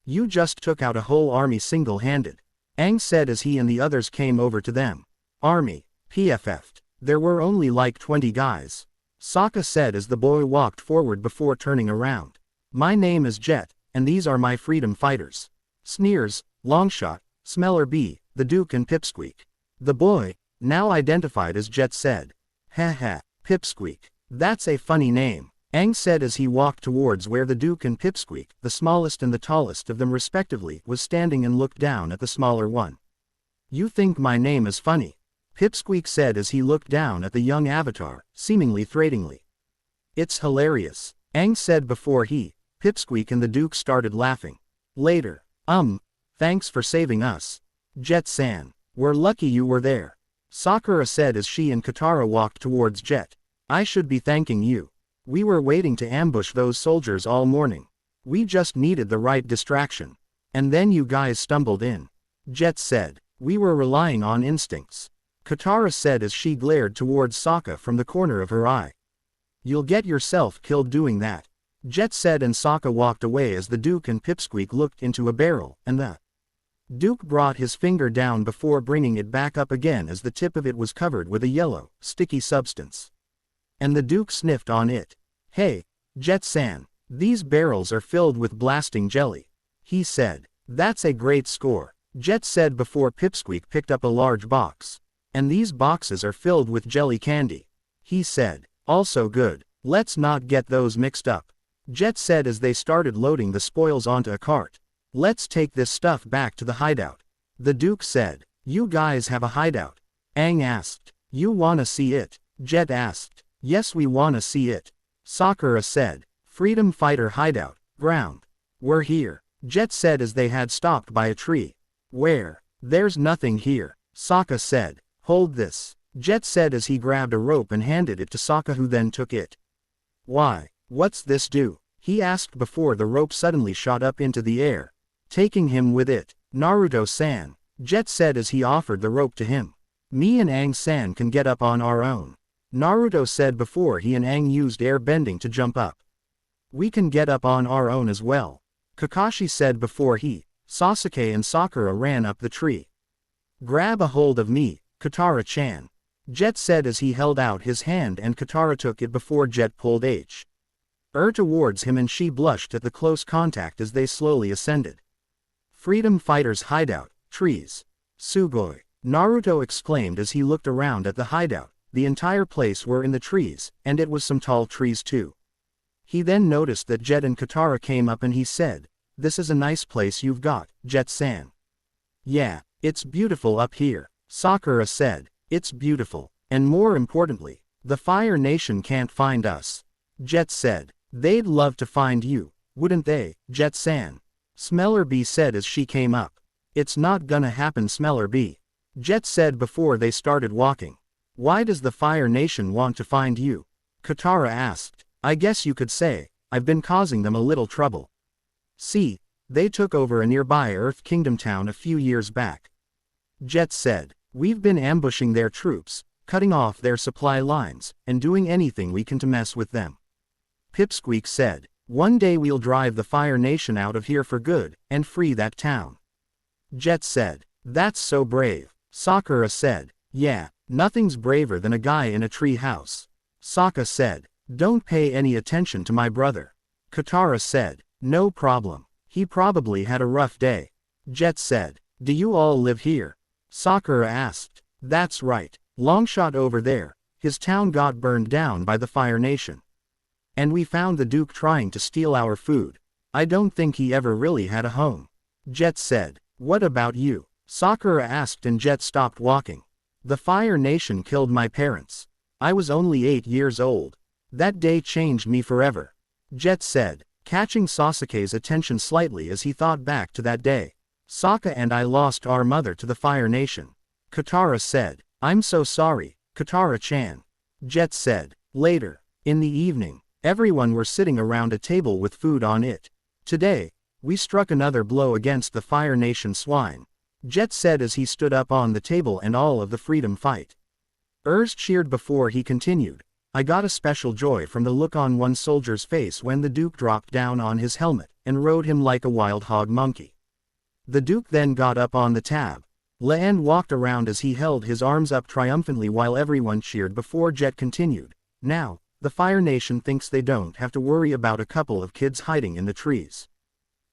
"You just took out a whole army single-handed," Aang said as he and the others came over to them. "Army, PFF'd. There were only like 20 guys," Sokka said as the boy walked forward before turning around. "My name is Jet, and these are my freedom fighters. Sneers, Longshot, Smeller B, the Duke and Pipsqueak." The boy, now identified as Jet said. "Haha, Pipsqueak. That's a funny name," Aang said as he walked towards where the Duke and Pipsqueak, the smallest and the tallest of them respectively, was standing and looked down at the smaller one. "You think my name is funny?" Pipsqueak said as he looked down at the young avatar, seemingly threateningly. "It's hilarious," Aang said before Pipsqueak and the Duke started laughing. Later, thanks for saving us, Jet-san. We're lucky you were there," Sakura said as she and Katara walked towards Jet. "I should be thanking you. We were waiting to ambush those soldiers all morning. We just needed the right distraction. And then you guys stumbled in," Jet said. "We were relying on instincts," Katara said as she glared towards Sokka from the corner of her eye. "You'll get yourself killed doing that," Jet said, and Sokka walked away as the Duke and Pipsqueak looked into a barrel, and the Duke brought his finger down before bringing it back up again as the tip of it was covered with a yellow, sticky substance. And the Duke sniffed on it. "Hey, Jet-san, These barrels are filled with blasting jelly. He said. That's a great score, Jet said before Pipsqueak picked up a large box. And these boxes are filled with jelly candy. He said. Also good. Let's not get those mixed up, Jet said as they started loading the spoils onto a cart. Let's take this stuff back to the hideout. The Duke said. You guys have a hideout? Aang asked. You wanna see it? Jet asked. Yes, we wanna see it, Sakura said. Freedom Fighter Hideout, ground. We're here, Jet said as they had stopped by a tree. Where? There's nothing here, Sokka said. Hold this, Jet said as he grabbed a rope and handed it to Sokka, who then took it. Why? What's this do? He asked before the rope suddenly shot up into the air, taking him with it. Naruto-san, Jet said as he offered the rope to him. Me and Aang-san can get up on our own, Naruto said before he and Aang used air bending to jump up. We can get up on our own as well, Kakashi said before he, Sasuke and Sakura ran up the tree. Grab a hold of me, Katara-chan, Jet said as he held out his hand and Katara took it before Jet pulled towards him, and she blushed at the close contact as they slowly ascended. Freedom Fighters Hideout, trees. Sugoi, Naruto exclaimed as he looked around at the hideout. The entire place were in the trees, and it was some tall trees too. He then noticed that Jet and Katara came up and he said, This is a nice place you've got, Jet-san. Yeah, it's beautiful up here, Sakura said. It's beautiful, and more importantly, the Fire Nation can't find us, Jet said. They'd love to find you, wouldn't they, Jet-san? Smeller Bee said as she came up. It's not gonna happen, Smeller Bee, Jet said before they started walking. Why does the Fire Nation want to find you? Katara asked. I guess you could say, I've been causing them a little trouble. See, they took over a nearby Earth Kingdom town a few years back, Jet said. We've been ambushing their troops, cutting off their supply lines, and doing anything we can to mess with them. Pipsqueak said. One day we'll drive the Fire Nation out of here for good, and free that town, Jet said. That's so brave, Sakura said. Yeah, nothing's braver than a guy in a tree house, Sokka said. Don't pay any attention to my brother, Katara said. No problem. He probably had a rough day, Jet said. Do you all live here? Sakura asked. That's right. Longshot over there. His town got burned down by the Fire Nation. And we found the Duke trying to steal our food. I don't think he ever really had a home, Jet said. What about you? Sakura asked and Jet stopped walking. The Fire Nation killed my parents. I was only 8 years old. That day changed me forever, Jet said, catching Sasuke's attention slightly as he thought back to that day. Sokka and I lost our mother to the Fire Nation, Katara said. I'm so sorry, Katara-chan, Jet said. Later, in the evening, everyone were sitting around a table with food on it. Today, we struck another blow against the Fire Nation swine, Jet said as he stood up on the table and all of the freedom fight. Cheered before he continued. I got a special joy from the look on one soldier's face when the Duke dropped down on his helmet and rode him like a wild hog monkey. The Duke then got up on the tab. Lan walked around as he held his arms up triumphantly while everyone cheered before Jet continued. Now, the Fire Nation thinks they don't have to worry about a couple of kids hiding in the trees.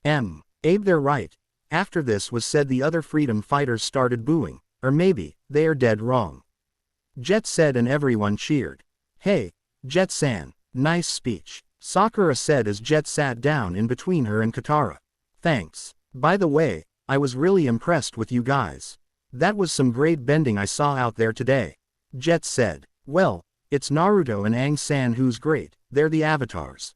Abe, they're right. After this was said, the other freedom fighters started booing, or maybe, they are dead wrong, Jet said, and everyone cheered. Hey, Jet-san, nice speech, Sakura said as Jet sat down in between her and Katara. Thanks. By the way, I was really impressed with you guys. That was some great bending I saw out there today, Jet said. Well, it's Naruto and Aang-san who's great, they're the avatars.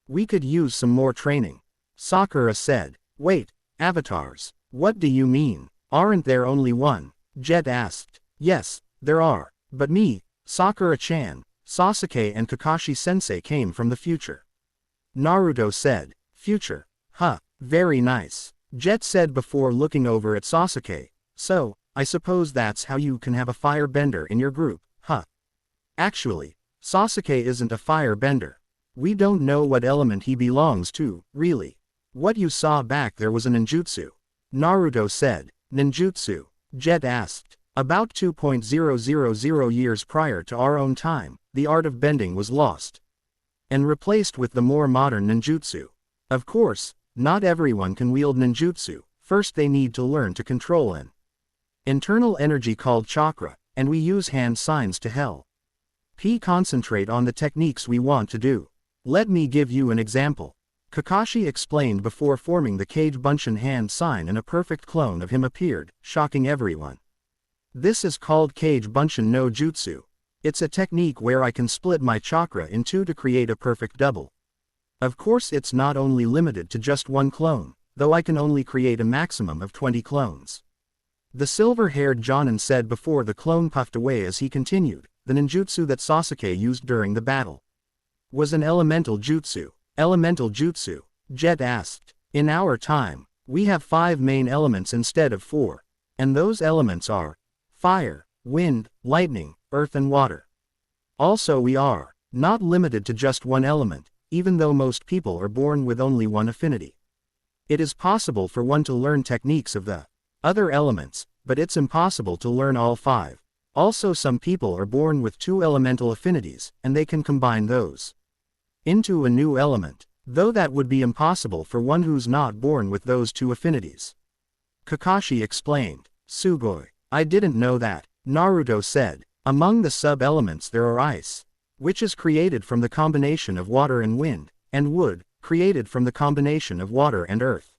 We could use some more training, Sakura said. Wait, avatars? What do you mean? Aren't there only one? Jet asked. Yes, there are, but me, Sakura-chan, Sasuke and Kakashi-sensei came from the future, Naruto said. Future? Huh, very nice, Jet said before looking over at Sasuke. So, I suppose that's how you can have a firebender in your group, huh? Actually, Sasuke isn't a firebender. We don't know what element he belongs to, really. What you saw back there was a ninjutsu, Naruto said. Ninjutsu? Jet asked. About 2,000 years prior to our own time, the art of bending was lost. and replaced with the more modern ninjutsu. Of course, not everyone can wield ninjutsu. First they need to learn to control an internal energy called chakra, and we use hand signs to help concentrate on the techniques we want to do. Let me give you an example. Kakashi explained before forming the Kage Bunshin hand sign, and a perfect clone of him appeared, shocking everyone. This is called Kage Bunshin no Jutsu. It's a technique where I can split my chakra in two to create a perfect double. Of course it's not only limited to just one clone, though I can only create a maximum of 20 clones. The silver-haired Jonin said before the clone puffed away as he continued. The ninjutsu that Sasuke used during the battle was an elemental jutsu. Elemental jutsu? Jet asked. In our time, we have 5 main elements instead of 4. And those elements are fire, wind, lightning, earth and water. Also we are not limited to just one element, even though most people are born with only one affinity. It is possible for one to learn techniques of the other elements, but it's impossible to learn all 5. Also some people are born with 2 elemental affinities, and they can combine those into a new element, though that would be impossible for one who's not born with those 2 affinities. Kakashi explained. Sugoi. I didn't know that. Naruto said. Among the sub-elements there are ice, which is created from the combination of water and wind, and wood, created from the combination of water and earth.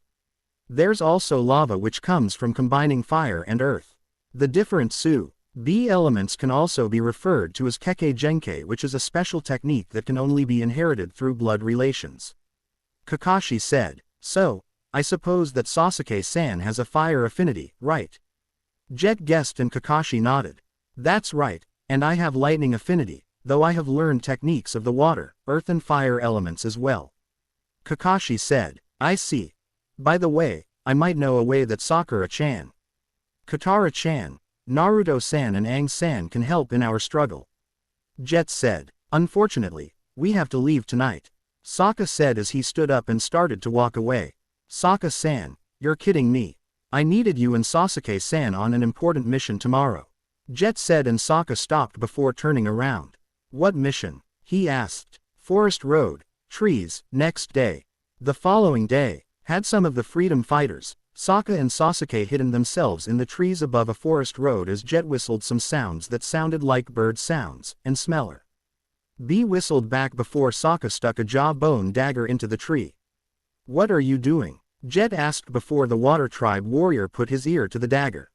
There's also lava, which comes from combining fire and earth. The different B elements can also be referred to as Kekkei Genkei, which is a special technique that can only be inherited through blood relations. Kakashi said. So, I suppose that Sasuke-san has a fire affinity, right? Jet guessed and Kakashi nodded. That's right, and I have lightning affinity, though I have learned techniques of the water, earth and fire elements as well. Kakashi said. I see. By the way, I might know a way that Sakura-chan, Katara-chan, Naruto-san and Aang-san can help in our struggle. Jet said. Unfortunately, we have to leave tonight. Sokka said as he stood up and started to walk away. Sokka-san, you're kidding me. I needed you and Sasuke-san on an important mission tomorrow. Jet said, and Sokka stopped before turning around. What mission? He asked. Forest Road, trees. Next day. The following day, had some of the freedom fighters, Sokka and Sasuke, hidden themselves in the trees above a forest road as Jet whistled some sounds that sounded like bird sounds, and Smeller B whistled back before Sokka stuck a jawbone dagger into the tree. What are you doing? Jet asked before the Water Tribe warrior put his ear to the dagger.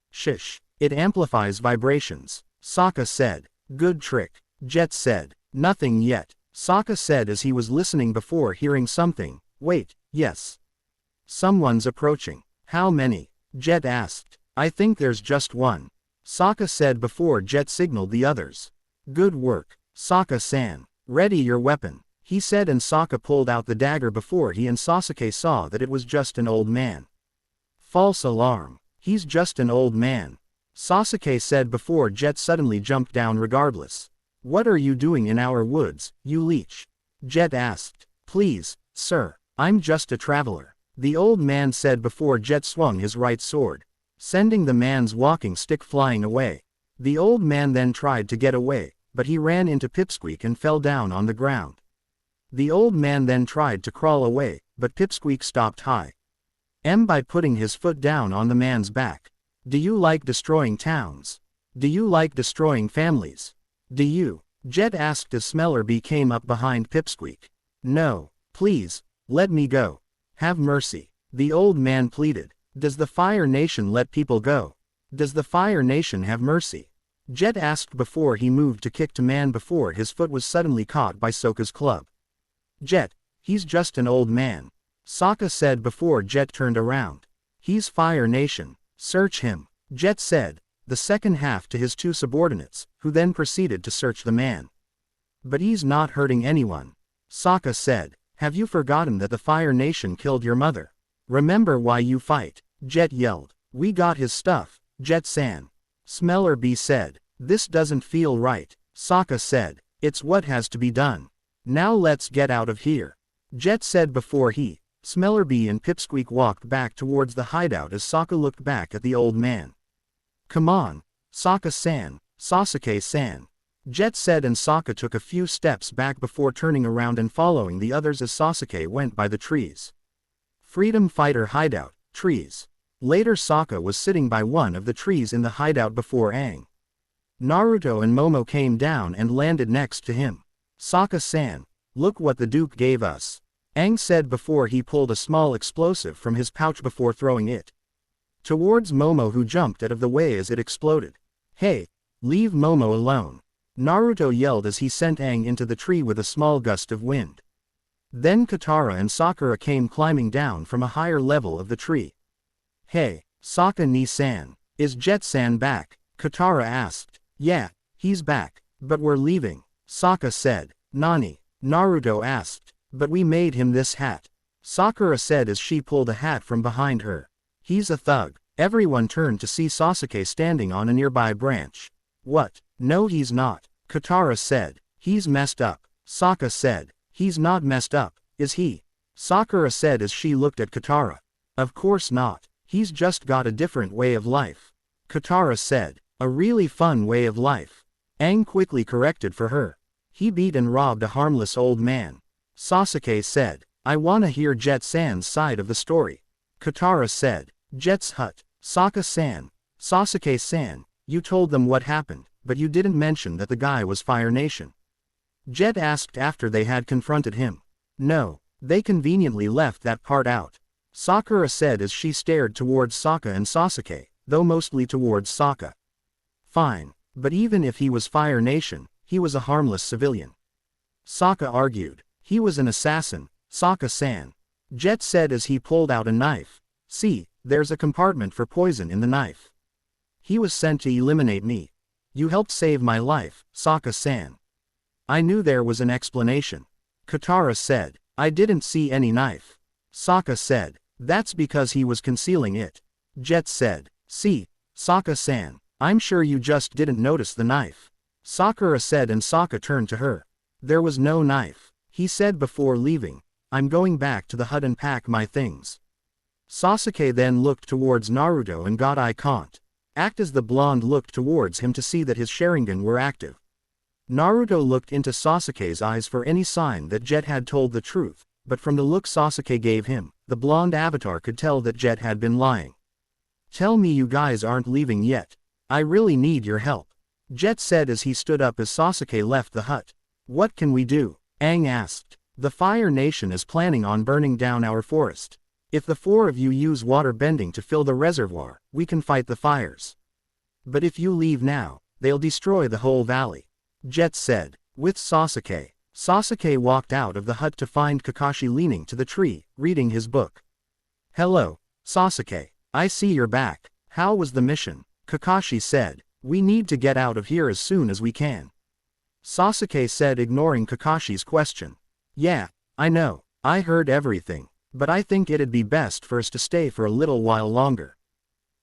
Shish. It amplifies vibrations. Sokka said. Good trick. Jet said. Nothing yet. Sokka said as he was listening before hearing something. Wait, yes. Someone's approaching. How many? Jet asked. I think there's just one. Sokka said before Jet signaled the others. Good work, Sokka-san. Ready your weapon, he said, and Sokka pulled out the dagger before he and Sasuke saw that it was just an old man. False alarm. He's just an old man, Sasuke said before Jet suddenly jumped down regardless. What are you doing in our woods, you leech? Jet asked. Please, sir, I'm just a traveler, the old man said before Jet swung his right sword, sending the man's walking stick flying away. The old man then tried to get away, but he ran into Pipsqueak and fell down on the ground. The old man then tried to crawl away, but Pipsqueak stopped high by putting his foot down on the man's back. Do you like destroying towns? Do you like destroying families? Do you? Jet asked as Smellerbee came up behind Pipsqueak. No, please, let me go. Have mercy, the old man pleaded. Does the Fire Nation let people go? Does the Fire Nation have mercy? Jet asked before he moved to kick to man before his foot was suddenly caught by Sokka's club. Jet, he's just an old man, Sokka said before Jet turned around. He's Fire Nation, search him, Jet said, the second half to his 2 subordinates, who then proceeded to search the man. But he's not hurting anyone, Sokka said. Have you forgotten that the Fire Nation killed your mother? Remember why you fight, Jet yelled. We got his stuff, Jet-san, Smellerbee said. This doesn't feel right, Sokka said. It's what has to be done. Now let's get out of here, Jet said before he, Smellerbee and Pipsqueak walked back towards the hideout as Sokka looked back at the old man. Come on, Sokka-san, Sasuke-san. Jet said, and Sokka took a few steps back before turning around and following the others as Sasuke went by the trees. Freedom Fighter Hideout, trees. Later Sokka was sitting by one of the trees in the hideout before Aang. Naruto and Momo came down and landed next to him. Sokka-san, look what the Duke gave us, Aang said before he pulled a small explosive from his pouch before throwing it towards Momo, who jumped out of the way as it exploded. Hey, leave Momo alone, Naruto yelled as he sent Aang into the tree with a small gust of wind. Then Katara and Sakura came climbing down from a higher level of the tree. Hey, Sokka-ni-san, is Jet-san back? Katara asked. Yeah, he's back, but we're leaving, Sokka said. Nani? Naruto asked. But we made him this hat, Sakura said as she pulled a hat from behind her. He's a thug. Everyone turned to see Sasuke standing on a nearby branch. What? No, he's not, Katara said. He's messed up, Sokka said. He's not messed up, is he? Sakura said as she looked at Katara. Of course not, he's just got a different way of life, Katara said. A really fun way of life, Aang quickly corrected for her. He beat and robbed a harmless old man, Sasuke said. I wanna hear Jet-san's side of the story, Katara said. Jet's hut, Sokka-san. Sasuke-san, you told them what happened, but you didn't mention that the guy was Fire Nation, Jet asked after they had confronted him. No, they conveniently left that part out, Sakura said as she stared towards Sokka and Sasuke, though mostly towards Sokka. Fine, but even if he was Fire Nation, he was a harmless civilian, Sokka argued. He was an assassin, Sokka-san, Jet said as he pulled out a knife. See, there's a compartment for poison in the knife. He was sent to eliminate me. You helped save my life, Sokka-san. I knew there was an explanation, Katara said. I didn't see any knife, Sokka said. That's because he was concealing it, Jet said. See, Sokka-san, I'm sure you just didn't notice the knife, Sakura said, and Sokka turned to her. There was no knife, he said before leaving. I'm going back to the hut and pack my things. Sasuke then looked towards Naruto and got eye contact as the blonde looked towards him to see that his Sharingan were active. Naruto looked into Sasuke's eyes for any sign that Jet had told the truth, but from the look Sasuke gave him, the blonde avatar could tell that Jet had been lying. Tell me you guys aren't leaving yet. I really need your help, Jet said as he stood up as Sasuke left the hut. What can we do? Aang asked. The Fire Nation is planning on burning down our forest. If the four of you use waterbending to fill the reservoir, we can fight the fires. But if you leave now, they'll destroy the whole valley, Jet said. With Sasuke, Sasuke walked out of the hut to find Kakashi leaning to the tree, reading his book. Hello, Sasuke. I see you're back. How was the mission? Kakashi said. We need to get out of here as soon as we can, Sasuke said, ignoring Kakashi's question. Yeah, I know. I heard everything, but I think it'd be best for us to stay for a little while longer,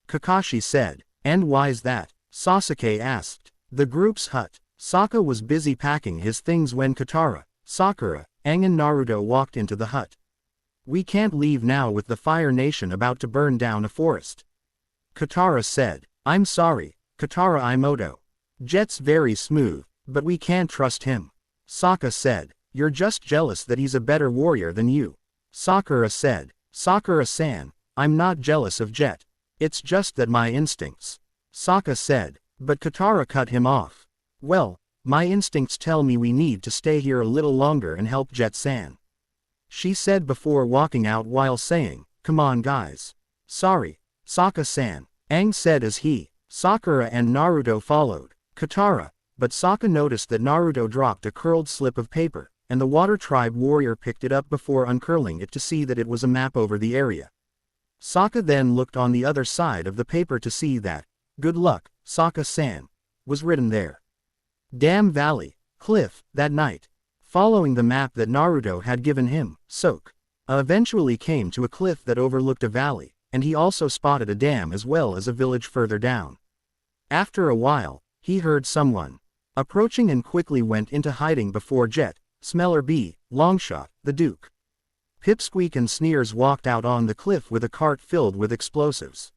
Kakashi said. And why's that? Sasuke asked. The group's hut. Sokka was busy packing his things when Katara, Sakura, Aang and Naruto walked into the hut. We can't leave now with the Fire Nation about to burn down a forest, Katara said. I'm sorry, Katara Imoto. Jet's very smooth, but we can't trust him, Sokka said. You're just jealous that he's a better warrior than you, Sakura said. Sakura-san, I'm not jealous of Jet. It's just that my instincts, Sokka said. But Katara cut him off. Well, my instincts tell me we need to stay here a little longer and help Jet-san, she said before walking out while saying, come on guys. Sorry, Sokka-san, Aang said as he, Sakura and Naruto followed Katara, but Sokka noticed that Naruto dropped a curled slip of paper, and the Water Tribe warrior picked it up before uncurling it to see that it was a map over the area. Sokka then looked on the other side of the paper to see that, good luck, Sokka-san, was written there. Damn Valley, Cliff, that night. Following the map that Naruto had given him, Sokka eventually came to a cliff that overlooked a valley, and he also spotted a dam as well as a village further down. After a while, he heard someone approaching and quickly went into hiding before Jet, Smeller B, Longshot, the Duke, Pipsqueak and Sneers walked out on the cliff with a cart filled with explosives.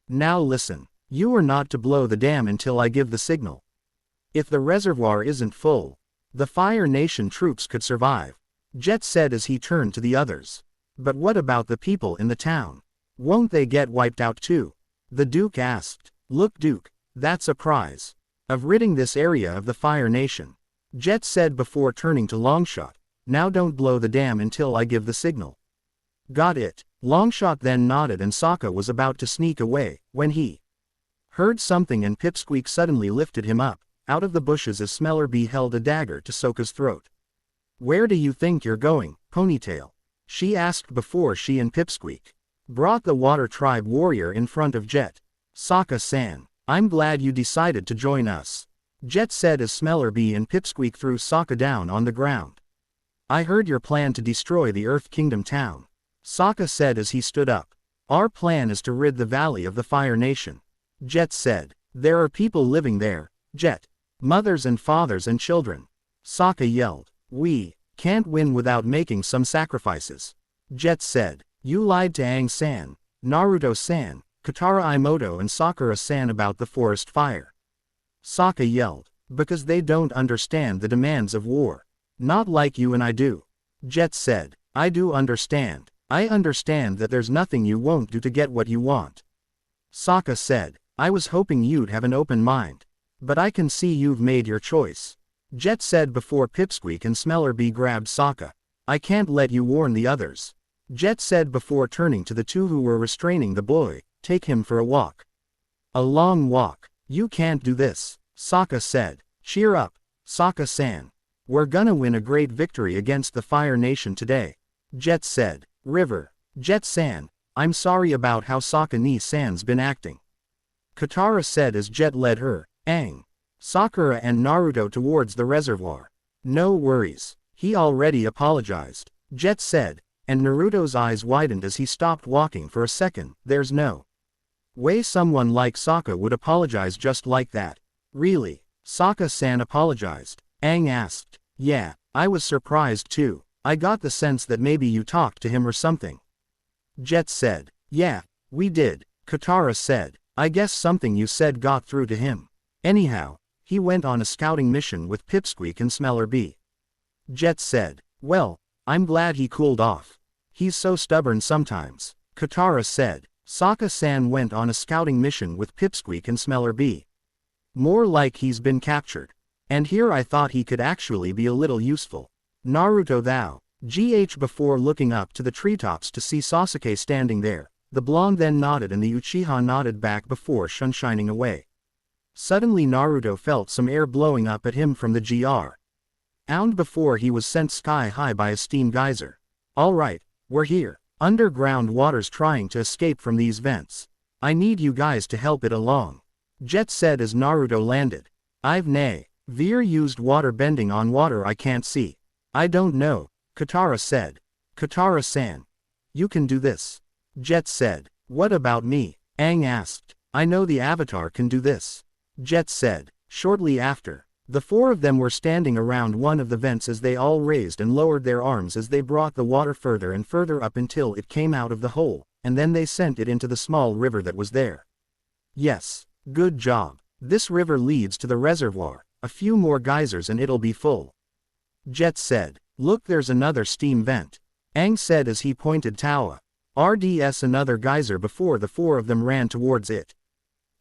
Now listen, you are not to blow the dam until I give the signal, If the reservoir isn't full, the Fire Nation troops could survive, Jet said as he turned to the others. But what about the people in the town? Won't they get wiped out too? The Duke asked. Look Duke, that's a prize of ridding this area of the Fire Nation, Jet said before turning to Longshot. Now don't blow the dam until I give the signal. Got it. Longshot then nodded and Sokka was about to sneak away, when he heard something and Pipsqueak suddenly lifted him up out of the bushes as Smellerbee held a dagger to Sokka's throat. Where do you think you're going, Ponytail? She asked before she and Pipsqueak brought the Water Tribe warrior in front of Jet. Sokka-san, I'm glad you decided to join us, Jet said as Smellerbee and Pipsqueak threw Sokka down on the ground. I heard your plan to destroy the Earth Kingdom town, Sokka said as he stood up. Our plan is to rid the valley of the Fire Nation, Jet said. There are people living there, Jet. Mothers and fathers and children. Sokka yelled. We can't win without making some sacrifices, Jet said. You lied to Aang-san, Naruto-san, Katara Imoto and Sakura-san about the forest fire, Sokka yelled. Because they don't understand the demands of war. Not like you and I do, Jet said. I do understand. I understand that there's nothing you won't do to get what you want, Sokka said. I was hoping you'd have an open mind. But I can see you've made your choice, Jet said before Pipsqueak and Smellerbee grabbed Sokka. I can't let you warn the others, Jet said before turning to the two who were restraining the boy. Take him for a walk. A long walk. You can't do this, Sokka said. Cheer up, Sokka-san. We're gonna win a great victory against the Fire Nation today, Jet said. River. Jet-san, I'm sorry about how Sokka-ni-san's been acting, Katara said as Jet led her, Aang, Sakura and Naruto towards the reservoir. No worries. He already apologized, Jet said, and Naruto's eyes widened as he stopped walking for a second. There's no way someone like Sokka would apologize just like that. Really? Sokka-san apologized? Aang asked. Yeah, I was surprised too. I got the sense that maybe you talked to him or something, Jet said. Yeah, we did, Katara said. I guess something you said got through to him. Anyhow, he went on a scouting mission with Pipsqueak and Smellerbee, Jet said. Well, I'm glad he cooled off. He's so stubborn sometimes, Katara said. Sokka-san went on a scouting mission with Pipsqueak and Smellerbee. More like he's been captured. And here I thought he could actually be a little useful. Naruto thou. Before looking up to the treetops to see Sasuke standing there, the blonde then nodded and the Uchiha nodded back before sunshining away. Suddenly Naruto felt some air blowing up at him from the ground before he was sent sky high by a steam geyser. Alright, we're here. Underground water's trying to escape from these vents. I need you guys to help it along, Jet said as Naruto landed. I've never used waterbending on water I can't see. I don't know, Katara said. Katara-san, you can do this, Jet said. What about me? Aang asked. I know the Avatar can do this, Jet said. Shortly after, the four of them were standing around one of the vents as they all raised and lowered their arms as they brought the water further and further up until it came out of the hole, and then they sent it into the small river that was there. Yes, good job. This river leads to the reservoir. A few more geysers and it'll be full, Jet said. Look, there's another steam vent, Aang said as he pointed Tawa. RDS another geyser before the four of them ran towards it.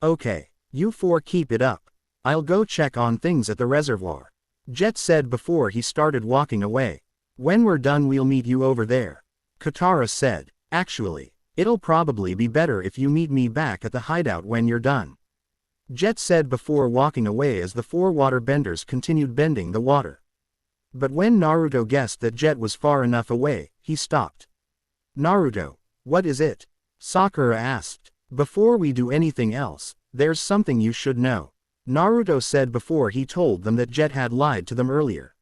Okay, you four keep it up. I'll go check on things at the reservoir, Jet said before he started walking away. When we're done we'll meet you over there, Katara said. Actually, it'll probably be better if you meet me back at the hideout when you're done, Jet said before walking away as the four waterbenders continued bending the water. But when Naruto guessed that Jet was far enough away, he stopped. Naruto, what is it? Sakura asked. Before we do anything else, there's something you should know, Naruto said before he told them that Jet had lied to them earlier.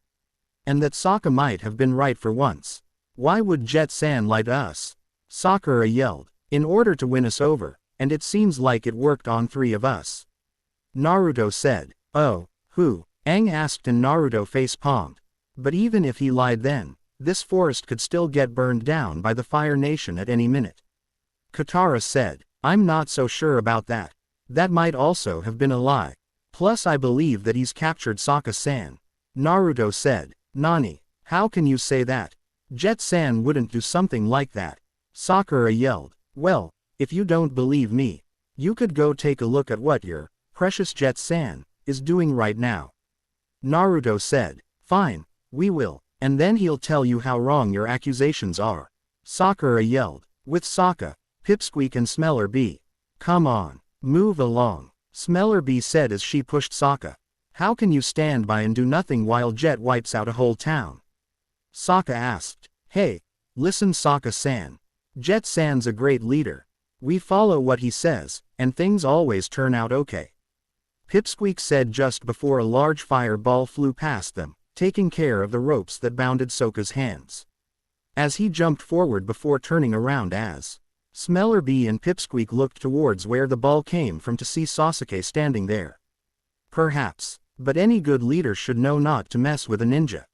And that Sokka might have been right for once. Why would Jet-san lie to us? Sakura yelled. In order to win us over, and it seems like it worked on three of us, Naruto said. Oh, who? Aang asked and Naruto face-palmed. But even if he lied then, this forest could still get burned down by the Fire Nation at any minute, Katara said. I'm not so sure about that. That might also have been a lie. Plus I believe that he's captured Sokka-san. Naruto said. Nani? How can you say that? Jet-san wouldn't do something like that. Sakura yelled. Well, if you don't believe me, you could go take a look at what your precious Jet-san is doing right now. Naruto said. Fine, we will, and then he'll tell you how wrong your accusations are. Sakura yelled. With Sokka, Pipsqueak and Smeller B. Come on, move along, Smeller B said as she pushed Sokka. How can you stand by and do nothing while Jet wipes out a whole town? Sokka asked. Hey, listen Sokka-san. Jet-san's a great leader. We follow what he says, and things always turn out okay. Pipsqueak said just before a large fireball flew past them, taking care of the ropes that bounded Sokka's hands. As he jumped forward before turning around as Smeller B and Pipsqueak looked towards where the ball came from to see Sasuke standing there. Perhaps, but any good leader should know not to mess with a ninja,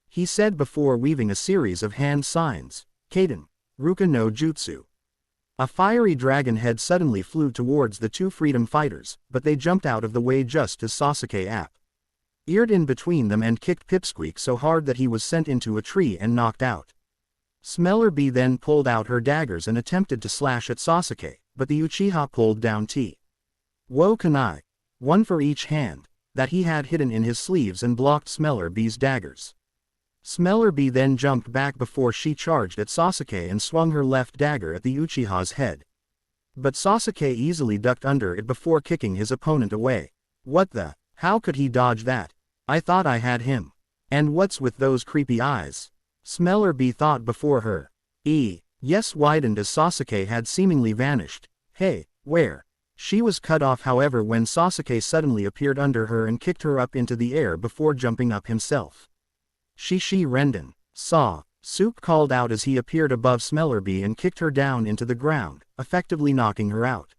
he said before weaving a series of hand signs. Kaden, Ruka no Jutsu. A fiery dragon head suddenly flew towards the two freedom fighters, but they jumped out of the way just as Sasuke eared in between them and kicked Pipsqueak so hard that he was sent into a tree and knocked out. Smeller B then pulled out her daggers and attempted to slash at Sasuke, but the Uchiha pulled down Wo Kunai, one for each hand, that he had hidden in his sleeves and blocked Smeller B's daggers. Smeller B then jumped back before she charged at Sasuke and swung her left dagger at the Uchiha's head. But Sasuke easily ducked under it before kicking his opponent away. What the? How could he dodge that? I thought I had him. And what's with those creepy eyes? Smeller B thought before her yes widened as Sasuke had seemingly vanished. Hey, where? She was cut off however when Sasuke suddenly appeared under her and kicked her up into the air before jumping up himself. Shishi Renden, saw, Soup called out as he appeared above Smeller B and kicked her down into the ground, effectively knocking her out.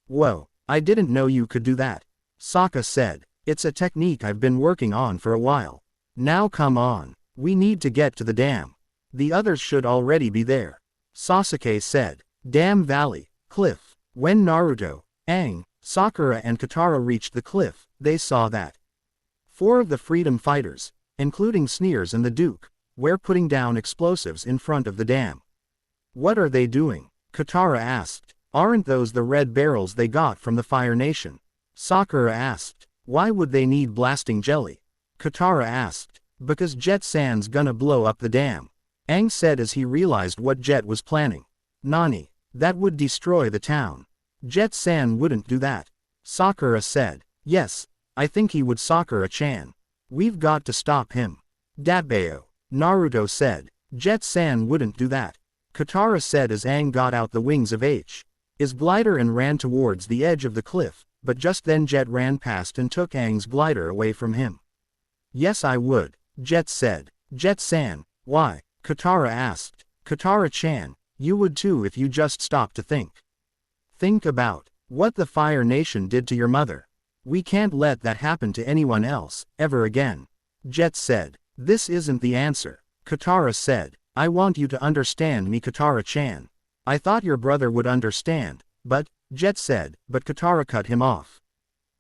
Whoa, I didn't know you could do that. Sokka said. It's a technique I've been working on for a while. Now come on, we need to get to the dam. The others should already be there. Sasuke said. Dam Valley, cliff. When Naruto, Aang, Sakura and Katara reached the cliff, they saw that 4 of the freedom fighters, including Sneers and the Duke, were putting down explosives in front of the dam. What are they doing? Katara asked. Aren't those the red barrels they got from the Fire Nation? Sakura asked. Why would they need blasting jelly? Katara asked. Because Jet-san's gonna blow up the dam, Aang said as he realized what Jet was planning. Nani? That would destroy the town. Jet-san wouldn't do that. Sakura said. Yes, I think he would. Sakura-chan. We've got to stop him. Datbeo. Naruto said. Jet-san wouldn't do that. Katara said as Aang got out the wings of his glider and ran towards the edge of the cliff, but just then Jet ran past and took Aang's glider away from him. Yes I would, Jet said. Jet-san, why? Katara asked. Katara-chan, you would too if you just stopped to think. Think about what the Fire Nation did to your mother. We can't let that happen to anyone else, ever again. Jet said. This isn't the answer. Katara said. I want you to understand me Katara-chan. I thought your brother would understand, but, Jet said, but Katara cut him off.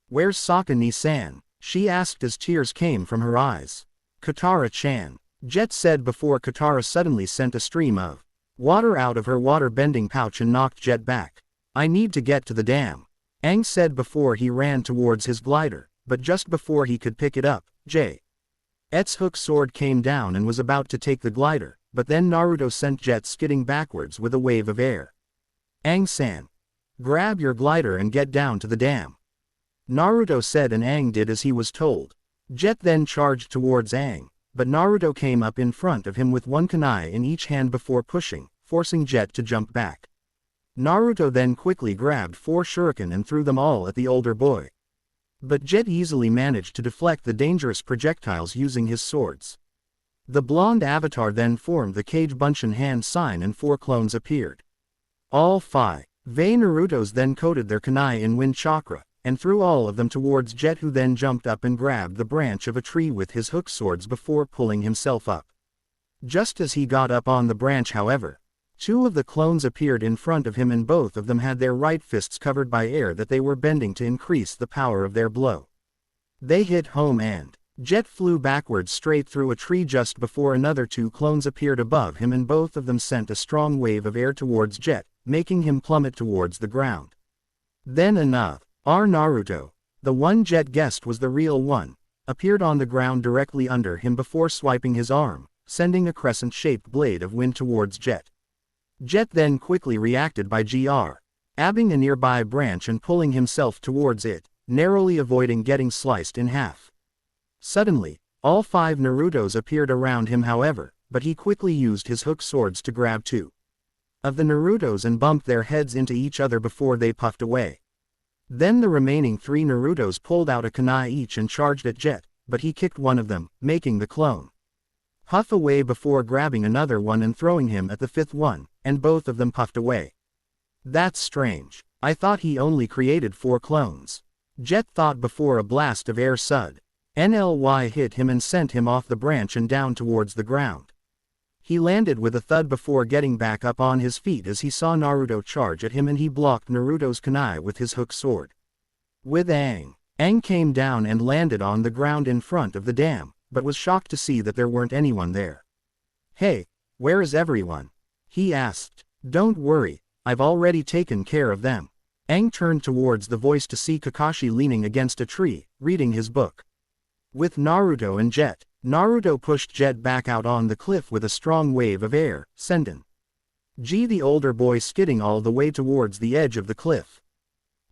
Where's Sokka-ni-san? She asked as tears came from her eyes. Katara-chan. Jet said before Katara suddenly sent a stream of water out of her waterbending pouch and knocked Jet back. I need to get to the dam, Aang said before he ran towards his glider, but just before he could pick it up, Jet's hook sword came down and was about to take the glider, but then Naruto sent Jet skidding backwards with a wave of air. Aang-san. Grab your glider and get down to the dam. Naruto said and Aang did as he was told. Jet then charged towards Aang, but Naruto came up in front of him with one kunai in each hand before pushing, forcing Jet to jump back. Naruto then quickly grabbed 4 shuriken and threw them all at the older boy. But Jet easily managed to deflect the dangerous projectiles using his swords. The blonde avatar then formed the Kage Bunshin hand sign and 4 clones appeared. All 5 Narutos then coated their kunai in wind chakra, and threw all of them towards Jet, who then jumped up and grabbed the branch of a tree with his hook swords before pulling himself up. Just as he got up on the branch however, 2 of the clones appeared in front of him and both of them had their right fists covered by air that they were bending to increase the power of their blow. They hit home and Jet flew backwards straight through a tree just before another two clones appeared above him, and both of them sent a strong wave of air towards Jet, making him plummet towards the ground. Then our Naruto, the one Jet guessed was the real one, appeared on the ground directly under him before swiping his arm, sending a crescent-shaped blade of wind towards Jet. Jet then quickly reacted by grabbing a nearby branch and pulling himself towards it, narrowly avoiding getting sliced in half. Suddenly, all 5 Narutos appeared around him however, but he quickly used his hook swords to grab 2 of the Narutos and bumped their heads into each other before they puffed away. Then the remaining 3 Narutos pulled out a kunai each and charged at Jet, but he kicked one of them, making the clone puff away before grabbing another one and throwing him at the 5th one, and both of them puffed away. That's strange. I thought he only created 4 clones. Jet thought before a blast of air suddenly hit him and sent him off the branch and down towards the ground. He landed with a thud before getting back up on his feet as he saw Naruto charge at him, and he blocked Naruto's kunai with his hook sword. With Aang came down and landed on the ground in front of the dam, but was shocked to see that there weren't anyone there. "Hey, where is everyone?" he asked. "Don't worry, I've already taken care of them." Aang turned towards the voice to see Kakashi leaning against a tree, reading his book. With Naruto and Jet, Naruto pushed Jet back out on the cliff with a strong wave of air, sending the older boy skidding all the way towards the edge of the cliff.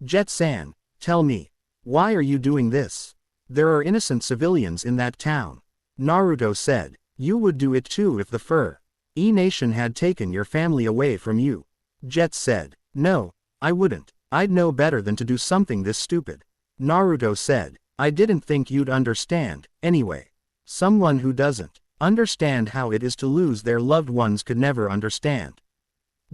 "Jet-san, tell me, why are you doing this? There are innocent civilians in that town." Naruto said, "You would do it too if the Nation had taken your family away from you." Jet said, "No, I wouldn't. I'd know better than to do something this stupid." Naruto said, "I didn't think you'd understand, anyway. Someone who doesn't understand how it is to lose their loved ones could never understand."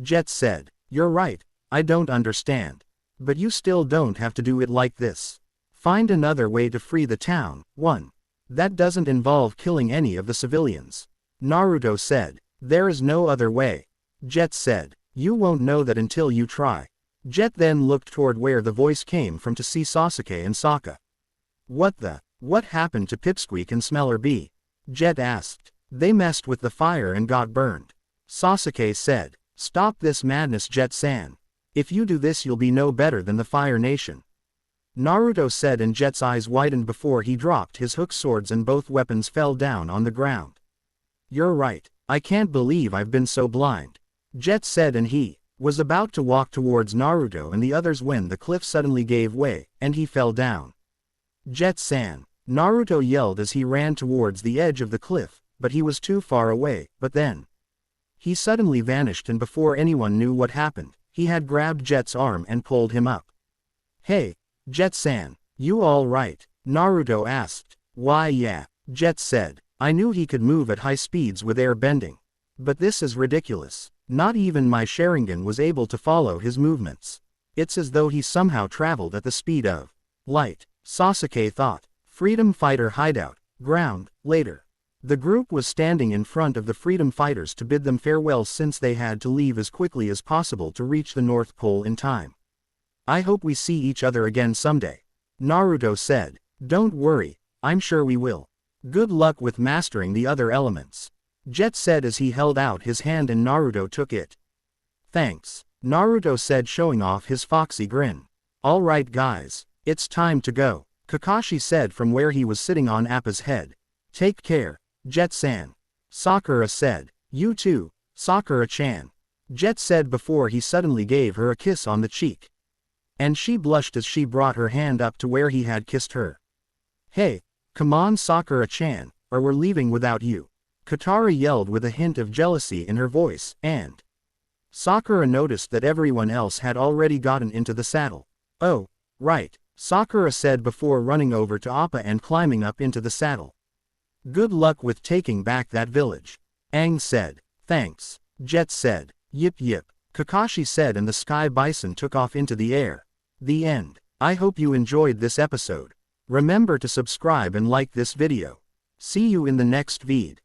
Jet said, "You're right, I don't understand. But you still don't have to do it like this. Find another way to free the town, one that doesn't involve killing any of the civilians." Naruto said, "There is no other way." Jet said, "You won't know that until you try." Jet then looked toward where the voice came from to see Sasuke and Sokka. What happened to Pipsqueak and Smeller Bee?" Jet asked. "They messed with the fire and got burned." Sasuke said, "Stop this madness, Jet-san. If you do this you'll be no better than the Fire Nation." Naruto said, and Jet's eyes widened before he dropped his hook swords and both weapons fell down on the ground. "You're right, I can't believe I've been so blind." Jet said, and he was about to walk towards Naruto and the others when the cliff suddenly gave way, and he fell down. "Jet-san," Naruto yelled as he ran towards the edge of the cliff, but he was too far away. But then he suddenly vanished, and before anyone knew what happened, he had grabbed Jet's arm and pulled him up. "Hey, Jet-san, you all right?" Naruto asked. "Why yeah," Jet said. "I knew he could move at high speeds with air bending. But this is ridiculous. Not even my Sharingan was able to follow his movements. It's as though he somehow traveled at the speed of light." Sasuke thought. Freedom Fighter Hideout, ground, later. The group was standing in front of the Freedom Fighters to bid them farewell since they had to leave as quickly as possible to reach the North Pole in time. "I hope we see each other again someday," Naruto said. "Don't worry, I'm sure we will. Good luck with mastering the other elements," Jet said as he held out his hand and Naruto took it. "Thanks," Naruto said, showing off his foxy grin. "All right guys, it's time to go," Kakashi said from where he was sitting on Appa's head. "Take care, Jet-san." Sakura said. "You too, Sakura-chan," Jet said before he suddenly gave her a kiss on the cheek. And she blushed as she brought her hand up to where he had kissed her. "Hey, come on Sakura-chan, or we're leaving without you," Katara yelled with a hint of jealousy in her voice, and Sakura noticed that everyone else had already gotten into the saddle. "Oh, right," Sakura said before running over to Appa and climbing up into the saddle. "Good luck with taking back that village," Aang said. "Thanks," Jet said. "Yip yip," Kakashi said, and the Sky Bison took off into the air. The end. I hope you enjoyed this episode. Remember to subscribe and like this video. See you in the next vid.